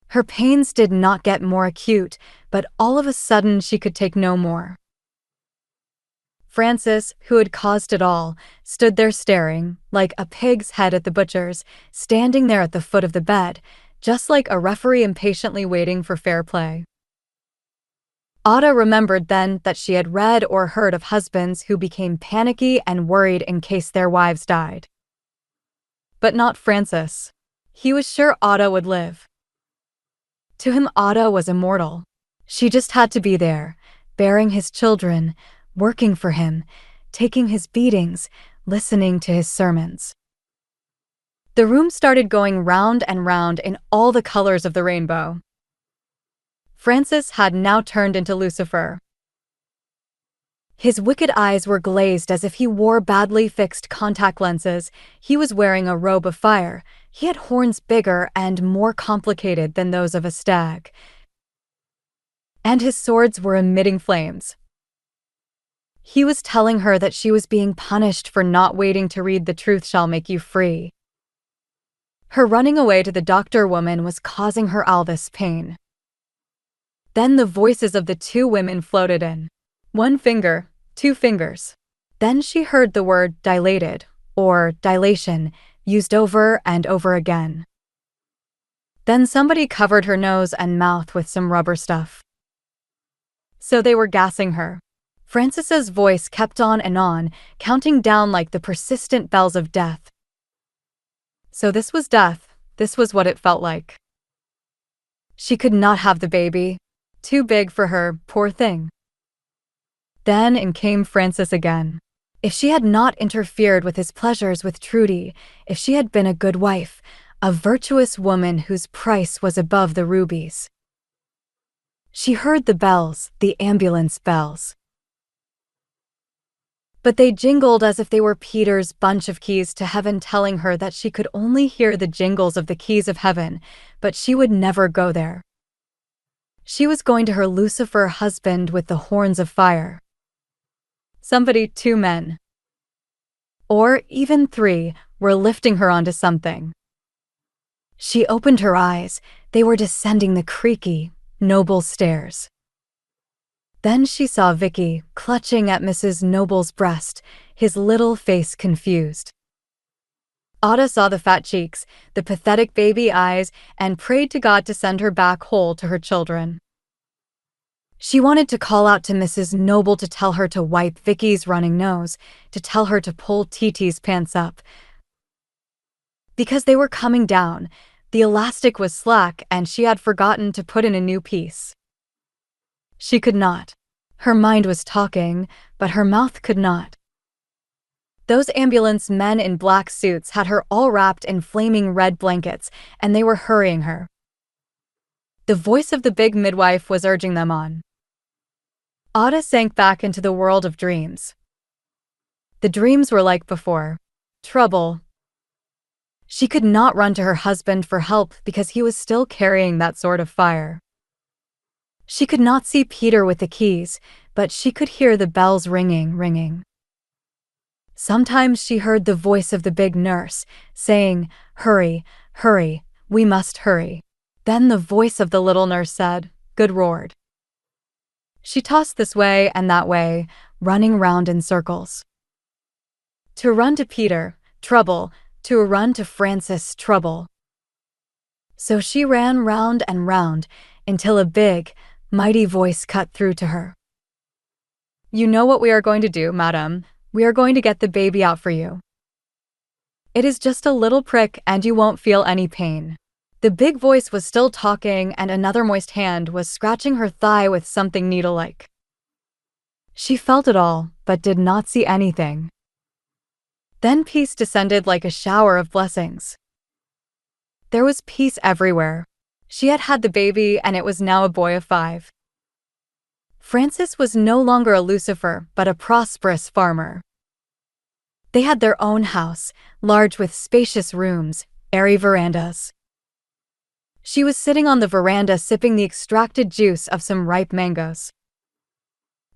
Her pains did not get more acute, but all of a sudden she could take no more. Francis, who had caused it all, stood there staring, like a pig's head at the butcher's, standing there at the foot of the bed, just like a referee impatiently waiting for fair play. Ada remembered then that she had read or heard of husbands who became panicky and worried in case their wives died. But not Francis. He was sure Ada would live. To him, Ada was immortal. She just had to be there, bearing his children, working for him, taking his beatings, listening to his sermons. The room started going round and round in all the colors of the rainbow. Francis had now turned into Lucifer. His wicked eyes were glazed as if he wore badly fixed contact lenses. He was wearing a robe of fire. He had horns bigger and more complicated than those of a stag. And his swords were emitting flames. He was telling her that she was being punished for not waiting to read "The truth shall make you free." Her running away to the doctor woman was causing her all this pain. Then the voices of the 2 women floated in. 1 finger, 2 fingers. Then she heard the word dilated, or dilation, used over and over again. Then somebody covered her nose and mouth with some rubber stuff. So they were gassing her. Francis's voice kept on, counting down like the persistent bells of death. So this was death. This was what it felt like. She could not have the baby. Too big for her, poor thing. Then in came Francis again. If she had not interfered with his pleasures with Trudy, if she had been a good wife, a virtuous woman whose price was above the rubies. She heard the bells, the ambulance bells. But they jingled as if they were Peter's bunch of keys to heaven, telling her that she could only hear the jingles of the keys of heaven, but she would never go there. She was going to her Lucifer husband with the horns of fire. Somebody, 2 men, or even 3, were lifting her onto something. She opened her eyes. They were descending the creaky, noble stairs. Then she saw Vicky clutching at Mrs. Noble's breast, his little face confused. Ada saw the fat cheeks, the pathetic baby eyes, and prayed to God to send her back whole to her children. She wanted to call out to Mrs. Noble to tell her to wipe Vicky's running nose, to tell her to pull TT's pants up. Because they were coming down, the elastic was slack and she had forgotten to put in a new piece. She could not. Her mind was talking, but her mouth could not. Those ambulance men in black suits had her all wrapped in flaming red blankets, and they were hurrying her. The voice of the big midwife was urging them on. Ada sank back into the world of dreams. The dreams were like before. Trouble. She could not run to her husband for help because he was still carrying that sword of fire. She could not see Peter with the keys, but she could hear the bells ringing, ringing. Sometimes she heard the voice of the big nurse, saying, "Hurry, hurry, we must hurry." Then the voice of the little nurse said, "Good Lord." She tossed this way and that way, running round in circles. To run to Peter, trouble. To run to Francis, trouble. So she ran round and round, until a big, mighty voice cut through to her. "You know what we are going to do, madam. We are going to get the baby out for you. It is just a little prick and you won't feel any pain." The big voice was still talking and another moist hand was scratching her thigh with something needle-like. She felt it all, but did not see anything. Then peace descended like a shower of blessings. There was peace everywhere. She had had the baby and it was now a boy of 5. Francis was no longer a Lucifer, but a prosperous farmer. They had their own house, large with spacious rooms, airy verandas. She was sitting on the veranda sipping the extracted juice of some ripe mangoes.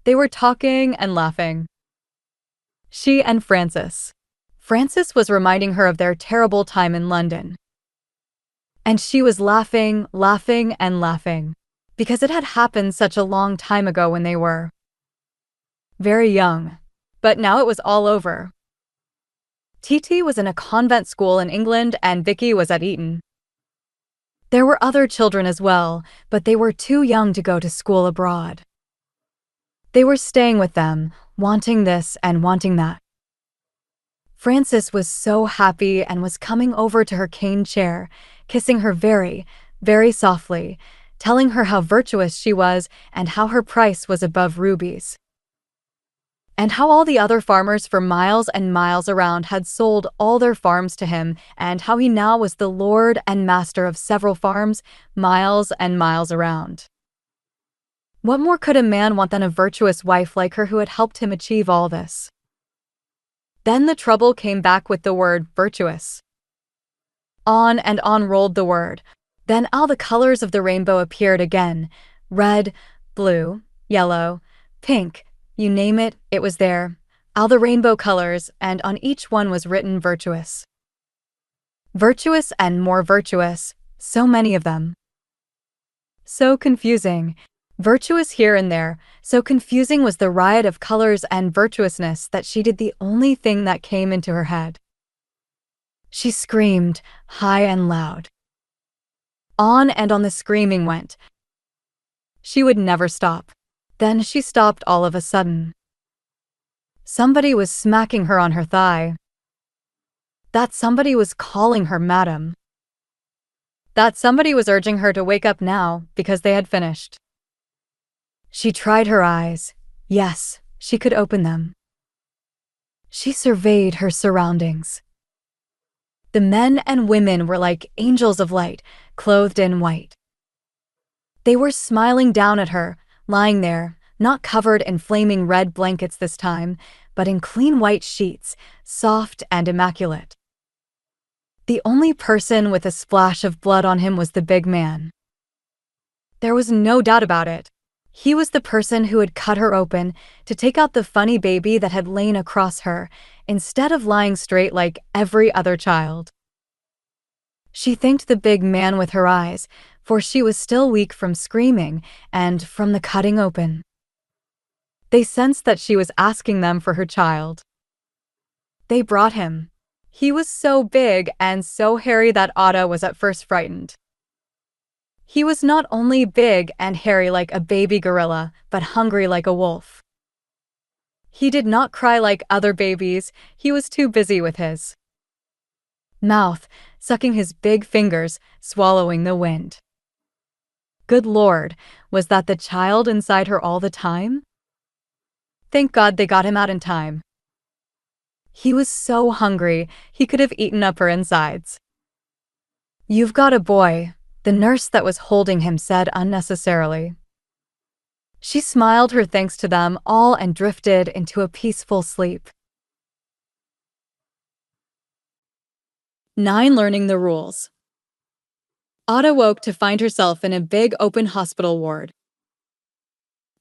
They were talking and laughing. She and Francis. Francis was reminding her of their terrible time in London. And she was laughing, laughing, and laughing, because it had happened such a long time ago when they were very young. But now it was all over. Titi was in a convent school in England and Vicky was at Eton. There were other children as well, but they were too young to go to school abroad. They were staying with them, wanting this and wanting that. Francis was so happy and was coming over to her cane chair, kissing her very, very softly, telling her how virtuous she was and how her price was above rubies. And how all the other farmers for miles and miles around had sold all their farms to him, and how he now was the lord and master of several farms, miles and miles around. What more could a man want than a virtuous wife like her who had helped him achieve all this? Then the trouble came back with the word virtuous. On and on rolled the word. Then all the colors of the rainbow appeared again. Red, blue, yellow, pink, you name it, it was there. All the rainbow colors, and on each one was written virtuous. Virtuous and more virtuous, so many of them. So confusing. Virtuous here and there, so confusing was the riot of colors and virtuousness that she did the only thing that came into her head. She screamed, high and loud. On and on the screaming went. She would never stop. Then she stopped all of a sudden. Somebody was smacking her on her thigh. That somebody was calling her madam. That somebody was urging her to wake up now because they had finished. She tried her eyes. Yes, she could open them. She surveyed her surroundings. The men and women were like angels of light, clothed in white. They were smiling down at her, lying there, not covered in flaming red blankets this time, but in clean white sheets, soft and immaculate. The only person with a splash of blood on him was the big man. There was no doubt about it. He was the person who had cut her open to take out the funny baby that had lain across her, instead of lying straight like every other child. She thanked the big man with her eyes, for she was still weak from screaming and from the cutting open. They sensed that she was asking them for her child. They brought him. He was so big and so hairy that Otto was at first frightened. He was not only big and hairy like a baby gorilla, but hungry like a wolf. He did not cry like other babies, he was too busy with his mouth, sucking his big fingers, swallowing the wind. Good Lord, was that the child inside her all the time? Thank God they got him out in time. He was so hungry, he could have eaten up her insides. "You've got a boy," the nurse that was holding him said unnecessarily. She smiled her thanks to them all and drifted into a peaceful sleep. 9. Learning the rules. Ada woke to find herself in a big open hospital ward.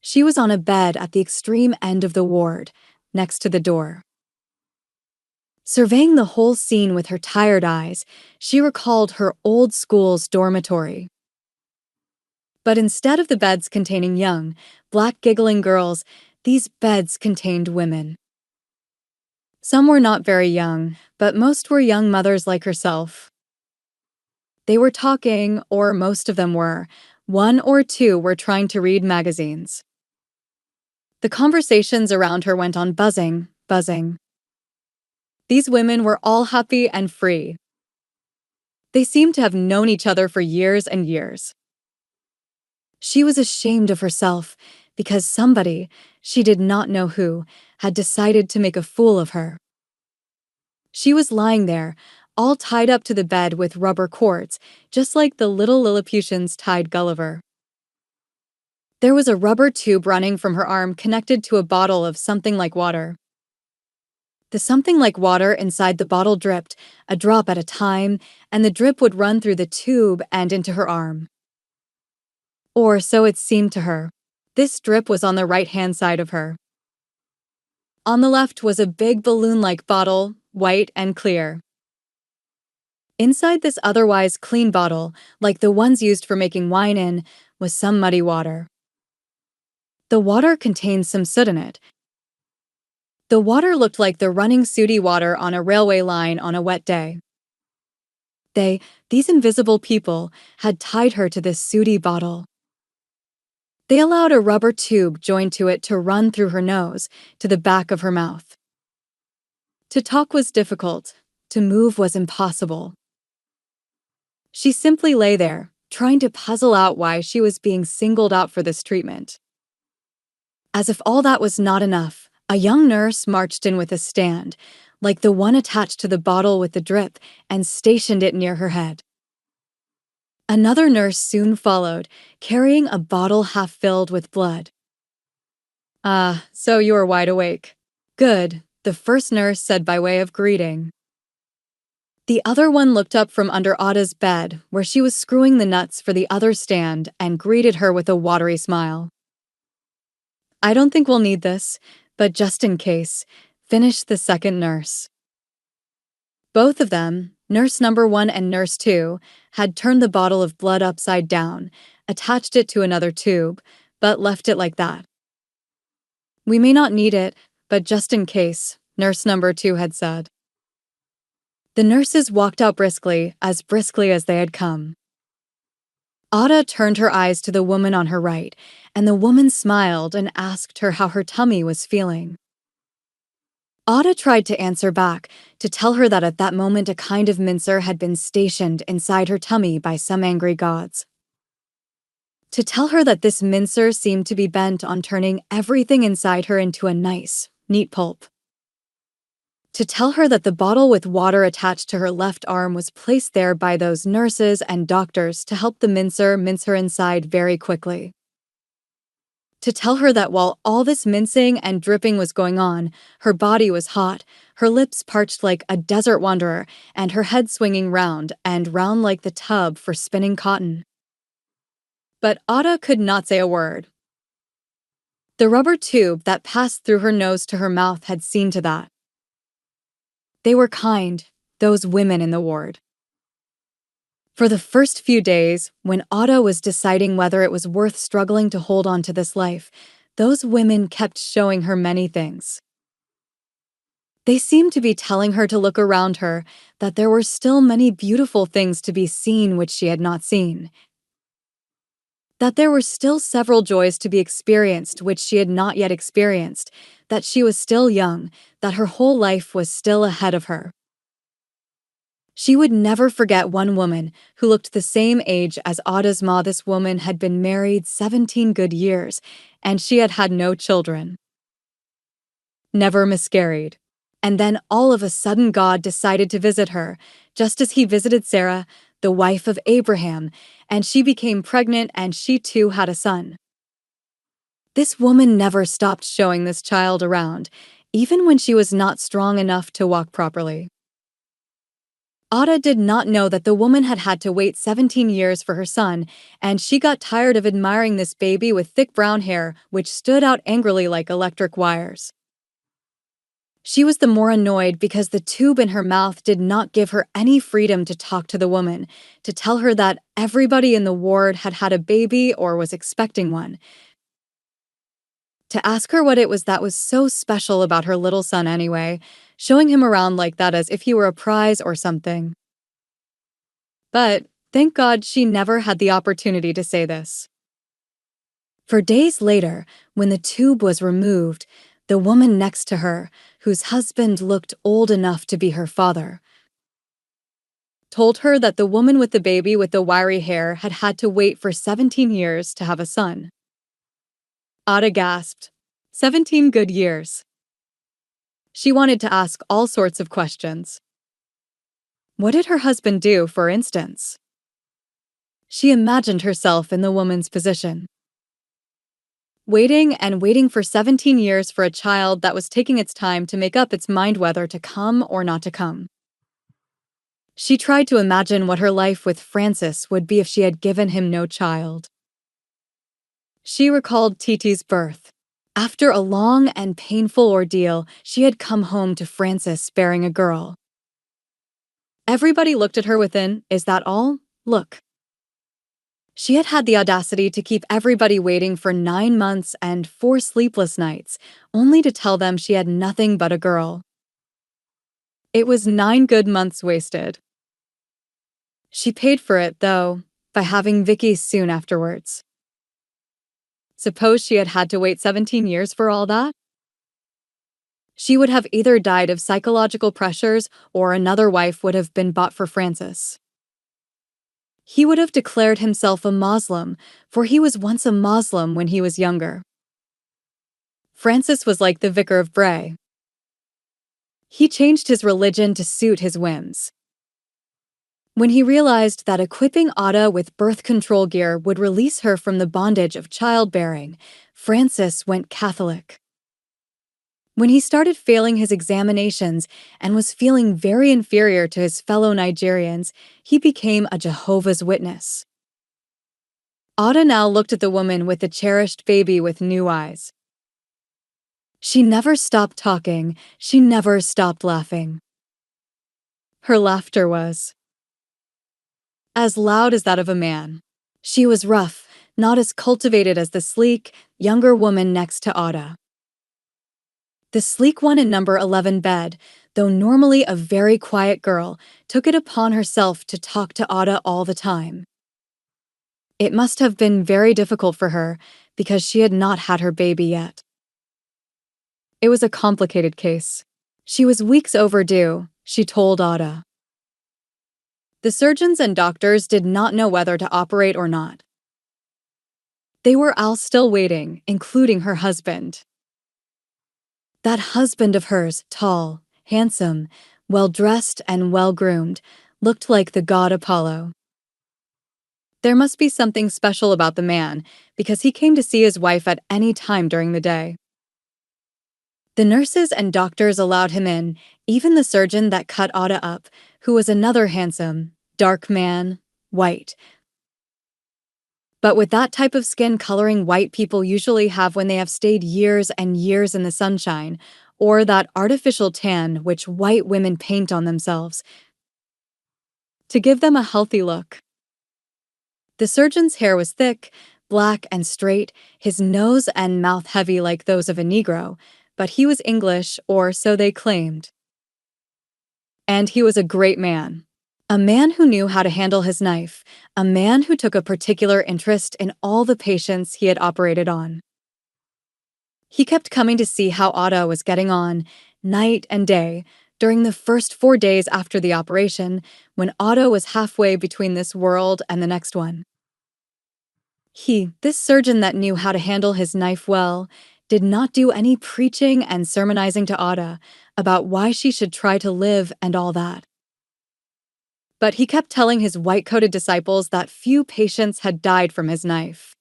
She was on a bed at the extreme end of the ward, next to the door. Surveying the whole scene with her tired eyes, she recalled her old school's dormitory. But instead of the beds containing young, black giggling girls, these beds contained women. Some were not very young, but most were young mothers like herself. They were talking, or most of them were. One or two were trying to read magazines. The conversations around her went on buzzing, buzzing. These women were all happy and free. They seemed to have known each other for years and years. She was ashamed of herself because somebody, she did not know who, had decided to make a fool of her. She was lying there, all tied up to the bed with rubber cords, just like the little Lilliputians tied Gulliver. There was a rubber tube running from her arm connected to a bottle of something like water. The something like water inside the bottle dripped, a drop at a time, and the drip would run through the tube and into her arm. Or so it seemed to her. This drip was on the right-hand side of her. On the left was a big balloon-like bottle, white and clear. Inside this otherwise clean bottle, like the ones used for making wine in, was some muddy water. The water contained some soot in it. The water looked like the running sooty water on a railway line on a wet day. These invisible people, had tied her to this sooty bottle. They allowed a rubber tube joined to it to run through her nose, to the back of her mouth. To talk was difficult. To move was impossible. She simply lay there, trying to puzzle out why she was being singled out for this treatment. As if all that was not enough, a young nurse marched in with a stand, like the one attached to the bottle with the drip, and stationed it near her head. Another nurse soon followed, carrying a bottle half filled with blood. "Ah, so you are wide awake. Good," the first nurse said by way of greeting. The other one looked up from under Ada's bed, where she was screwing the nuts for the other stand, and greeted her with a watery smile. "I don't think we'll need this, but just in case," finished the second nurse. Both of them, nurse number 1 and nurse 2, had turned the bottle of blood upside down, attached it to another tube, but left it like that. "We may not need it, but just in case," nurse number 2 had said. The nurses walked out briskly as they had come. Ada turned her eyes to the woman on her right, and the woman smiled and asked her how her tummy was feeling. Ada tried to answer back, to tell her that at that moment a kind of mincer had been stationed inside her tummy by some angry gods. To tell her that this mincer seemed to be bent on turning everything inside her into a nice, neat pulp. To tell her that the bottle with water attached to her left arm was placed there by those nurses and doctors to help the mincer mince her inside very quickly. To tell her that while all this mincing and dripping was going on, her body was hot, her lips parched like a desert wanderer, and her head swinging round and round like the tub for spinning cotton. But Ada could not say a word. The rubber tube that passed through her nose to her mouth had seen to that. They were kind, those women in the ward. For the first few days, when Ada was deciding whether it was worth struggling to hold on to this life, those women kept showing her many things. They seemed to be telling her to look around her, that there were still many beautiful things to be seen which she had not seen. That there were still several joys to be experienced which she had not yet experienced, that she was still young, that her whole life was still ahead of her. She would never forget one woman who looked the same age as Ada's ma. This woman had been married 17 good years, and she had had no children. Never miscarried. And then all of a sudden God decided to visit her, just as he visited Sarah, the wife of Abraham, and she became pregnant and she too had a son. This woman never stopped showing this child around, even when she was not strong enough to walk properly. Ada did not know that the woman had had to wait 17 years for her son, and she got tired of admiring this baby with thick brown hair which stood out angrily like electric wires. She was the more annoyed because the tube in her mouth did not give her any freedom to talk to the woman, to tell her that everybody in the ward had had a baby or was expecting one, to ask her what it was that was so special about her little son anyway, showing him around like that as if he were a prize or something. But thank God she never had the opportunity to say this. For days later, when the tube was removed, the woman next to her, whose husband looked old enough to be her father, told her that the woman with the baby with the wiry hair had had to wait for 17 years to have a son. Ada gasped. 17 good years. She wanted to ask all sorts of questions. What did her husband do, for instance? She imagined herself in the woman's position. Waiting and waiting for 17 years for a child that was taking its time to make up its mind whether to come or not to come. She tried to imagine what her life with Francis would be if she had given him no child. She recalled Titi's birth. After a long and painful ordeal, she had come home to Francis bearing a girl. Everybody looked at her with an, "Is that all?" look. She had had the audacity to keep everybody waiting for 9 months and 4 sleepless nights, only to tell them she had nothing but a girl. It was 9 good months wasted. She paid for it, though, by having Vicky soon afterwards. Suppose she had had to wait 17 years for all that? She would have either died of psychological pressures or another wife would have been bought for Francis. He would have declared himself a Muslim, for he was once a Muslim when he was younger. Francis was like the Vicar of Bray. He changed his religion to suit his whims. When he realized that equipping Ada with birth control gear would release her from the bondage of childbearing, Francis went Catholic. When he started failing his examinations and was feeling very inferior to his fellow Nigerians, he became a Jehovah's Witness. Ada now looked at the woman with the cherished baby with new eyes. She never stopped talking, she never stopped laughing. Her laughter was as loud as that of a man. She was rough, not as cultivated as the sleek, younger woman next to Ada. The sleek one in number 11 bed, though normally a very quiet girl, took it upon herself to talk to Ada all the time. It must have been very difficult for her, because she had not had her baby yet. It was a complicated case. She was weeks overdue, she told Ada. The surgeons and doctors did not know whether to operate or not. They were all still waiting, including her husband. That husband of hers, tall, handsome, well-dressed and well-groomed, looked like the god Apollo. There must be something special about the man, because he came to see his wife at any time during the day. The nurses and doctors allowed him in, even the surgeon that cut Ada up, who was another handsome, dark man, white. But with that type of skin coloring white people usually have when they have stayed years and years in the sunshine, or that artificial tan which white women paint on themselves, to give them a healthy look. The surgeon's hair was thick, black and straight, his nose and mouth heavy like those of a Negro, but he was English, or so they claimed. And he was a great man. A man who knew how to handle his knife, a man who took a particular interest in all the patients he had operated on. He kept coming to see how Ada was getting on, night and day, during the first 4 days after the operation, when Ada was halfway between this world and the next one. This surgeon that knew how to handle his knife well, did not do any preaching and sermonizing to Ada about why she should try to live and all that. But he kept telling his white-coated disciples that few patients had died from his knife.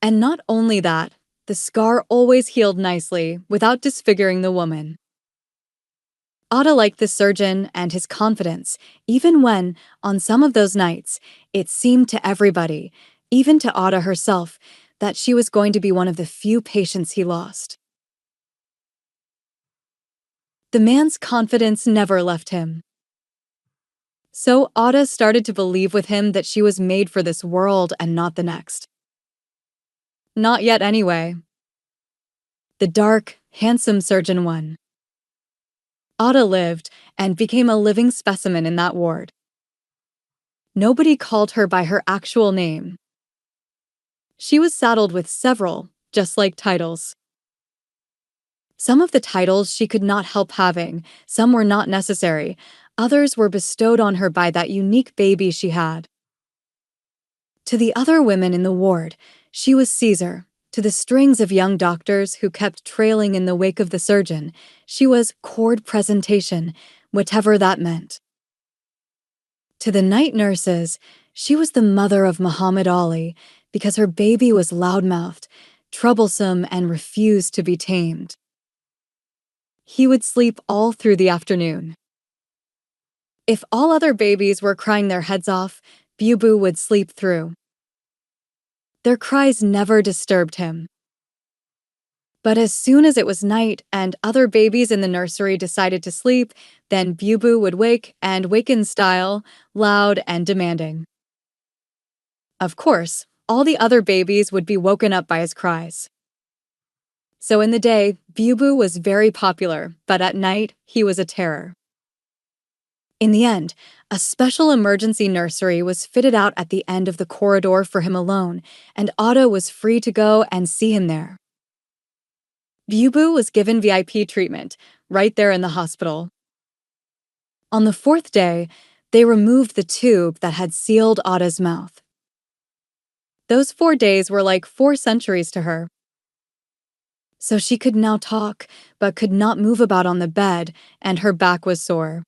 And not only that, the scar always healed nicely without disfiguring the woman. Ada liked the surgeon and his confidence, even when, on some of those nights, it seemed to everybody, even to Ada herself, that she was going to be one of the few patients he lost. The man's confidence never left him. So Ada started to believe with him that she was made for this world and not the next. Not yet, anyway. The dark, handsome surgeon won. Ada lived and became a living specimen in that ward. Nobody called her by her actual name. She was saddled with several, just like titles. Some of the titles she could not help having, some were not necessary, others were bestowed on her by that unique baby she had. To the other women in the ward, she was Caesar. To the strings of young doctors who kept trailing in the wake of the surgeon, she was cord presentation, whatever that meant. To the night nurses, she was the mother of Muhammad Ali because her baby was loudmouthed, troublesome, and refused to be tamed. He would sleep all through the afternoon. If all other babies were crying their heads off, Bubu would sleep through. Their cries never disturbed him. But as soon as it was night and other babies in the nursery decided to sleep, then Bubu would wake, and wake in style, loud and demanding. Of course, all the other babies would be woken up by his cries. So in the day, Bubu was very popular, but at night, he was a terror. In the end, a special emergency nursery was fitted out at the end of the corridor for him alone, and Otto was free to go and see him there. Bubu was given VIP treatment, right there in the hospital. On the fourth day, they removed the tube that had sealed Ada's mouth. Those 4 days were like 4 centuries to her. So she could now talk, but could not move about on the bed, and her back was sore.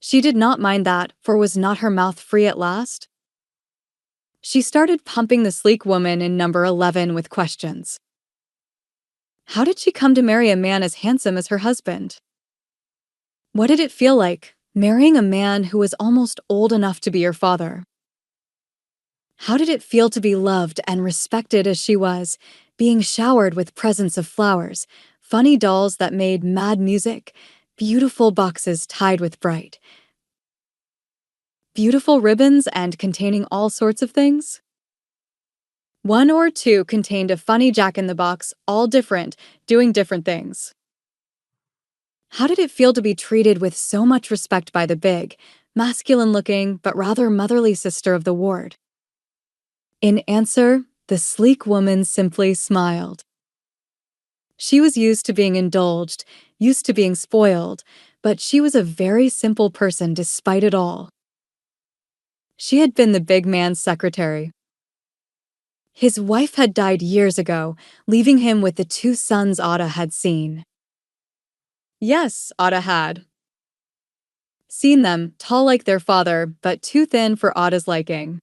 She did not mind that, for was not her mouth free at last? She started pumping the sleek woman in number 11 with questions. How did she come to marry a man as handsome as her husband? What did it feel like, marrying a man who was almost old enough to be your father? How did it feel to be loved and respected as she was, being showered with presents of flowers, funny dolls that made mad music, beautiful boxes tied with beautiful ribbons and containing all sorts of things? 1 or 2 contained a funny jack-in-the-box, all different, doing different things. How did it feel to be treated with so much respect by the big, masculine-looking, but rather motherly sister of the ward? In answer, the sleek woman simply smiled. She was used to being indulged, used to being spoiled, but she was a very simple person despite it all. She had been the big man's secretary. His wife had died years ago, leaving him with the 2 sons Ada had seen. Yes, Ada had. Seen them, tall like their father, but too thin for Ada's liking.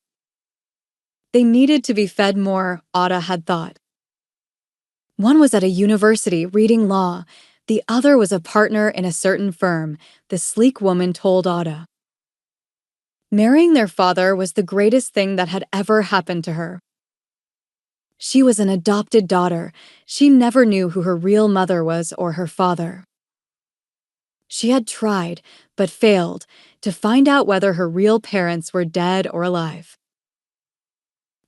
They needed to be fed more, Ada had thought. One was at a university reading law, the other was a partner in a certain firm, the sleek woman told Ada. Marrying their father was the greatest thing that had ever happened to her. She was an adopted daughter. She never knew who her real mother was or her father. She had tried, but failed, to find out whether her real parents were dead or alive.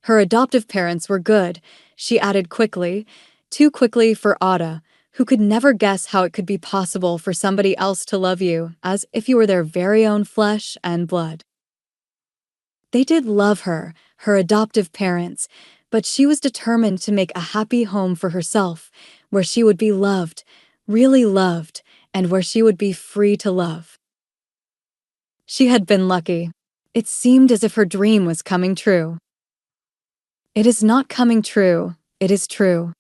Her adoptive parents were good, she added quickly, too quickly for Ada, who could never guess how it could be possible for somebody else to love you as if you were their very own flesh and blood. They did love her, her adoptive parents, but she was determined to make a happy home for herself, where she would be loved, really loved, and where she would be free to love. She had been lucky. It seemed as if her dream was coming true. It is not coming true, it is true.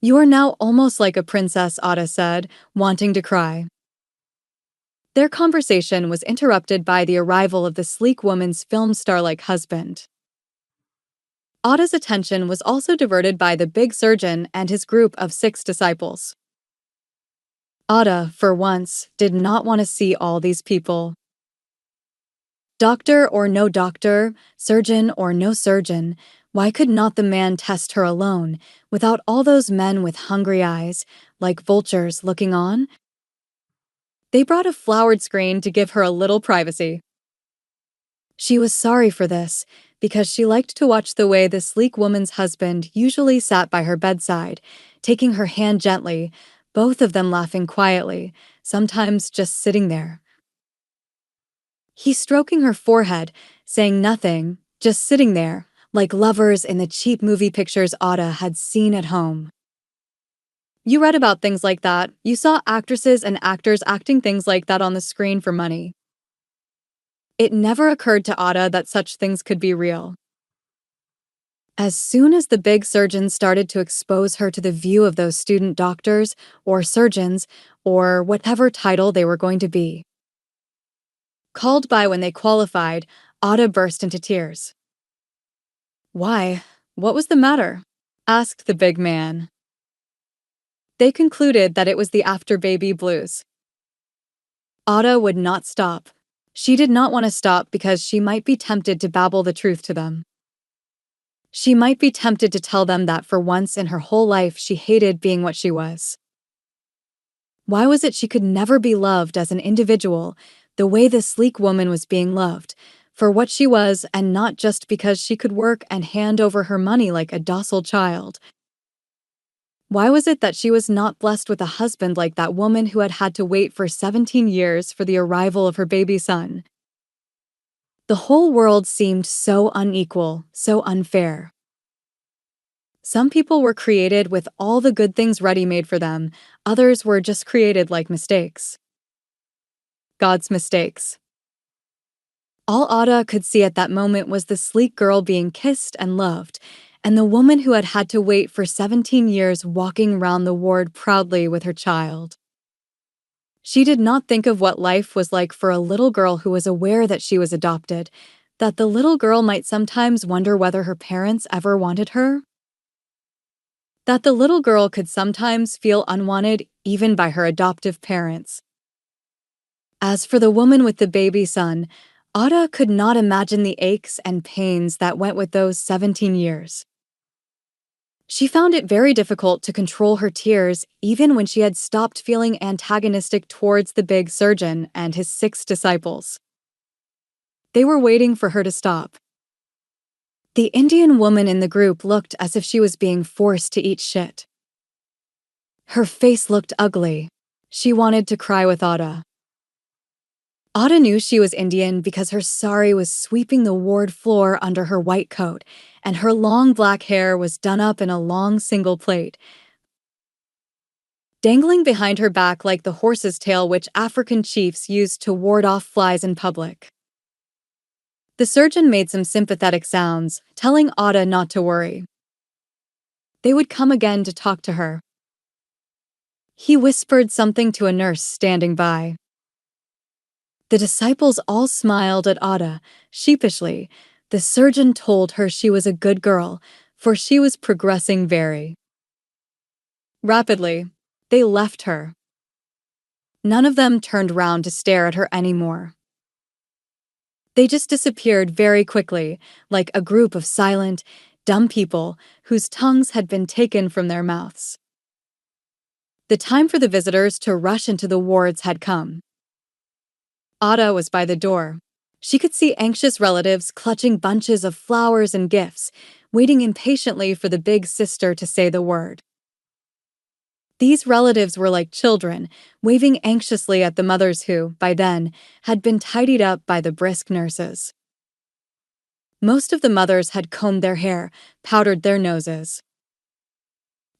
You are now almost like a princess, Ada said, wanting to cry. Their conversation was interrupted by the arrival of the sleek woman's film star-like husband. Ada's attention was also diverted by the big surgeon and his group of 6 disciples. Ada, for once, did not want to see all these people. Doctor or no doctor, surgeon or no surgeon, why could not the man test her alone, without all those men with hungry eyes, like vultures looking on? They brought a flowered screen to give her a little privacy. She was sorry for this, because she liked to watch the way the sleek woman's husband usually sat by her bedside, taking her hand gently, both of them laughing quietly, sometimes just sitting there. He stroking her forehead, saying nothing, just sitting there, like lovers in the cheap movie pictures Ada had seen at home. You read about things like that. You saw actresses and actors acting things like that on the screen for money. It never occurred to Ada that such things could be real. As soon as the big surgeons started to expose her to the view of those student doctors, or surgeons, or whatever title they were going to be, called by when they qualified, Ada burst into tears. Why? What was the matter? Asked the big man. They concluded that it was the after-baby blues. Ada would not stop. She did not want to stop because she might be tempted to babble the truth to them. She might be tempted to tell them that for once in her whole life she hated being what she was. Why was it she could never be loved as an individual, the way this sleek woman was being loved, for what she was and not just because she could work and hand over her money like a docile child? Why was it that she was not blessed with a husband like that woman who had had to wait for 17 years for the arrival of her baby son? The whole world seemed so unequal, so unfair. Some people were created with all the good things ready-made for them, others were just created like mistakes. God's mistakes. All Ada could see at that moment was the sleek girl being kissed and loved, and the woman who had had to wait for 17 years walking round the ward proudly with her child. She did not think of what life was like for a little girl who was aware that she was adopted, that the little girl might sometimes wonder whether her parents ever wanted her, that the little girl could sometimes feel unwanted even by her adoptive parents. As for the woman with the baby son, Ada could not imagine the aches and pains that went with those 17 years. She found it very difficult to control her tears even when she had stopped feeling antagonistic towards the big surgeon and his 6 disciples. They were waiting for her to stop. The Indian woman in the group looked as if she was being forced to eat shit. Her face looked ugly. She wanted to cry with Ada. Ada knew she was Indian because her sari was sweeping the ward floor under her white coat, and her long black hair was done up in a long single plait, dangling behind her back like the horse's tail which African chiefs used to ward off flies in public. The surgeon made some sympathetic sounds, telling Ada not to worry. They would come again to talk to her. He whispered something to a nurse standing by. The disciples all smiled at Ada, sheepishly. The surgeon told her she was a good girl, for she was progressing very rapidly. They left her. None of them turned round to stare at her anymore. They just disappeared very quickly, like a group of silent, dumb people whose tongues had been taken from their mouths. The time for the visitors to rush into the wards had come. Ada was by the door. She could see anxious relatives clutching bunches of flowers and gifts, waiting impatiently for the big sister to say the word. These relatives were like children, waving anxiously at the mothers who, by then, had been tidied up by the brisk nurses. Most of the mothers had combed their hair, powdered their noses.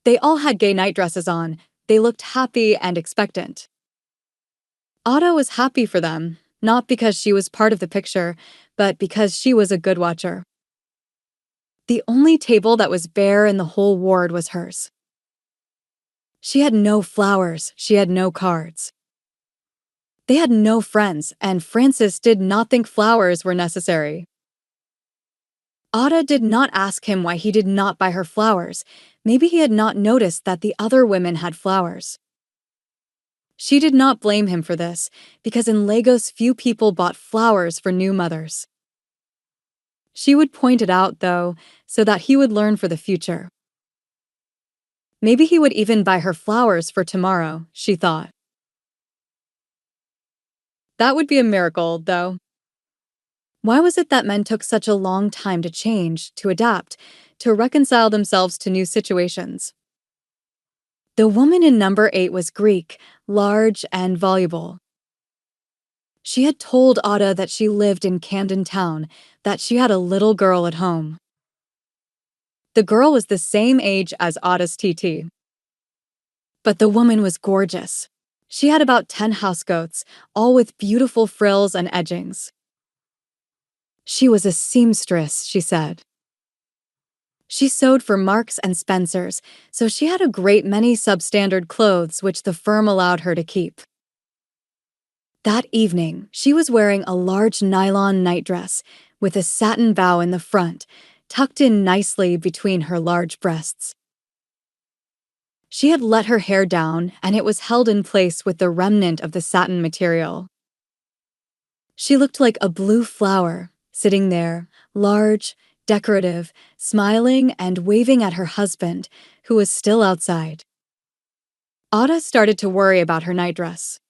They all had gay nightdresses on. They looked happy and expectant. Ada was happy for them, not because she was part of the picture, but because she was a good watcher. The only table that was bare in the whole ward was hers. She had no flowers, she had no cards. They had no friends, and Francis did not think flowers were necessary. Ada did not ask him why he did not buy her flowers. Maybe he had not noticed that the other women had flowers. She did not blame him for this, because in Lagos few people bought flowers for new mothers. She would point it out, though, so that he would learn for the future. Maybe he would even buy her flowers for tomorrow, she thought. That would be a miracle, though. Why was it that men took such a long time to change, to adapt, to reconcile themselves to new situations? The woman in number 8 was Greek, large and voluble. She had told Ada that she lived in Camden Town, that she had a little girl at home. The girl was the same age as Ada's TT. But the woman was gorgeous. She had about 10 housecoats, all with beautiful frills and edgings. She was a seamstress, she said. She sewed for Marks and Spencer's, so she had a great many substandard clothes which the firm allowed her to keep. That evening, she was wearing a large nylon nightdress with a satin bow in the front, tucked in nicely between her large breasts. She had let her hair down, and it was held in place with the remnant of the satin material. She looked like a blue flower, sitting there, large, decorative, smiling and waving at her husband, who was still outside. Ada started to worry about her nightdress.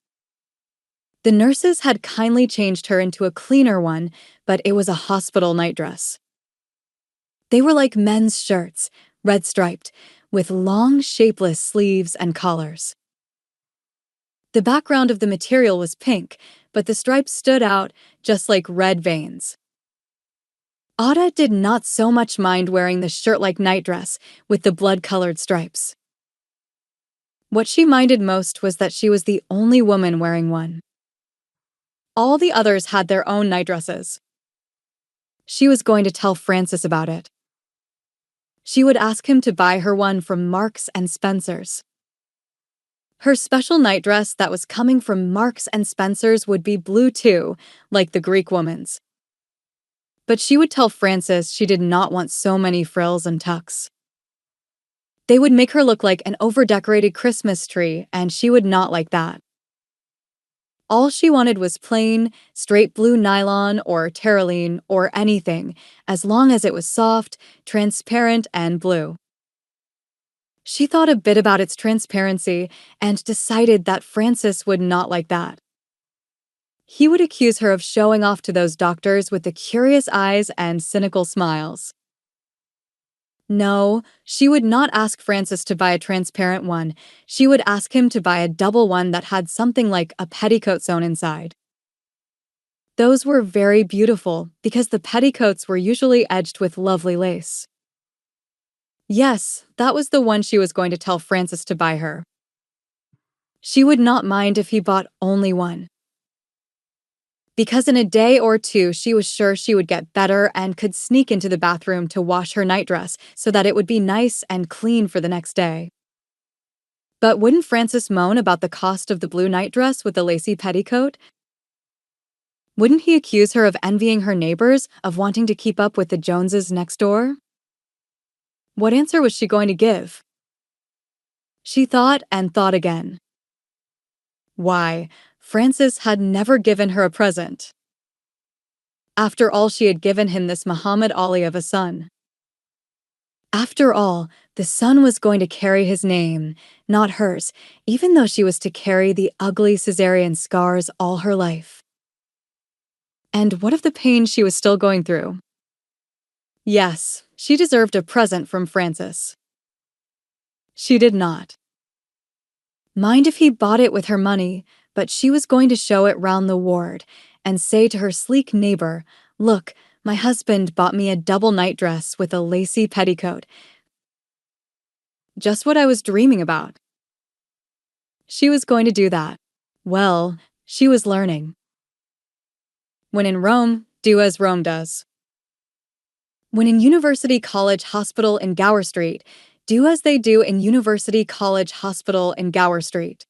The nurses had kindly changed her into a cleaner one, but it was a hospital nightdress. They were like men's shirts, red-striped, with long, shapeless sleeves and collars. The background of the material was pink, but the stripes stood out just like red veins. Ada did not so much mind wearing the shirt-like nightdress with the blood-colored stripes. What she minded most was that she was the only woman wearing one. All the others had their own nightdresses. She was going to tell Francis about it. She would ask him to buy her one from Marks and Spencer's. Her special nightdress that was coming from Marks and Spencer's would be blue too, like the Greek woman's. But she would tell Francis she did not want so many frills and tucks. They would make her look like an over-decorated Christmas tree, and she would not like that. All she wanted was plain, straight blue nylon or terylene or anything, as long as it was soft, transparent, and blue. She thought a bit about its transparency and decided that Francis would not like that. He would accuse her of showing off to those doctors with the curious eyes and cynical smiles. No, she would not ask Francis to buy a transparent one. She would ask him to buy a double one that had something like a petticoat sewn inside. Those were very beautiful because the petticoats were usually edged with lovely lace. Yes, that was the one she was going to tell Francis to buy her. She would not mind if he bought only one. Because in a day or two she was sure she would get better and could sneak into the bathroom to wash her nightdress so that it would be nice and clean for the next day. But wouldn't Francis moan about the cost of the blue nightdress with the lacy petticoat? Wouldn't he accuse her of envying her neighbors, of wanting to keep up with the Joneses next door? What answer was she going to give? She thought and thought again. Why, Francis had never given her a present. After all, she had given him this Muhammad Ali of a son. After all, the son was going to carry his name, not hers, even though she was to carry the ugly cesarean scars all her life. And what of the pain she was still going through? Yes, she deserved a present from Francis. She did not. Mind if he bought it with her money, but she was going to show it round the ward and say to her sleek neighbor, "Look, my husband bought me a double nightdress with a lacy petticoat. Just what I was dreaming about." She was going to do that. Well, she was learning. When in Rome, do as Rome does. When in University College Hospital in Gower Street, do as they do in University College Hospital in Gower Street.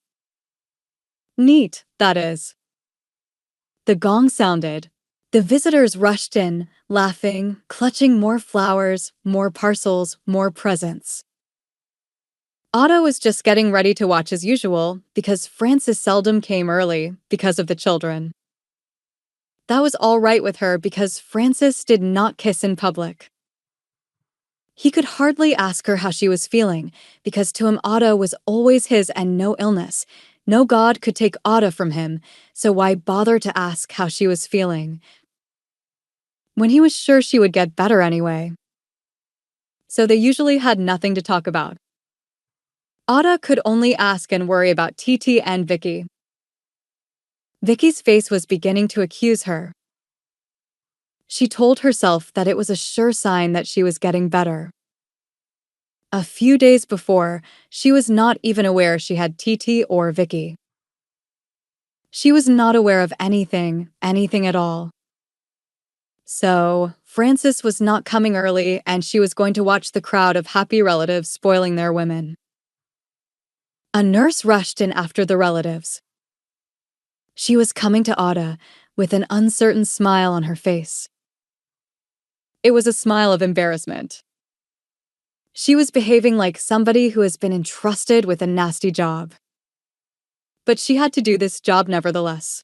Neat, that is. The gong sounded. The visitors rushed in, laughing, clutching more flowers, more parcels, more presents. Otto was just getting ready to watch as usual because Frances seldom came early because of the children. That was all right with her because Frances did not kiss in public. He could hardly ask her how she was feeling because to him Otto was always his and no illness. No god could take Otto from him, so why bother to ask how she was feeling when he was sure she would get better anyway? So they usually had nothing to talk about. Otto could only ask and worry about TT and Vicky. Vicky's face was beginning to accuse her. She told herself that it was a sure sign that she was getting better. A few days before, she was not even aware she had TT or Vicky. She was not aware of anything at all. So, Frances was not coming early and she was going to watch the crowd of happy relatives spoiling their women. A nurse rushed in after the relatives. She was coming to Ada with an uncertain smile on her face. It was a smile of embarrassment. She was behaving like somebody who has been entrusted with a nasty job. But she had to do this job nevertheless.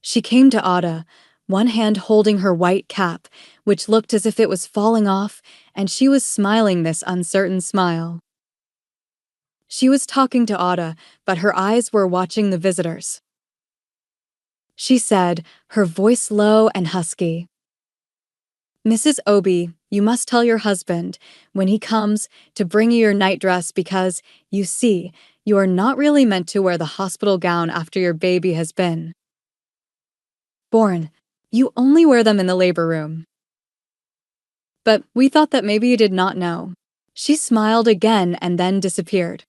She came to Ada, one hand holding her white cap, which looked as if it was falling off, and she was smiling this uncertain smile. She was talking to Ada, but her eyes were watching the visitors. She said, her voice low and husky, "Mrs. Obi, you must tell your husband, when he comes, to bring you your nightdress because, you see, you are not really meant to wear the hospital gown after your baby has been born. You only wear them in the labor room. But we thought that maybe you did not know." She smiled again and then disappeared.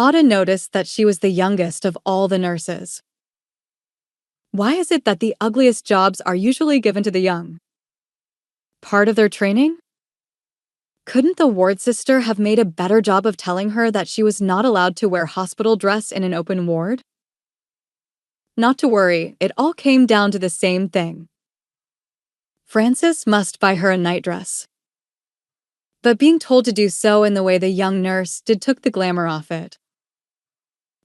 Ada noticed that she was the youngest of all the nurses. Why is it that the ugliest jobs are usually given to the young? Part of their training? Couldn't the ward sister have made a better job of telling her that she was not allowed to wear hospital dress in an open ward? Not to worry, it all came down to the same thing. Frances must buy her a nightdress. But being told to do so in the way the young nurse did took the glamour off it.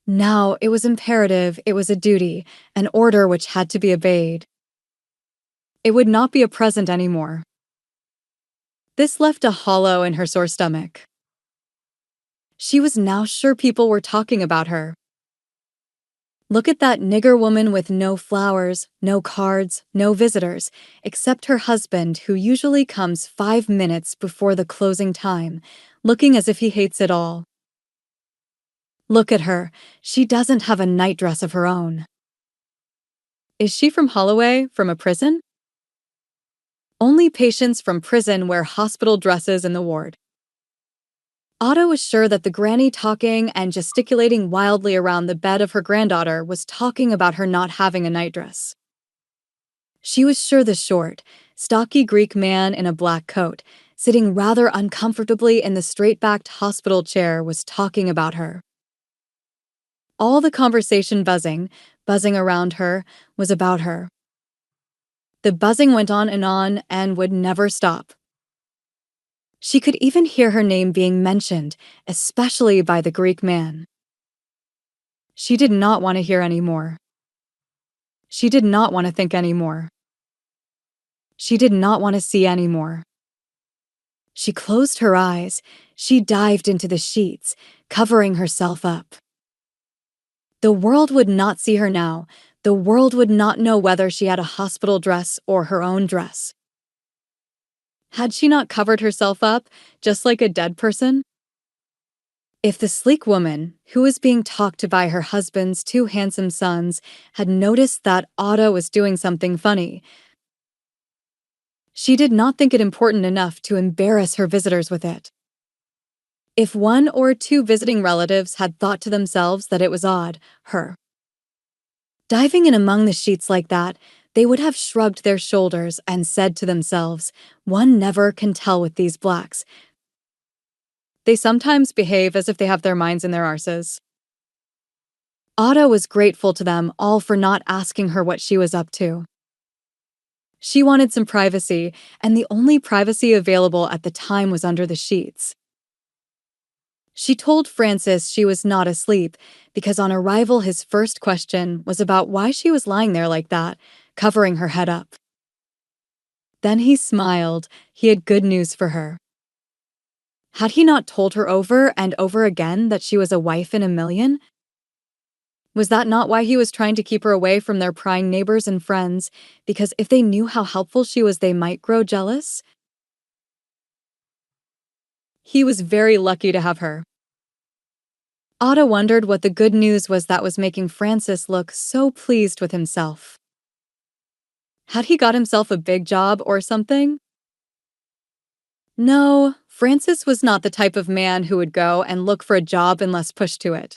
Now, it was imperative, it was a duty, an order which had to be obeyed. It would not be a present anymore. This left a hollow in her sore stomach. She was now sure people were talking about her. Look at that nigger woman with no flowers, no cards, no visitors, except her husband who usually comes 5 minutes before the closing time, looking as if he hates it all. Look at her, she doesn't have a nightdress of her own. Is she from Holloway, from a prison? Only patients from prison wear hospital dresses in the ward. Otto was sure that the granny talking and gesticulating wildly around the bed of her granddaughter was talking about her not having a nightdress. She was sure the short, stocky Greek man in a black coat, sitting rather uncomfortably in the straight-backed hospital chair, was talking about her. All the conversation buzzing around her, was about her. The buzzing went on and would never stop. She could even hear her name being mentioned, especially by the Greek man. She did not want to hear any more. She did not want to think any more. She did not want to see any more. She closed her eyes. She dived into the sheets, covering herself up. The world would not see her now. The world would not know whether she had a hospital dress or her own dress. Had she not covered herself up, just like a dead person? If the sleek woman, who was being talked to by her husband's 2 handsome sons, had noticed that Otto was doing something funny, she did not think it important enough to embarrass her visitors with it. If 1 or 2 visiting relatives had thought to themselves that it was odd, her diving in among the sheets like that, they would have shrugged their shoulders and said to themselves, "One never can tell with these blacks. They sometimes behave as if they have their minds in their arses." Ada was grateful to them all for not asking her what she was up to. She wanted some privacy, and the only privacy available at the time was under the sheets. She told Francis she was not asleep because on arrival, his first question was about why she was lying there like that, covering her head up. Then he smiled. He had good news for her. Had he not told her over and over again that she was a wife in a million? Was that not why he was trying to keep her away from their prying neighbors and friends? Because if they knew how helpful she was, they might grow jealous? He was very lucky to have her. Otto wondered what the good news was that was making Francis look so pleased with himself. Had he got himself a big job or something? No, Francis was not the type of man who would go and look for a job unless pushed to it.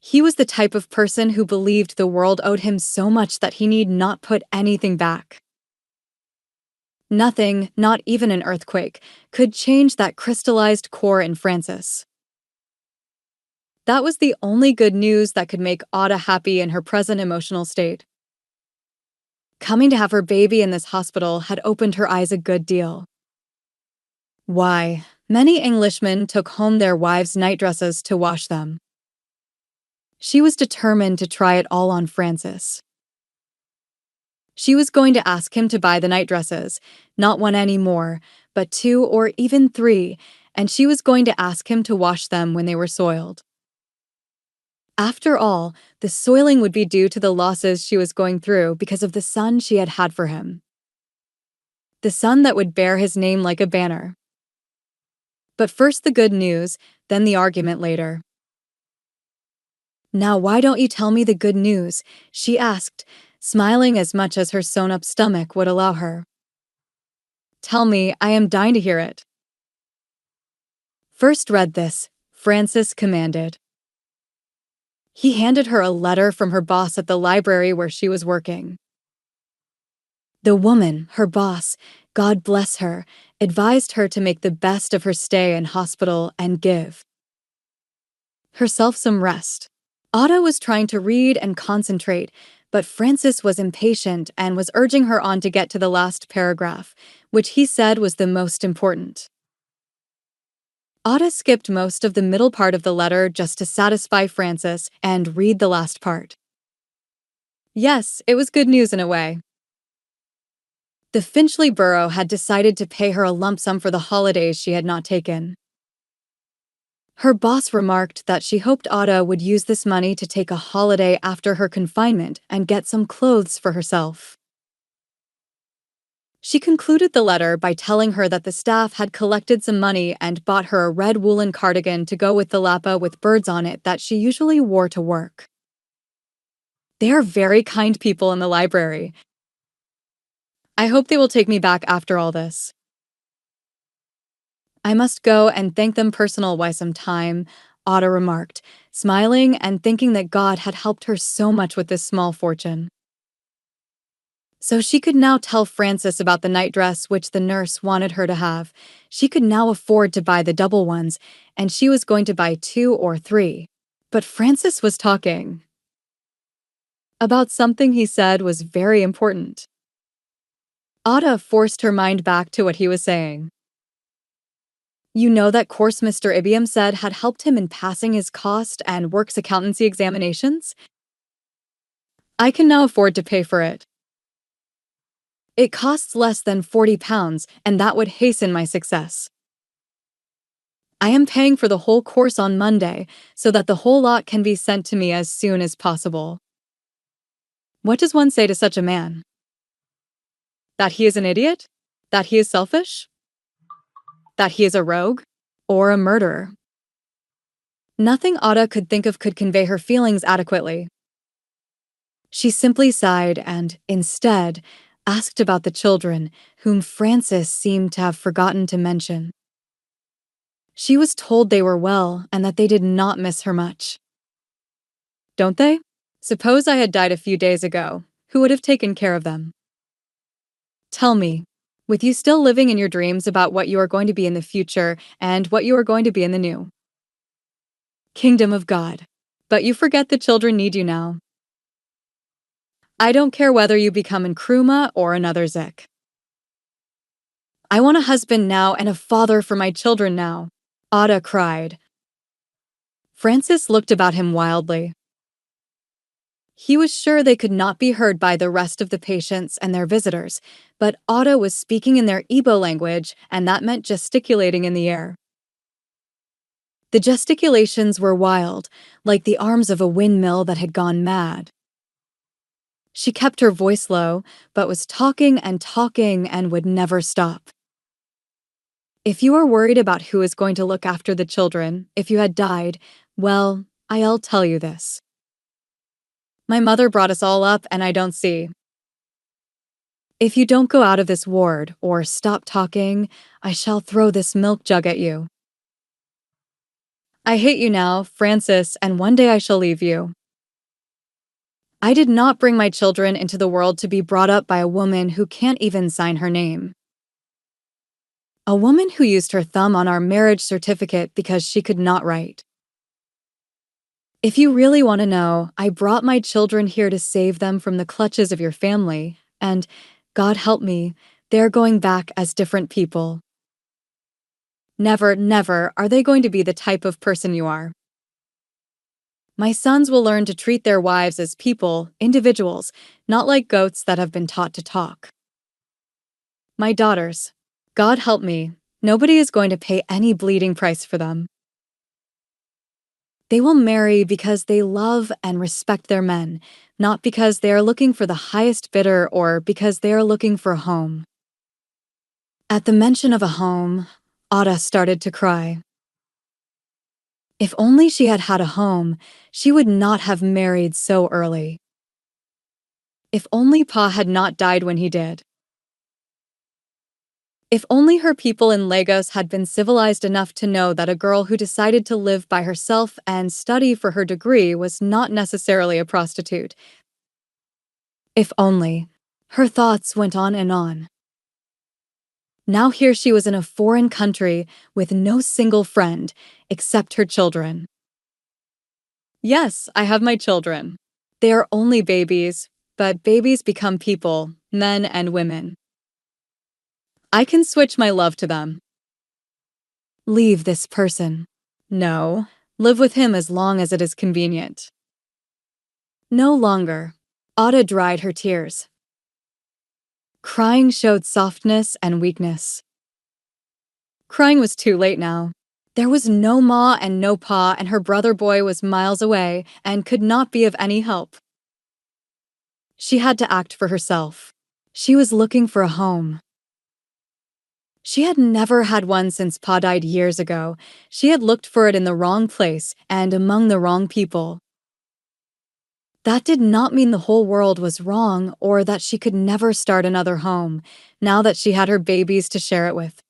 He was the type of person who believed the world owed him so much that he need not put anything back. Nothing, not even an earthquake, could change that crystallized core in Francis. That was the only good news that could make Ada happy in her present emotional state. Coming to have her baby in this hospital had opened her eyes a good deal. Why, many Englishmen took home their wives' night dresses to wash them. She was determined to try it all on Francis. She was going to ask him to buy the night dresses, not one anymore, but two or even three, and she was going to ask him to wash them when they were soiled. After all, the soiling would be due to the losses she was going through because of the son she had had for him. The son that would bear his name like a banner. But first the good news, then the argument later. Now why don't you tell me the good news? She asked, smiling as much as her sewn-up stomach would allow her. Tell me, I am dying to hear it. First read this, Francis commanded. He handed her a letter from her boss at the library where she was working. The woman, her boss, God bless her, advised her to make the best of her stay in hospital and give herself some rest. Ada was trying to read and concentrate, but Francis was impatient and was urging her on to get to the last paragraph, which he said was the most important. Ada skipped most of the middle part of the letter just to satisfy Francis and read the last part. Yes, it was good news in a way. The Finchley Borough had decided to pay her a lump sum for the holidays she had not taken. Her boss remarked that she hoped Ada would use this money to take a holiday after her confinement and get some clothes for herself. She concluded the letter by telling her that the staff had collected some money and bought her a red woolen cardigan to go with the lapa with birds on it that she usually wore to work. They are very kind people in the library. I hope they will take me back after all this. I must go and thank them personal-wise some time, Ada remarked, smiling and thinking that God had helped her so much with this small fortune. So she could now tell Francis about the night dress which the nurse wanted her to have. She could now afford to buy the double ones, and she was going to buy 2 or 3. But Francis was talking about something he said was very important. Ada forced her mind back to what he was saying. You know that course Mr. Ibiam said had helped him in passing his cost and works accountancy examinations? I can now afford to pay for it. It costs less than £40, and that would hasten my success. I am paying for the whole course on Monday, so that the whole lot can be sent to me as soon as possible. What does one say to such a man? That he is an idiot? That he is selfish? That he is a rogue? Or a murderer? Nothing Ada could think of could convey her feelings adequately. She simply sighed and, instead, asked about the children, whom Francis seemed to have forgotten to mention. She was told they were well and that they did not miss her much. Don't they? Suppose I had died a few days ago, who would have taken care of them? Tell me, with you still living in your dreams about what you are going to be in the future and what you are going to be in the new kingdom of God. But you forget the children need you now. I don't care whether you become Nkrumah or another Zik. I want a husband now and a father for my children now. Ada cried. Francis looked about him wildly. He was sure they could not be heard by the rest of the patients and their visitors, but Ada was speaking in their Igbo language, and that meant gesticulating in the air. The gesticulations were wild, like the arms of a windmill that had gone mad. She kept her voice low, but was talking and would never stop. If you are worried about who is going to look after the children, if you had died, well, I'll tell you this. My mother brought us all up, and I don't see. If you don't go out of this ward or stop talking, I shall throw this milk jug at you. I hate you now, Francis, and one day I shall leave you. I did not bring my children into the world to be brought up by a woman who can't even sign her name. A woman who used her thumb on our marriage certificate because she could not write. If you really want to know, I brought my children here to save them from the clutches of your family, and, God help me, they're going back as different people. Never, never are they going to be the type of person you are. My sons will learn to treat their wives as people, individuals, not like goats that have been taught to talk. My daughters, God help me, nobody is going to pay any bleeding price for them. They will marry because they love and respect their men, not because they are looking for the highest bidder or because they are looking for a home. At the mention of a home, Ada started to cry. If only she had had a home, she would not have married so early. If only Pa had not died when he did. If only her people in Lagos had been civilized enough to know that a girl who decided to live by herself and study for her degree was not necessarily a prostitute. If only. Her thoughts went on and on. Now here she was in a foreign country with no single friend except her children. Yes, I have my children. They are only babies, but babies become people, men and women. I can switch my love to them. Leave this person. No, live with him as long as it is convenient. No longer. Ada dried her tears. Crying showed softness and weakness. Crying was too late now. There was no ma and no pa, and her brother boy was miles away and could not be of any help. She had to act for herself. She was looking for a home. She had never had one since Pa died years ago. She had looked for it in the wrong place and among the wrong people. That did not mean the whole world was wrong or that she could never start another home, now that she had her babies to share it with.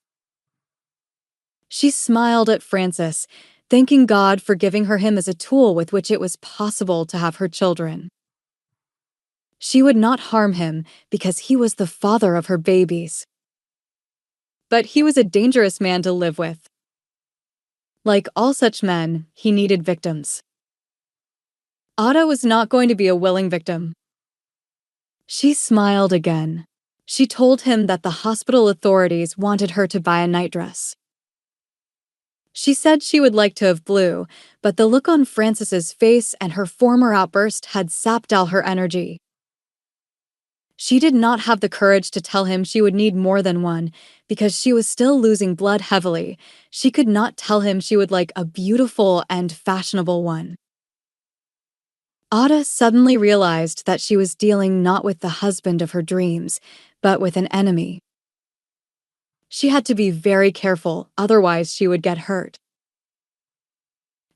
She smiled at Francis, thanking God for giving her him as a tool with which it was possible to have her children. She would not harm him because he was the father of her babies. But he was a dangerous man to live with. Like all such men, he needed victims. Ada was not going to be a willing victim. She smiled again. She told him that the hospital authorities wanted her to buy a nightdress. She said she would like to have blue, but the look on Francis's face and her former outburst had sapped all her energy. She did not have the courage to tell him she would need more than one, because she was still losing blood heavily. She could not tell him she would like a beautiful and fashionable one. Ada suddenly realized that she was dealing not with the husband of her dreams, but with an enemy. She had to be very careful, otherwise she would get hurt.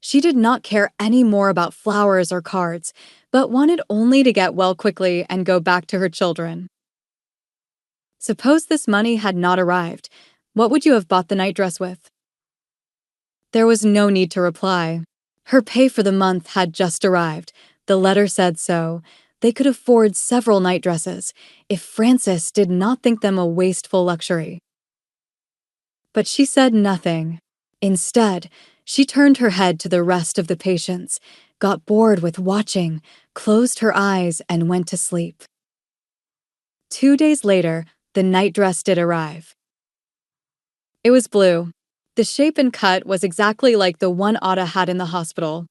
She did not care any more about flowers or cards, but wanted only to get well quickly and go back to her children. Suppose this money had not arrived, what would you have bought the nightdress with? There was no need to reply. Her pay for the month had just arrived. The letter said so. They could afford several nightdresses, if Francis did not think them a wasteful luxury. But she said nothing. Instead, she turned her head to the rest of the patients, got bored with watching, closed her eyes, and went to sleep. 2 days later, the nightdress did arrive. It was blue. The shape and cut was exactly like the one Ada had in the hospital.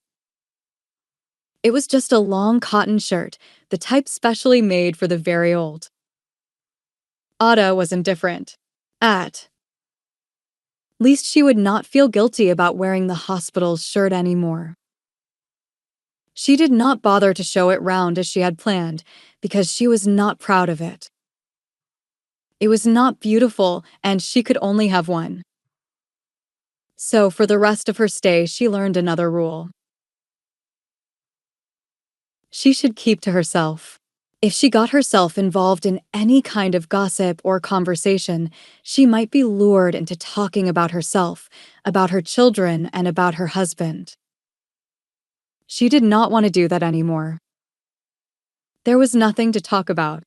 It was just a long cotton shirt, the type specially made for the very old. Ada was indifferent. At least she would not feel guilty about wearing the hospital's shirt anymore. She did not bother to show it round as she had planned, because she was not proud of it. It was not beautiful, and she could only have one. So, for the rest of her stay, she learned another rule. She should keep to herself. If she got herself involved in any kind of gossip or conversation, she might be lured into talking about herself, about her children, and about her husband. She did not want to do that anymore. There was nothing to talk about.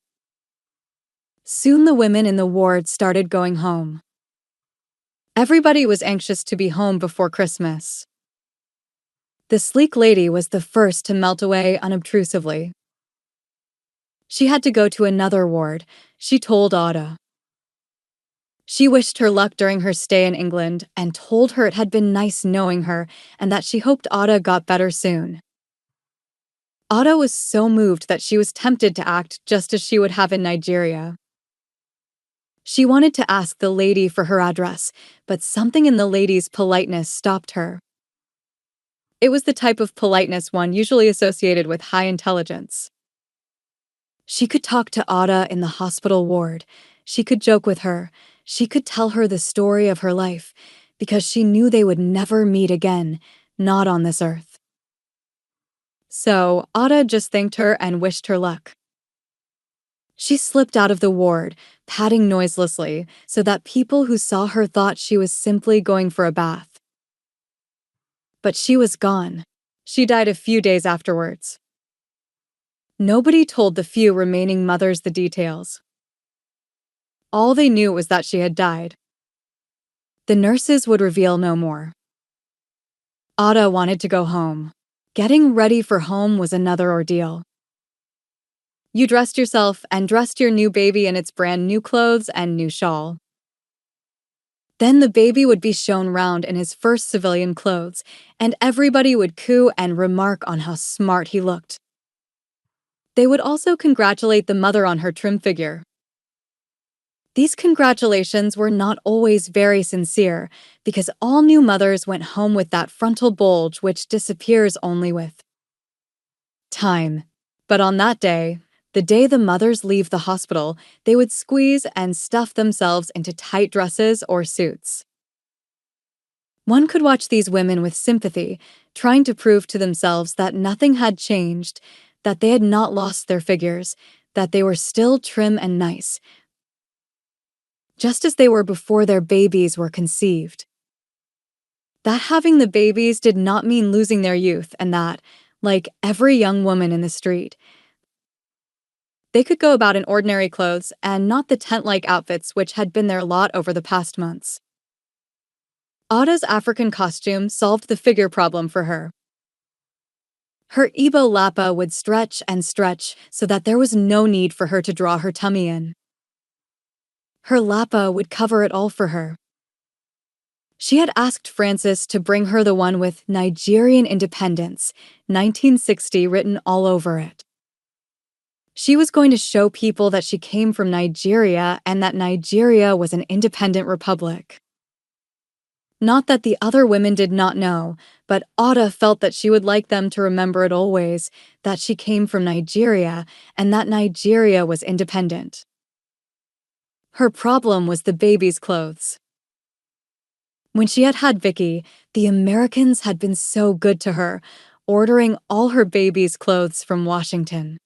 Soon the women in the ward started going home. Everybody was anxious to be home before Christmas. The sleek lady was the first to melt away unobtrusively. She had to go to another ward, she told Ada. She wished her luck during her stay in England and told her it had been nice knowing her and that she hoped Ada got better soon. Ada was so moved that she was tempted to act just as she would have in Nigeria. She wanted to ask the lady for her address, but something in the lady's politeness stopped her. It was the type of politeness one usually associated with high intelligence. She could talk to Ada in the hospital ward. She could joke with her. She could tell her the story of her life, because she knew they would never meet again, not on this earth. So, Ada just thanked her and wished her luck. She slipped out of the ward, padding noiselessly, so that people who saw her thought she was simply going for a bath. But she was gone. She died a few days afterwards. Nobody told the few remaining mothers the details. All they knew was that she had died. The nurses would reveal no more. Ada wanted to go home. Getting ready for home was another ordeal. You dressed yourself and dressed your new baby in its brand new clothes and new shawl. Then the baby would be shown round in his first civilian clothes, and everybody would coo and remark on how smart he looked. They would also congratulate the mother on her trim figure. These congratulations were not always very sincere, because all new mothers went home with that frontal bulge which disappears only with time. But on that day, the day the mothers leave the hospital, they would squeeze and stuff themselves into tight dresses or suits. One could watch these women with sympathy, trying to prove to themselves that nothing had changed, that they had not lost their figures, that they were still trim and nice, just as they were before their babies were conceived. That having the babies did not mean losing their youth, and that, like every young woman in the street, they could go about in ordinary clothes and not the tent-like outfits which had been their lot over the past months. Ada's African costume solved the figure problem for her. Her Igbo lapa would stretch and stretch so that there was no need for her to draw her tummy in. Her lapa would cover it all for her. She had asked Francis to bring her the one with Nigerian Independence, 1960 written all over it. She was going to show people that she came from Nigeria and that Nigeria was an independent republic. Not that the other women did not know, but Ada felt that she would like them to remember it always, that she came from Nigeria and that Nigeria was independent. Her problem was the baby's clothes. When she had had Vicky, the Americans had been so good to her, ordering all her baby's clothes from Washington.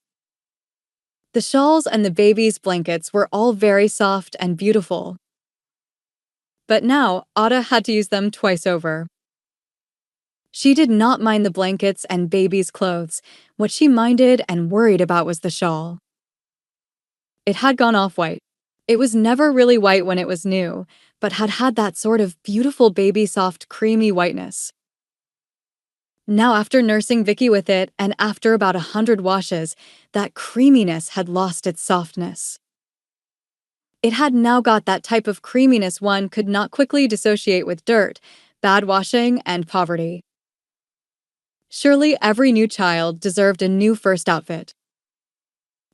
The shawls and the baby's blankets were all very soft and beautiful. But now, Ada had to use them twice over. She did not mind the blankets and baby's clothes. What she minded and worried about was the shawl. It had gone off-white. It was never really white when it was new, but had had that sort of beautiful baby-soft creamy whiteness. Now after nursing Vicky with it, and after about 100 washes, that creaminess had lost its softness. It had now got that type of creaminess one could not quickly dissociate with dirt, bad washing, and poverty. Surely every new child deserved a new first outfit.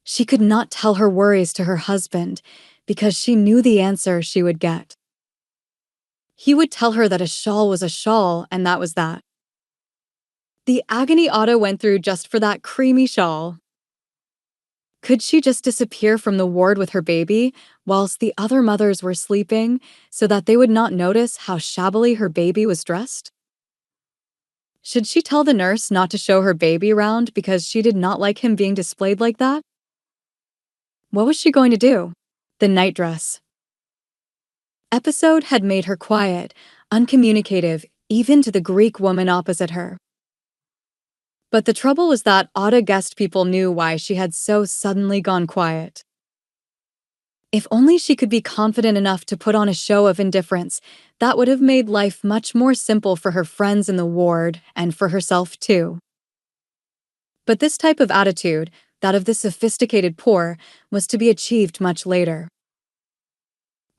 She could not tell her worries to her husband because she knew the answer she would get. He would tell her that a shawl was a shawl, and that was that. The agony Otto went through just for that creamy shawl. Could she just disappear from the ward with her baby whilst the other mothers were sleeping so that they would not notice how shabbily her baby was dressed? Should she tell the nurse not to show her baby around because she did not like him being displayed like that? What was she going to do? The night dress. Episode had made her quiet, uncommunicative, even to the Greek woman opposite her. But the trouble was that Otta guessed people knew why she had so suddenly gone quiet. If only she could be confident enough to put on a show of indifference, that would have made life much more simple for her friends in the ward and for herself too. But this type of attitude, that of the sophisticated poor, was to be achieved much later.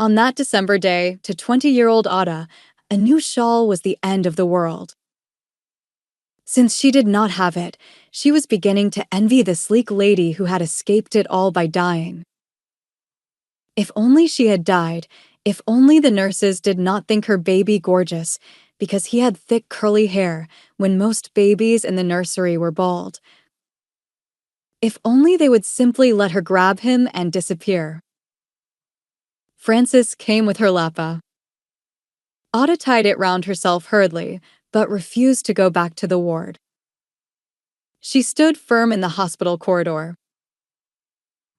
On that December day, to 20-year-old Otta, a new shawl was the end of the world. Since she did not have it, she was beginning to envy the sleek lady who had escaped it all by dying. If only she had died, if only the nurses did not think her baby gorgeous, because he had thick curly hair when most babies in the nursery were bald. If only they would simply let her grab him and disappear. Frances came with her lappa. Otta tied it round herself hurriedly, but refused to go back to the ward. She stood firm in the hospital corridor.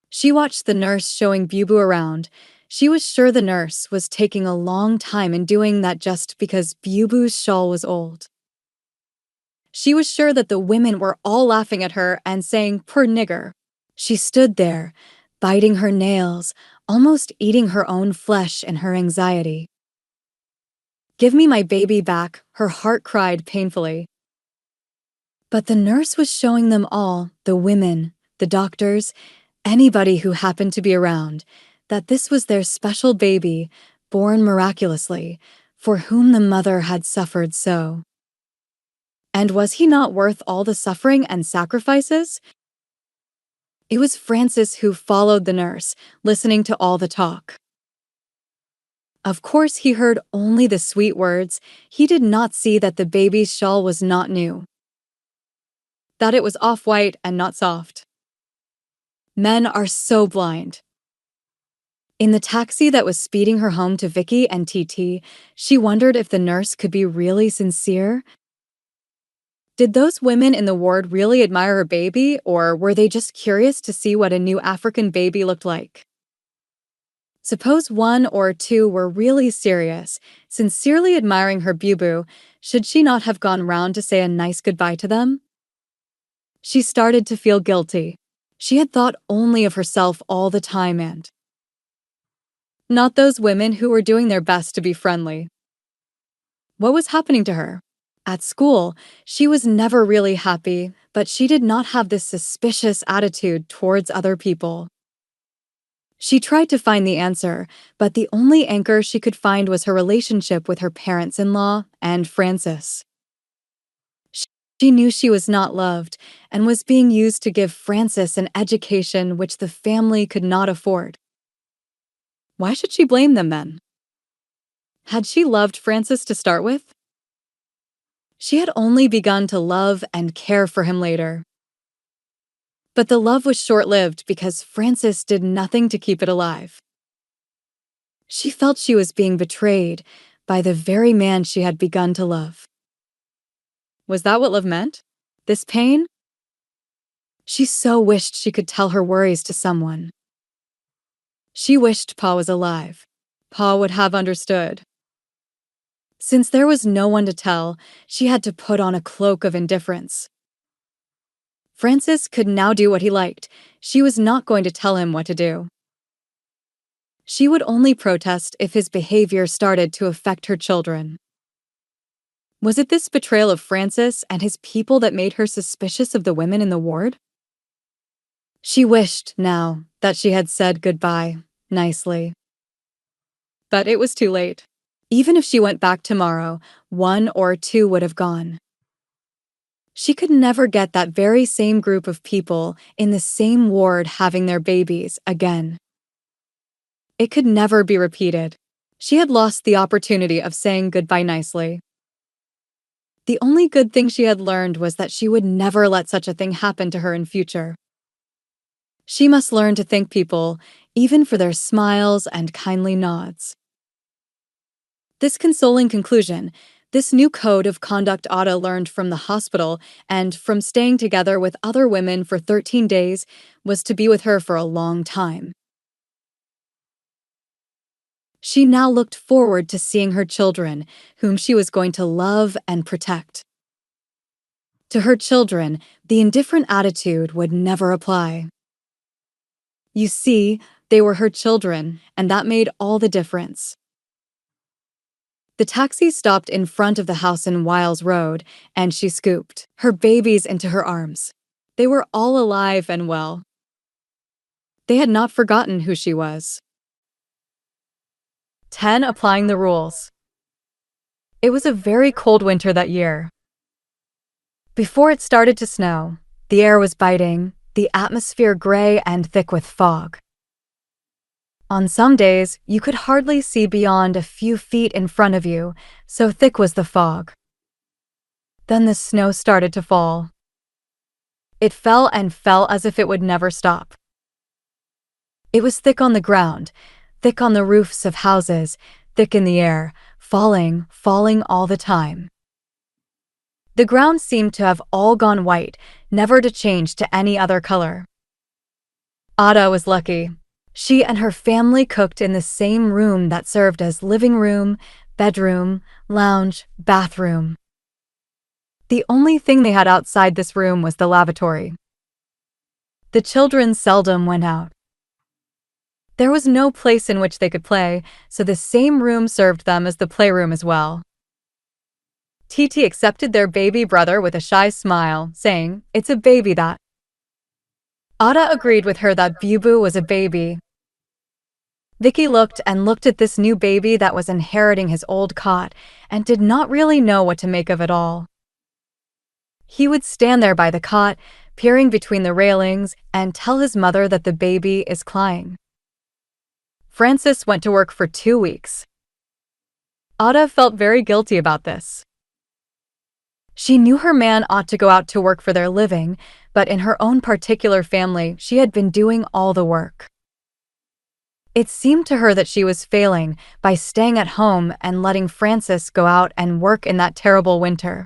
She watched the nurse showing Bubu around. She was sure the nurse was taking a long time in doing that just because Bubu's shawl was old. She was sure that the women were all laughing at her and saying, "Poor nigger." She stood there, biting her nails, almost eating her own flesh in her anxiety. "Give me my baby back," her heart cried painfully. But the nurse was showing them all, the women, the doctors, anybody who happened to be around, that this was their special baby, born miraculously, for whom the mother had suffered so. And was he not worth all the suffering and sacrifices? It was Francis who followed the nurse, listening to all the talk. Of course, he heard only the sweet words. He did not see that the baby's shawl was not new, that it was off-white and not soft. Men are so blind. In the taxi that was speeding her home to Vicky and TT, she wondered if the nurse could be really sincere. Did those women in the ward really admire her baby, or were they just curious to see what a new African baby looked like? Suppose one or two were really serious, sincerely admiring her Bubu, should she not have gone round to say a nice goodbye to them? She started to feel guilty. She had thought only of herself all the time and not those women who were doing their best to be friendly. What was happening to her? At school, she was never really happy, but she did not have this suspicious attitude towards other people. She tried to find the answer, but the only anchor she could find was her relationship with her parents-in-law and Francis. She knew she was not loved and was being used to give Francis an education which the family could not afford. Why should she blame them then? Had she loved Francis to start with? She had only begun to love and care for him later. But the love was short-lived because Francis did nothing to keep it alive. She felt she was being betrayed by the very man she had begun to love. Was that what love meant? This pain? She so wished she could tell her worries to someone. She wished Pa was alive. Pa would have understood. Since there was no one to tell, she had to put on a cloak of indifference. Francis could now do what he liked. She was not going to tell him what to do. She would only protest if his behavior started to affect her children. Was it this betrayal of Francis and his people that made her suspicious of the women in the ward? She wished, now, that she had said goodbye. nicely. But it was too late. Even if she went back tomorrow, one or two would have gone. She could never get that very same group of people in the same ward having their babies again. It could never be repeated. She had lost the opportunity of saying goodbye nicely. The only good thing she had learned was that she would never let such a thing happen to her in future. She must learn to thank people, even for their smiles and kindly nods. This consoling conclusion, this new code of conduct Ada learned from the hospital and from staying together with other women for 13 days, was to be with her for a long time. She now looked forward to seeing her children, whom she was going to love and protect. To her children, the indifferent attitude would never apply. You see, they were her children, and that made all the difference. The taxi stopped in front of the house in Wiles Road, and she scooped her babies into her arms. They were all alive and well. They had not forgotten who she was. 10. Applying the rules. It was a very cold winter that year. Before it started to snow, the air was biting, the atmosphere gray and thick with fog. On some days, you could hardly see beyond a few feet in front of you, so thick was the fog. Then the snow started to fall. It fell and fell as if it would never stop. It was thick on the ground, thick on the roofs of houses, thick in the air, falling, falling all the time. The ground seemed to have all gone white, never to change to any other color. Ada was lucky. She and her family cooked in the same room that served as living room, bedroom, lounge, bathroom. The only thing they had outside this room was the lavatory. The children seldom went out. There was no place in which they could play, so the same room served them as the playroom as well. Titi accepted their baby brother with a shy smile, saying, "It's a baby that." Ada agreed with her that Bubu was a baby. Vicky looked and looked at this new baby that was inheriting his old cot and did not really know what to make of it all. He would stand there by the cot, peering between the railings, and tell his mother that the baby is crying. Francis went to work for 2 weeks. Ada felt very guilty about this. She knew her man ought to go out to work for their living, but in her own particular family, she had been doing all the work. It seemed to her that she was failing by staying at home and letting Francis go out and work in that terrible winter.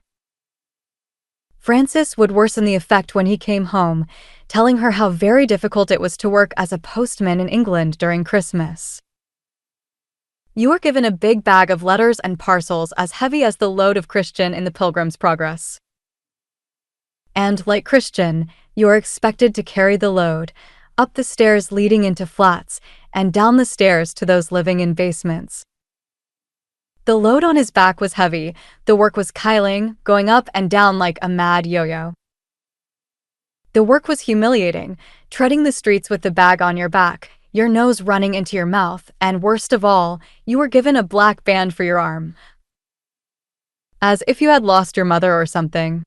Francis would worsen the effect when he came home, telling her how very difficult it was to work as a postman in England during Christmas. You are given a big bag of letters and parcels as heavy as the load of Christian in the Pilgrim's Progress. And, like Christian, you are expected to carry the load, up the stairs leading into flats, and down the stairs to those living in basements. The load on his back was heavy, the work was kiling, going up and down like a mad yo-yo. The work was humiliating, treading the streets with the bag on your back, your nose running into your mouth, and worst of all, you were given a black band for your arm. As if you had lost your mother or something.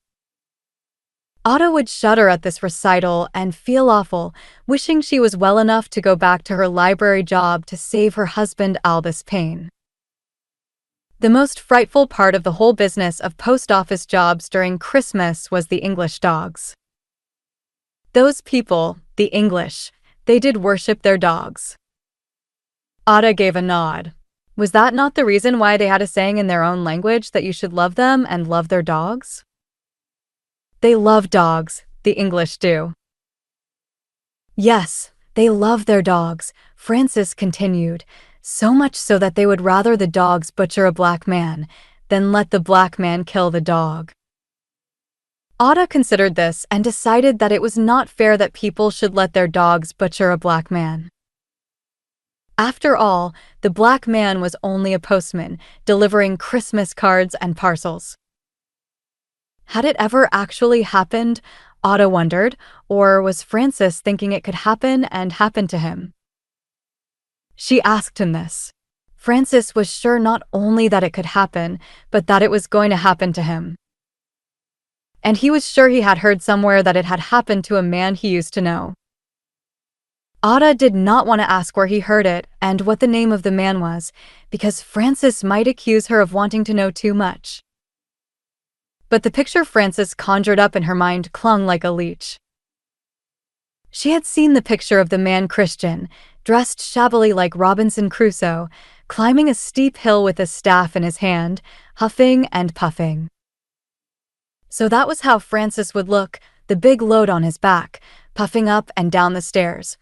Ada would shudder at this recital and feel awful, wishing she was well enough to go back to her library job to save her husband all this pain. The most frightful part of the whole business of post office jobs during Christmas was the English dogs. Those people, the English, they did worship their dogs. Ada gave a nod. Was that not the reason why they had a saying in their own language that you should love them and love their dogs? They love dogs, the English do. Yes, they love their dogs, Francis continued, so much so that they would rather the dogs butcher a black man than let the black man kill the dog. Ada considered this and decided that it was not fair that people should let their dogs butcher a black man. After all, the black man was only a postman, delivering Christmas cards and parcels. Had it ever actually happened, Ada wondered, or was Francis thinking it could happen and happen to him? She asked him this. Francis was sure not only that it could happen, but that it was going to happen to him. And he was sure he had heard somewhere that it had happened to a man he used to know. Ada did not want to ask where he heard it and what the name of the man was, because Francis might accuse her of wanting to know too much. But the picture Francis conjured up in her mind clung like a leech. She had seen the picture of the man Christian, dressed shabbily like Robinson Crusoe, climbing a steep hill with a staff in his hand, huffing and puffing. So that was how Francis would look, the big load on his back, puffing up and down the stairs.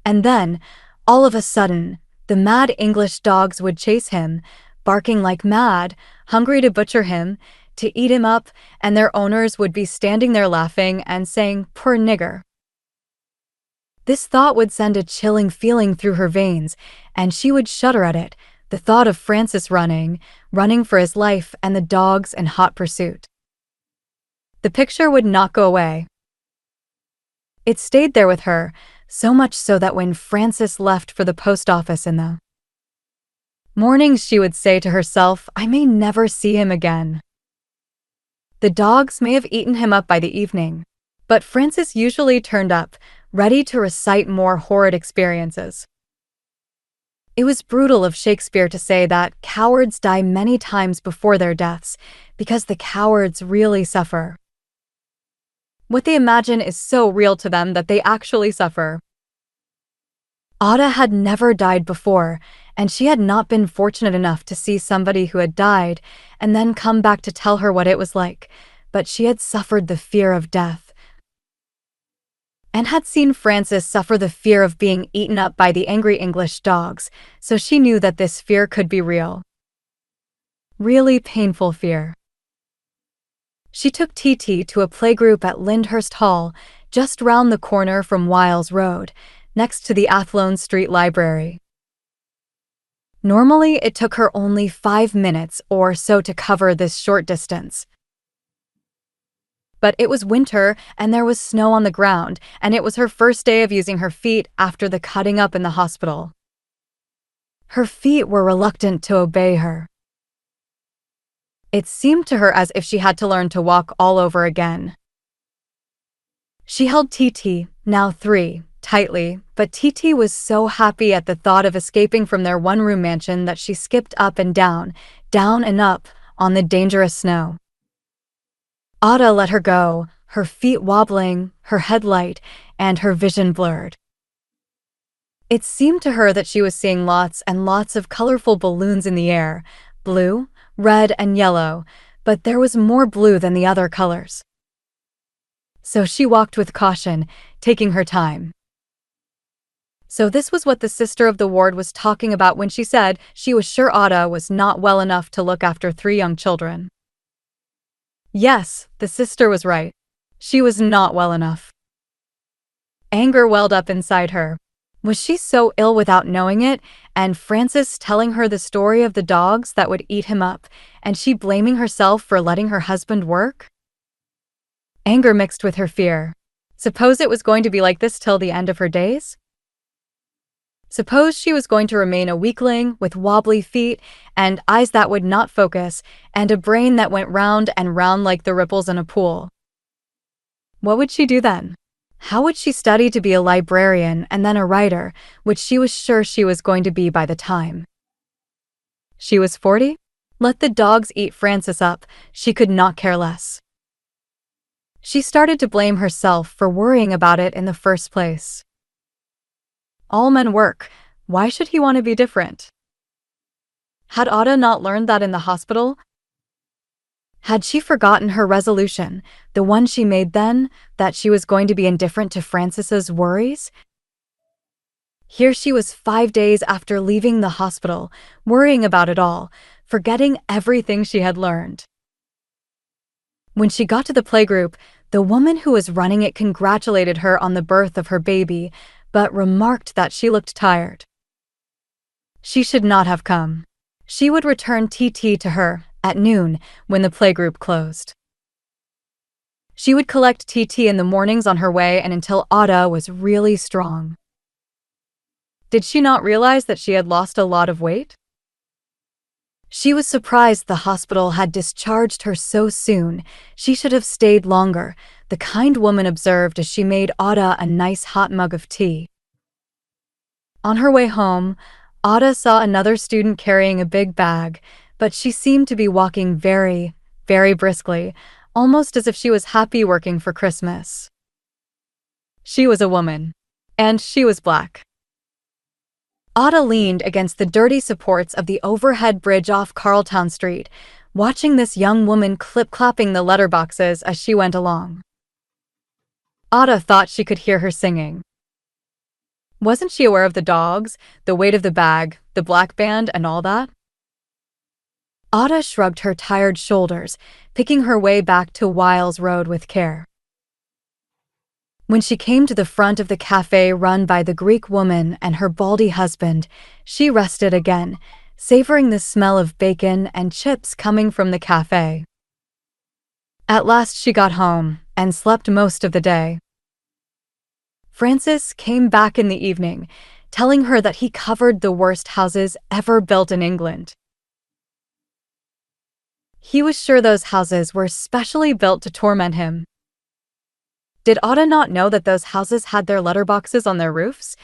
And then, all of a sudden, the mad English dogs would chase him, barking like mad, hungry to butcher him, to eat him up, and their owners would be standing there laughing and saying, "Poor nigger." This thought would send a chilling feeling through her veins, and she would shudder at it, the thought of Francis running for his life and the dogs in hot pursuit. The picture would not go away. It stayed there with her, so much so that when Francis left for the post office in the mornings, she would say to herself, "I may never see him again." The dogs may have eaten him up by the evening, but Francis usually turned up, ready to recite more horrid experiences. It was brutal of Shakespeare to say that cowards die many times before their deaths, because the cowards really suffer. What they imagine is so real to them that they actually suffer. Ada had never died before, and she had not been fortunate enough to see somebody who had died and then come back to tell her what it was like, but she had suffered the fear of death, and had seen Francis suffer the fear of being eaten up by the angry English dogs, so she knew that this fear could be real. Really painful fear. She took TT to a playgroup at Lyndhurst Hall, just round the corner from Wiles Road, next to the Athlone Street Library. Normally, it took her only 5 minutes or so to cover this short distance. But it was winter, and there was snow on the ground, and it was her first day of using her feet after the cutting up in the hospital. Her feet were reluctant to obey her. It seemed to her as if she had to learn to walk all over again. She held TT, now 3, tightly, but TT was so happy at the thought of escaping from their one-room mansion that she skipped up and down and up, on the dangerous snow. Ada let her go, her feet wobbling, her head light, and her vision blurred. It seemed to her that she was seeing lots and lots of colorful balloons in the air, blue, red, and yellow, but there was more blue than the other colors. So she walked with caution, taking her time. So this was what the sister of the ward was talking about when she said she was sure Ada was not well enough to look after 3 young children. Yes, the sister was right. She was not well enough. Anger welled up inside her. Was she so ill without knowing it, and Francis telling her the story of the dogs that would eat him up, and she blaming herself for letting her husband work? Anger mixed with her fear. Suppose it was going to be like this till the end of her days? Suppose she was going to remain a weakling with wobbly feet and eyes that would not focus and a brain that went round and round like the ripples in a pool. What would she do then? How would she study to be a librarian and then a writer, which she was sure she was going to be by the time she was 40? Let the dogs eat Francis up, she could not care less. She started to blame herself for worrying about it in the first place. All men work. Why should he want to be different? Had Ada not learned that in the hospital? Had she forgotten her resolution, the one she made then, that she was going to be indifferent to Francis's worries? Here she was 5 days after leaving the hospital, worrying about it all, forgetting everything she had learned. When she got to the playgroup, the woman who was running it congratulated her on the birth of her baby, but remarked that she looked tired. She should not have come. She would return TT to her at noon when the playgroup closed. She would collect TT in the mornings on her way and until Ada was really strong. Did she not realize that she had lost a lot of weight? She was surprised the hospital had discharged her so soon. She should have stayed longer, the kind woman observed as she made Ada a nice hot mug of tea. On her way home, Ada saw another student carrying a big bag, but she seemed to be walking very, very briskly, almost as if she was happy working for Christmas. She was a woman, and she was black. Ada leaned against the dirty supports of the overhead bridge off Carltown Street, watching this young woman clip-clapping the letterboxes as she went along. Ada thought she could hear her singing. Wasn't she aware of the dogs, the weight of the bag, the black band, and all that? Ada shrugged her tired shoulders, picking her way back to Wiles Road with care. When she came to the front of the cafe run by the Greek woman and her baldy husband, she rested again, savoring the smell of bacon and chips coming from the cafe. At last she got home and slept most of the day. Francis came back in the evening, telling her that he covered the worst houses ever built in England. He was sure those houses were specially built to torment him. Did Ada not know that those houses had their letterboxes on their roofs?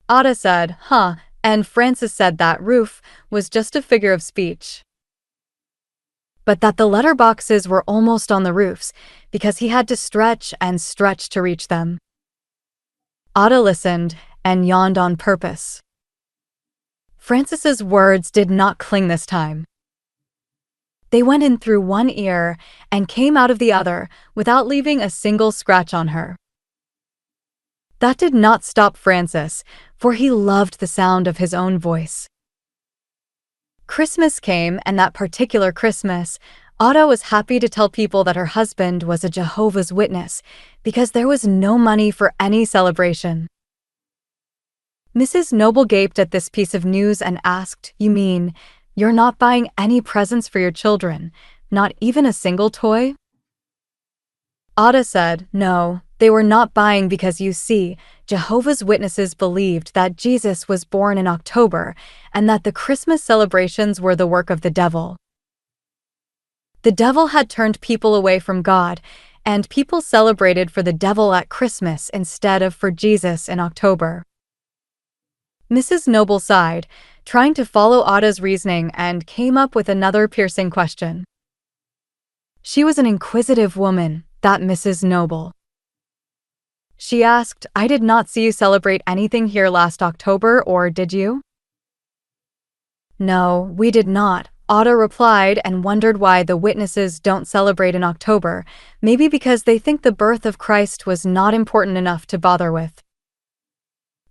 Ada said, "Huh," and Francis said that roof was just a figure of speech. But that the letterboxes were almost on the roofs because he had to stretch and stretch to reach them. Ada listened and yawned on purpose. Francis's words did not cling this time. They went in through one ear and came out of the other without leaving a single scratch on her. That did not stop Francis, for he loved the sound of his own voice. Christmas came, and that particular Christmas, Ada was happy to tell people that her husband was a Jehovah's Witness because there was no money for any celebration. Mrs. Noble gaped at this piece of news and asked, "You mean you're not buying any presents for your children, not even a single toy?" Ada said, "No, they were not buying because you see, Jehovah's Witnesses believed that Jesus was born in October and that the Christmas celebrations were the work of the devil. The devil had turned people away from God, and people celebrated for the devil at Christmas instead of for Jesus in October." Mrs. Noble sighed, trying to follow Ada's reasoning, and came up with another piercing question. She was an inquisitive woman, that Mrs. Noble. She asked, "I did not see you celebrate anything here last October, or did you?" "No, we did not," Ada replied, and wondered why the witnesses don't celebrate in October, maybe because they think the birth of Christ was not important enough to bother with.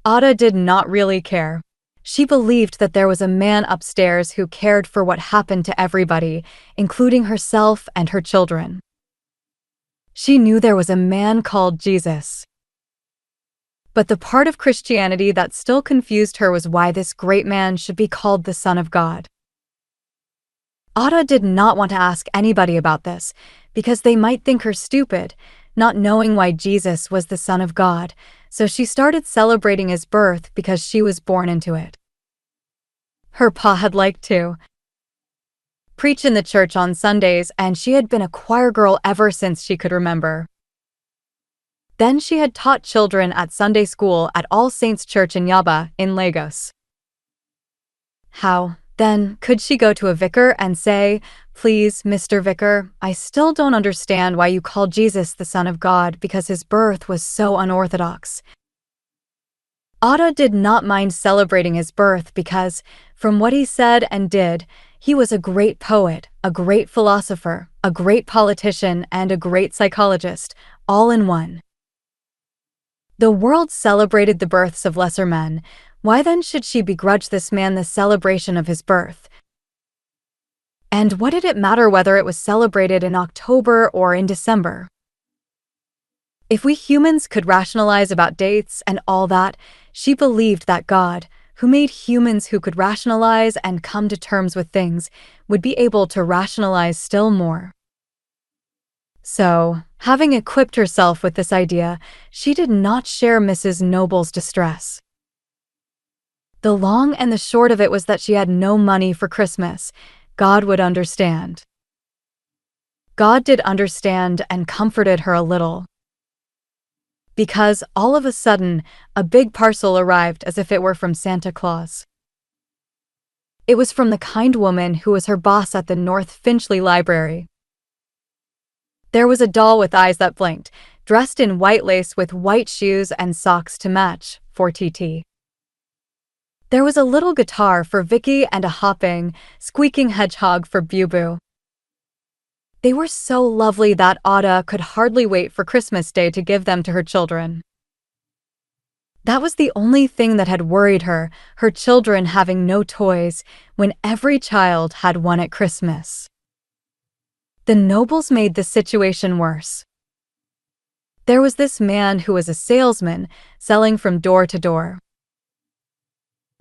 Ada did not really care. She believed that there was a man upstairs who cared for what happened to everybody, including herself and her children. She knew there was a man called Jesus. But the part of Christianity that still confused her was why this great man should be called the Son of God. Ada did not want to ask anybody about this, because they might think her stupid, not knowing why Jesus was the Son of God, so she started celebrating his birth because she was born into it. Her pa had liked to preach in the church on Sundays, and she had been a choir girl ever since she could remember. Then she had taught children at Sunday school at All Saints Church in Yaba, in Lagos. How, then, could she go to a vicar and say, "Please, Mr. Vicar, I still don't understand why you call Jesus the Son of God because his birth was so unorthodox." Ada did not mind celebrating his birth because, from what he said and did, he was a great poet, a great philosopher, a great politician, and a great psychologist, all in one. The world celebrated the births of lesser men. Why then should she begrudge this man the celebration of his birth? And what did it matter whether it was celebrated in October or in December? If we humans could rationalize about dates and all that, she believed that God, who made humans who could rationalize and come to terms with things, would be able to rationalize still more. So, having equipped herself with this idea, she did not share Mrs. Noble's distress. The long and the short of it was that she had no money for Christmas. God would understand. God did understand and comforted her a little. Because all of a sudden, a big parcel arrived as if it were from Santa Claus. It was from the kind woman who was her boss at the North Finchley Library. There was a doll with eyes that blinked, dressed in white lace with white shoes and socks to match, for TT. There was a little guitar for Vicky and a hopping, squeaking hedgehog for Boo. They were so lovely that Ada could hardly wait for Christmas Day to give them to her children. That was the only thing that had worried her, her children having no toys, when every child had one at Christmas. The nobles made the situation worse. There was this man who was a salesman, selling from door to door.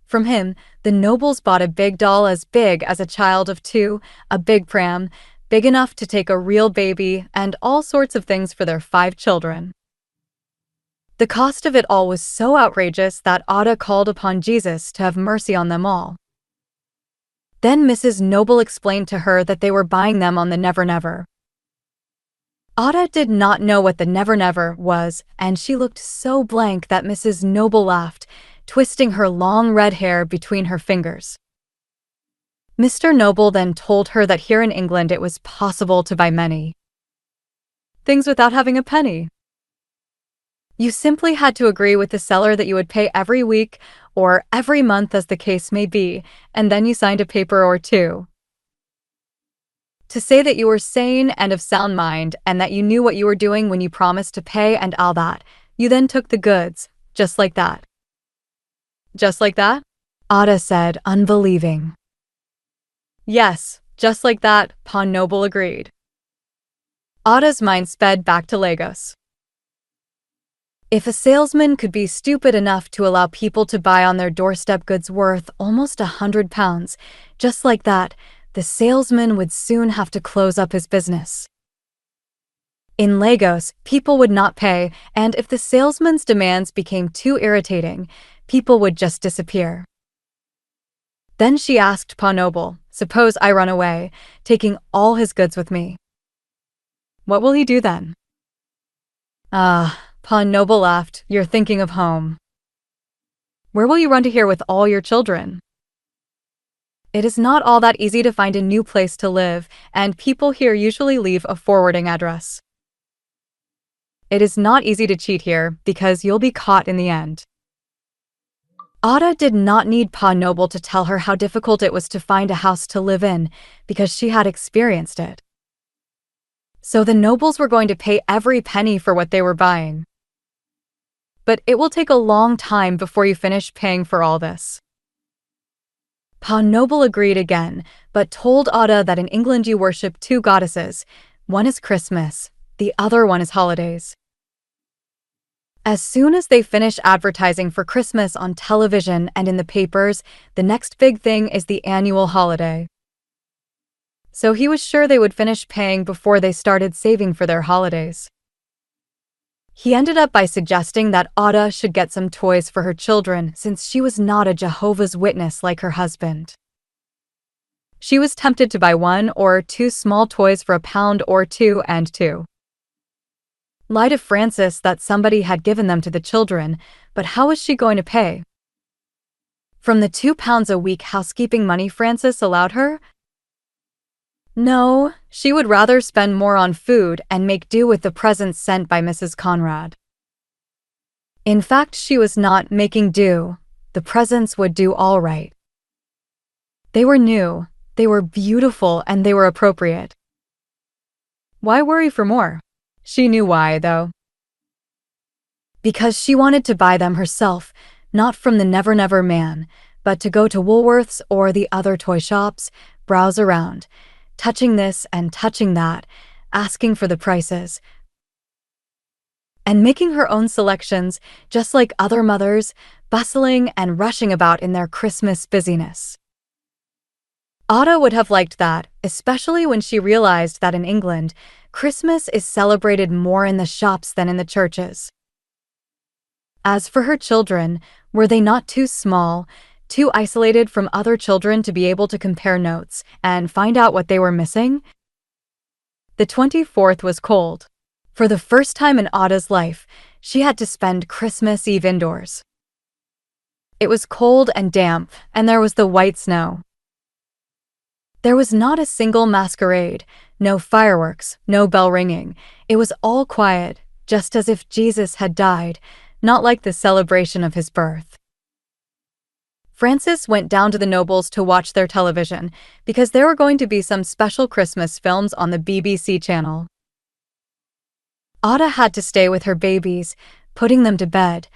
From him, the nobles bought a big doll as big as a child of 2, a big pram, big enough to take a real baby, and all sorts of things for their 5 children. The cost of it all was so outrageous that Ada called upon Jesus to have mercy on them all. Then Mrs. Noble explained to her that they were buying them on the Never Never. Ada did not know what the Never Never was, and she looked so blank that Mrs. Noble laughed, twisting her long red hair between her fingers. Mr. Noble then told her that here in England it was possible to buy many things without having a penny. You simply had to agree with the seller that you would pay every week or every month as the case may be, and then you signed a paper or two to say that you were sane and of sound mind and that you knew what you were doing when you promised to pay and all that. You then took the goods, just like that. Just like that? Ada said, unbelieving. Yes, just like that, Pawn Noble agreed. Ada's mind sped back to Lagos. If a salesman could be stupid enough to allow people to buy on their doorstep goods worth almost £100, just like that, the salesman would soon have to close up his business. In Lagos, people would not pay, and if the salesman's demands became too irritating, people would just disappear. Then she asked Pawn Noble, suppose I run away, taking all his goods with me. What will he do then? Pawn Noble laughed, you're thinking of home. Where will you run to here with all your children? It is not all that easy to find a new place to live, and people here usually leave a forwarding address. It is not easy to cheat here, because you'll be caught in the end. Ada did not need Pawn Noble to tell her how difficult it was to find a house to live in, because she had experienced it. So the nobles were going to pay every penny for what they were buying. But it will take a long time before you finish paying for all this. Pawn Noble agreed again, but told Ada that in England you worship 2 goddesses. One is Christmas, the other one is holidays. As soon as they finish advertising for Christmas on television and in the papers, the next big thing is the annual holiday. So he was sure they would finish paying before they started saving for their holidays. He ended up by suggesting that Ada should get some toys for her children since she was not a Jehovah's Witness like her husband. She was tempted to buy 1 or 2 small toys for £1 or 2 and 2. Lie to Francis that somebody had given them to the children, but how was she going to pay? From the £2 a week housekeeping money Francis allowed her? No, she would rather spend more on food and make do with the presents sent by Mrs. Conrad. In fact, she was not making do. The presents would do all right. They were new, they were beautiful, and they were appropriate. Why worry for more? She knew why, though. Because she wanted to buy them herself, not from the Never Never man, but to go to Woolworth's or the other toy shops, browse around, touching this and touching that, asking for the prices, and making her own selections, just like other mothers, bustling and rushing about in their Christmas busyness. Ada would have liked that, especially when she realized that in England, Christmas is celebrated more in the shops than in the churches. As for her children, were they not too small, too isolated from other children to be able to compare notes and find out what they were missing. The 24th was cold. For the first time in Ada's life, she had to spend Christmas Eve indoors. It was cold and damp, and there was the white snow. There was not a single masquerade, no fireworks, no bell ringing. It was all quiet, just as if Jesus had died, not like the celebration of his birth. Francis went down to the Nobles to watch their television, because there were going to be some special Christmas films on the BBC channel. Ada had to stay with her babies, putting them to bed,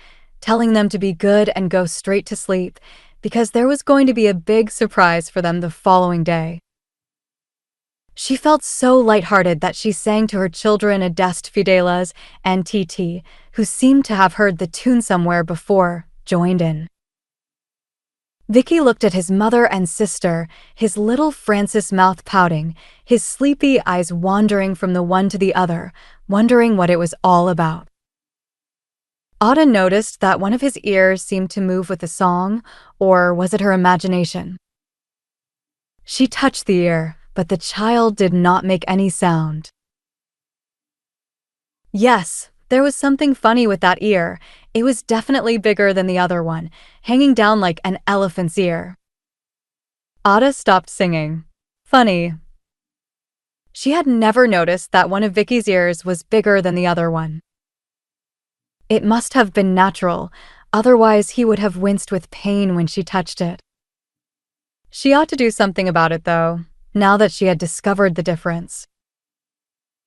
telling them to be good and go straight to sleep, because there was going to be a big surprise for them the following day. She felt so lighthearted that she sang to her children Adest Fidelas, and TT, who seemed to have heard the tune somewhere before, joined in. Vicky looked at his mother and sister, his little Francis mouth pouting, his sleepy eyes wandering from the one to the other, wondering what it was all about. Ada noticed that one of his ears seemed to move with the song, or was it her imagination? She touched the ear, but the child did not make any sound. Yes, there was something funny with that ear. It was definitely bigger than the other one, hanging down like an elephant's ear. Ada stopped singing. Funny. She had never noticed that one of Vicky's ears was bigger than the other one. It must have been natural, otherwise he would have winced with pain when she touched it. She ought to do something about it, though, now that she had discovered the difference.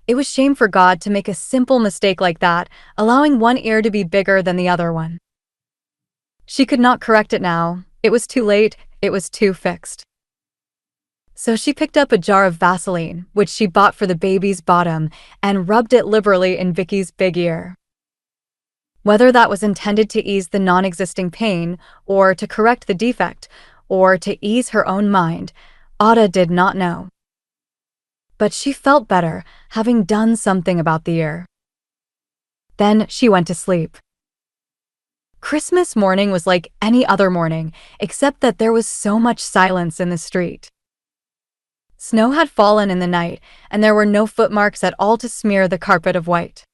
It was shame for God to make a simple mistake like that, allowing one ear to be bigger than the other one. She could not correct it now. It was too late, it was too fixed. So she picked up a jar of Vaseline, which she bought for the baby's bottom, and rubbed it liberally in Vicky's big ear. Whether that was intended to ease the non-existing pain, or to correct the defect, or to ease her own mind, Ada did not know. But she felt better, having done something about the ear. Then she went to sleep. Christmas morning was like any other morning, except that there was so much silence in the street. Snow had fallen in the night, and there were no footmarks at all to smear the carpet of white.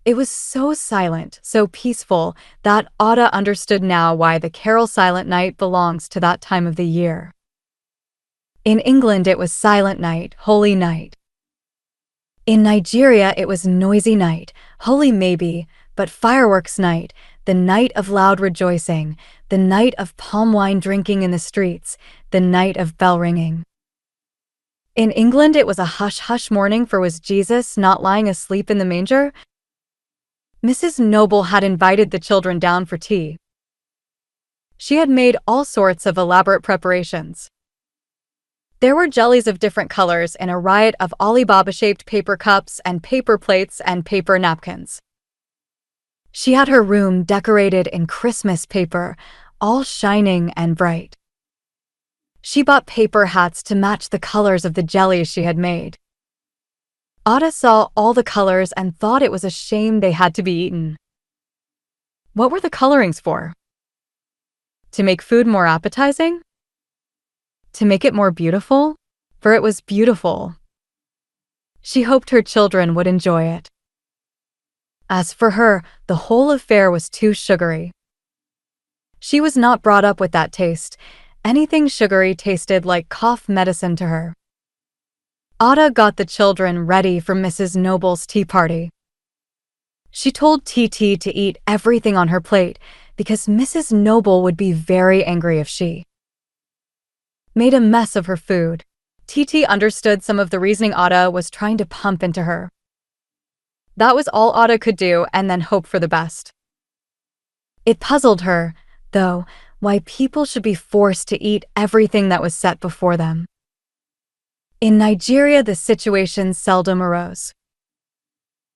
It was so silent, so peaceful, that Ada understood now why the carol Silent Night belongs to that time of the year. In England it was Silent Night, Holy Night. In Nigeria it was Noisy Night, Holy maybe, but Fireworks Night, the night of loud rejoicing, the night of palm wine drinking in the streets, the night of bell ringing. In England it was a hush-hush morning, for was Jesus not lying asleep in the manger? Mrs. Noble had invited the children down for tea. She had made all sorts of elaborate preparations. There were jellies of different colors in a riot of Alibaba-shaped paper cups and paper plates and paper napkins. She had her room decorated in Christmas paper, all shining and bright. She bought paper hats to match the colors of the jellies she had made. Ada saw all the colors and thought it was a shame they had to be eaten. What were the colorings for? To make food more appetizing? To make it more beautiful? For it was beautiful. She hoped her children would enjoy it. As for her, the whole affair was too sugary. She was not brought up with that taste. Anything sugary tasted like cough medicine to her. Ada got the children ready for Mrs. Noble's tea party. She told TT to eat everything on her plate because Mrs. Noble would be very angry if she made a mess of her food. TT understood some of the reasoning Ada was trying to pump into her. That was all Ada could do, and then hope for the best. It puzzled her, though, why people should be forced to eat everything that was set before them. In Nigeria, the situation seldom arose.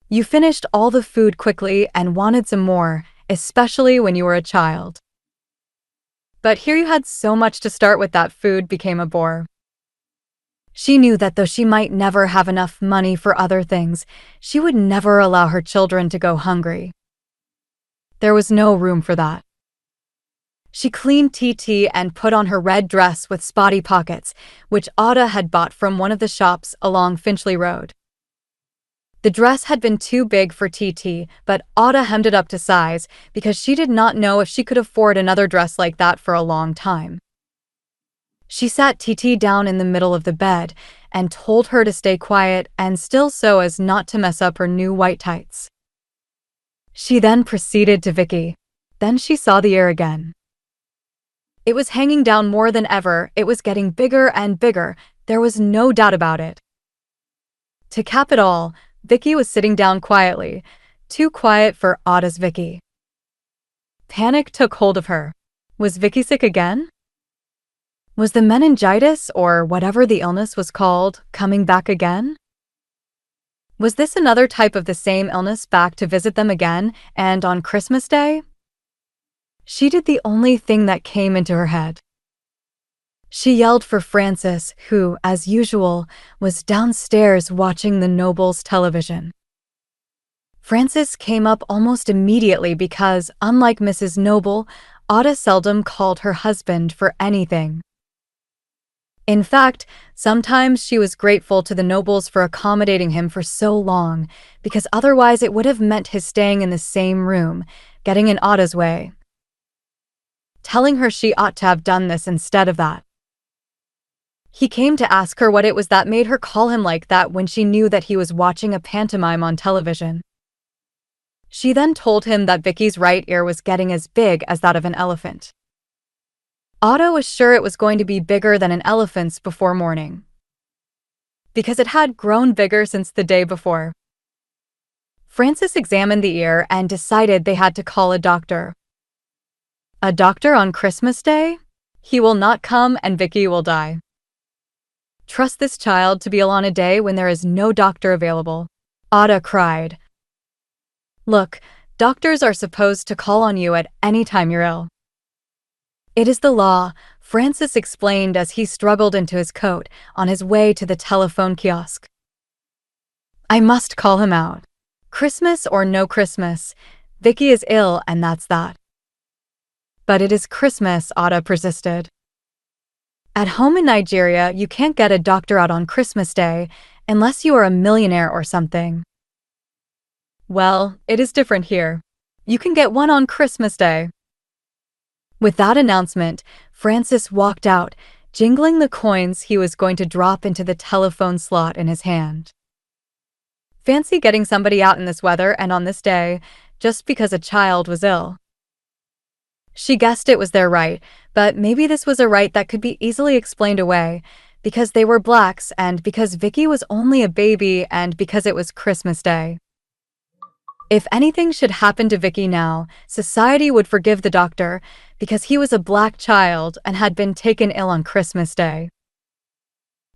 You finished all the food quickly and wanted some more, especially when you were a child. But here you had so much to start with that food became a bore. She knew that though she might never have enough money for other things, she would never allow her children to go hungry. There was no room for that. She cleaned TT and put on her red dress with spotty pockets, which Ada had bought from one of the shops along Finchley Road. The dress had been too big for TT, but Ada hemmed it up to size because she did not know if she could afford another dress like that for a long time. She sat TT down in the middle of the bed and told her to stay quiet and still so as not to mess up her new white tights. She then proceeded to Vicky. Then she saw the ear again. It was hanging down more than ever. It was getting bigger and bigger. There was no doubt about it. To cap it all, Vicky was sitting down quietly, too quiet for Ada's Vicky. Panic took hold of her. Was Vicky sick again? Was the meningitis, or whatever the illness was called, coming back again? Was this another type of the same illness back to visit them again, and on Christmas Day? She did the only thing that came into her head. She yelled for Francis, who, as usual, was downstairs watching the Nobles' television. Francis came up almost immediately because, unlike Mrs. Noble, Ada seldom called her husband for anything. In fact, sometimes she was grateful to the Nobles for accommodating him for so long, because otherwise it would have meant his staying in the same room, getting in Ada's way, telling her she ought to have done this instead of that. He came to ask her what it was that made her call him like that when she knew that he was watching a pantomime on television. She then told him that Vicky's right ear was getting as big as that of an elephant. Ada was sure it was going to be bigger than an elephant's before morning, because it had grown bigger since the day before. Francis examined the ear and decided they had to call a doctor. A doctor on Christmas Day? He will not come and Vicky will die. Trust this child to be ill on a day when there is no doctor available. Ada cried. Look, doctors are supposed to call on you at any time you're ill. It is the law, Francis explained as he struggled into his coat on his way to the telephone kiosk. I must call him out. Christmas or no Christmas, Vicky is ill and that's that. But it is Christmas, Ada persisted. At home in Nigeria, you can't get a doctor out on Christmas Day unless you are a millionaire or something. Well, it is different here. You can get one on Christmas Day. With that announcement, Francis walked out, jingling the coins he was going to drop into the telephone slot in his hand. Fancy getting somebody out in this weather and on this day, just because a child was ill. She guessed it was their right, but maybe this was a right that could be easily explained away, because they were blacks and because Vicky was only a baby and because it was Christmas Day. If anything should happen to Vicky now, society would forgive the doctor because he was a black child and had been taken ill on Christmas Day.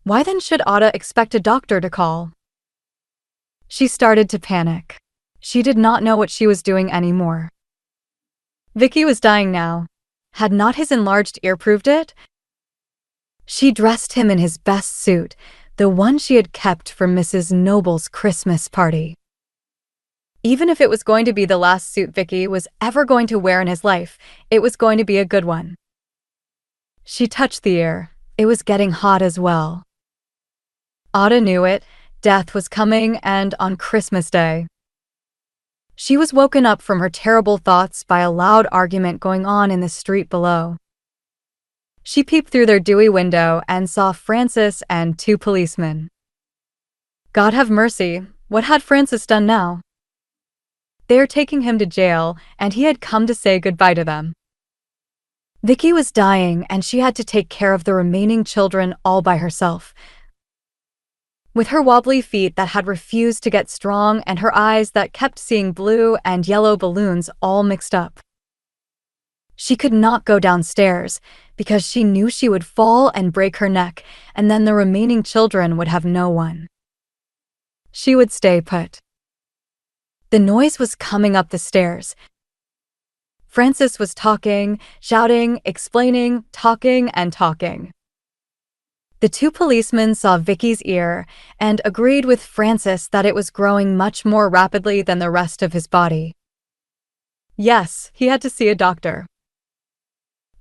Why then should Ada expect a doctor to call? She started to panic. She did not know what she was doing anymore. Vicky was dying now. Had not his enlarged ear proved it? She dressed him in his best suit, the one she had kept for Mrs. Noble's Christmas party. Even if it was going to be the last suit Vicky was ever going to wear in his life, it was going to be a good one. She touched the ear. It was getting hot as well. Ada knew it. Death was coming, and on Christmas Day. She was woken up from her terrible thoughts by a loud argument going on in the street below. She peeped through their dewy window and saw Francis and 2 policemen. God have mercy, what had Francis done now? They were taking him to jail, and he had come to say goodbye to them. Vicky was dying, and she had to take care of the remaining children all by herself. With her wobbly feet that had refused to get strong and her eyes that kept seeing blue and yellow balloons all mixed up. She could not go downstairs because she knew she would fall and break her neck, and then the remaining children would have no one. She would stay put. The noise was coming up the stairs. Francis was talking, shouting, explaining, talking and talking. The 2 policemen saw Vicky's ear and agreed with Francis that it was growing much more rapidly than the rest of his body. Yes, he had to see a doctor.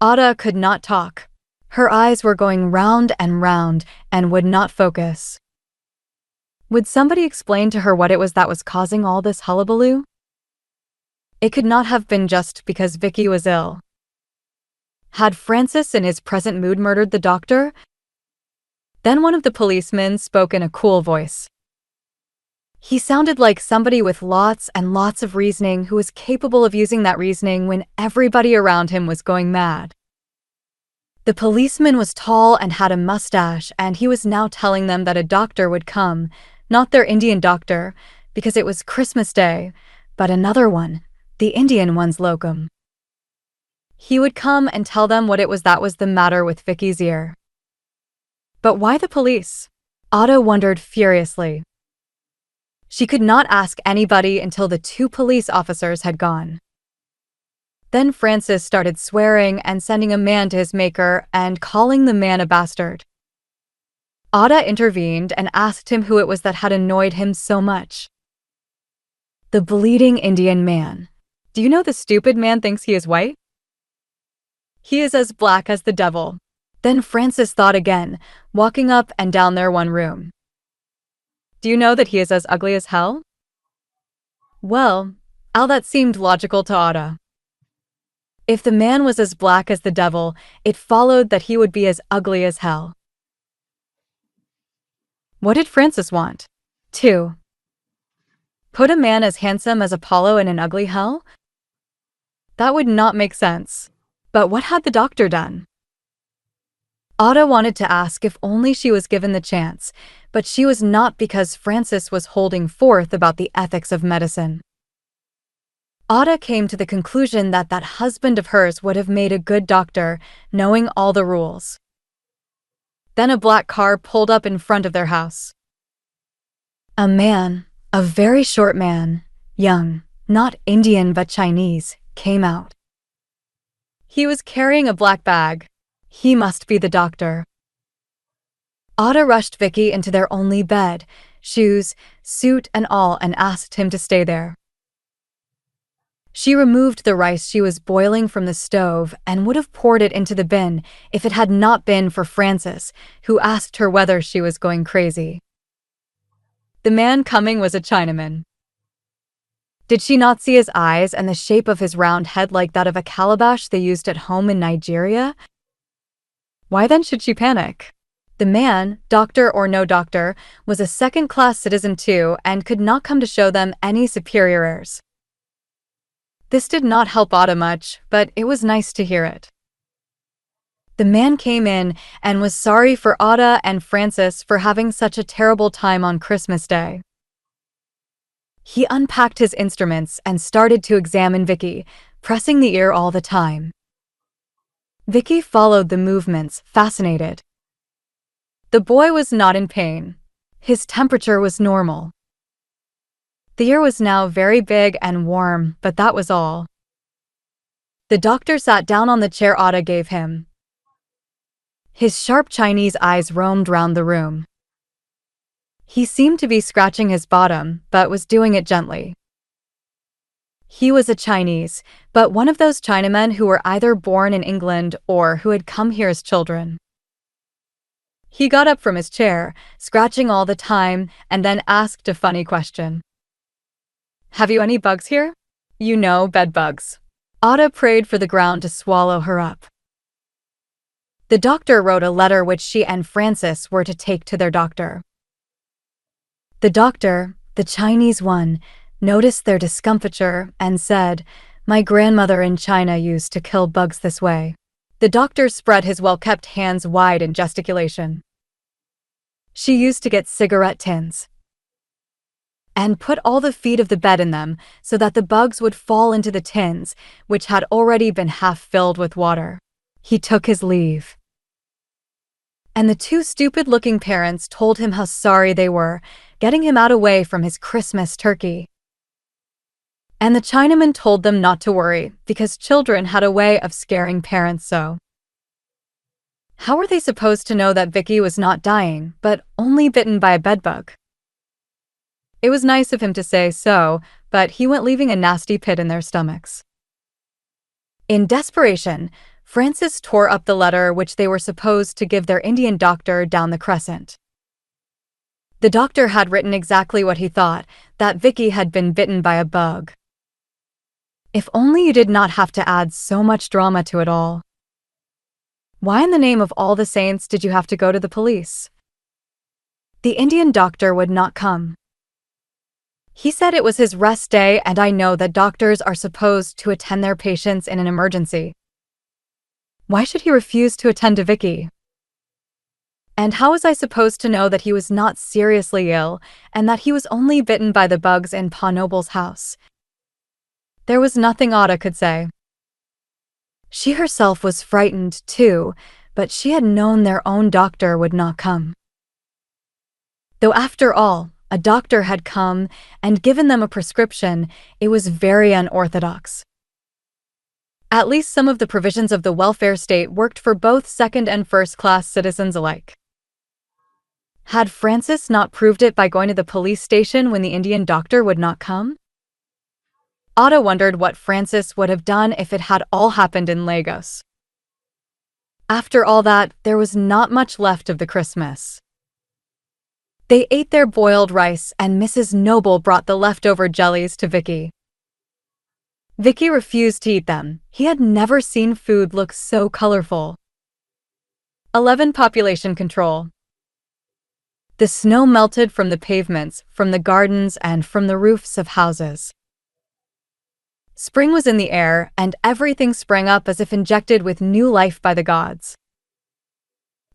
Ada could not talk. Her eyes were going round and round and would not focus. Would somebody explain to her what it was that was causing all this hullabaloo? It could not have been just because Vicky was ill. Had Francis in his present mood murdered the doctor? Then one of the policemen spoke in a cool voice. He sounded like somebody with lots and lots of reasoning who was capable of using that reasoning when everybody around him was going mad. The policeman was tall and had a mustache, and he was now telling them that a doctor would come, not their Indian doctor, because it was Christmas Day, but another one, the Indian one's locum. He would come and tell them what it was that was the matter with Vicky's ear. But why the police? Otto wondered furiously. She could not ask anybody until the two police officers had gone. Then Francis started swearing and sending a man to his maker and calling the man a bastard. Ada intervened and asked him who it was that had annoyed him so much. The bleeding Indian man. Do you know the stupid man thinks he is white? He is as black as the devil. Then Francis thought again, walking up and down their one room. Do you know that he is as ugly as hell? Well, all that seemed logical to Ada. If the man was as black as the devil, it followed that he would be as ugly as hell. What did Francis want? 2. Put a man as handsome as Apollo in an ugly hell? That would not make sense. But what had the doctor done? Ada wanted to ask if only she was given the chance, but she was not, because Francis was holding forth about the ethics of medicine. Ada came to the conclusion that that husband of hers would have made a good doctor, knowing all the rules. Then a black car pulled up in front of their house. A man, a very short man, young, not Indian but Chinese, came out. He was carrying a black bag. He must be the doctor. Ada rushed Vicky into their only bed, shoes, suit and all, and asked him to stay there. She removed the rice she was boiling from the stove and would have poured it into the bin if it had not been for Francis, who asked her whether she was going crazy. The man coming was a Chinaman. Did she not see his eyes and the shape of his round head like that of a calabash they used at home in Nigeria? Why then should she panic? The man, doctor or no doctor, was a second-class citizen too and could not come to show them any superior airs. This did not help Ada much, but it was nice to hear it. The man came in and was sorry for Ada and Francis for having such a terrible time on Christmas Day. He unpacked his instruments and started to examine Vicky, pressing the ear all the time. Vicky followed the movements, fascinated. The boy was not in pain. His temperature was normal. The ear was now very big and warm, but that was all. The doctor sat down on the chair Ada gave him. His sharp Chinese eyes roamed round the room. He seemed to be scratching his bottom, but was doing it gently. He was a Chinese, but one of those Chinamen who were either born in England or who had come here as children. He got up from his chair, scratching all the time, and then asked a funny question. Have you any bugs here? You know, bed bugs. Ada prayed for the ground to swallow her up. The doctor wrote a letter which she and Francis were to take to their doctor. The doctor, the Chinese one, noticed their discomfiture and said, "My grandmother in China used to kill bugs this way." The doctor spread his well-kept hands wide in gesticulation. She used to get cigarette tins and put all the feet of the bed in them so that the bugs would fall into the tins, which had already been half filled with water. He took his leave. And the two stupid-looking parents told him how sorry they were, getting him out away from his Christmas turkey. And the Chinaman told them not to worry, because children had a way of scaring parents so. How were they supposed to know that Vicky was not dying, but only bitten by a bedbug? It was nice of him to say so, but he went leaving a nasty pit in their stomachs. In desperation, Francis tore up the letter which they were supposed to give their Indian doctor down the crescent. The doctor had written exactly what he thought, that Vicky had been bitten by a bug. If only you did not have to add so much drama to it all. Why in the name of all the saints did you have to go to the police? The Indian doctor would not come. He said it was his rest day, and I know that doctors are supposed to attend their patients in an emergency. Why should he refuse to attend to Vicky? And how was I supposed to know that he was not seriously ill and that he was only bitten by the bugs in Pa Noble's house? There was nothing Ada could say. She herself was frightened, too, but she had known their own doctor would not come. Though after all, a doctor had come and given them a prescription, it was very unorthodox. At least some of the provisions of the welfare state worked for both second and first-class citizens alike. Had Francis not proved it by going to the police station when the Indian doctor would not come? Ada wondered what Francis would have done if it had all happened in Lagos. After all that, there was not much left of the Christmas. They ate their boiled rice, and Mrs. Noble brought the leftover jellies to Vicky. Vicky refused to eat them. He had never seen food look so colorful. 11. Population control. The snow melted from the pavements, from the gardens, and from the roofs of houses. Spring was in the air, and everything sprang up as if injected with new life by the gods.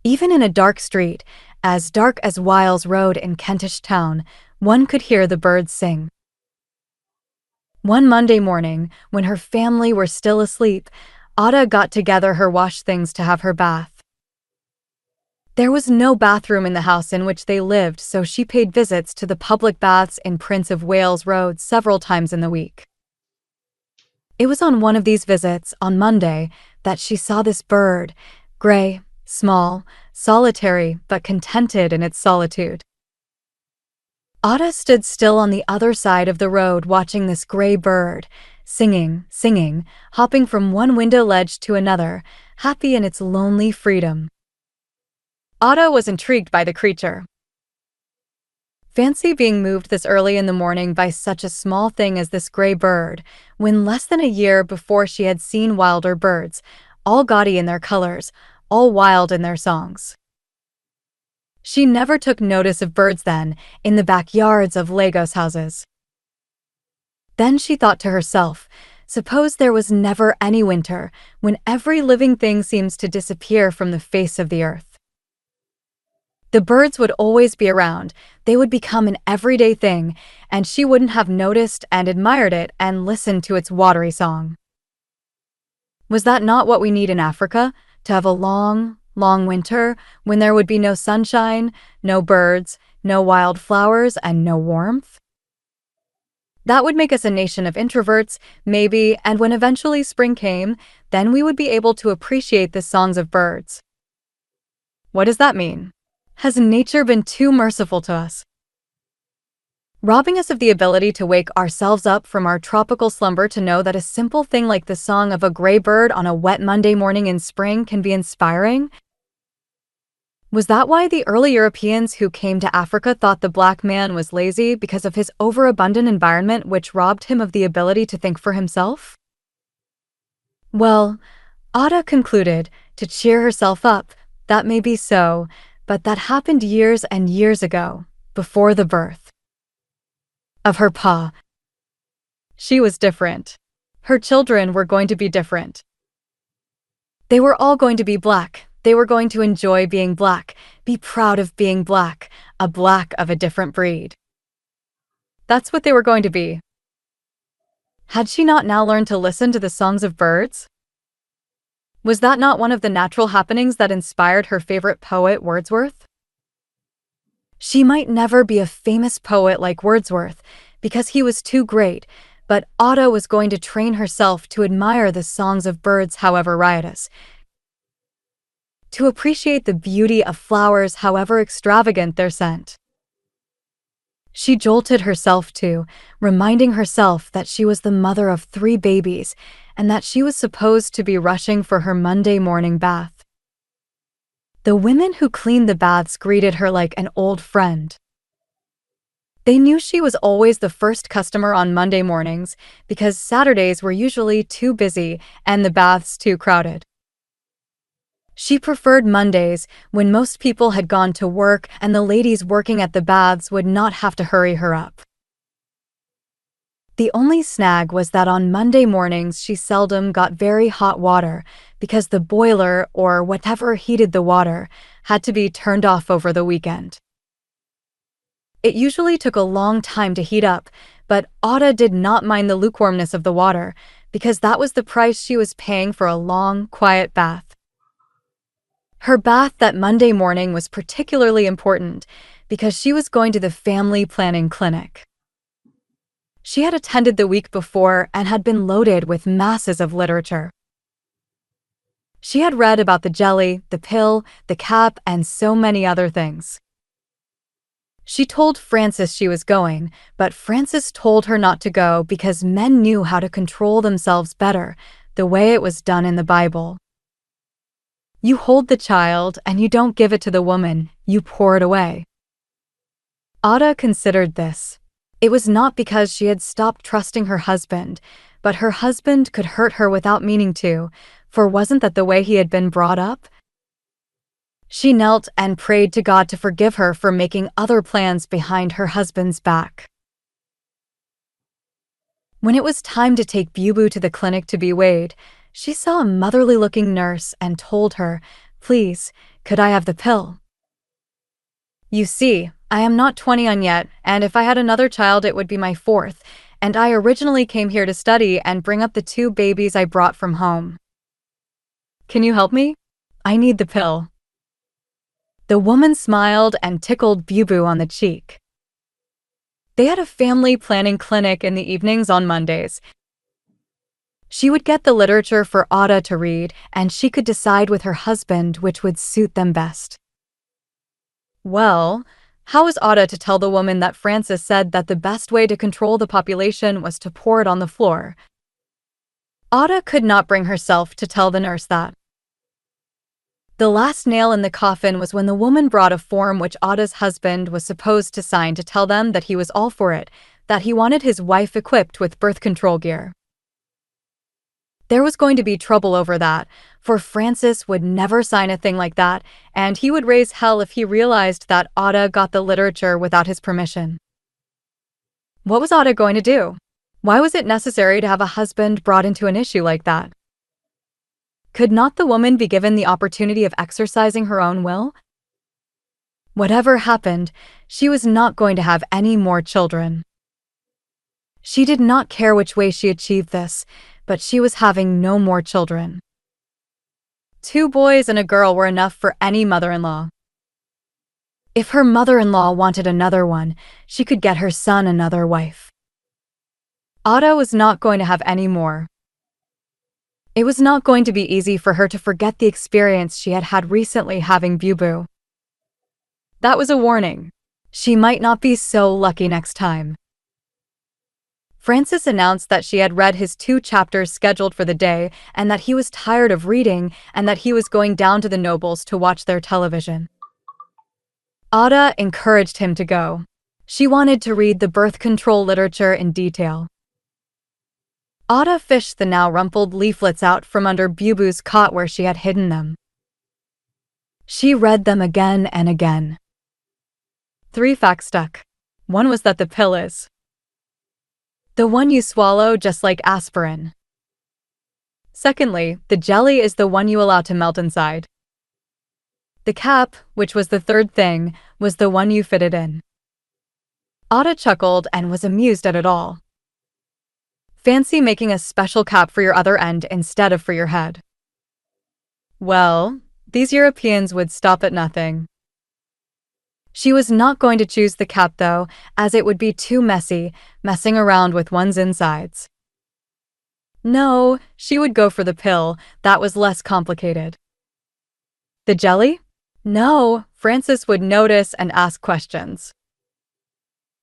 Even in a dark street, as dark as Wiles Road in Kentish Town, one could hear the birds sing. One Monday morning, when her family were still asleep, Ada got together her wash things to have her bath. There was no bathroom in the house in which they lived, so she paid visits to the public baths in Prince of Wales Road several times in the week. It was on one of these visits, on Monday, that she saw this bird, gray, small, solitary, but contented in its solitude. Ada stood still on the other side of the road watching this gray bird, singing, hopping from one window ledge to another, happy in its lonely freedom. Ada was intrigued by the creature. Fancy being moved this early in the morning by such a small thing as this gray bird, when less than a year before she had seen wilder birds, all gaudy in their colors, all wild in their songs. She never took notice of birds then, in the backyards of Lagos houses. Then she thought to herself, suppose there was never any winter, when every living thing seems to disappear from the face of the earth. The birds would always be around, they would become an everyday thing, and she wouldn't have noticed and admired it and listened to its watery song. Was that not what we need in Africa, to have a long, long winter when there would be no sunshine, no birds, no wild flowers, and no warmth? That would make us a nation of introverts, maybe, and when eventually spring came, then we would be able to appreciate the songs of birds. What does that mean? Has nature been too merciful to us? Robbing us of the ability to wake ourselves up from our tropical slumber to know that a simple thing like the song of a gray bird on a wet Monday morning in spring can be inspiring? Was that why the early Europeans who came to Africa thought the black man was lazy because of his overabundant environment which robbed him of the ability to think for himself? Well, Ada concluded, to cheer herself up, that may be so, but that happened years and years ago, before the birth of her pa. She was different. Her children were going to be different. They were all going to be black. They were going to enjoy being black, be proud of being black, a black of a different breed. That's what they were going to be. Had she not now learned to listen to the songs of birds? Was that not one of the natural happenings that inspired her favorite poet, Wordsworth? She might never be a famous poet like Wordsworth, because he was too great, but Ada was going to train herself to admire the songs of birds however riotous, to appreciate the beauty of flowers however extravagant their scent. She jolted herself too, reminding herself that she was the mother of 3 babies and that she was supposed to be rushing for her Monday morning bath. The women who cleaned the baths greeted her like an old friend. They knew she was always the first customer on Monday mornings because Saturdays were usually too busy and the baths too crowded. She preferred Mondays when most people had gone to work and the ladies working at the baths would not have to hurry her up. The only snag was that on Monday mornings she seldom got very hot water because the boiler or whatever heated the water had to be turned off over the weekend. It usually took a long time to heat up, but Ada did not mind the lukewarmness of the water because that was the price she was paying for a long, quiet bath. Her bath that Monday morning was particularly important because she was going to the family planning clinic. She had attended the week before and had been loaded with masses of literature. She had read about the jelly, the pill, the cap, and so many other things. She told Francis she was going, but Francis told her not to go because men knew how to control themselves better, the way it was done in the Bible. You hold the child and you don't give it to the woman, you pour it away. Ada considered this. It was not because she had stopped trusting her husband, but her husband could hurt her without meaning to, for wasn't that the way he had been brought up? She knelt and prayed to God to forgive her for making other plans behind her husband's back. When it was time to take Bubu to the clinic to be weighed, she saw a motherly-looking nurse and told her, "Please, could I have the pill?" "You see, I am not 21 yet, and if I had another child it would be my 4th, and I originally came here to study and bring up the 2 babies I brought from home. Can you help me? I need the pill." The woman smiled and tickled Bubu on the cheek. They had a family planning clinic in the evenings on Mondays. She would get the literature for Ada to read, and she could decide with her husband which would suit them best. Well, how was Ada to tell the woman that Francis said that the best way to control the population was to pour it on the floor? Ada could not bring herself to tell the nurse that. The last nail in the coffin was when the woman brought a form which Ada's husband was supposed to sign to tell them that he was all for it, that he wanted his wife equipped with birth control gear. There was going to be trouble over that, for Francis would never sign a thing like that, and he would raise hell if he realized that Ada got the literature without his permission. What was Ada going to do? Why was it necessary to have a husband brought into an issue like that? Could not the woman be given the opportunity of exercising her own will? Whatever happened, she was not going to have any more children. She did not care which way she achieved this, but she was having no more children. 2 boys and a girl were enough for any mother-in-law. If her mother-in-law wanted another one, she could get her son another wife. Ada was not going to have any more. It was not going to be easy for her to forget the experience she had had recently having Bubu. That was a warning. She might not be so lucky next time. Francis announced that she had read his 2 chapters scheduled for the day and that he was tired of reading and that he was going down to the Nobles to watch their television. Ada encouraged him to go. She wanted to read the birth control literature in detail. Ada fished the now rumpled leaflets out from under Bubu's cot where she had hidden them. She read them again and again. 3 facts stuck. One was that the pill is the one you swallow just like aspirin. Secondly, the jelly is the one you allow to melt inside. The cap, which was the third thing, was the one you fitted in. Ada chuckled and was amused at it all. Fancy making a special cap for your other end instead of for your head. Well, these Europeans would stop at nothing. She was not going to choose the cap though, as it would be too messy, messing around with one's insides. No, she would go for the pill, that was less complicated. The jelly? No, Francis would notice and ask questions.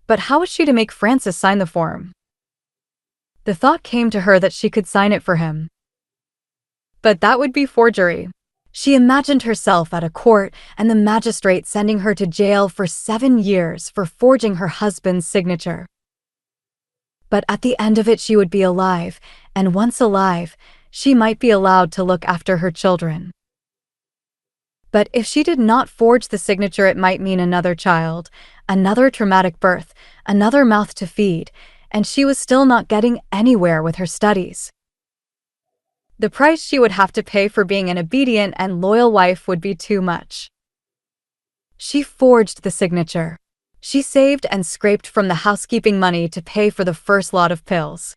But how was she to make Francis sign the form? The thought came to her that she could sign it for him. But that would be forgery. She imagined herself at a court and the magistrate sending her to jail for 7 years for forging her husband's signature. But at the end of it she would be alive, and once alive, she might be allowed to look after her children. But if she did not forge the signature, it might mean another child, another traumatic birth, another mouth to feed, and she was still not getting anywhere with her studies. The price she would have to pay for being an obedient and loyal wife would be too much. She forged the signature. She saved and scraped from the housekeeping money to pay for the first lot of pills.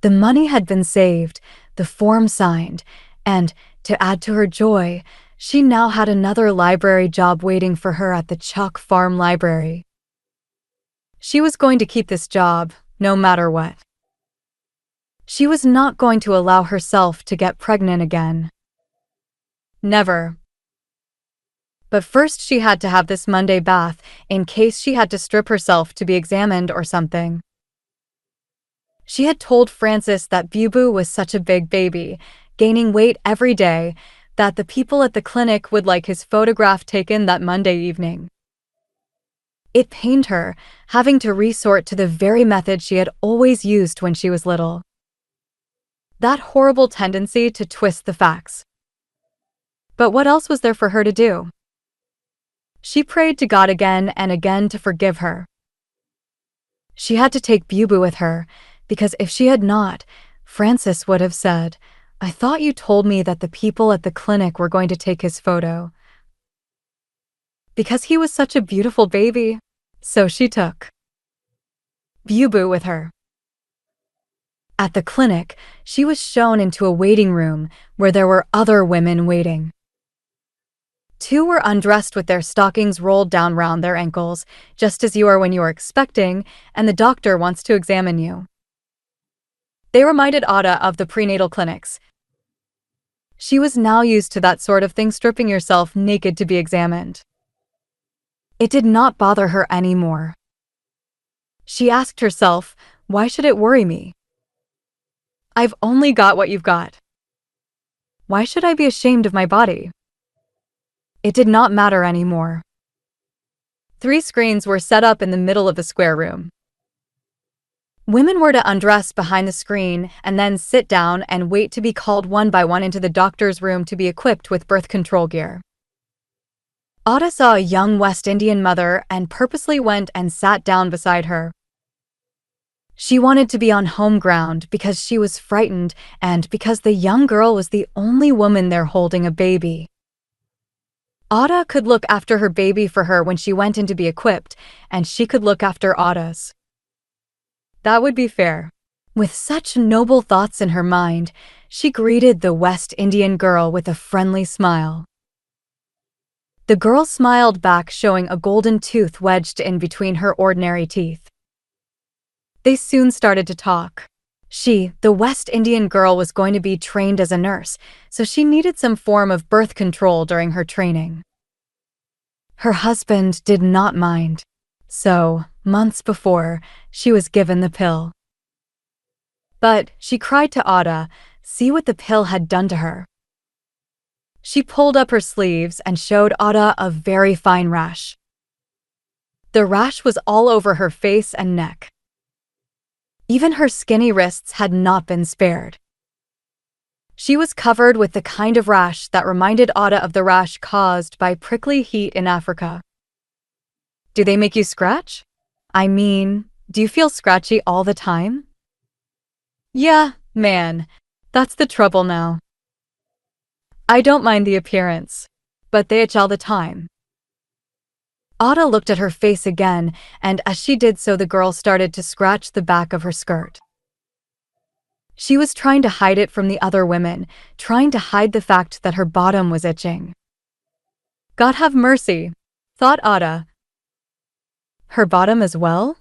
The money had been saved, the form signed, and, to add to her joy, she now had another library job waiting for her at the Chalk Farm Library. She was going to keep this job, no matter what. She was not going to allow herself to get pregnant again. Never. But first she had to have this Monday bath, in case she had to strip herself to be examined or something. She had told Francis that Bubu was such a big baby, gaining weight every day, that the people at the clinic would like his photograph taken that Monday evening. It pained her, having to resort to the very method she had always used when she was little. That horrible tendency to twist the facts. But what else was there for her to do? She prayed to God again and again to forgive her. She had to take Bubu with her, because if she had not, Francis would have said, "I thought you told me that the people at the clinic were going to take his photo." Because he was such a beautiful baby, so she took Bubu with her. At the clinic, she was shown into a waiting room where there were other women waiting. 2 were undressed with their stockings rolled down round their ankles, just as you are when you are expecting, and the doctor wants to examine you. They reminded Ada of the prenatal clinics. She was now used to that sort of thing, stripping yourself naked to be examined. It did not bother her anymore. She asked herself, why should it worry me? I've only got what you've got. Why should I be ashamed of my body? It did not matter anymore. 3 screens were set up in the middle of the square room. Women were to undress behind the screen and then sit down and wait to be called one by one into the doctor's room to be equipped with birth control gear. Ada saw a young West Indian mother and purposely went and sat down beside her. She wanted to be on home ground because she was frightened and because the young girl was the only woman there holding a baby. Ada could look after her baby for her when she went in to be equipped, and she could look after Ada's. That would be fair. With such noble thoughts in her mind, she greeted the West Indian girl with a friendly smile. The girl smiled back, showing a golden tooth wedged in between her ordinary teeth. They soon started to talk. She, the West Indian girl, was going to be trained as a nurse, so she needed some form of birth control during her training. Her husband did not mind. So, months before, she was given the pill. But she cried to Ada, see what the pill had done to her. She pulled up her sleeves and showed Ada a very fine rash. The rash was all over her face and neck. Even her skinny wrists had not been spared. She was covered with the kind of rash that reminded Ada of the rash caused by prickly heat in Africa. Do they make you scratch? I mean, do you feel scratchy all the time? Yeah, man, that's the trouble now. I don't mind the appearance, but they itch all the time. Ada looked at her face again, and as she did so, the girl started to scratch the back of her skirt. She was trying to hide it from the other women, trying to hide the fact that her bottom was itching. God have mercy, thought Ada. Her bottom as well?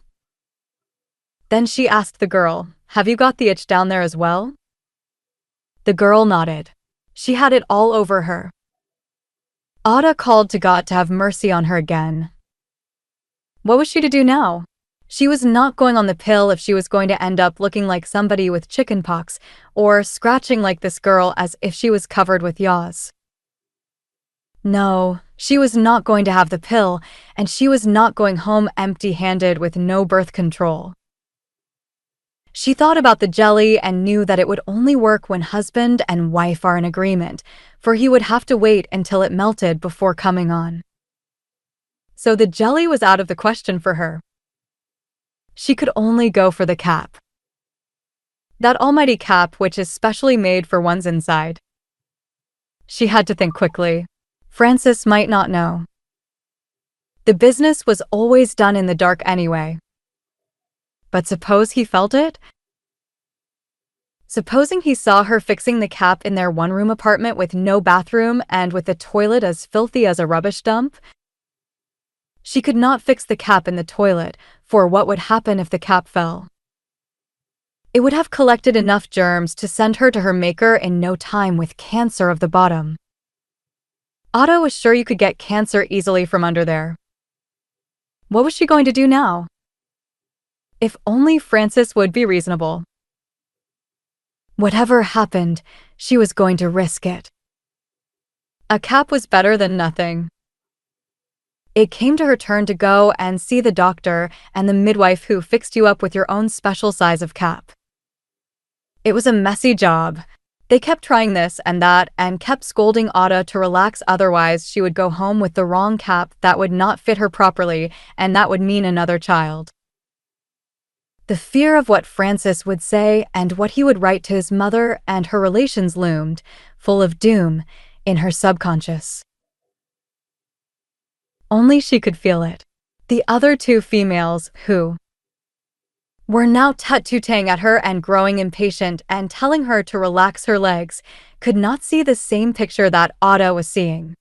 Then she asked the girl, have you got the itch down there as well? The girl nodded. She had it all over her. Ada called to God to have mercy on her again. What was she to do now? She was not going on the pill if she was going to end up looking like somebody with chickenpox or scratching like this girl as if she was covered with yaws. No, she was not going to have the pill, and she was not going home empty-handed with no birth control. She thought about the jelly and knew that it would only work when husband and wife are in agreement, for he would have to wait until it melted before coming on. So the jelly was out of the question for her. She could only go for the cap. That almighty cap which is specially made for one's inside. She had to think quickly. Francis might not know. The business was always done in the dark anyway. But suppose he felt it? Supposing he saw her fixing the cap in their one-room apartment with no bathroom and with the toilet as filthy as a rubbish dump? She could not fix the cap in the toilet, for what would happen if the cap fell? It would have collected enough germs to send her to her maker in no time with cancer of the bottom. Otto was sure you could get cancer easily from under there. What was she going to do now? If only Francis would be reasonable. Whatever happened, she was going to risk it. A cap was better than nothing. It came to her turn to go and see the doctor and the midwife who fixed you up with your own special size of cap. It was a messy job. They kept trying this and that and kept scolding Otto to relax, otherwise she would go home with the wrong cap that would not fit her properly, and that would mean another child. The fear of what Francis would say and what he would write to his mother and her relations loomed, full of doom, in her subconscious. Only she could feel it. The other two females, who were now tut-tutting at her and growing impatient and telling her to relax her legs, could not see the same picture that Otto was seeing.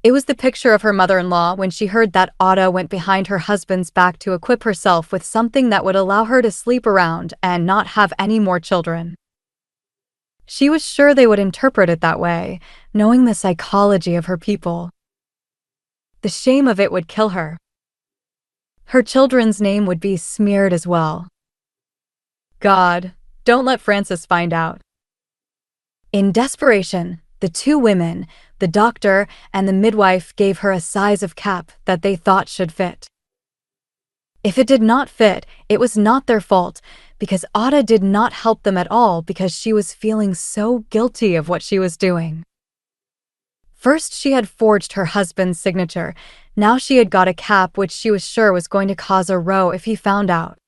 It was the picture of her mother-in-law when she heard that Otto went behind her husband's back to equip herself with something that would allow her to sleep around and not have any more children. She was sure they would interpret it that way, knowing the psychology of her people. The shame of it would kill her. Her children's name would be smeared as well. God, don't let Francis find out. In desperation, the two women, the doctor and the midwife, gave her a size of cap that they thought should fit. If it did not fit, it was not their fault, because Ada did not help them at all because she was feeling so guilty of what she was doing. First she had forged her husband's signature, now she had got a cap which she was sure was going to cause a row if he found out.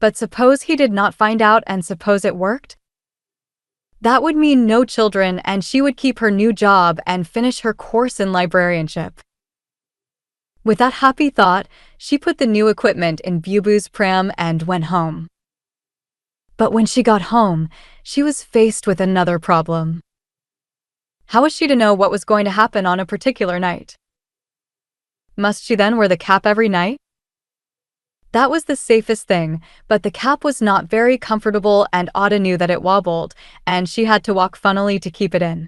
But suppose he did not find out and suppose it worked? That would mean no children and she would keep her new job and finish her course in librarianship. With that happy thought, she put the new equipment in Bubu's pram and went home. But when she got home, she was faced with another problem. How was she to know what was going to happen on a particular night? Must she then wear the cap every night? That was the safest thing, but the cap was not very comfortable and Ada knew that it wobbled, and she had to walk funnily to keep it in.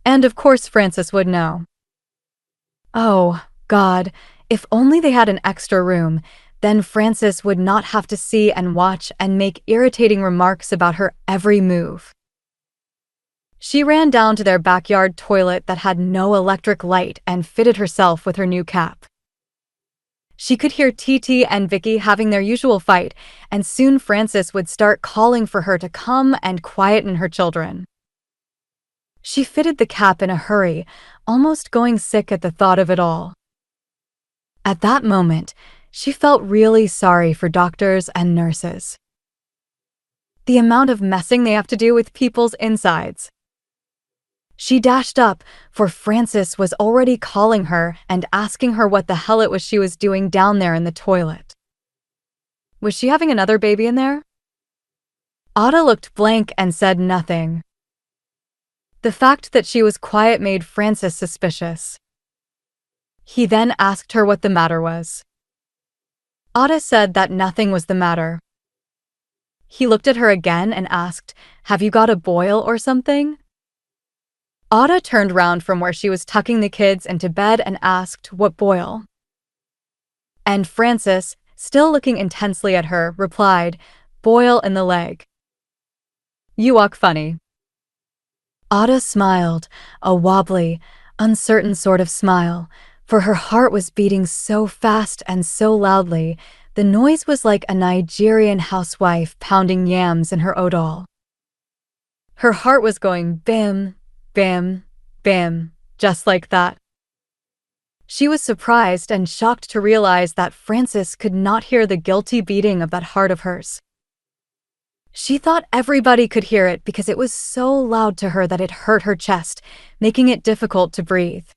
And of course Francis would know. Oh, God, if only they had an extra room, then Francis would not have to see and watch and make irritating remarks about her every move. She ran down to their backyard toilet that had no electric light and fitted herself with her new cap. She could hear TT and Vicky having their usual fight, and soon Francis would start calling for her to come and quieten her children. She fitted the cap in a hurry, almost going sick at the thought of it all. At that moment, she felt really sorry for doctors and nurses. The amount of messing they have to do with people's insides. She dashed up, for Francis was already calling her and asking her what the hell it was she was doing down there in the toilet. Was she having another baby in there? Ada looked blank and said nothing. The fact that she was quiet made Francis suspicious. He then asked her what the matter was. Ada said that nothing was the matter. He looked at her again and asked, "Have you got a boil or something?" Ada turned round from where she was tucking the kids into bed and asked, "What boil?" And Francis, still looking intensely at her, replied, "Boil in the leg. You walk funny." Ada smiled, a wobbly, uncertain sort of smile, for her heart was beating so fast and so loudly, the noise was like a Nigerian housewife pounding yams in her odal. Her heart was going bim, bim, bim, just like that. She was surprised and shocked to realize that Francis could not hear the guilty beating of that heart of hers. She thought everybody could hear it because it was so loud to her that it hurt her chest, making it difficult to breathe.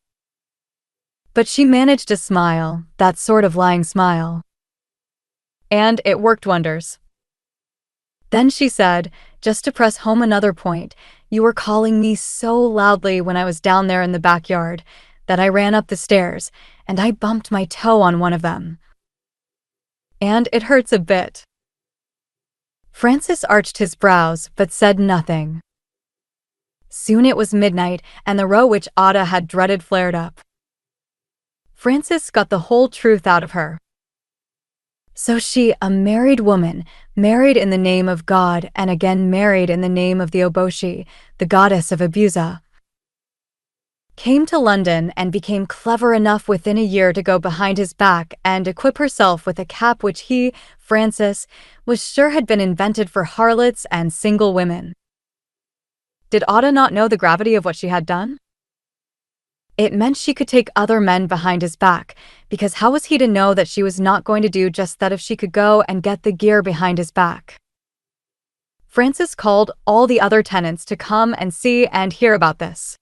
But she managed a smile, that sort of lying smile. And it worked wonders. Then she said, just to press home another point, "You were calling me so loudly when I was down there in the backyard that I ran up the stairs, and I bumped my toe on one of them. And it hurts a bit." Francis arched his brows but said nothing. Soon it was midnight, and the row which Ada had dreaded flared up. Francis got the whole truth out of her. So she, a married woman, married in the name of God and again married in the name of the Oboshi, the goddess of Abusa, came to London and became clever enough within a year to go behind his back and equip herself with a cap which he, Francis, was sure had been invented for harlots and single women. Did Ada not know the gravity of what she had done? It meant she could take other men behind his back, because how was he to know that she was not going to do just that if she could go and get the gear behind his back? Francis called all the other tenants to come and see and hear about this.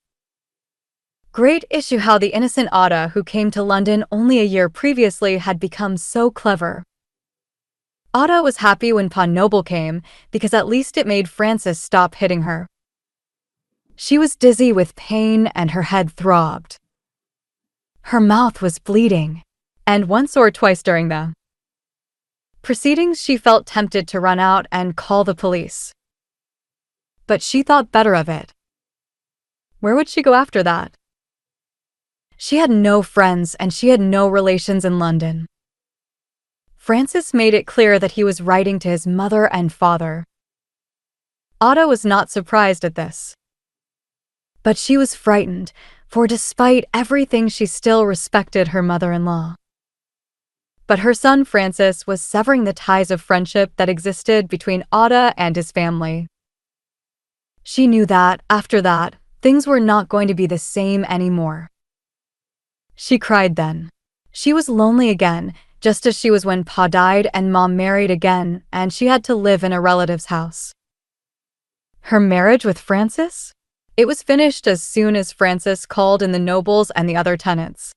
Great issue how the innocent Ada, who came to London only a year previously, had become so clever. Ada was happy when Pa Noble came, because at least it made Francis stop hitting her. She was dizzy with pain and her head throbbed. Her mouth was bleeding, and once or twice during the proceedings she felt tempted to run out and call the police. But she thought better of it. Where would she go after that? She had no friends and she had no relations in London. Francis made it clear that he was writing to his mother and father. Ada was not surprised at this. But she was frightened, for despite everything she still respected her mother-in-law. But her son Francis was severing the ties of friendship that existed between Ada and his family. She knew that, after that, things were not going to be the same anymore. She cried then. She was lonely again, just as she was when Pa died and Mom married again, and she had to live in a relative's house. Her marriage with Francis? It was finished as soon as Francis called in the nobles and the other tenants.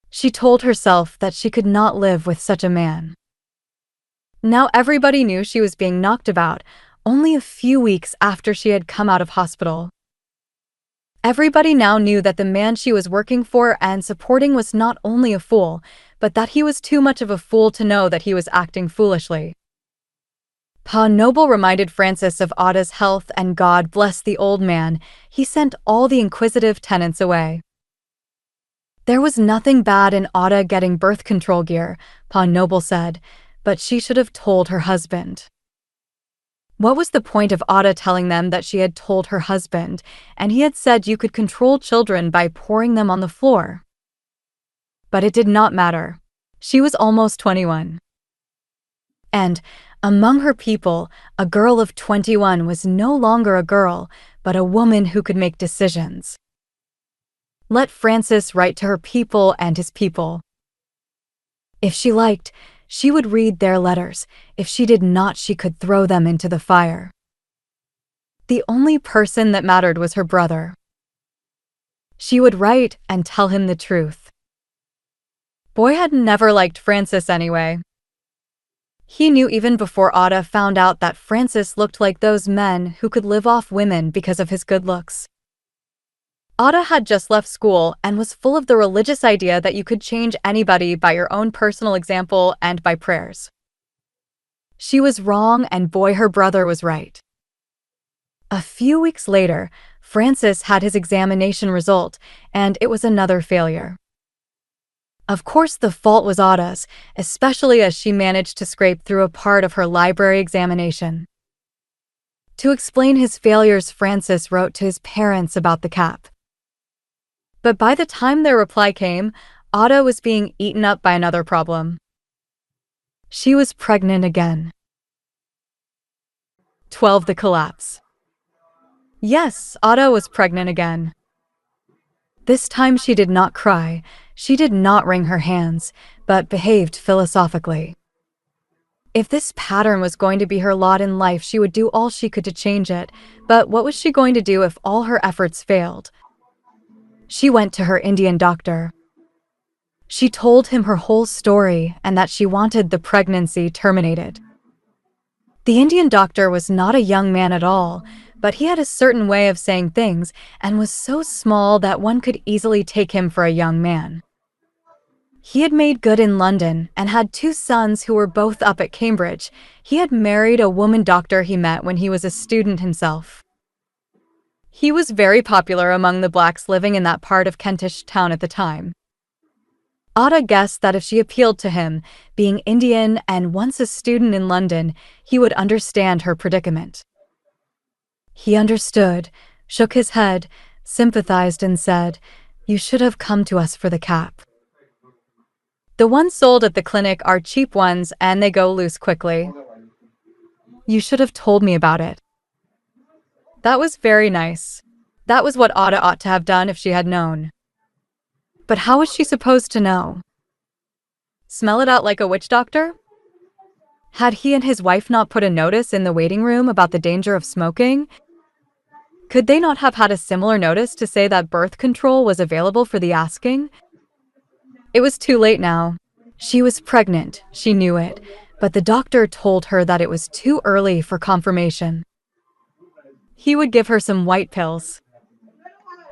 She told herself that she could not live with such a man. Now everybody knew she was being knocked about, only a few weeks after she had come out of hospital. Everybody now knew that the man she was working for and supporting was not only a fool, but that he was too much of a fool to know that he was acting foolishly. Pa Noble reminded Francis of Ada's health, and God bless the old man, he sent all the inquisitive tenants away. There was nothing bad in Ada getting birth control gear, Pa Noble said, but she should have told her husband. What was the point of Ada telling them that she had told her husband, and he had said you could control children by pouring them on the floor? But it did not matter. She was almost 21. And, among her people, a girl of 21 was no longer a girl, but a woman who could make decisions. Let Francis write to her people and his people. If she liked, she would read their letters. If she did not, she could throw them into the fire. The only person that mattered was her brother. She would write and tell him the truth. Boy had never liked Francis anyway. He knew even before Ada found out that Francis looked like those men who could live off women because of his good looks. Ada had just left school and was full of the religious idea that you could change anybody by your own personal example and by prayers. She was wrong, and boy, her brother was right. A few weeks later, Francis had his examination result, and it was another failure. Of course, the fault was Ada's, especially as she managed to scrape through a part of her library examination. To explain his failures, Francis wrote to his parents about the cap. But by the time their reply came, Ada was being eaten up by another problem. She was pregnant again. 12. The collapse. Yes, Ada was pregnant again. This time she did not cry, she did not wring her hands, but behaved philosophically. If this pattern was going to be her lot in life, she would do all she could to change it, but what was she going to do if all her efforts failed? She went to her Indian doctor. She told him her whole story and that she wanted the pregnancy terminated. The Indian doctor was not a young man at all, but he had a certain way of saying things and was so small that one could easily take him for a young man. He had made good in London and had 2 sons who were both up at Cambridge. He had married a woman doctor he met when he was a student himself. He was very popular among the blacks living in that part of Kentish town at the time. Ada guessed that if she appealed to him, being Indian and once a student in London, he would understand her predicament. He understood, shook his head, sympathized and said, "You should have come to us for the cap. The ones sold at the clinic are cheap ones and they go loose quickly. You should have told me about it." That was very nice. That was what Ada ought to have done if she had known. But how was she supposed to know? Smell it out like a witch doctor? Had he and his wife not put a notice in the waiting room about the danger of smoking? Could they not have had a similar notice to say that birth control was available for the asking? It was too late now. She was pregnant, she knew it, but the doctor told her that it was too early for confirmation. He would give her some white pills.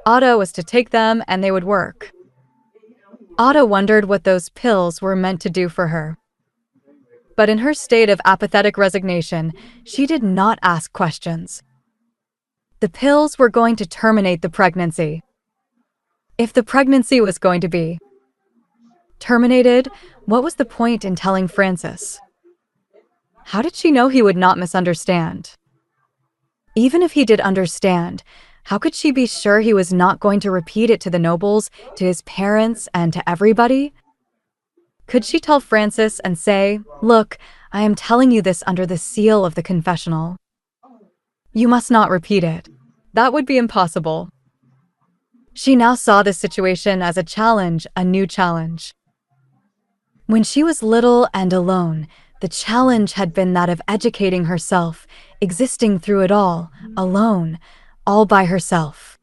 Ada was to take them and they would work. Ada wondered what those pills were meant to do for her. But in her state of apathetic resignation, she did not ask questions. The pills were going to terminate the pregnancy. If the pregnancy was going to be terminated, what was the point in telling Francis? How did she know he would not misunderstand? Even if he did understand, how could she be sure he was not going to repeat it to the nobles, to his parents, and to everybody? Could she tell Francis and say, "Look, I am telling you this under the seal of the confessional. You must not repeat it"? That would be impossible. She now saw this situation as a challenge, a new challenge. When she was little and alone, the challenge had been that of educating herself, existing through it all, alone, all by herself.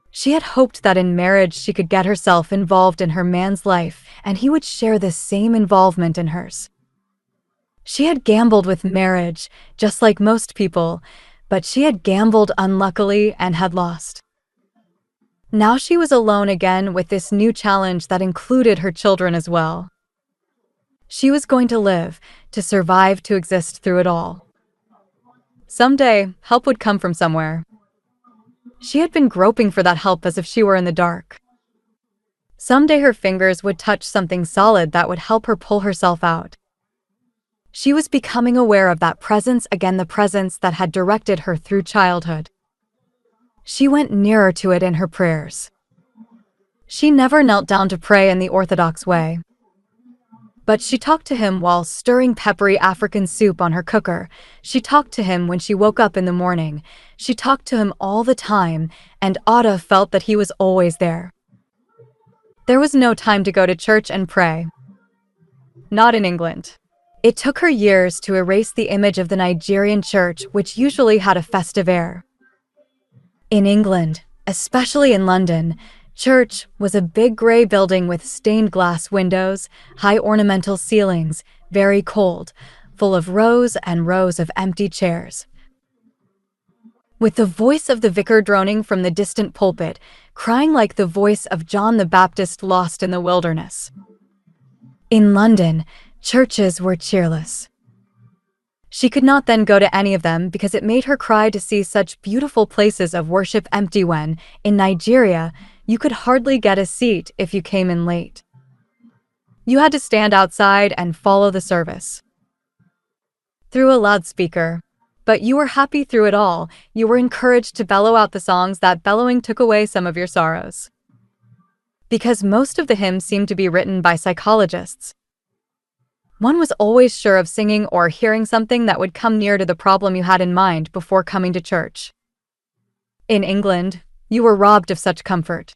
She had hoped that in marriage she could get herself involved in her man's life and he would share the same involvement in hers. She had gambled with marriage, just like most people, but she had gambled unluckily and had lost. Now she was alone again with this new challenge that included her children as well. She was going to live, to survive, to exist through it all. Someday, help would come from somewhere. She had been groping for that help as if she were in the dark. Someday her fingers would touch something solid that would help her pull herself out. She was becoming aware of that presence again, the presence that had directed her through childhood. She went nearer to it in her prayers. She never knelt down to pray in the Orthodox way. But she talked to him while stirring peppery African soup on her cooker. She talked to him when she woke up in the morning. She talked to him all the time, and Ada felt that he was always there. There was no time to go to church and pray. Not in England. It took her years to erase the image of the Nigerian church, which usually had a festive air. In England, especially in London, church was a big gray building with stained glass windows, high ornamental ceilings, very cold, full of rows and rows of empty chairs. With the voice of the vicar droning from the distant pulpit, crying like the voice of John the Baptist lost in the wilderness. In London, churches were cheerless. She could not then go to any of them because it made her cry to see such beautiful places of worship empty when, in Nigeria, you could hardly get a seat if you came in late. You had to stand outside and follow the service through a loudspeaker. But you were happy through it all. You were encouraged to bellow out the songs that bellowing took away some of your sorrows. Because most of the hymns seemed to be written by psychologists. One was always sure of singing or hearing something that would come near to the problem you had in mind before coming to church. In England, you were robbed of such comfort.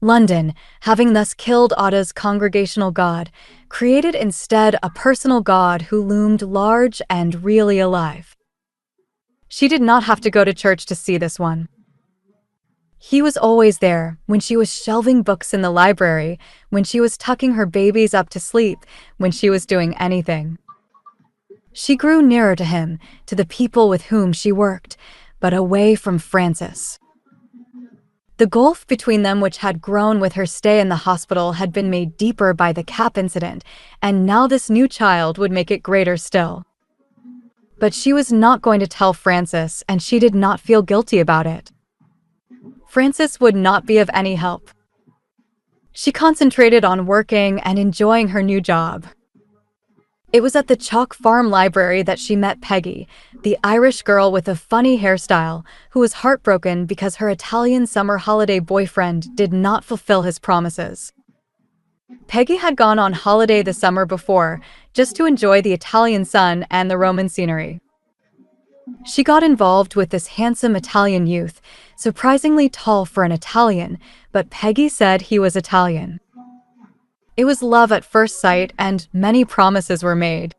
London, having thus killed Ada's congregational god, created instead a personal god who loomed large and really alive. She did not have to go to church to see this one. He was always there, when she was shelving books in the library, when she was tucking her babies up to sleep, when she was doing anything. She grew nearer to him, to the people with whom she worked, but away from Francis. The gulf between them, which had grown with her stay in the hospital, had been made deeper by the cap incident, and now this new child would make it greater still. But she was not going to tell Francis, and she did not feel guilty about it. Francis would not be of any help. She concentrated on working and enjoying her new job. It was at the Chalk Farm Library that she met Peggy, the Irish girl with a funny hairstyle, who was heartbroken because her Italian summer holiday boyfriend did not fulfill his promises. Peggy had gone on holiday the summer before, just to enjoy the Italian sun and the Roman scenery. She got involved with this handsome Italian youth, surprisingly tall for an Italian, but Peggy said he was Italian. It was love at first sight, and many promises were made.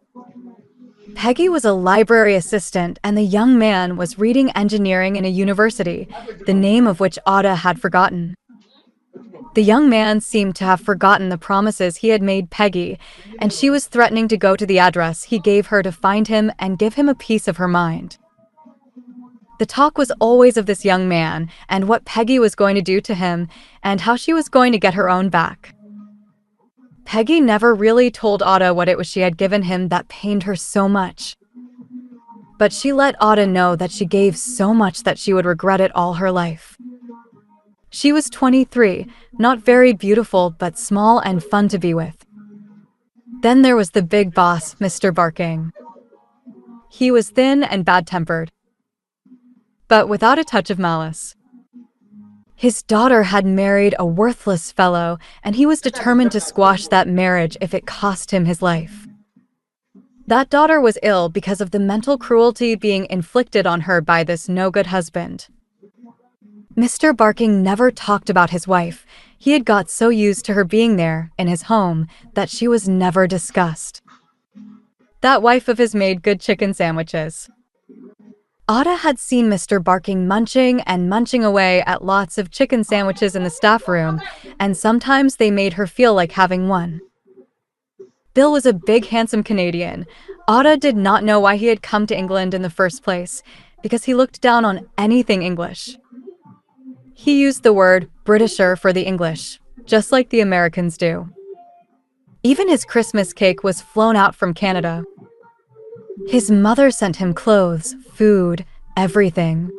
Peggy was a library assistant, and the young man was reading engineering in a university, the name of which Ada had forgotten. The young man seemed to have forgotten the promises he had made Peggy, and she was threatening to go to the address he gave her to find him and give him a piece of her mind. The talk was always of this young man, and what Peggy was going to do to him, and how she was going to get her own back. Peggy never really told Ada what it was she had given him that pained her so much. But she let Ada know that she gave so much that she would regret it all her life. She was 23, not very beautiful, but small and fun to be with. Then there was the big boss, Mr. Barking. He was thin and bad-tempered, but without a touch of malice. His daughter had married a worthless fellow, and he was determined to squash that marriage if it cost him his life. That daughter was ill because of the mental cruelty being inflicted on her by this no-good husband. Mr. Barking never talked about his wife. He had got so used to her being there, in his home, that she was never discussed. That wife of his made good chicken sandwiches. Ada had seen Mr. Barking munching and munching away at lots of chicken sandwiches in the staff room, and sometimes they made her feel like having one. Bill was a big, handsome Canadian. Ada did not know why he had come to England in the first place, because he looked down on anything English. He used the word Britisher for the English, just like the Americans do. Even his Christmas cake was flown out from Canada. His mother sent him clothes, food, everything.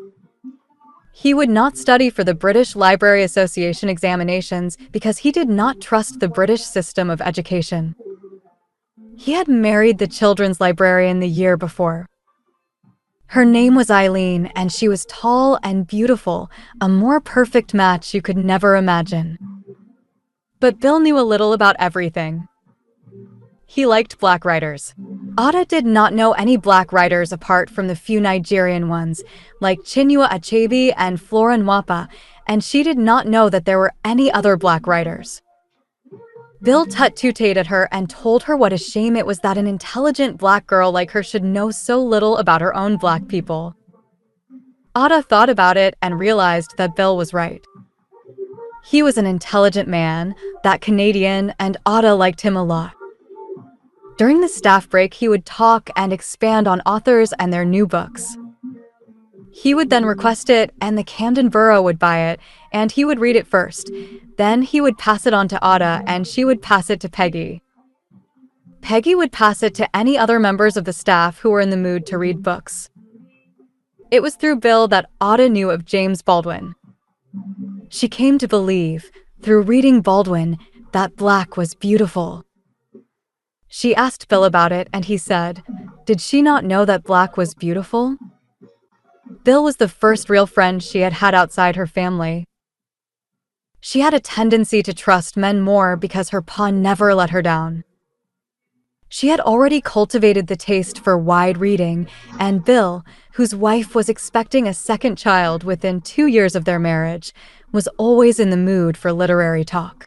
He would not study for the British Library Association examinations because he did not trust the British system of education. He had married the children's librarian the year before. Her name was Eileen, and she was tall and beautiful, a more perfect match you could never imagine. But Bill knew a little about everything. He liked black writers. Ada did not know any black writers apart from the few Nigerian ones, like Chinua Achebe and Flora Nwapa, and she did not know that there were any other black writers. Bill tut-tutated at her and told her what a shame it was that an intelligent black girl like her should know so little about her own black people. Ada thought about it and realized that Bill was right. He was an intelligent man, that Canadian, and Ada liked him a lot. During the staff break, he would talk and expand on authors and their new books. He would then request it, and the Camden Borough would buy it, and he would read it first. Then he would pass it on to Ada, and she would pass it to Peggy. Peggy would pass it to any other members of the staff who were in the mood to read books. It was through Bill that Ada knew of James Baldwin. She came to believe, through reading Baldwin, that black was beautiful. She asked Bill about it, and he said, "Did she not know that black was beautiful?" Bill was the first real friend she had had outside her family. She had a tendency to trust men more because her pa never let her down. She had already cultivated the taste for wide reading, and Bill, whose wife was expecting a second child within 2 years of their marriage, was always in the mood for literary talk.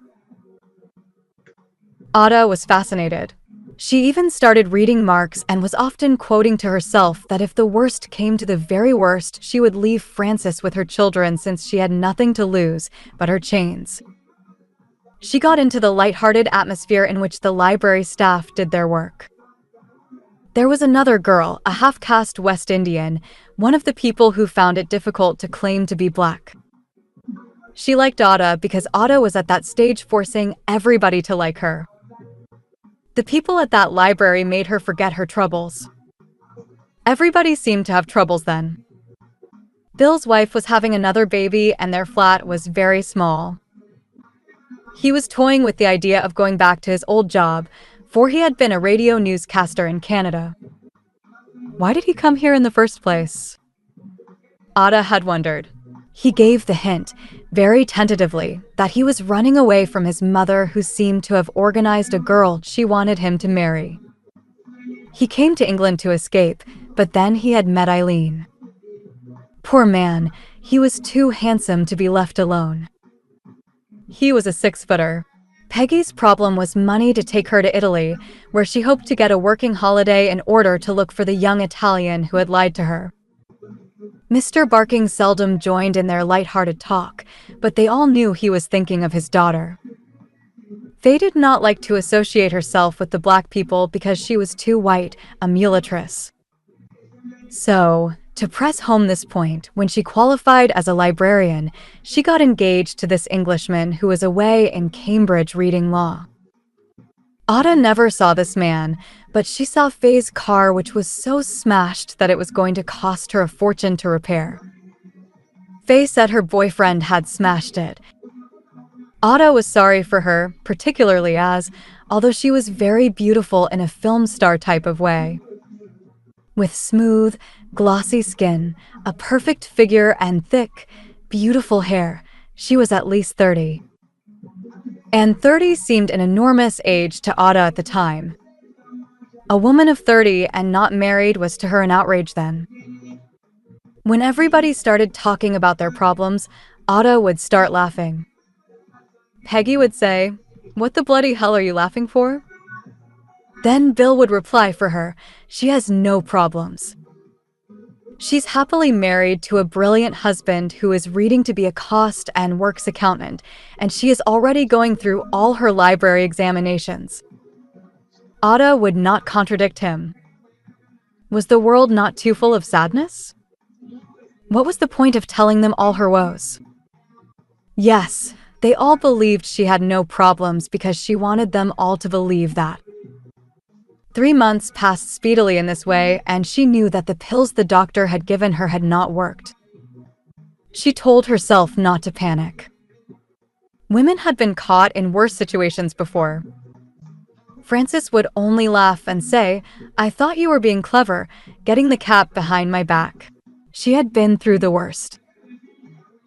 Ada was fascinated. She even started reading Marx and was often quoting to herself that if the worst came to the very worst, she would leave Frances with her children since she had nothing to lose but her chains. She got into the light-hearted atmosphere in which the library staff did their work. There was another girl, a half-caste West Indian, one of the people who found it difficult to claim to be black. She liked Ada because Ada was at that stage forcing everybody to like her. The people at that library made her forget her troubles. Everybody seemed to have troubles then. Bill's wife was having another baby and their flat was very small. He was toying with the idea of going back to his old job, for he had been a radio newscaster in Canada. Why did he come here in the first place? Ada had wondered. He gave the hint, very tentatively, that he was running away from his mother who seemed to have organized a girl she wanted him to marry. He came to England to escape, but then he had met Eileen. Poor man, he was too handsome to be left alone. He was a 6-footer. Peggy's problem was money to take her to Italy, where she hoped to get a working holiday in order to look for the young Italian who had lied to her. Mr. Barking seldom joined in their light-hearted talk, but they all knew he was thinking of his daughter. Faye did not like to associate herself with the black people because she was too white, a mulatress. So, to press home this point, when she qualified as a librarian, she got engaged to this Englishman who was away in Cambridge reading law. Ada never saw this man, but she saw Faye's car, which was so smashed that it was going to cost her a fortune to repair. Faye said her boyfriend had smashed it. Ada was sorry for her, particularly as, although she was very beautiful in a film star type of way. With smooth, glossy skin, a perfect figure, and thick, beautiful hair, she was at least 30. And 30 seemed an enormous age to Ada at the time. A woman of 30 and not married was to her an outrage then. When everybody started talking about their problems, Ada would start laughing. Peggy would say, "What the bloody hell are you laughing for?" Then Bill would reply for her, "She has no problems. She's happily married to a brilliant husband who is reading to be a cost and works accountant, and she is already going through all her library examinations." Ada would not contradict him. Was the world not too full of sadness? What was the point of telling them all her woes? Yes, they all believed she had no problems because she wanted them all to believe that. 3 months passed speedily in this way, and she knew that the pills the doctor had given her had not worked. She told herself not to panic. Women had been caught in worse situations before. Frances would only laugh and say, "I thought you were being clever, getting the cat behind my back." She had been through the worst.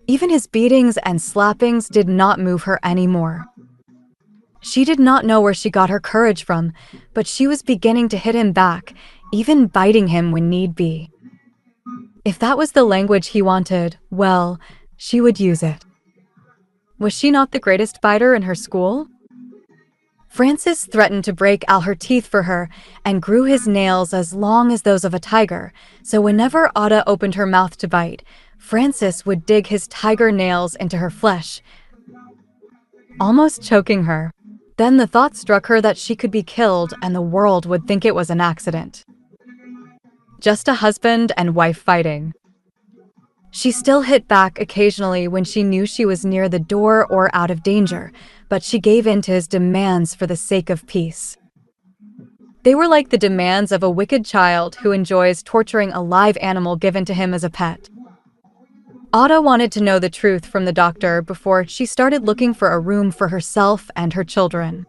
Even his beatings and slappings did not move her anymore. She did not know where she got her courage from, but she was beginning to hit him back, even biting him when need be. If that was the language he wanted, well, she would use it. Was she not the greatest biter in her school? Frances threatened to break all her teeth for her and grew his nails as long as those of a tiger, so whenever Ada opened her mouth to bite, Frances would dig his tiger nails into her flesh, almost choking her. Then the thought struck her that she could be killed and the world would think it was an accident. Just a husband and wife fighting. She still hit back occasionally when she knew she was near the door or out of danger, but she gave in to his demands for the sake of peace. They were like the demands of a wicked child who enjoys torturing a live animal given to him as a pet. Ada wanted to know the truth from the doctor before she started looking for a room for herself and her children.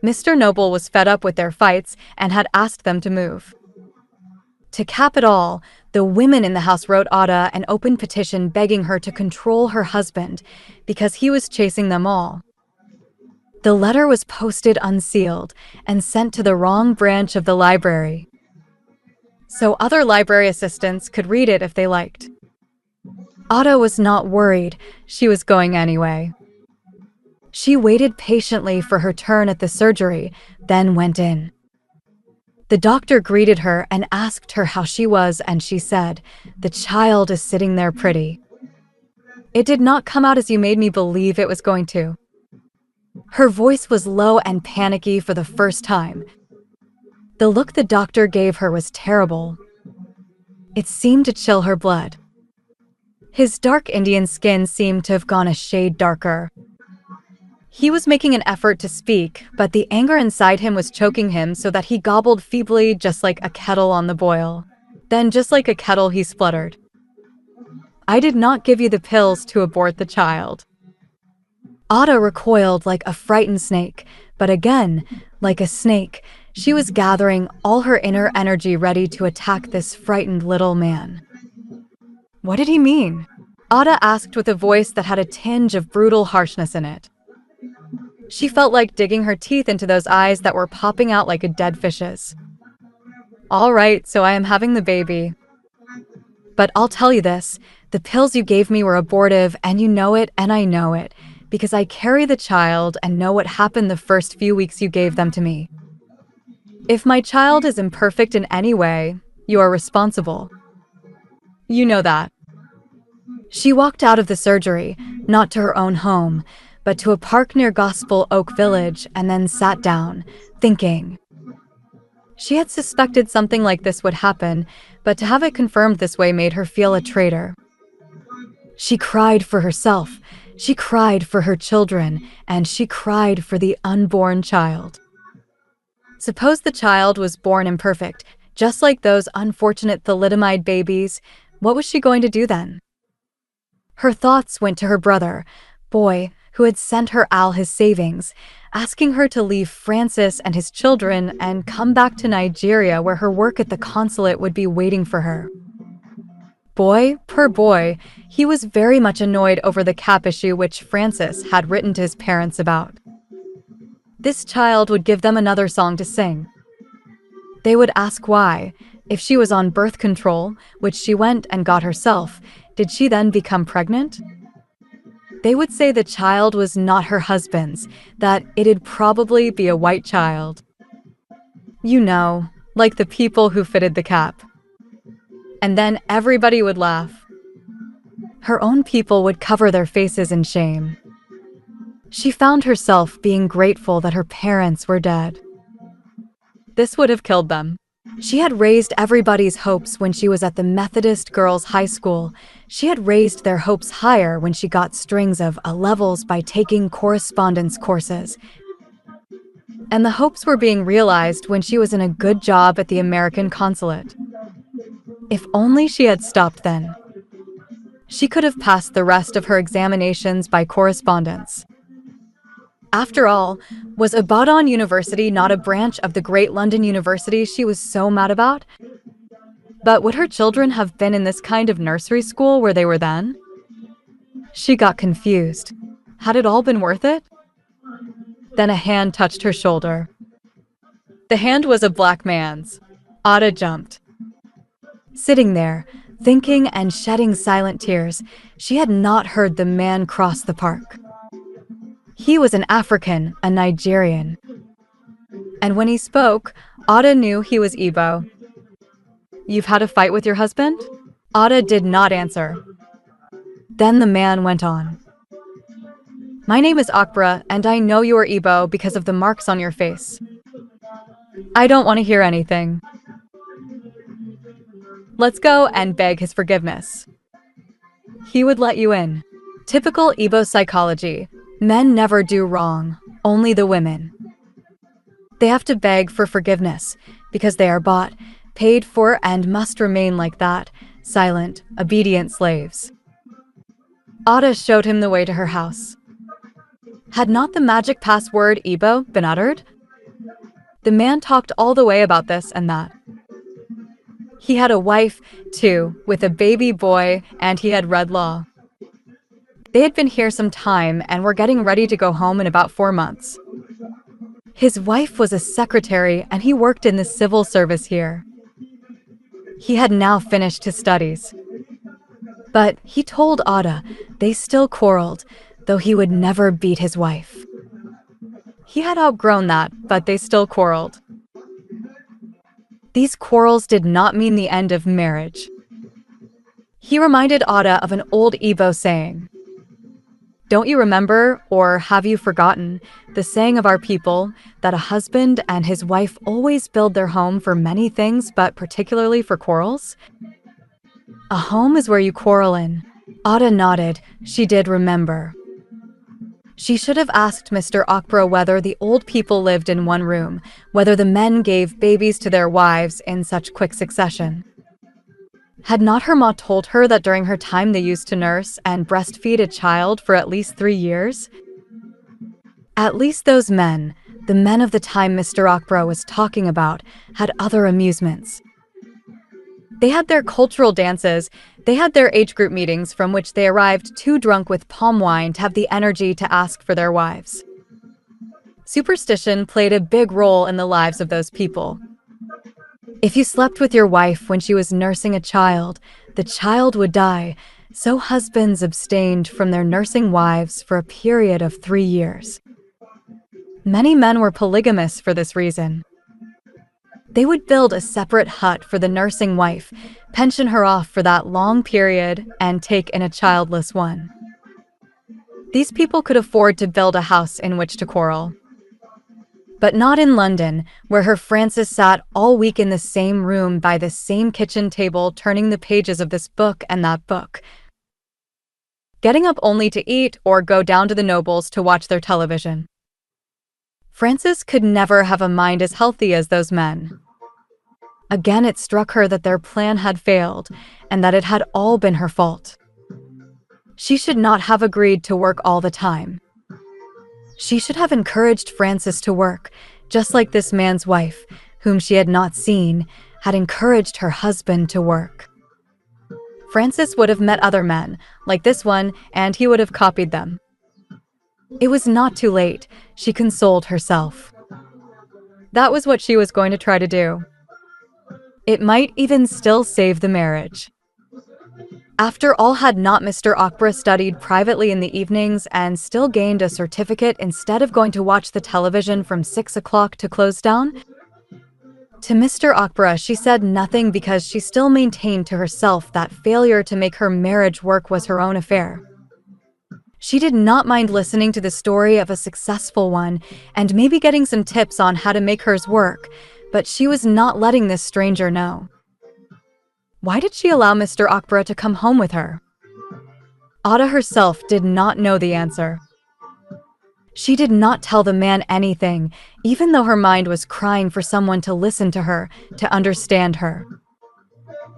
Mr. Noble was fed up with their fights and had asked them to move. To cap it all, the women in the house wrote Ada an open petition begging her to control her husband because he was chasing them all. The letter was posted unsealed and sent to the wrong branch of the library, so other library assistants could read it if they liked. Ada was not worried, she was going anyway. She waited patiently for her turn at the surgery, then went in. The doctor greeted her and asked her how she was, and she said, "The child is sitting there pretty. It did not come out as you made me believe it was going to." Her voice was low and panicky for the first time. The look the doctor gave her was terrible. It seemed to chill her blood. His dark Indian skin seemed to have gone a shade darker. He was making an effort to speak, but the anger inside him was choking him so that he gobbled feebly, just like a kettle on the boil. Then, just like a kettle, he spluttered, "I did not give you the pills to abort the child." Ada recoiled like a frightened snake, but again, like a snake, she was gathering all her inner energy ready to attack this frightened little man. What did he mean? Ada asked with a voice that had a tinge of brutal harshness in it. She felt like digging her teeth into those eyes that were popping out like a dead fish's. "All right, so I am having the baby. But I'll tell you this, the pills you gave me were abortive, and you know it, and I know it, because I carry the child and know what happened the first few weeks you gave them to me. If my child is imperfect in any way, you are responsible. You know that." She walked out of the surgery, not to her own home, but to a park near Gospel Oak Village, and then sat down, thinking. She had suspected something like this would happen, but to have it confirmed this way made her feel a traitor. She cried for herself, she cried for her children, and she cried for the unborn child. Suppose the child was born imperfect, just like those unfortunate thalidomide babies, what was she going to do then? Her thoughts went to her brother, Boy, who had sent her Al his savings, asking her to leave Francis and his children and come back to Nigeria where her work at the consulate would be waiting for her. Boy, per boy, he was very much annoyed over the cap issue which Francis had written to his parents about. This child would give them another song to sing. They would ask why, if she was on birth control, which she went and got herself, did she then become pregnant? They would say the child was not her husband's, that it'd probably be a white child. You know, like the people who fitted the cap. And then everybody would laugh. Her own people would cover their faces in shame. She found herself being grateful that her parents were dead. This would have killed them. She had raised everybody's hopes when she was at the Methodist Girls' High School. She had raised their hopes higher when she got strings of A-levels by taking correspondence courses. And the hopes were being realized when she was in a good job at the American consulate. If only she had stopped then. She could have passed the rest of her examinations by correspondence. After all, was Ibadan University not a branch of the great London University she was so mad about? But would her children have been in this kind of nursery school where they were then? She got confused. Had it all been worth it? Then a hand touched her shoulder. The hand was a black man's. Ada jumped. Sitting there, thinking and shedding silent tears, she had not heard the man cross the park. He was an African, a Nigerian. And when he spoke, Ada knew he was Igbo. "You've had a fight with your husband?" Ada did not answer. Then the man went on. "My name is Akbra, and I know you are Igbo because of the marks on your face. I don't want to hear anything. Let's go and beg his forgiveness. He would let you in." Typical Igbo psychology. Men never do wrong, only the women. They have to beg for forgiveness because they are bought, paid for, and must remain like that, silent, obedient slaves. Ada showed him the way to her house. Had not the magic password Ebo been uttered? The man talked all the way about this and that. He had a wife, too, with a baby boy, and he had read law. They had been here some time and were getting ready to go home in about 4 months. His wife was a secretary and he worked in the civil service here. He had now finished his studies. But he told Ada they still quarreled, though he would never beat his wife. He had outgrown that, but they still quarreled. These quarrels did not mean the end of marriage. He reminded Ada of an old Igbo saying. Don't you remember, or have you forgotten, the saying of our people that a husband and his wife always build their home for many things, but particularly for quarrels? A home is where you quarrel in. Ada nodded. She did remember. She should have asked Mr. Okbro whether the old people lived in one room, whether the men gave babies to their wives in such quick succession. Had not her ma told her that during her time they used to nurse and breastfeed a child for at least 3 years? At least those men, the men of the time Mr. Okbro was talking about, had other amusements. They had their cultural dances, they had their age group meetings from which they arrived too drunk with palm wine to have the energy to ask for their wives. Superstition played a big role in the lives of those people. If you slept with your wife when she was nursing a child, the child would die, so husbands abstained from their nursing wives for a period of 3 years. Many men were polygamous for this reason. They would build a separate hut for the nursing wife, pension her off for that long period, and take in a childless one. These people could afford to build a house in which to quarrel. But not in London, where her Frances sat all week in the same room by the same kitchen table turning the pages of this book and that book, getting up only to eat or go down to the nobles to watch their television. Frances could never have a mind as healthy as those men. Again it struck her that their plan had failed, and that it had all been her fault. She should not have agreed to work all the time. She should have encouraged Frances to work, just like this man's wife, whom she had not seen, had encouraged her husband to work. Frances would have met other men, like this one, and he would have copied them. It was not too late, she consoled herself. That was what she was going to try to do. It might even still save the marriage. After all, had not Mr. Okbra studied privately in the evenings and still gained a certificate instead of going to watch the television from 6 o'clock to close down? To Mr. Okbra, she said nothing because she still maintained to herself that failure to make her marriage work was her own affair. She did not mind listening to the story of a successful one and maybe getting some tips on how to make hers work, but she was not letting this stranger know. Why did she allow Mr. Okbra to come home with her? Ada herself did not know the answer. She did not tell the man anything, even though her mind was crying for someone to listen to her, to understand her.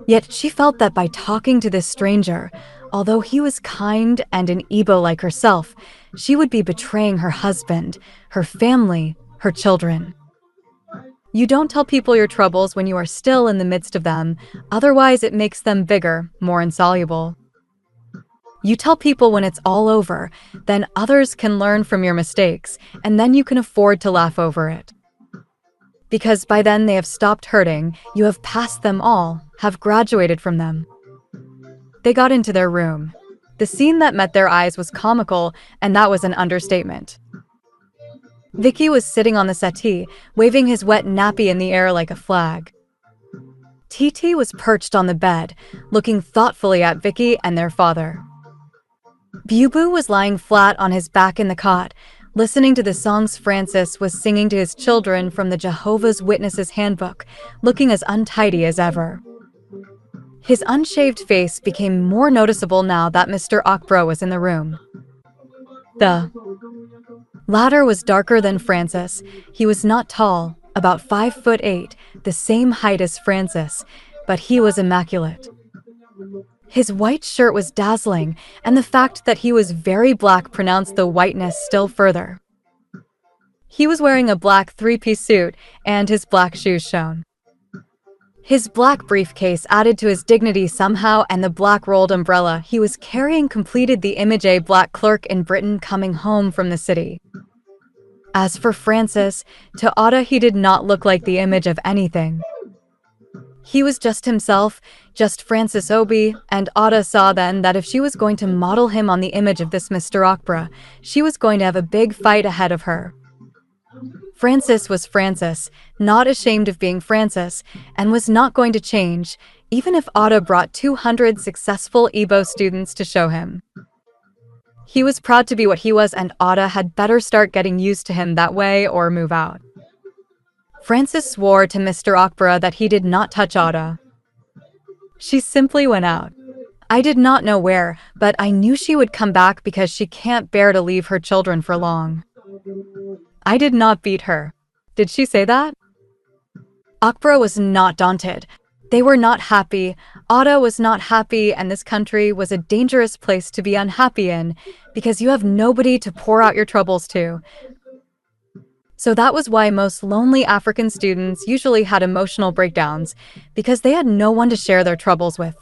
Yet she felt that by talking to this stranger, although he was kind and an Igbo like herself, she would be betraying her husband, her family, her children. You don't tell people your troubles when you are still in the midst of them, otherwise it makes them bigger, more insoluble. You tell people when it's all over, then others can learn from your mistakes, and then you can afford to laugh over it. Because by then they have stopped hurting, you have passed them all, have graduated from them. They got into their room. The scene that met their eyes was comical, and that was an understatement. Vicky was sitting on the settee, waving his wet nappy in the air like a flag. TT was perched on the bed, looking thoughtfully at Vicky and their father. Bubu was lying flat on his back in the cot, listening to the songs Francis was singing to his children from the Jehovah's Witnesses handbook, looking as untidy as ever. His unshaved face became more noticeable now that Mr. Okbro was in the room. The latter was darker than Francis. He was not tall, about 5'8", the same height as Francis, but he was immaculate. His white shirt was dazzling, and the fact that he was very black pronounced the whiteness still further. He was wearing a black three-piece suit, and his black shoes shone. His black briefcase added to his dignity somehow, and the black rolled umbrella he was carrying completed the image of a black clerk in Britain coming home from the city. As for Francis, to Ada he did not look like the image of anything. He was just himself, just Francis Obi, and Ada saw then that if she was going to model him on the image of this Mr. Okpara, she was going to have a big fight ahead of her. Francis was Francis, not ashamed of being Francis, and was not going to change, even if Ada brought 200 successful Igbo students to show him. He was proud to be what he was, and Ada had better start getting used to him that way or move out. Francis swore to Mr. Okpara that he did not touch Ada. She simply went out. I did not know where, but I knew she would come back because she can't bear to leave her children for long. I did not beat her. Did she say that? Okpara was not daunted. They were not happy, Ada was not happy, and this country was a dangerous place to be unhappy in because you have nobody to pour out your troubles to. So that was why most lonely African students usually had emotional breakdowns, because they had no one to share their troubles with.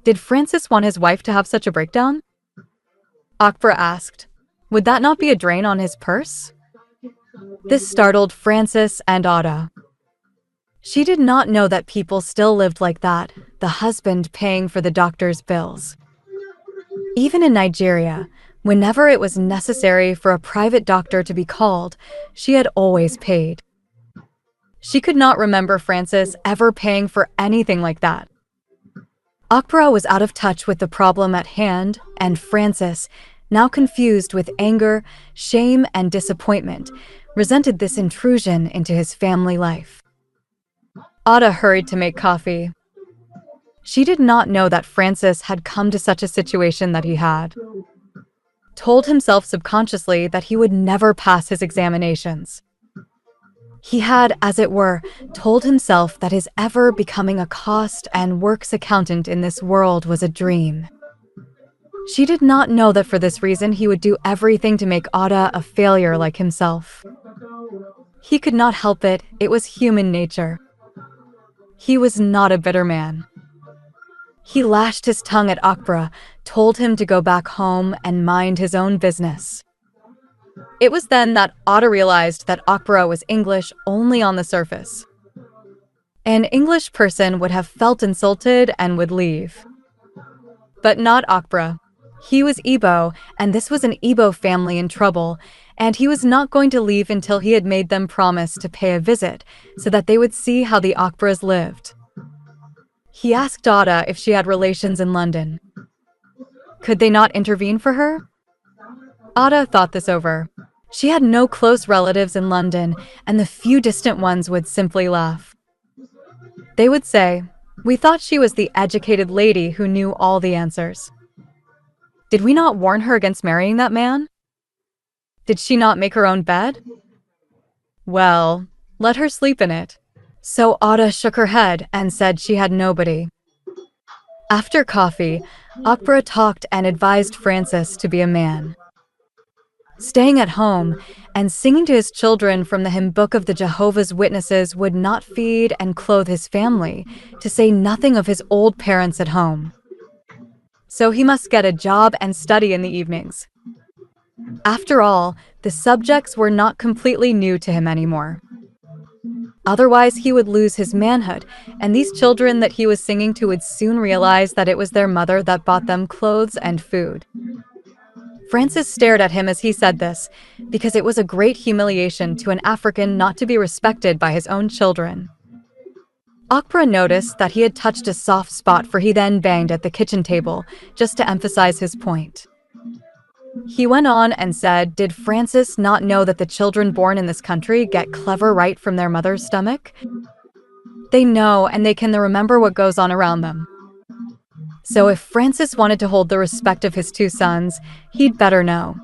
Did Francis want his wife to have such a breakdown? Okpara asked. Would that not be a drain on his purse? This startled Francis and Ada. She did not know that people still lived like that, the husband paying for the doctor's bills. Even in Nigeria, whenever it was necessary for a private doctor to be called, she had always paid. She could not remember Francis ever paying for anything like that. Okpara was out of touch with the problem at hand, and Francis, now confused with anger, shame, and disappointment, resented this intrusion into his family life. Ada hurried to make coffee. She did not know that Francis had come to such a situation that he had. Told himself subconsciously that he would never pass his examinations. He had, as it were, told himself that his ever becoming a cost and works accountant in this world was a dream. She did not know that for this reason he would do everything to make Ada a failure like himself. He could not help it, it was human nature. He was not a bitter man. He lashed his tongue at Okpara, told him to go back home and mind his own business. It was then that Ada realized that Okpara was English only on the surface. An English person would have felt insulted and would leave. But not Okpara. He was Igbo, and this was an Igbo family in trouble, and he was not going to leave until he had made them promise to pay a visit so that they would see how the Okparas lived. He asked Ada if she had relations in London. Could they not intervene for her? Ada thought this over. She had no close relatives in London, and the few distant ones would simply laugh. They would say, "We thought she was the educated lady who knew all the answers. Did we not warn her against marrying that man? Did she not make her own bed? Well, let her sleep in it." So Ada shook her head and said she had nobody. After coffee, Okpara talked and advised Francis to be a man. Staying at home and singing to his children from the hymn book of the Jehovah's Witnesses would not feed and clothe his family, to say nothing of his old parents at home. So he must get a job and study in the evenings. After all, the subjects were not completely new to him anymore. Otherwise, he would lose his manhood, and these children that he was singing to would soon realize that it was their mother that bought them clothes and food. Francis stared at him as he said this, because it was a great humiliation to an African not to be respected by his own children. Okpara noticed that he had touched a soft spot, for he then banged at the kitchen table, just to emphasize his point. He went on and said, did Francis not know that the children born in this country get clever right from their mother's stomach? They know, and they can remember what goes on around them. So if Francis wanted to hold the respect of his two sons, he'd better know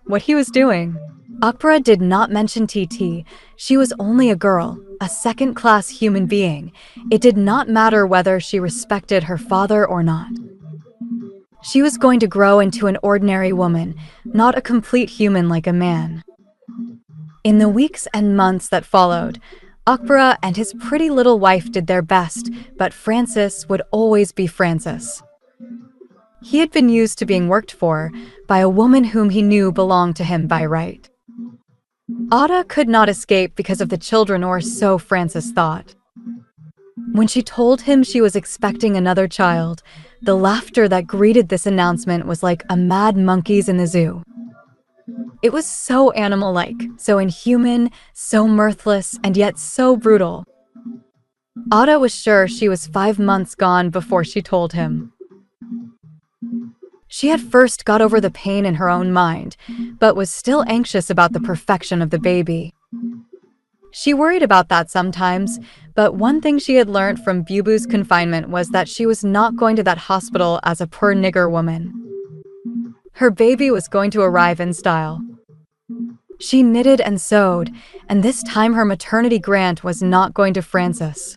what he was doing. Okpara did not mention TT. She was only a girl. a second-class human being. It did not matter whether she respected her father or not. She was going to grow into an ordinary woman, not a complete human like a man. In the weeks and months that followed, Akbara and his pretty little wife did their best, but Francis would always be Francis. He had been used to being worked for by a woman whom he knew belonged to him by right. Ada could not escape because of the children, or so Francis thought. When she told him she was expecting another child, the laughter that greeted this announcement was like a mad monkey's in the zoo. It was so animal-like, so inhuman, so mirthless, and yet so brutal. Ada was sure she was 5 months gone before she told him. She had first got over the pain in her own mind, but was still anxious about the perfection of the baby. She worried about that sometimes, but one thing she had learned from Bubu's confinement was that she was not going to that hospital as a poor nigger woman. Her baby was going to arrive in style. She knitted and sewed, and this time her maternity grant was not going to Francis.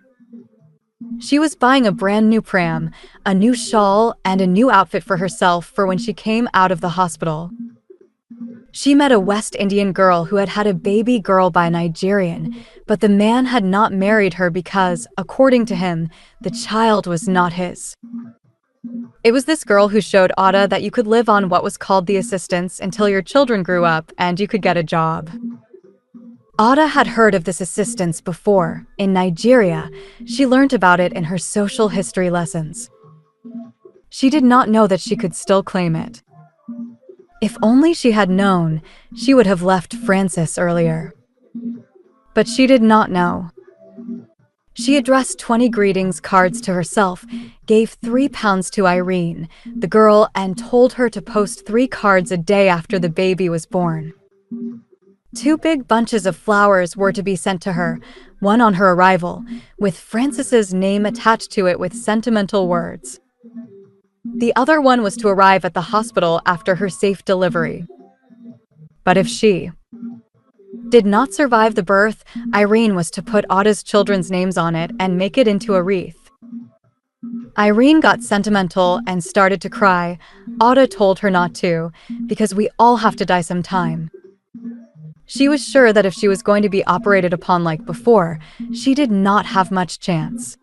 She was buying a brand new pram, a new shawl, and a new outfit for herself for when she came out of the hospital. She met a West Indian girl who had had a baby girl by a Nigerian, but the man had not married her because, according to him, the child was not his. It was this girl who showed Ada that you could live on what was called the assistance until your children grew up and you could get a job. Ada had heard of this assistance before. In Nigeria, she learned about it in her social history lessons. She did not know that she could still claim it. If only she had known, she would have left Francis earlier. But she did not know. She addressed 20 greetings cards to herself, gave £3 to Irene, the girl, and told her to post 3 cards a day after the baby was born. 2 big bunches of flowers were to be sent to her, one on her arrival, with Francis's name attached to it with sentimental words. The other one was to arrive at the hospital after her safe delivery. But if she did not survive the birth, Irene was to put Ada's children's names on it and make it into a wreath. Irene got sentimental and started to cry. Ada told her not to, because we all have to die sometime. She was sure that if she was going to be operated upon like before, she did not have much chance.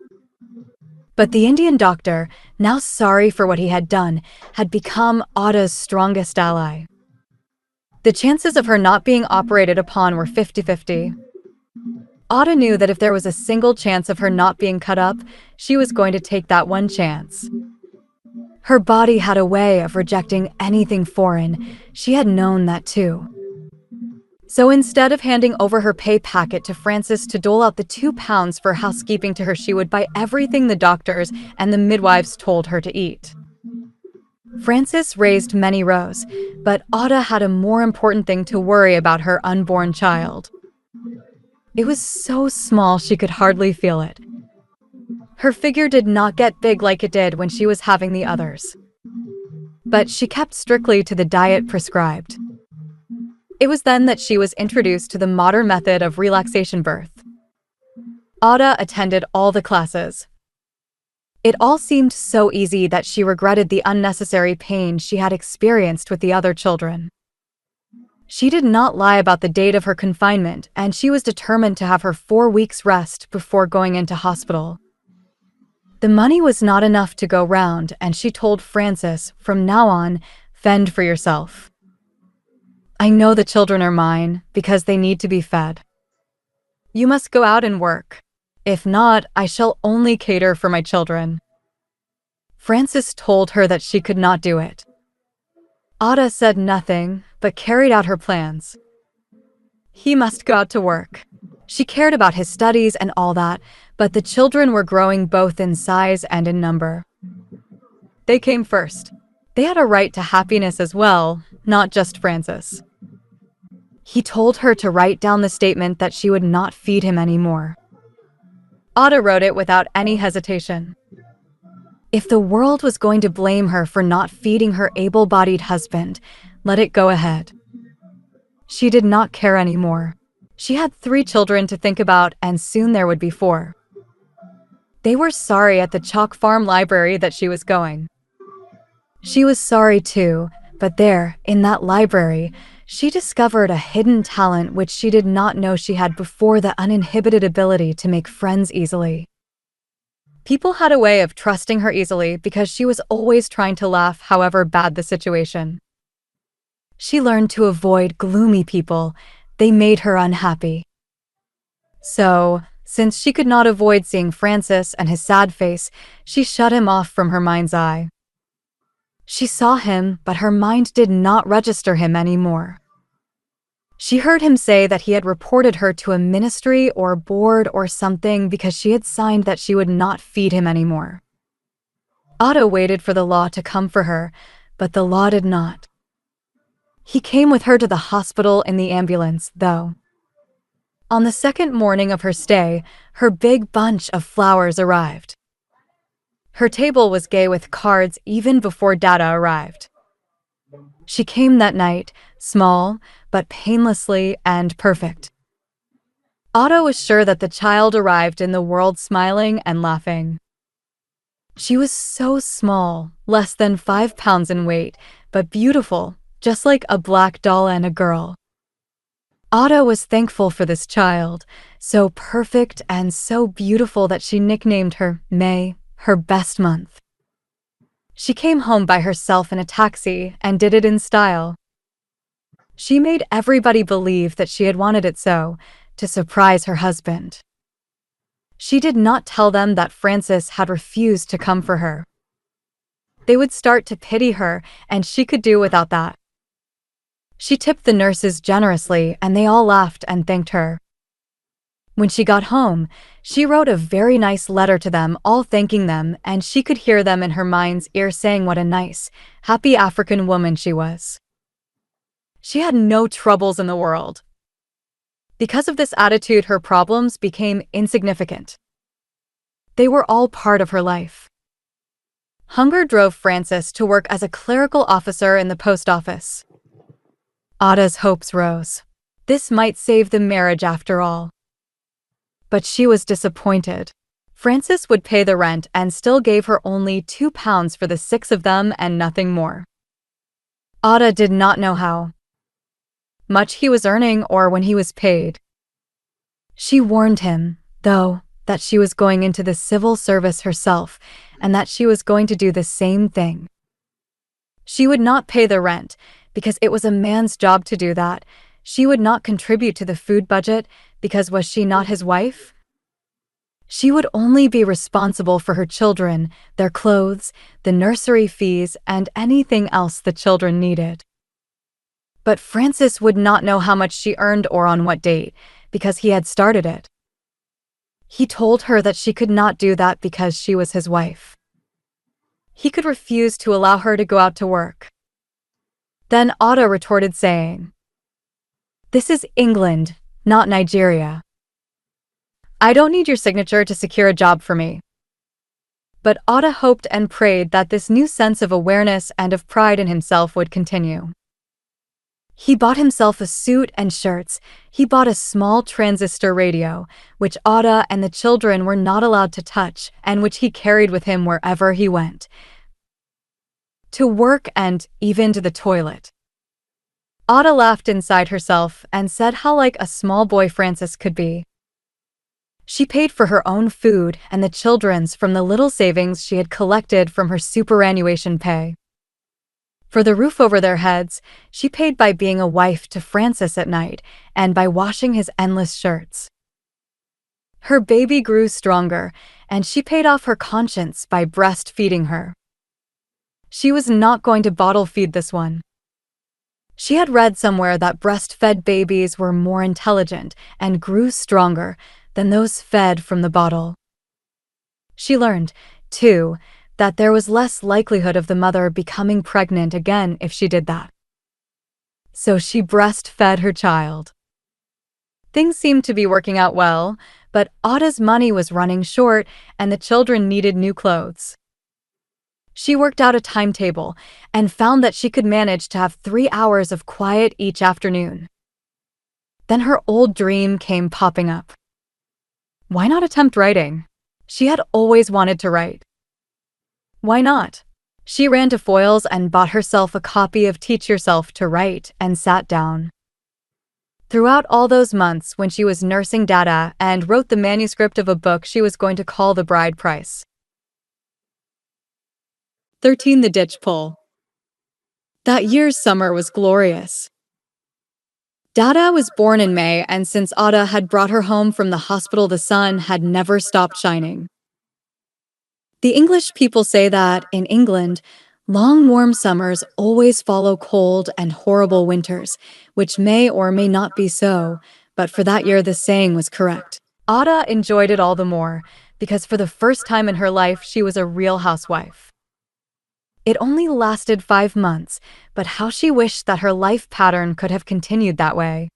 But the Indian doctor, now sorry for what he had done, had become Ada's strongest ally. The chances of her not being operated upon were 50-50. Ada knew that if there was a single chance of her not being cut up, she was going to take that one chance. Her body had a way of rejecting anything foreign. She had known that too. So instead of handing over her pay packet to Francis to dole out the £2 for housekeeping to her, she would buy everything the doctors and the midwives told her to eat. Francis raised many rows, but Ada had a more important thing to worry about: her unborn child. It was so small she could hardly feel it. Her figure did not get big like it did when she was having the others. But she kept strictly to the diet prescribed. It was then that she was introduced to the modern method of relaxation birth. Ada attended all the classes. It all seemed so easy that she regretted the unnecessary pain she had experienced with the other children. She did not lie about the date of her confinement, and she was determined to have her 4 weeks rest before going into hospital. The money was not enough to go round, and she told Francis, from now on, fend for yourself. I know the children are mine because they need to be fed. You must go out and work. If not, I shall only cater for my children. Francis told her that she could not do it. Ada said nothing, but carried out her plans. He must go out to work. She cared about his studies and all that, but the children were growing both in size and in number. They came first. They had a right to happiness as well, not just Francis. He told her to write down the statement that she would not feed him anymore. Ada wrote it without any hesitation. If the world was going to blame her for not feeding her able-bodied husband, let it go ahead. She did not care anymore. She had 3 children to think about, and soon there would be 4. They were sorry at the chalk farm library that she was going. She was sorry too, but there, in that library, she discovered a hidden talent which she did not know she had before: the uninhibited ability to make friends easily. People had a way of trusting her easily because she was always trying to laugh, however bad the situation. She learned to avoid gloomy people. They made her unhappy. So, since she could not avoid seeing Francis and his sad face, she shut him off from her mind's eye. She saw him, but her mind did not register him anymore. She heard him say that he had reported her to a ministry or board or something because she had signed that she would not feed him anymore. Otto waited for the law to come for her, but the law did not. He came with her to the hospital in the ambulance, though. On the second morning of her stay, her big bunch of flowers arrived. Her table was gay with cards even before Dada arrived. She came that night, small, but painlessly and perfect. Otto was sure that the child arrived in the world smiling and laughing. She was so small, less than 5 pounds in weight, but beautiful, just like a black doll and a girl. Otto was thankful for this child, so perfect and so beautiful that she nicknamed her May, her best month. She came home by herself in a taxi and did it in style. She made everybody believe that she had wanted it so, to surprise her husband. She did not tell them that Francis had refused to come for her. They would start to pity her, and she could do without that. She tipped the nurses generously, and they all laughed and thanked her. When she got home, she wrote a very nice letter to them, all thanking them, and she could hear them in her mind's ear saying what a nice, happy African woman she was. She had no troubles in the world. Because of this attitude, her problems became insignificant. They were all part of her life. Hunger drove Francis to work as a clerical officer in the post office. Ada's hopes rose. This might save the marriage after all. But she was disappointed. Francis would pay the rent and still gave her only £2 for the 6 of them and nothing more. Ada did not know how much he was earning or when he was paid. She warned him, though, that she was going into the civil service herself and that she was going to do the same thing. She would not pay the rent because it was a man's job to do that. She would not contribute to the food budget because was she not his wife? She would only be responsible for her children, their clothes, the nursery fees, and anything else the children needed. But Francis would not know how much she earned or on what date, because he had started it. He told her that she could not do that because she was his wife. He could refuse to allow her to go out to work. Then Otto retorted saying, "This is England, not Nigeria. I don't need your signature to secure a job for me." But Otto hoped and prayed that this new sense of awareness and of pride in himself would continue. He bought himself a suit and shirts. He bought a small transistor radio, which Otto and the children were not allowed to touch and which he carried with him wherever he went, to work and even to the toilet. Otto laughed inside herself and said how like a small boy Francis could be. She paid for her own food and the children's from the little savings she had collected from her superannuation pay. For the roof over their heads, she paid by being a wife to Francis at night and by washing his endless shirts. Her baby grew stronger, and she paid off her conscience by breastfeeding her. She was not going to bottle feed this one. She had read somewhere that breastfed babies were more intelligent and grew stronger than those fed from the bottle. She learned, too, that there was less likelihood of the mother becoming pregnant again if she did that. So she breastfed her child. Things seemed to be working out well, but Otto's money was running short and the children needed new clothes. She worked out a timetable and found that she could manage to have 3 hours of quiet each afternoon. Then her old dream came popping up. Why not attempt writing? She had always wanted to write. Why not? She ran to Foyle's and bought herself a copy of Teach Yourself to Write and sat down. Throughout all those months when she was nursing Dada and wrote the manuscript of a book she was going to call The Bride Price. 13. The Ditch Pole. That year's summer was glorious. Dada was born in May, and since Ada had brought her home from the hospital, the sun had never stopped shining. The English people say that, in England, long warm summers always follow cold and horrible winters, which may or may not be so, but for that year the saying was correct. Ada enjoyed it all the more, because for the first time in her life she was a real housewife. It only lasted 5 months, but how she wished that her life pattern could have continued that way.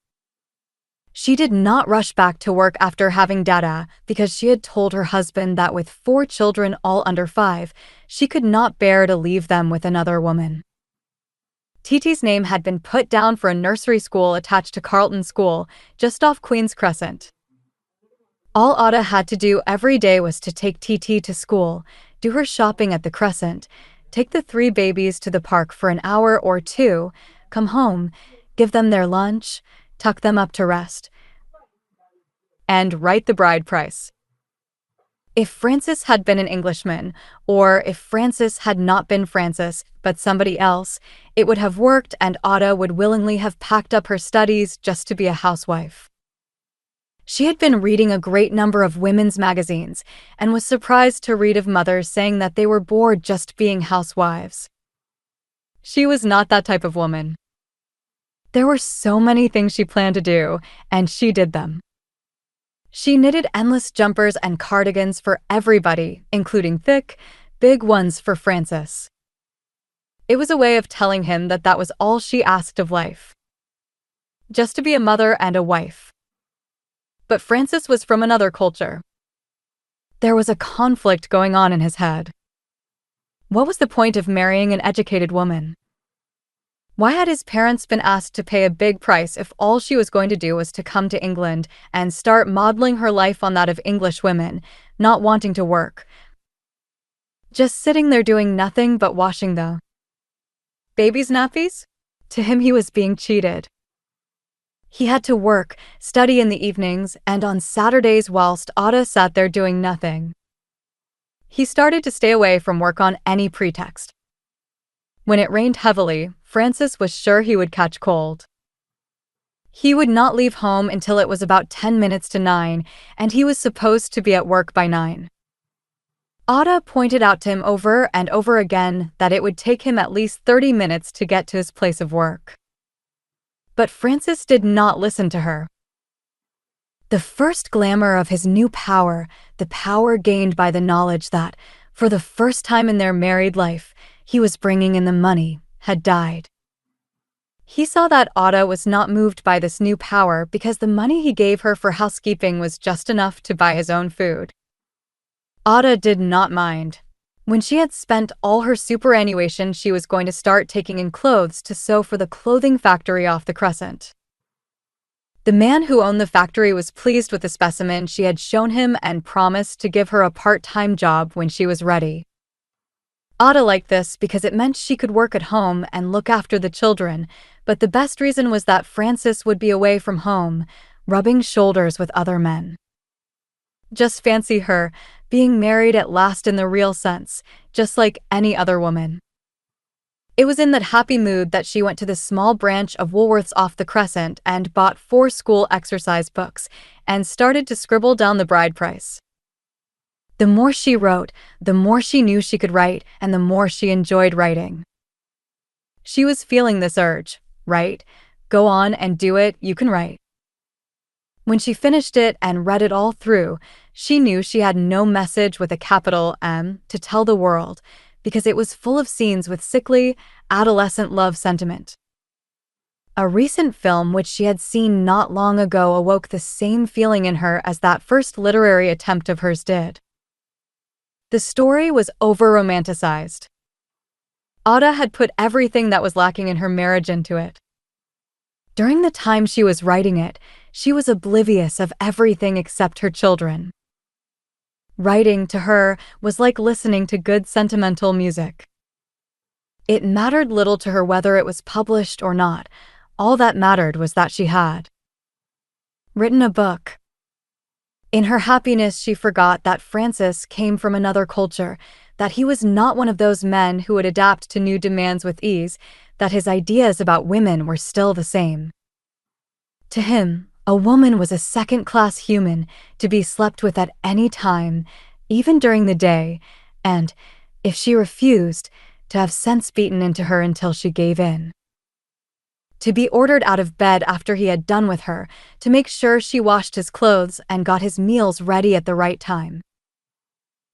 She did not rush back to work after having Dada because she had told her husband that with 4 children all under 5, she could not bear to leave them with another woman. Titi's name had been put down for a nursery school attached to Carlton School, just off Queen's Crescent. All Ada had to do every day was to take Titi to school, do her shopping at the Crescent, take the 3 babies to the park for an hour or 2, come home, give them their lunch, tuck them up to rest, and write the bride price. If Francis had been an Englishman, or if Francis had not been Francis, but somebody else, it would have worked and Ada would willingly have packed up her studies just to be a housewife. She had been reading a great number of women's magazines and was surprised to read of mothers saying that they were bored just being housewives. She was not that type of woman. There were so many things she planned to do, and she did them. She knitted endless jumpers and cardigans for everybody, including thick, big ones for Francis. It was a way of telling him that that was all she asked of life. Just to be a mother and a wife. But Francis was from another culture. There was a conflict going on in his head. What was the point of marrying an educated woman? Why had his parents been asked to pay a big price if all she was going to do was to come to England and start modeling her life on that of English women, not wanting to work? Just sitting there doing nothing but washing the baby's nappies? To him he was being cheated. He had to work, study in the evenings, and on Saturdays whilst Ada sat there doing nothing. He started to stay away from work on any pretext. When it rained heavily, Francis was sure he would catch cold. He would not leave home until it was about 10 minutes to 9, and he was supposed to be at work by 9. Ada pointed out to him over and over again that it would take him at least 30 minutes to get to his place of work. But Francis did not listen to her. The first glamour of his new power, the power gained by the knowledge that, for the first time in their married life, he was bringing in the money, had died. He saw that Ada was not moved by this new power because the money he gave her for housekeeping was just enough to buy his own food. Ada did not mind. When she had spent all her superannuation, she was going to start taking in clothes to sew for the clothing factory off the Crescent. The man who owned the factory was pleased with the specimen she had shown him and promised to give her a part-time job when she was ready. Ada liked this because it meant she could work at home and look after the children, but the best reason was that Francis would be away from home, rubbing shoulders with other men. Just fancy her, being married at last in the real sense, just like any other woman. It was in that happy mood that she went to the small branch of Woolworths off the Crescent and bought 4 school exercise books and started to scribble down the bride price. The more she wrote, the more she knew she could write, and the more she enjoyed writing. She was feeling this urge, write, go on and do it, you can write. When she finished it and read it all through, she knew she had no message with a capital M to tell the world, because it was full of scenes with sickly, adolescent love sentiment. A recent film which she had seen not long ago awoke the same feeling in her as that first literary attempt of hers did. The story was over-romanticized. Ada had put everything that was lacking in her marriage into it. During the time she was writing it, She was oblivious of everything except her children. Writing to her was like listening to good sentimental music. It mattered little to her whether it was published or not. All that mattered was that she had written a book. In her happiness, she forgot that Francis came from another culture, that he was not one of those men who would adapt to new demands with ease, that his ideas about women were still the same. To him, a woman was a second-class human to be slept with at any time, even during the day, and, if she refused, to have sense beaten into her until she gave in. To be ordered out of bed after he had done with her, to make sure she washed his clothes and got his meals ready at the right time.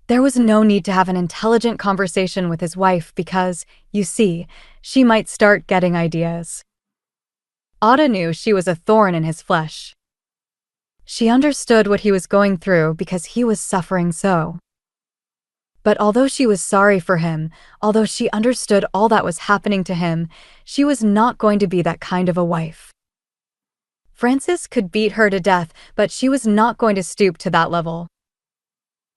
There was no need to have an intelligent conversation with his wife because, you see, she might start getting ideas. Ada knew she was a thorn in his flesh. She understood what he was going through because he was suffering so. But although she was sorry for him, although she understood all that was happening to him, she was not going to be that kind of a wife. Francis could beat her to death, but she was not going to stoop to that level.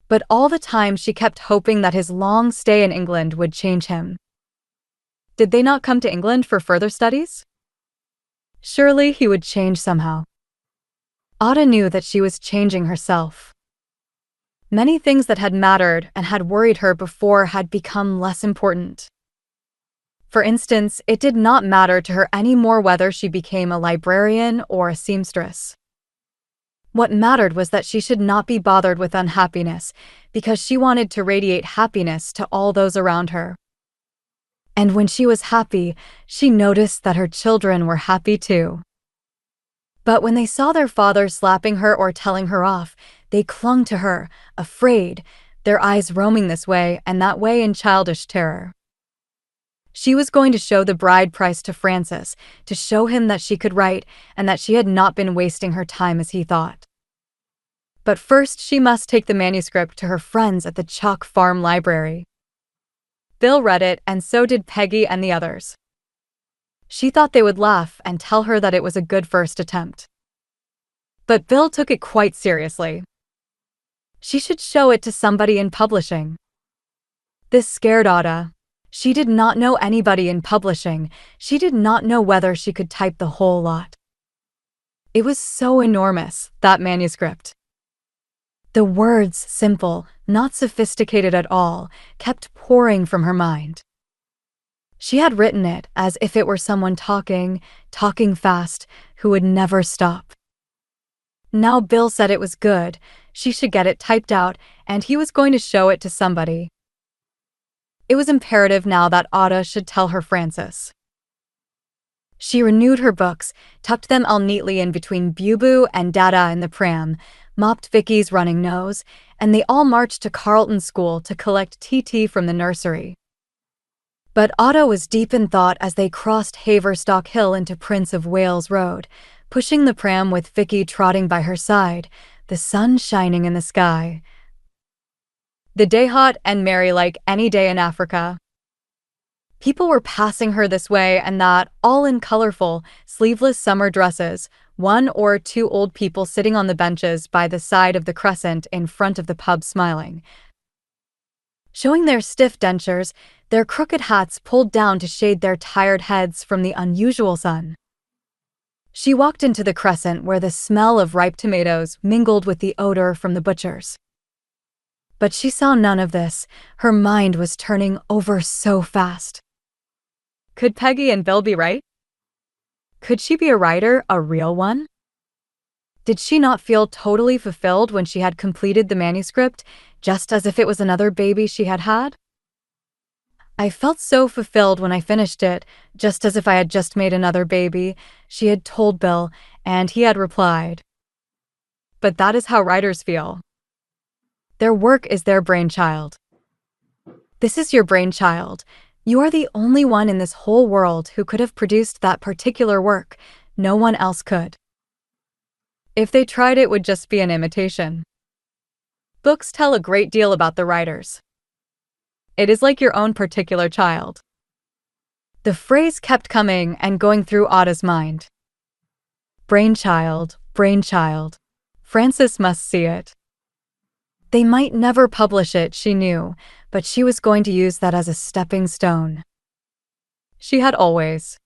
But all the time she kept hoping that his long stay in England would change him. Did they not come to England for further studies? Surely he would change somehow. Ada knew that she was changing herself. Many things that had mattered and had worried her before had become less important. For instance, it did not matter to her anymore whether she became a librarian or a seamstress. What mattered was that she should not be bothered with unhappiness, because she wanted to radiate happiness to all those around her. And when she was happy, she noticed that her children were happy too. But when they saw their father slapping her or telling her off, they clung to her, afraid, their eyes roaming this way and that way in childish terror. She was going to show the bride price to Francis, to show him that she could write and that she had not been wasting her time as he thought. But first she must take the manuscript to her friends at the Chalk Farm Library. Bill read it, and so did Peggy and the others. She thought they would laugh and tell her that it was a good first attempt. But Bill took it quite seriously. She should show it to somebody in publishing. This scared Ada. She did not know anybody in publishing. She did not know whether she could type the whole lot. It was so enormous, that manuscript. The words, simple, not sophisticated at all, kept pouring from her mind. She had written it as if it were someone talking fast, who would never stop. Now Bill said it was good, she should get it typed out, and he was going to show it to somebody. It was imperative now that Ada should tell her Francis. She renewed her books, tucked them all neatly in between Bubu and Dada in the pram, mopped Vicky's running nose, and they all marched to Carlton School to collect TT from the nursery. But Ada was deep in thought as they crossed Haverstock Hill into Prince of Wales Road, pushing the pram with Vicky trotting by her side, the sun shining in the sky. The day hot and merry like any day in Africa. People were passing her this way and that, all in colorful, sleeveless summer dresses, one or two old people sitting on the benches by the side of the crescent in front of the pub smiling, showing their stiff dentures, their crooked hats pulled down to shade their tired heads from the unusual sun. She walked into the crescent where the smell of ripe tomatoes mingled with the odor from the butchers. But she saw none of this. Her mind was turning over so fast. Could Peggy and Bill be right? Could she be a writer, a real one? Did she not feel totally fulfilled when she had completed the manuscript, just as if it was another baby she had had? I felt so fulfilled when I finished it, just as if I had just made another baby, she had told Bill, and he had replied. But that is how writers feel. Their work is their brainchild. This is your brainchild. You are the only one in this whole world who could have produced that particular work. No one else could. If they tried, it would just be an imitation. Books tell a great deal about the writers. It is like your own particular child. The phrase kept coming and going through Ada's mind. Brainchild, brainchild. Frances must see it. They might never publish it, she knew, but she was going to use that as a stepping stone. She had always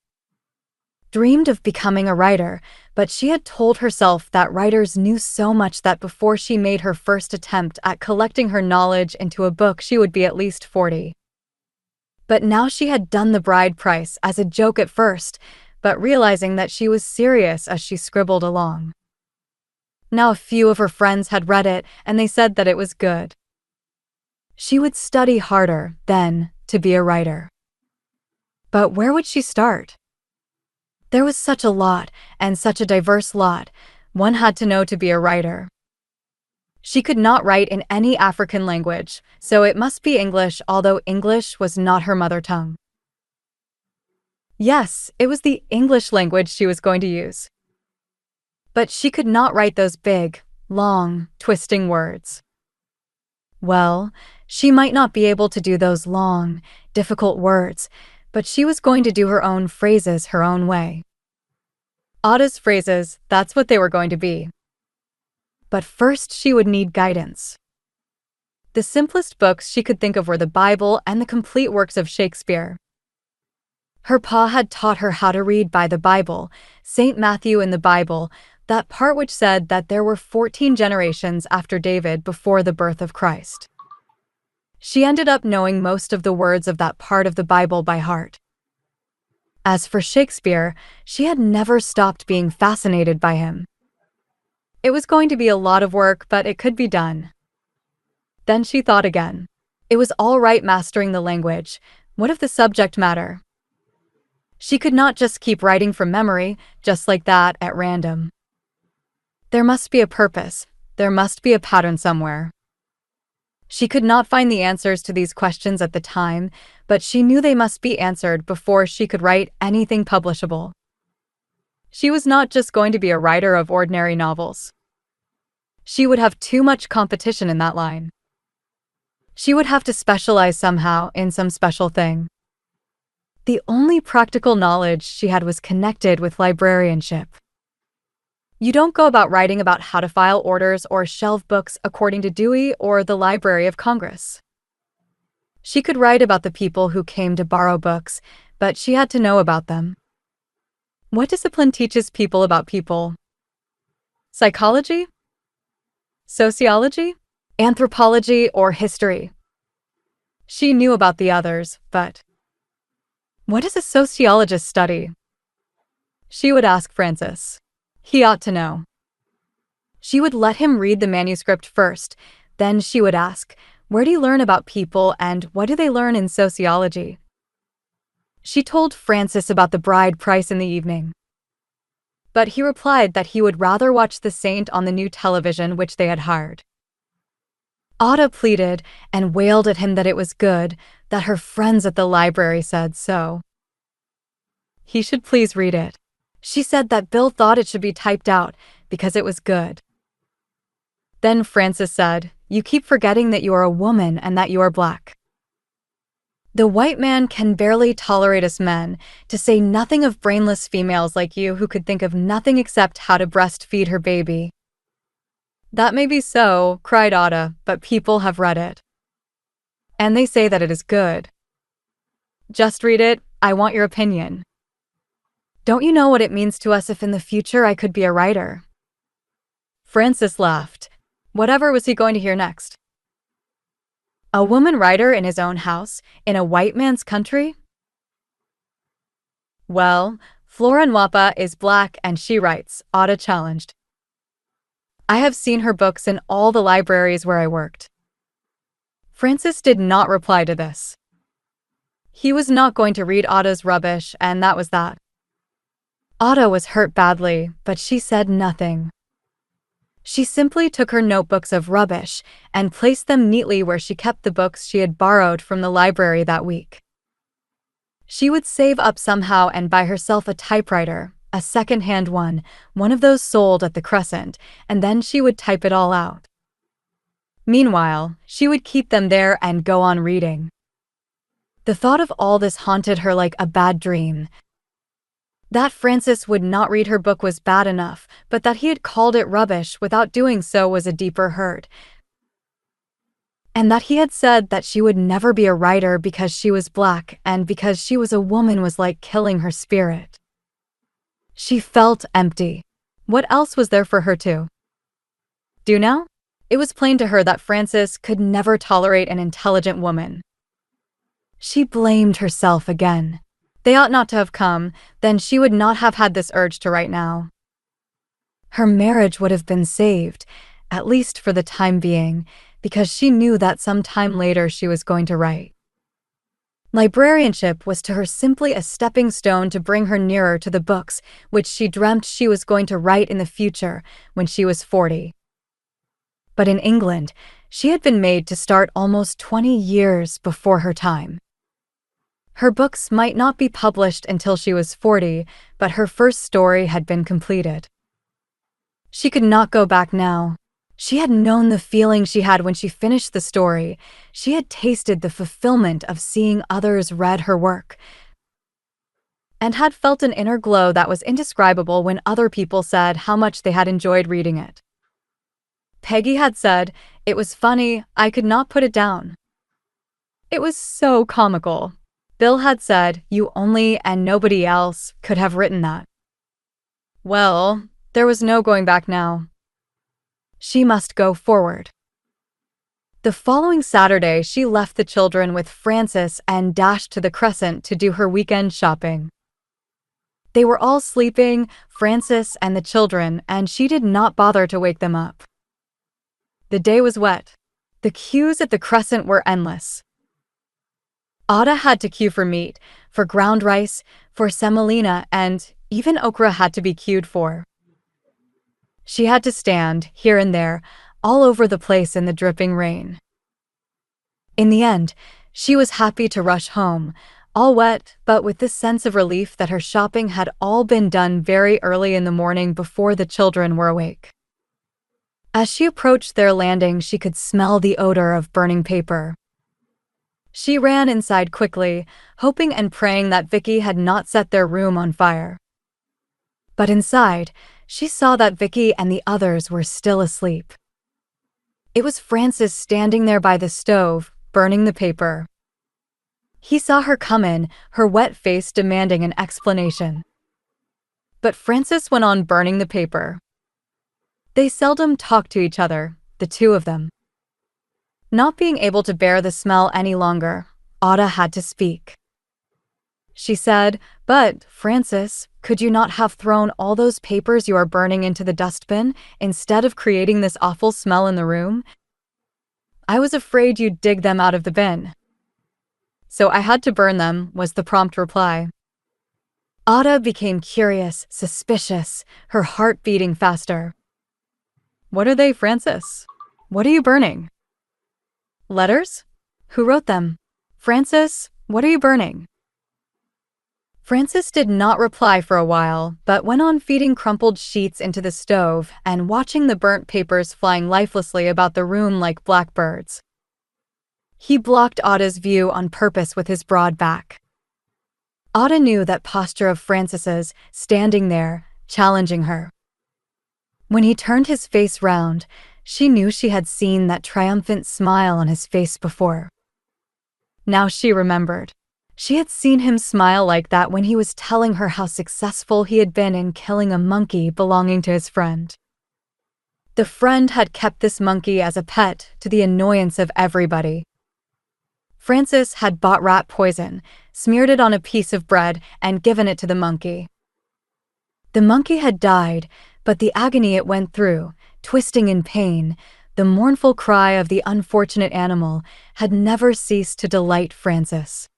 dreamed of becoming a writer, but she had told herself that writers knew so much that before she made her first attempt at collecting her knowledge into a book, she would be at least 40. But now she had done The Bride Price as a joke at first, but realizing that she was serious as she scribbled along. Now a few of her friends had read it, and they said that it was good. She would study harder, then, to be a writer. But where would she start? There was such a lot, and such a diverse lot, one had to know to be a writer. She could not write in any African language, so it must be English, although English was not her mother tongue. Yes, it was the English language she was going to use. But she could not write those big, long, twisting words. Well, she might not be able to do those long, difficult words, but she was going to do her own phrases her own way. Ada's phrases, that's what they were going to be. But first she would need guidance. The simplest books she could think of were the Bible and the complete works of Shakespeare. Her pa had taught her how to read by the Bible, St. Matthew in the Bible, that part which said that there were 14 generations after David before the birth of Christ. She ended up knowing most of the words of that part of the Bible by heart. As for Shakespeare, she had never stopped being fascinated by him. It was going to be a lot of work, but it could be done. Then she thought again. It was all right mastering the language. What of the subject matter? She could not just keep writing from memory, just like that, at random. There must be a purpose. There must be a pattern somewhere. She could not find the answers to these questions at the time, but she knew they must be answered before she could write anything publishable. She was not just going to be a writer of ordinary novels. She would have too much competition in that line. She would have to specialize somehow in some special thing. The only practical knowledge she had was connected with librarianship. You don't go about writing about how to file orders or shelve books according to Dewey or the Library of Congress. She could write about the people who came to borrow books, but she had to know about them. What discipline teaches people about people? Psychology? Sociology? Anthropology or history? She knew about the others, but what does a sociologist study? She would ask Francis. He ought to know. She would let him read the manuscript first, then she would ask, where do you learn about people and what do they learn in sociology? She told Francis about The Bride Price in the evening. But he replied that he would rather watch The Saint on the new television which they had hired. Ada pleaded and wailed at him that it was good, that her friends at the library said so. He should please read it. She said that Bill thought it should be typed out because it was good. Then Francis said, you keep forgetting that you are a woman and that you are black. The white man can barely tolerate us men, to say nothing of brainless females like you who could think of nothing except how to breastfeed her baby. That may be so, cried Ada, but people have read it. And they say that it is good. Just read it, I want your opinion. Don't you know what it means to us if in the future I could be a writer? Francis laughed. Whatever was he going to hear next? A woman writer in his own house, in a white man's country? Well, Flora Nwapa is black and she writes, Ada challenged. I have seen her books in all the libraries where I worked. Francis did not reply to this. He was not going to read Ada's rubbish, and that was that. Ada was hurt badly, but she said nothing. She simply took her notebooks of rubbish and placed them neatly where she kept the books she had borrowed from the library that week. She would save up somehow and buy herself a typewriter, a second-hand one of those sold at the Crescent, and then she would type it all out. Meanwhile, she would keep them there and go on reading. The thought of all this haunted her like a bad dream. That Francis would not read her book was bad enough, but that he had called it rubbish without doing so was a deeper hurt. And that he had said that she would never be a writer because she was black and because she was a woman was like killing her spirit. She felt empty. What else was there for her to do now? It was plain to her that Frances could never tolerate an intelligent woman. She blamed herself again. They ought not to have come, then she would not have had this urge to write now. Her marriage would have been saved, at least for the time being, because she knew that some time later she was going to write. Librarianship was to her simply a stepping stone to bring her nearer to the books which she dreamt she was going to write in the future when she was 40. But in England, she had been made to start almost 20 years before her time. Her books might not be published until she was 40, but her first story had been completed. She could not go back now. She had known the feeling she had when she finished the story. She had tasted the fulfillment of seeing others read her work, and had felt an inner glow that was indescribable when other people said how much they had enjoyed reading it. Peggy had said, "It was funny, I could not put it down. It was so comical." Bill had said, "You only and nobody else could have written that." Well, there was no going back now. She must go forward. The following Saturday, she left the children with Frances and dashed to the Crescent to do her weekend shopping. They were all sleeping, Frances and the children, and she did not bother to wake them up. The day was wet. The queues at the Crescent were endless. Ada had to queue for meat, for ground rice, for semolina, and even okra had to be queued for. She had to stand, here and there, all over the place in the dripping rain. In the end, she was happy to rush home, all wet, but with this sense of relief that her shopping had all been done very early in the morning before the children were awake. As she approached their landing, she could smell the odor of burning paper. She ran inside quickly, hoping and praying that Vicky had not set their room on fire. But inside, she saw that Vicky and the others were still asleep. It was Frances standing there by the stove, burning the paper. He saw her come in, her wet face demanding an explanation. But Frances went on burning the paper. They seldom talked to each other, the two of them. Not being able to bear the smell any longer, Ada had to speak. She said, "But, Frances, could you not have thrown all those papers you are burning into the dustbin instead of creating this awful smell in the room? I was afraid you'd dig them out of the bin. So I had to burn them," was the prompt reply. Ada became curious, suspicious, her heart beating faster. "What are they, Frances? What are you burning?" "Letters? Who wrote them? Frances, what are you burning?" Frances did not reply for a while, but went on feeding crumpled sheets into the stove and watching the burnt papers flying lifelessly about the room like blackbirds. He blocked Ada's view on purpose with his broad back. Ada knew that posture of Frances's, standing there, challenging her. When he turned his face round, she knew she had seen that triumphant smile on his face before. Now she remembered. She had seen him smile like that when he was telling her how successful he had been in killing a monkey belonging to his friend. The friend had kept this monkey as a pet to the annoyance of everybody. Frances had bought rat poison, smeared it on a piece of bread, and given it to the monkey. The monkey had died, but the agony it went through, twisting in pain, the mournful cry of the unfortunate animal, had never ceased to delight Frances.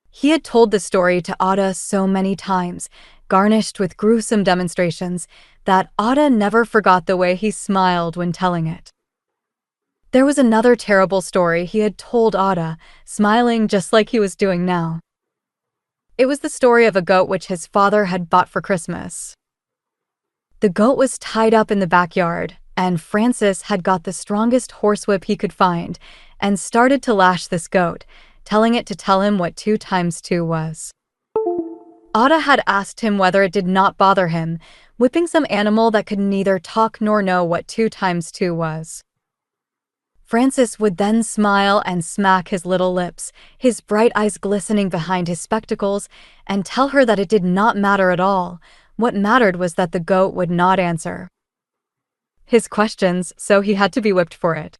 He had told the story to Ada so many times, garnished with gruesome demonstrations, that Ada never forgot the way he smiled when telling it. There was another terrible story he had told Ada, smiling just like he was doing now. It was the story of a goat which his father had bought for Christmas. The goat was tied up in the backyard, and Frances had got the strongest horsewhip he could find and started to lash this goat, telling it to tell him what 2 times 2 was. Ada had asked him whether it did not bother him, whipping some animal that could neither talk nor know what 2 times 2 was. Francis would then smile and smack his little lips, his bright eyes glistening behind his spectacles, and tell her that it did not matter at all. What mattered was that the goat would not answer his questions, so he had to be whipped for it.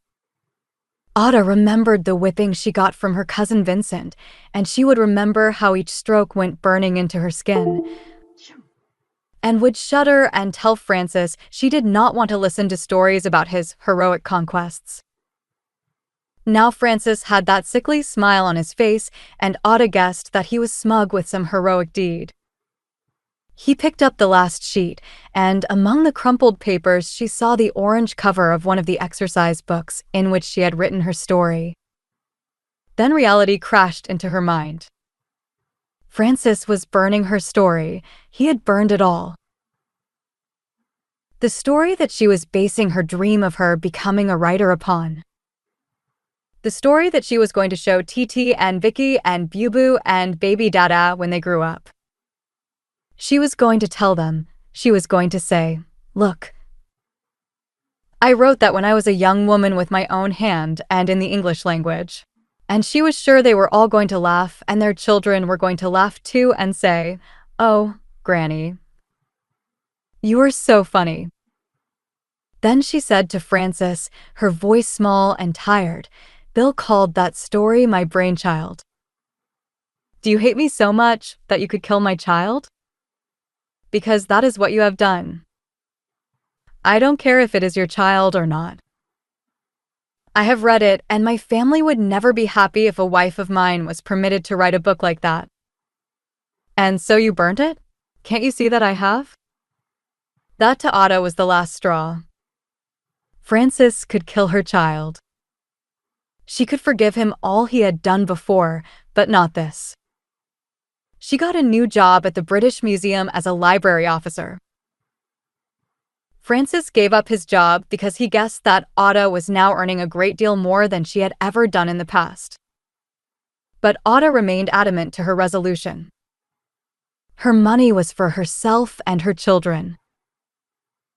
Ada remembered the whipping she got from her cousin Vincent, and she would remember how each stroke went burning into her skin, and would shudder and tell Francis she did not want to listen to stories about his heroic conquests. Now Francis had that sickly smile on his face, and Ada guessed that he was smug with some heroic deed. He picked up the last sheet, and among the crumpled papers she saw the orange cover of one of the exercise books in which she had written her story. Then reality crashed into her mind. Francis was burning her story. He had burned it all. The story that she was basing her dream of her becoming a writer upon. The story that she was going to show TT and Vicky and Bubu and Baby Dada when they grew up. She was going to tell them. She was going to say, "Look, I wrote that when I was a young woman with my own hand and in the English language." And she was sure they were all going to laugh, and their children were going to laugh too and say, "Oh, Granny, you are so funny." Then she said to Francis, her voice small and tired, "Bill called that story my brainchild. Do you hate me so much that you could kill my child? Because that is what you have done. I don't care if it is your child or not. I have read it, and my family would never be happy if a wife of mine was permitted to write a book like that. And so you burnt it? Can't you see that I have?" That to Ada was the last straw. Francis could kill her child. She could forgive him all he had done before, but not this. She got a new job at the British Museum as a library officer. Francis gave up his job because he guessed that Ada was now earning a great deal more than she had ever done in the past. But Ada remained adamant to her resolution. Her money was for herself and her children.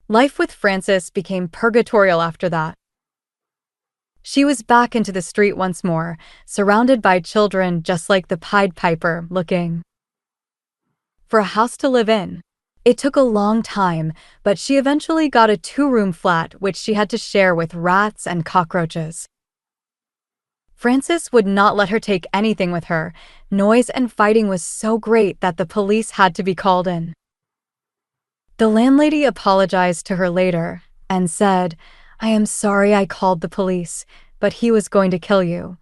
Life with Francis became purgatorial after that. She was back into the street once more, surrounded by children just like the Pied Piper, looking for a house to live in. It took a long time, but she eventually got a 2-room flat which she had to share with rats and cockroaches. Francis would not let her take anything with her. Noise and fighting was so great that the police had to be called in. The landlady apologized to her later and said, "I am sorry I called the police, but he was going to kill you."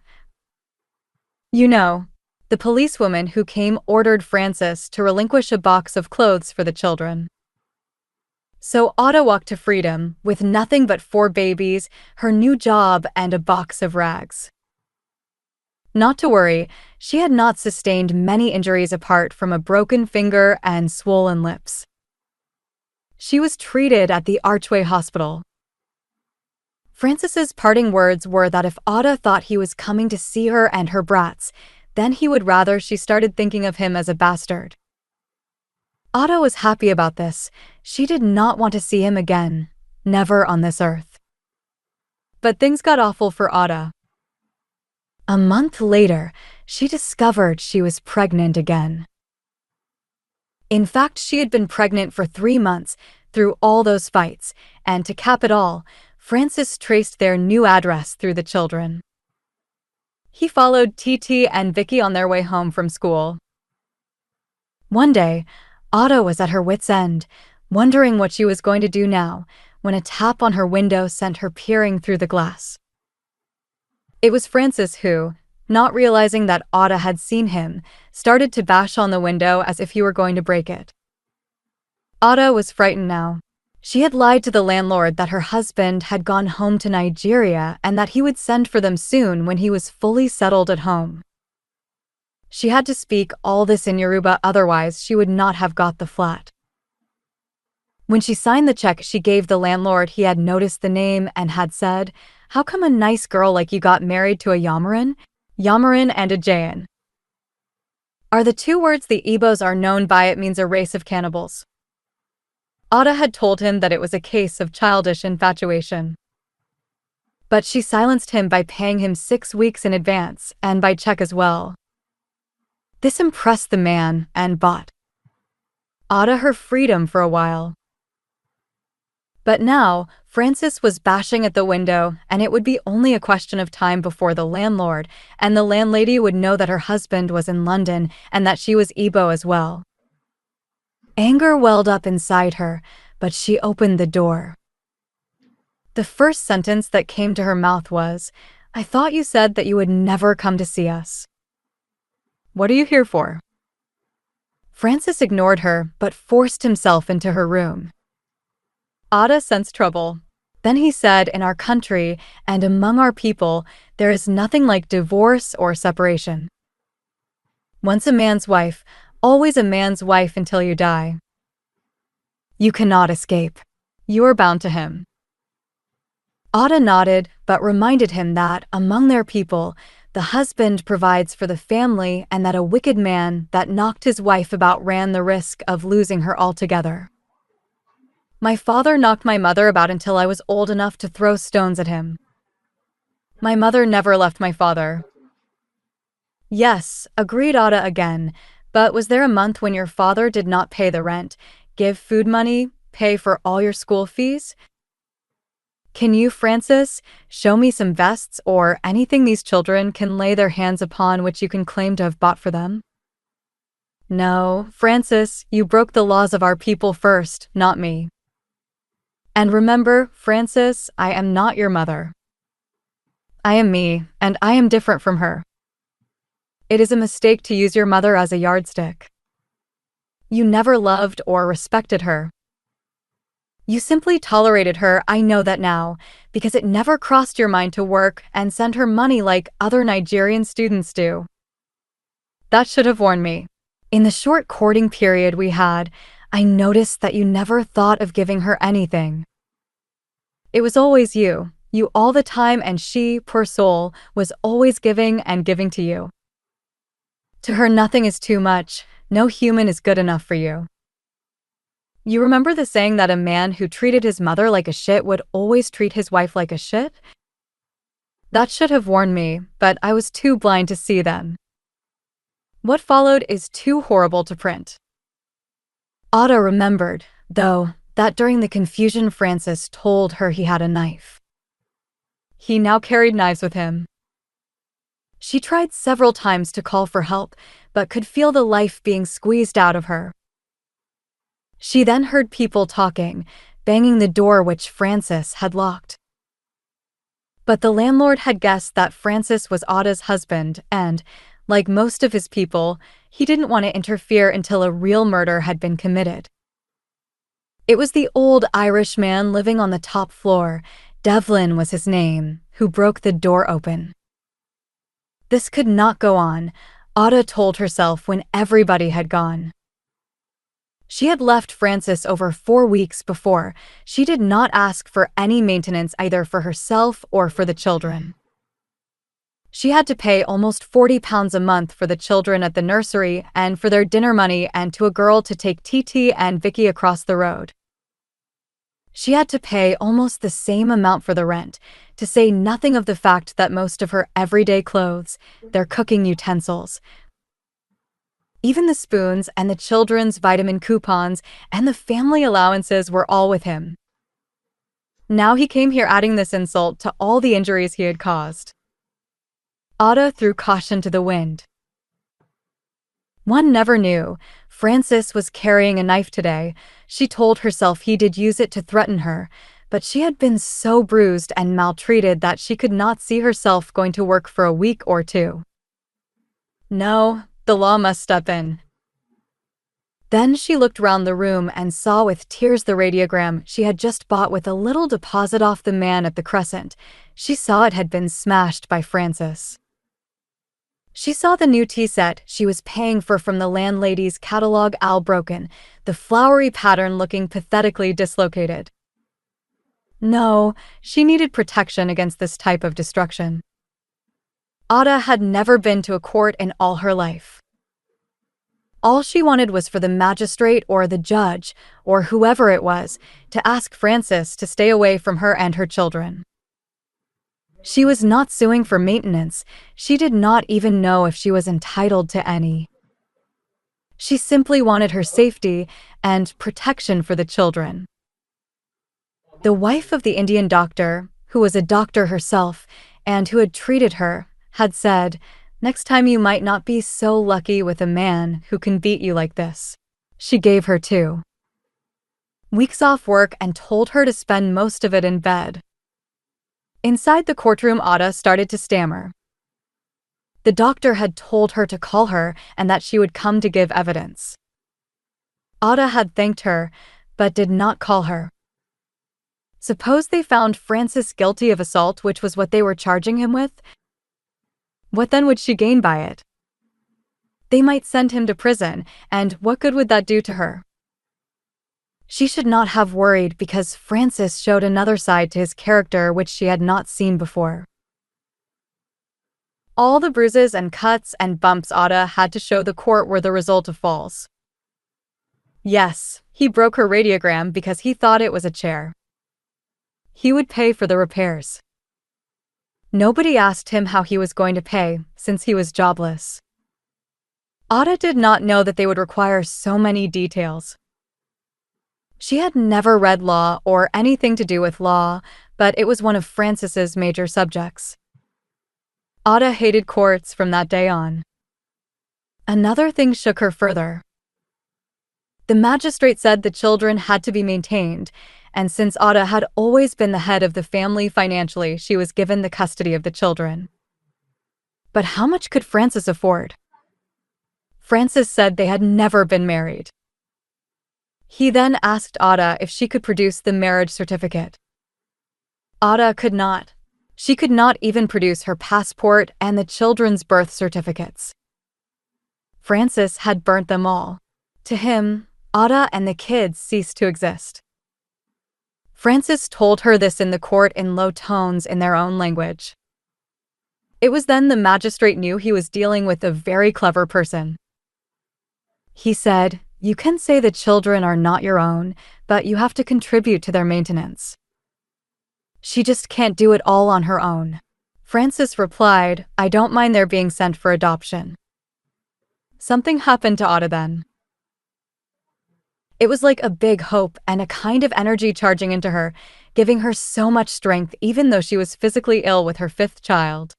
You know, the policewoman who came ordered Francis to relinquish a box of clothes for the children. So Ada walked to freedom with nothing but 4 babies, her new job, and a box of rags. Not to worry, she had not sustained many injuries apart from a broken finger and swollen lips. She was treated at the Archway Hospital. Francis's parting words were that if Ada thought he was coming to see her and her brats, then he would rather she started thinking of him as a bastard. Ada was happy about this. She did not want to see him again, never on this earth. But things got awful for Ada. A month later, she discovered she was pregnant again. In fact, she had been pregnant for 3 months through all those fights, and to cap it all, Francis traced their new address through the children. He followed TT and Vicky on their way home from school. One day, Ada was at her wit's end, wondering what she was going to do now, when a tap on her window sent her peering through the glass. It was Francis who, not realizing that Ada had seen him, started to bash on the window as if he were going to break it. Ada was frightened now. She had lied to the landlord that her husband had gone home to Nigeria and that he would send for them soon when he was fully settled at home. She had to speak all this in Yoruba, otherwise she would not have got the flat. When she signed the check she gave the landlord, he had noticed the name and had said, "How come a nice girl like you got married to a Yamaran? Yamaran and a Jayan." are the two words the Igbos are known by. It means a race of cannibals. Ada had told him that it was a case of childish infatuation. But she silenced him by paying him 6 weeks in advance, and by check as well. This impressed the man, and bought Ada her freedom for a while. But now, Francis was bashing at the window, and it would be only a question of time before the landlord and the landlady would know that her husband was in London and that she was Igbo as well. Anger welled up inside her, but she opened the door. The first sentence that came to her mouth was, "I thought you said that you would never come to see us. What are you here for?" Francis ignored her, but forced himself into her room. Ada sensed trouble. Then he said, "In our country and among our people, there is nothing like divorce or separation. Once a man's wife, always a man's wife until you die. You cannot escape. You are bound to him." Ada nodded, but reminded him that, among their people, the husband provides for the family and that a wicked man that knocked his wife about ran the risk of losing her altogether. "My father knocked my mother about until I was old enough to throw stones at him. My mother never left my father." "Yes," agreed Ada again, "but was there a month when your father did not pay the rent, give food money, pay for all your school fees? Can you, Francis, show me some vests or anything these children can lay their hands upon which you can claim to have bought for them?" "No, Francis, you broke the laws of our people first, not me. And remember, Francis, I am not your mother. I am me, and I am different from her. It is a mistake to use your mother as a yardstick. You never loved or respected her. You simply tolerated her, I know that now, because it never crossed your mind to work and send her money like other Nigerian students do. That should have warned me. In the short courting period we had, I noticed that you never thought of giving her anything. It was always you all the time, and she, poor soul, was always giving and giving to you. To her nothing is too much, no human is good enough for you. You remember the saying that a man who treated his mother like a shit would always treat his wife like a shit? That should have warned me, but I was too blind to see then. What followed is too horrible to print." Ada remembered, though, that during the confusion Francis told her he had a knife. He now carried knives with him. She tried several times to call for help, but could feel the life being squeezed out of her. She then heard people talking, banging the door which Francis had locked. But the landlord had guessed that Francis was Ada's husband and, like most of his people, he didn't want to interfere until a real murder had been committed. It was the old Irish man living on the top floor, Devlin was his name, who broke the door open. This could not go on, Ada told herself when everybody had gone. She had left Francis over 4 weeks before. She did not ask for any maintenance either for herself or for the children. She had to pay almost £40 a month for the children at the nursery and for their dinner money and to a girl to take TT and Vicky across the road. She had to pay almost the same amount for the rent, to say nothing of the fact that most of her everyday clothes, their cooking utensils, even the spoons and the children's vitamin coupons and the family allowances were all with him. Now he came here adding this insult to all the injuries he had caused. Ada threw caution to the wind. One never knew. Francis was carrying a knife today. She told herself he did use it to threaten her, but she had been so bruised and maltreated that she could not see herself going to work for a week or two. No, the law must step in. Then she looked round the room and saw with tears the radiogram she had just bought with a little deposit off the man at the Crescent. She saw it had been smashed by Francis. She saw the new tea set she was paying for from the landlady's catalog all broken, the flowery pattern looking pathetically dislocated. No, she needed protection against this type of destruction. Ada had never been to a court in all her life. All she wanted was for the magistrate or the judge, or whoever it was, to ask Frances to stay away from her and her children. She was not suing for maintenance. She did not even know if she was entitled to any. She simply wanted her safety and protection for the children. The wife of the Indian doctor, who was a doctor herself and who had treated her, had said, "Next time you might not be so lucky with a man who can beat you like this." She gave her 2 weeks off work and told her to spend most of it in bed. Inside the courtroom, Ada started to stammer. The doctor had told her to call her and that she would come to give evidence. Ada had thanked her, but did not call her. Suppose they found Francis guilty of assault, which was what they were charging him with? What then would she gain by it? They might send him to prison, and what good would that do to her? She should not have worried because Francis showed another side to his character which she had not seen before. All the bruises and cuts and bumps Ada had to show the court were the result of falls. Yes, he broke her radiogram because he thought it was a chair. He would pay for the repairs. Nobody asked him how he was going to pay, since he was jobless. Ada did not know that they would require so many details. She had never read law or anything to do with law, but it was one of Francis's major subjects. Ada hated courts from that day on. Another thing shook her further. The magistrate said the children had to be maintained, and since Ada had always been the head of the family financially, she was given the custody of the children. But how much could Francis afford? Francis said they had never been married. He then asked Ada if she could produce the marriage certificate. Ada could not. She could not even produce her passport and the children's birth certificates. Francis had burnt them all. To him, Ada and the kids ceased to exist. Francis told her this in the court in low tones in their own language. It was then the magistrate knew he was dealing with a very clever person. He said, "You can say the children are not your own, but you have to contribute to their maintenance. She just can't do it all on her own." Francis replied, "I don't mind their being sent for adoption." Something happened to Ada then. It was like a big hope and a kind of energy charging into her, giving her so much strength even though she was physically ill with her 5th child.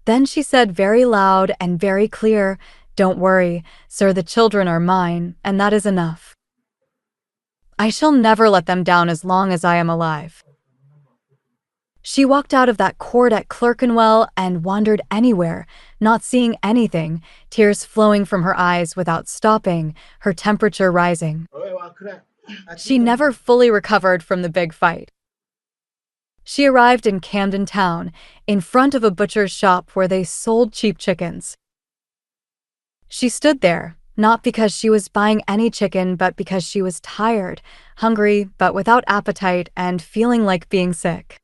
Then she said very loud and very clear, "Don't worry, sir, the children are mine, and that is enough. I shall never let them down as long as I am alive." She walked out of that court at Clerkenwell and wandered anywhere, not seeing anything, tears flowing from her eyes without stopping, her temperature rising. She never fully recovered from the big fight. She arrived in Camden Town, in front of a butcher's shop where they sold cheap chickens. She stood there, not because she was buying any chicken, but because she was tired, hungry, but without appetite, and feeling like being sick.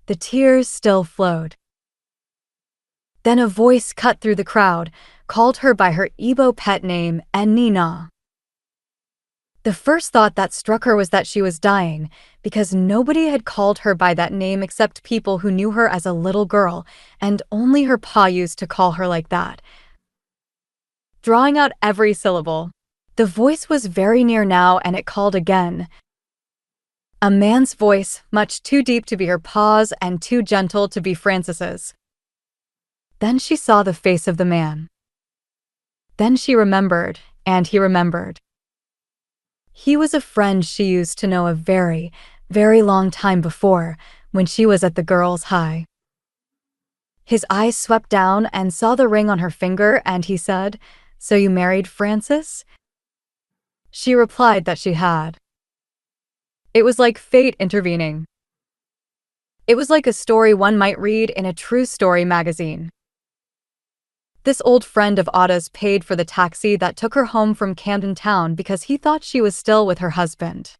The tears still flowed. Then a voice cut through the crowd, called her by her Igbo pet name, Enina. The first thought that struck her was that she was dying, because nobody had called her by that name except people who knew her as a little girl, and only her pa used to call her like that, drawing out every syllable. The voice was very near now, and it called again. A man's voice, much too deep to be her pa's and too gentle to be Francis's. Then she saw the face of the man. Then she remembered, and he remembered. He was a friend she used to know a very, very long time before, when she was at the girls' high. His eyes swept down and saw the ring on her finger, and he said, "So you married Francis?" She replied that she had. It was like fate intervening. It was like a story one might read in a true story magazine. This old friend of Ada's paid for the taxi that took her home from Camden Town because he thought she was still with her husband.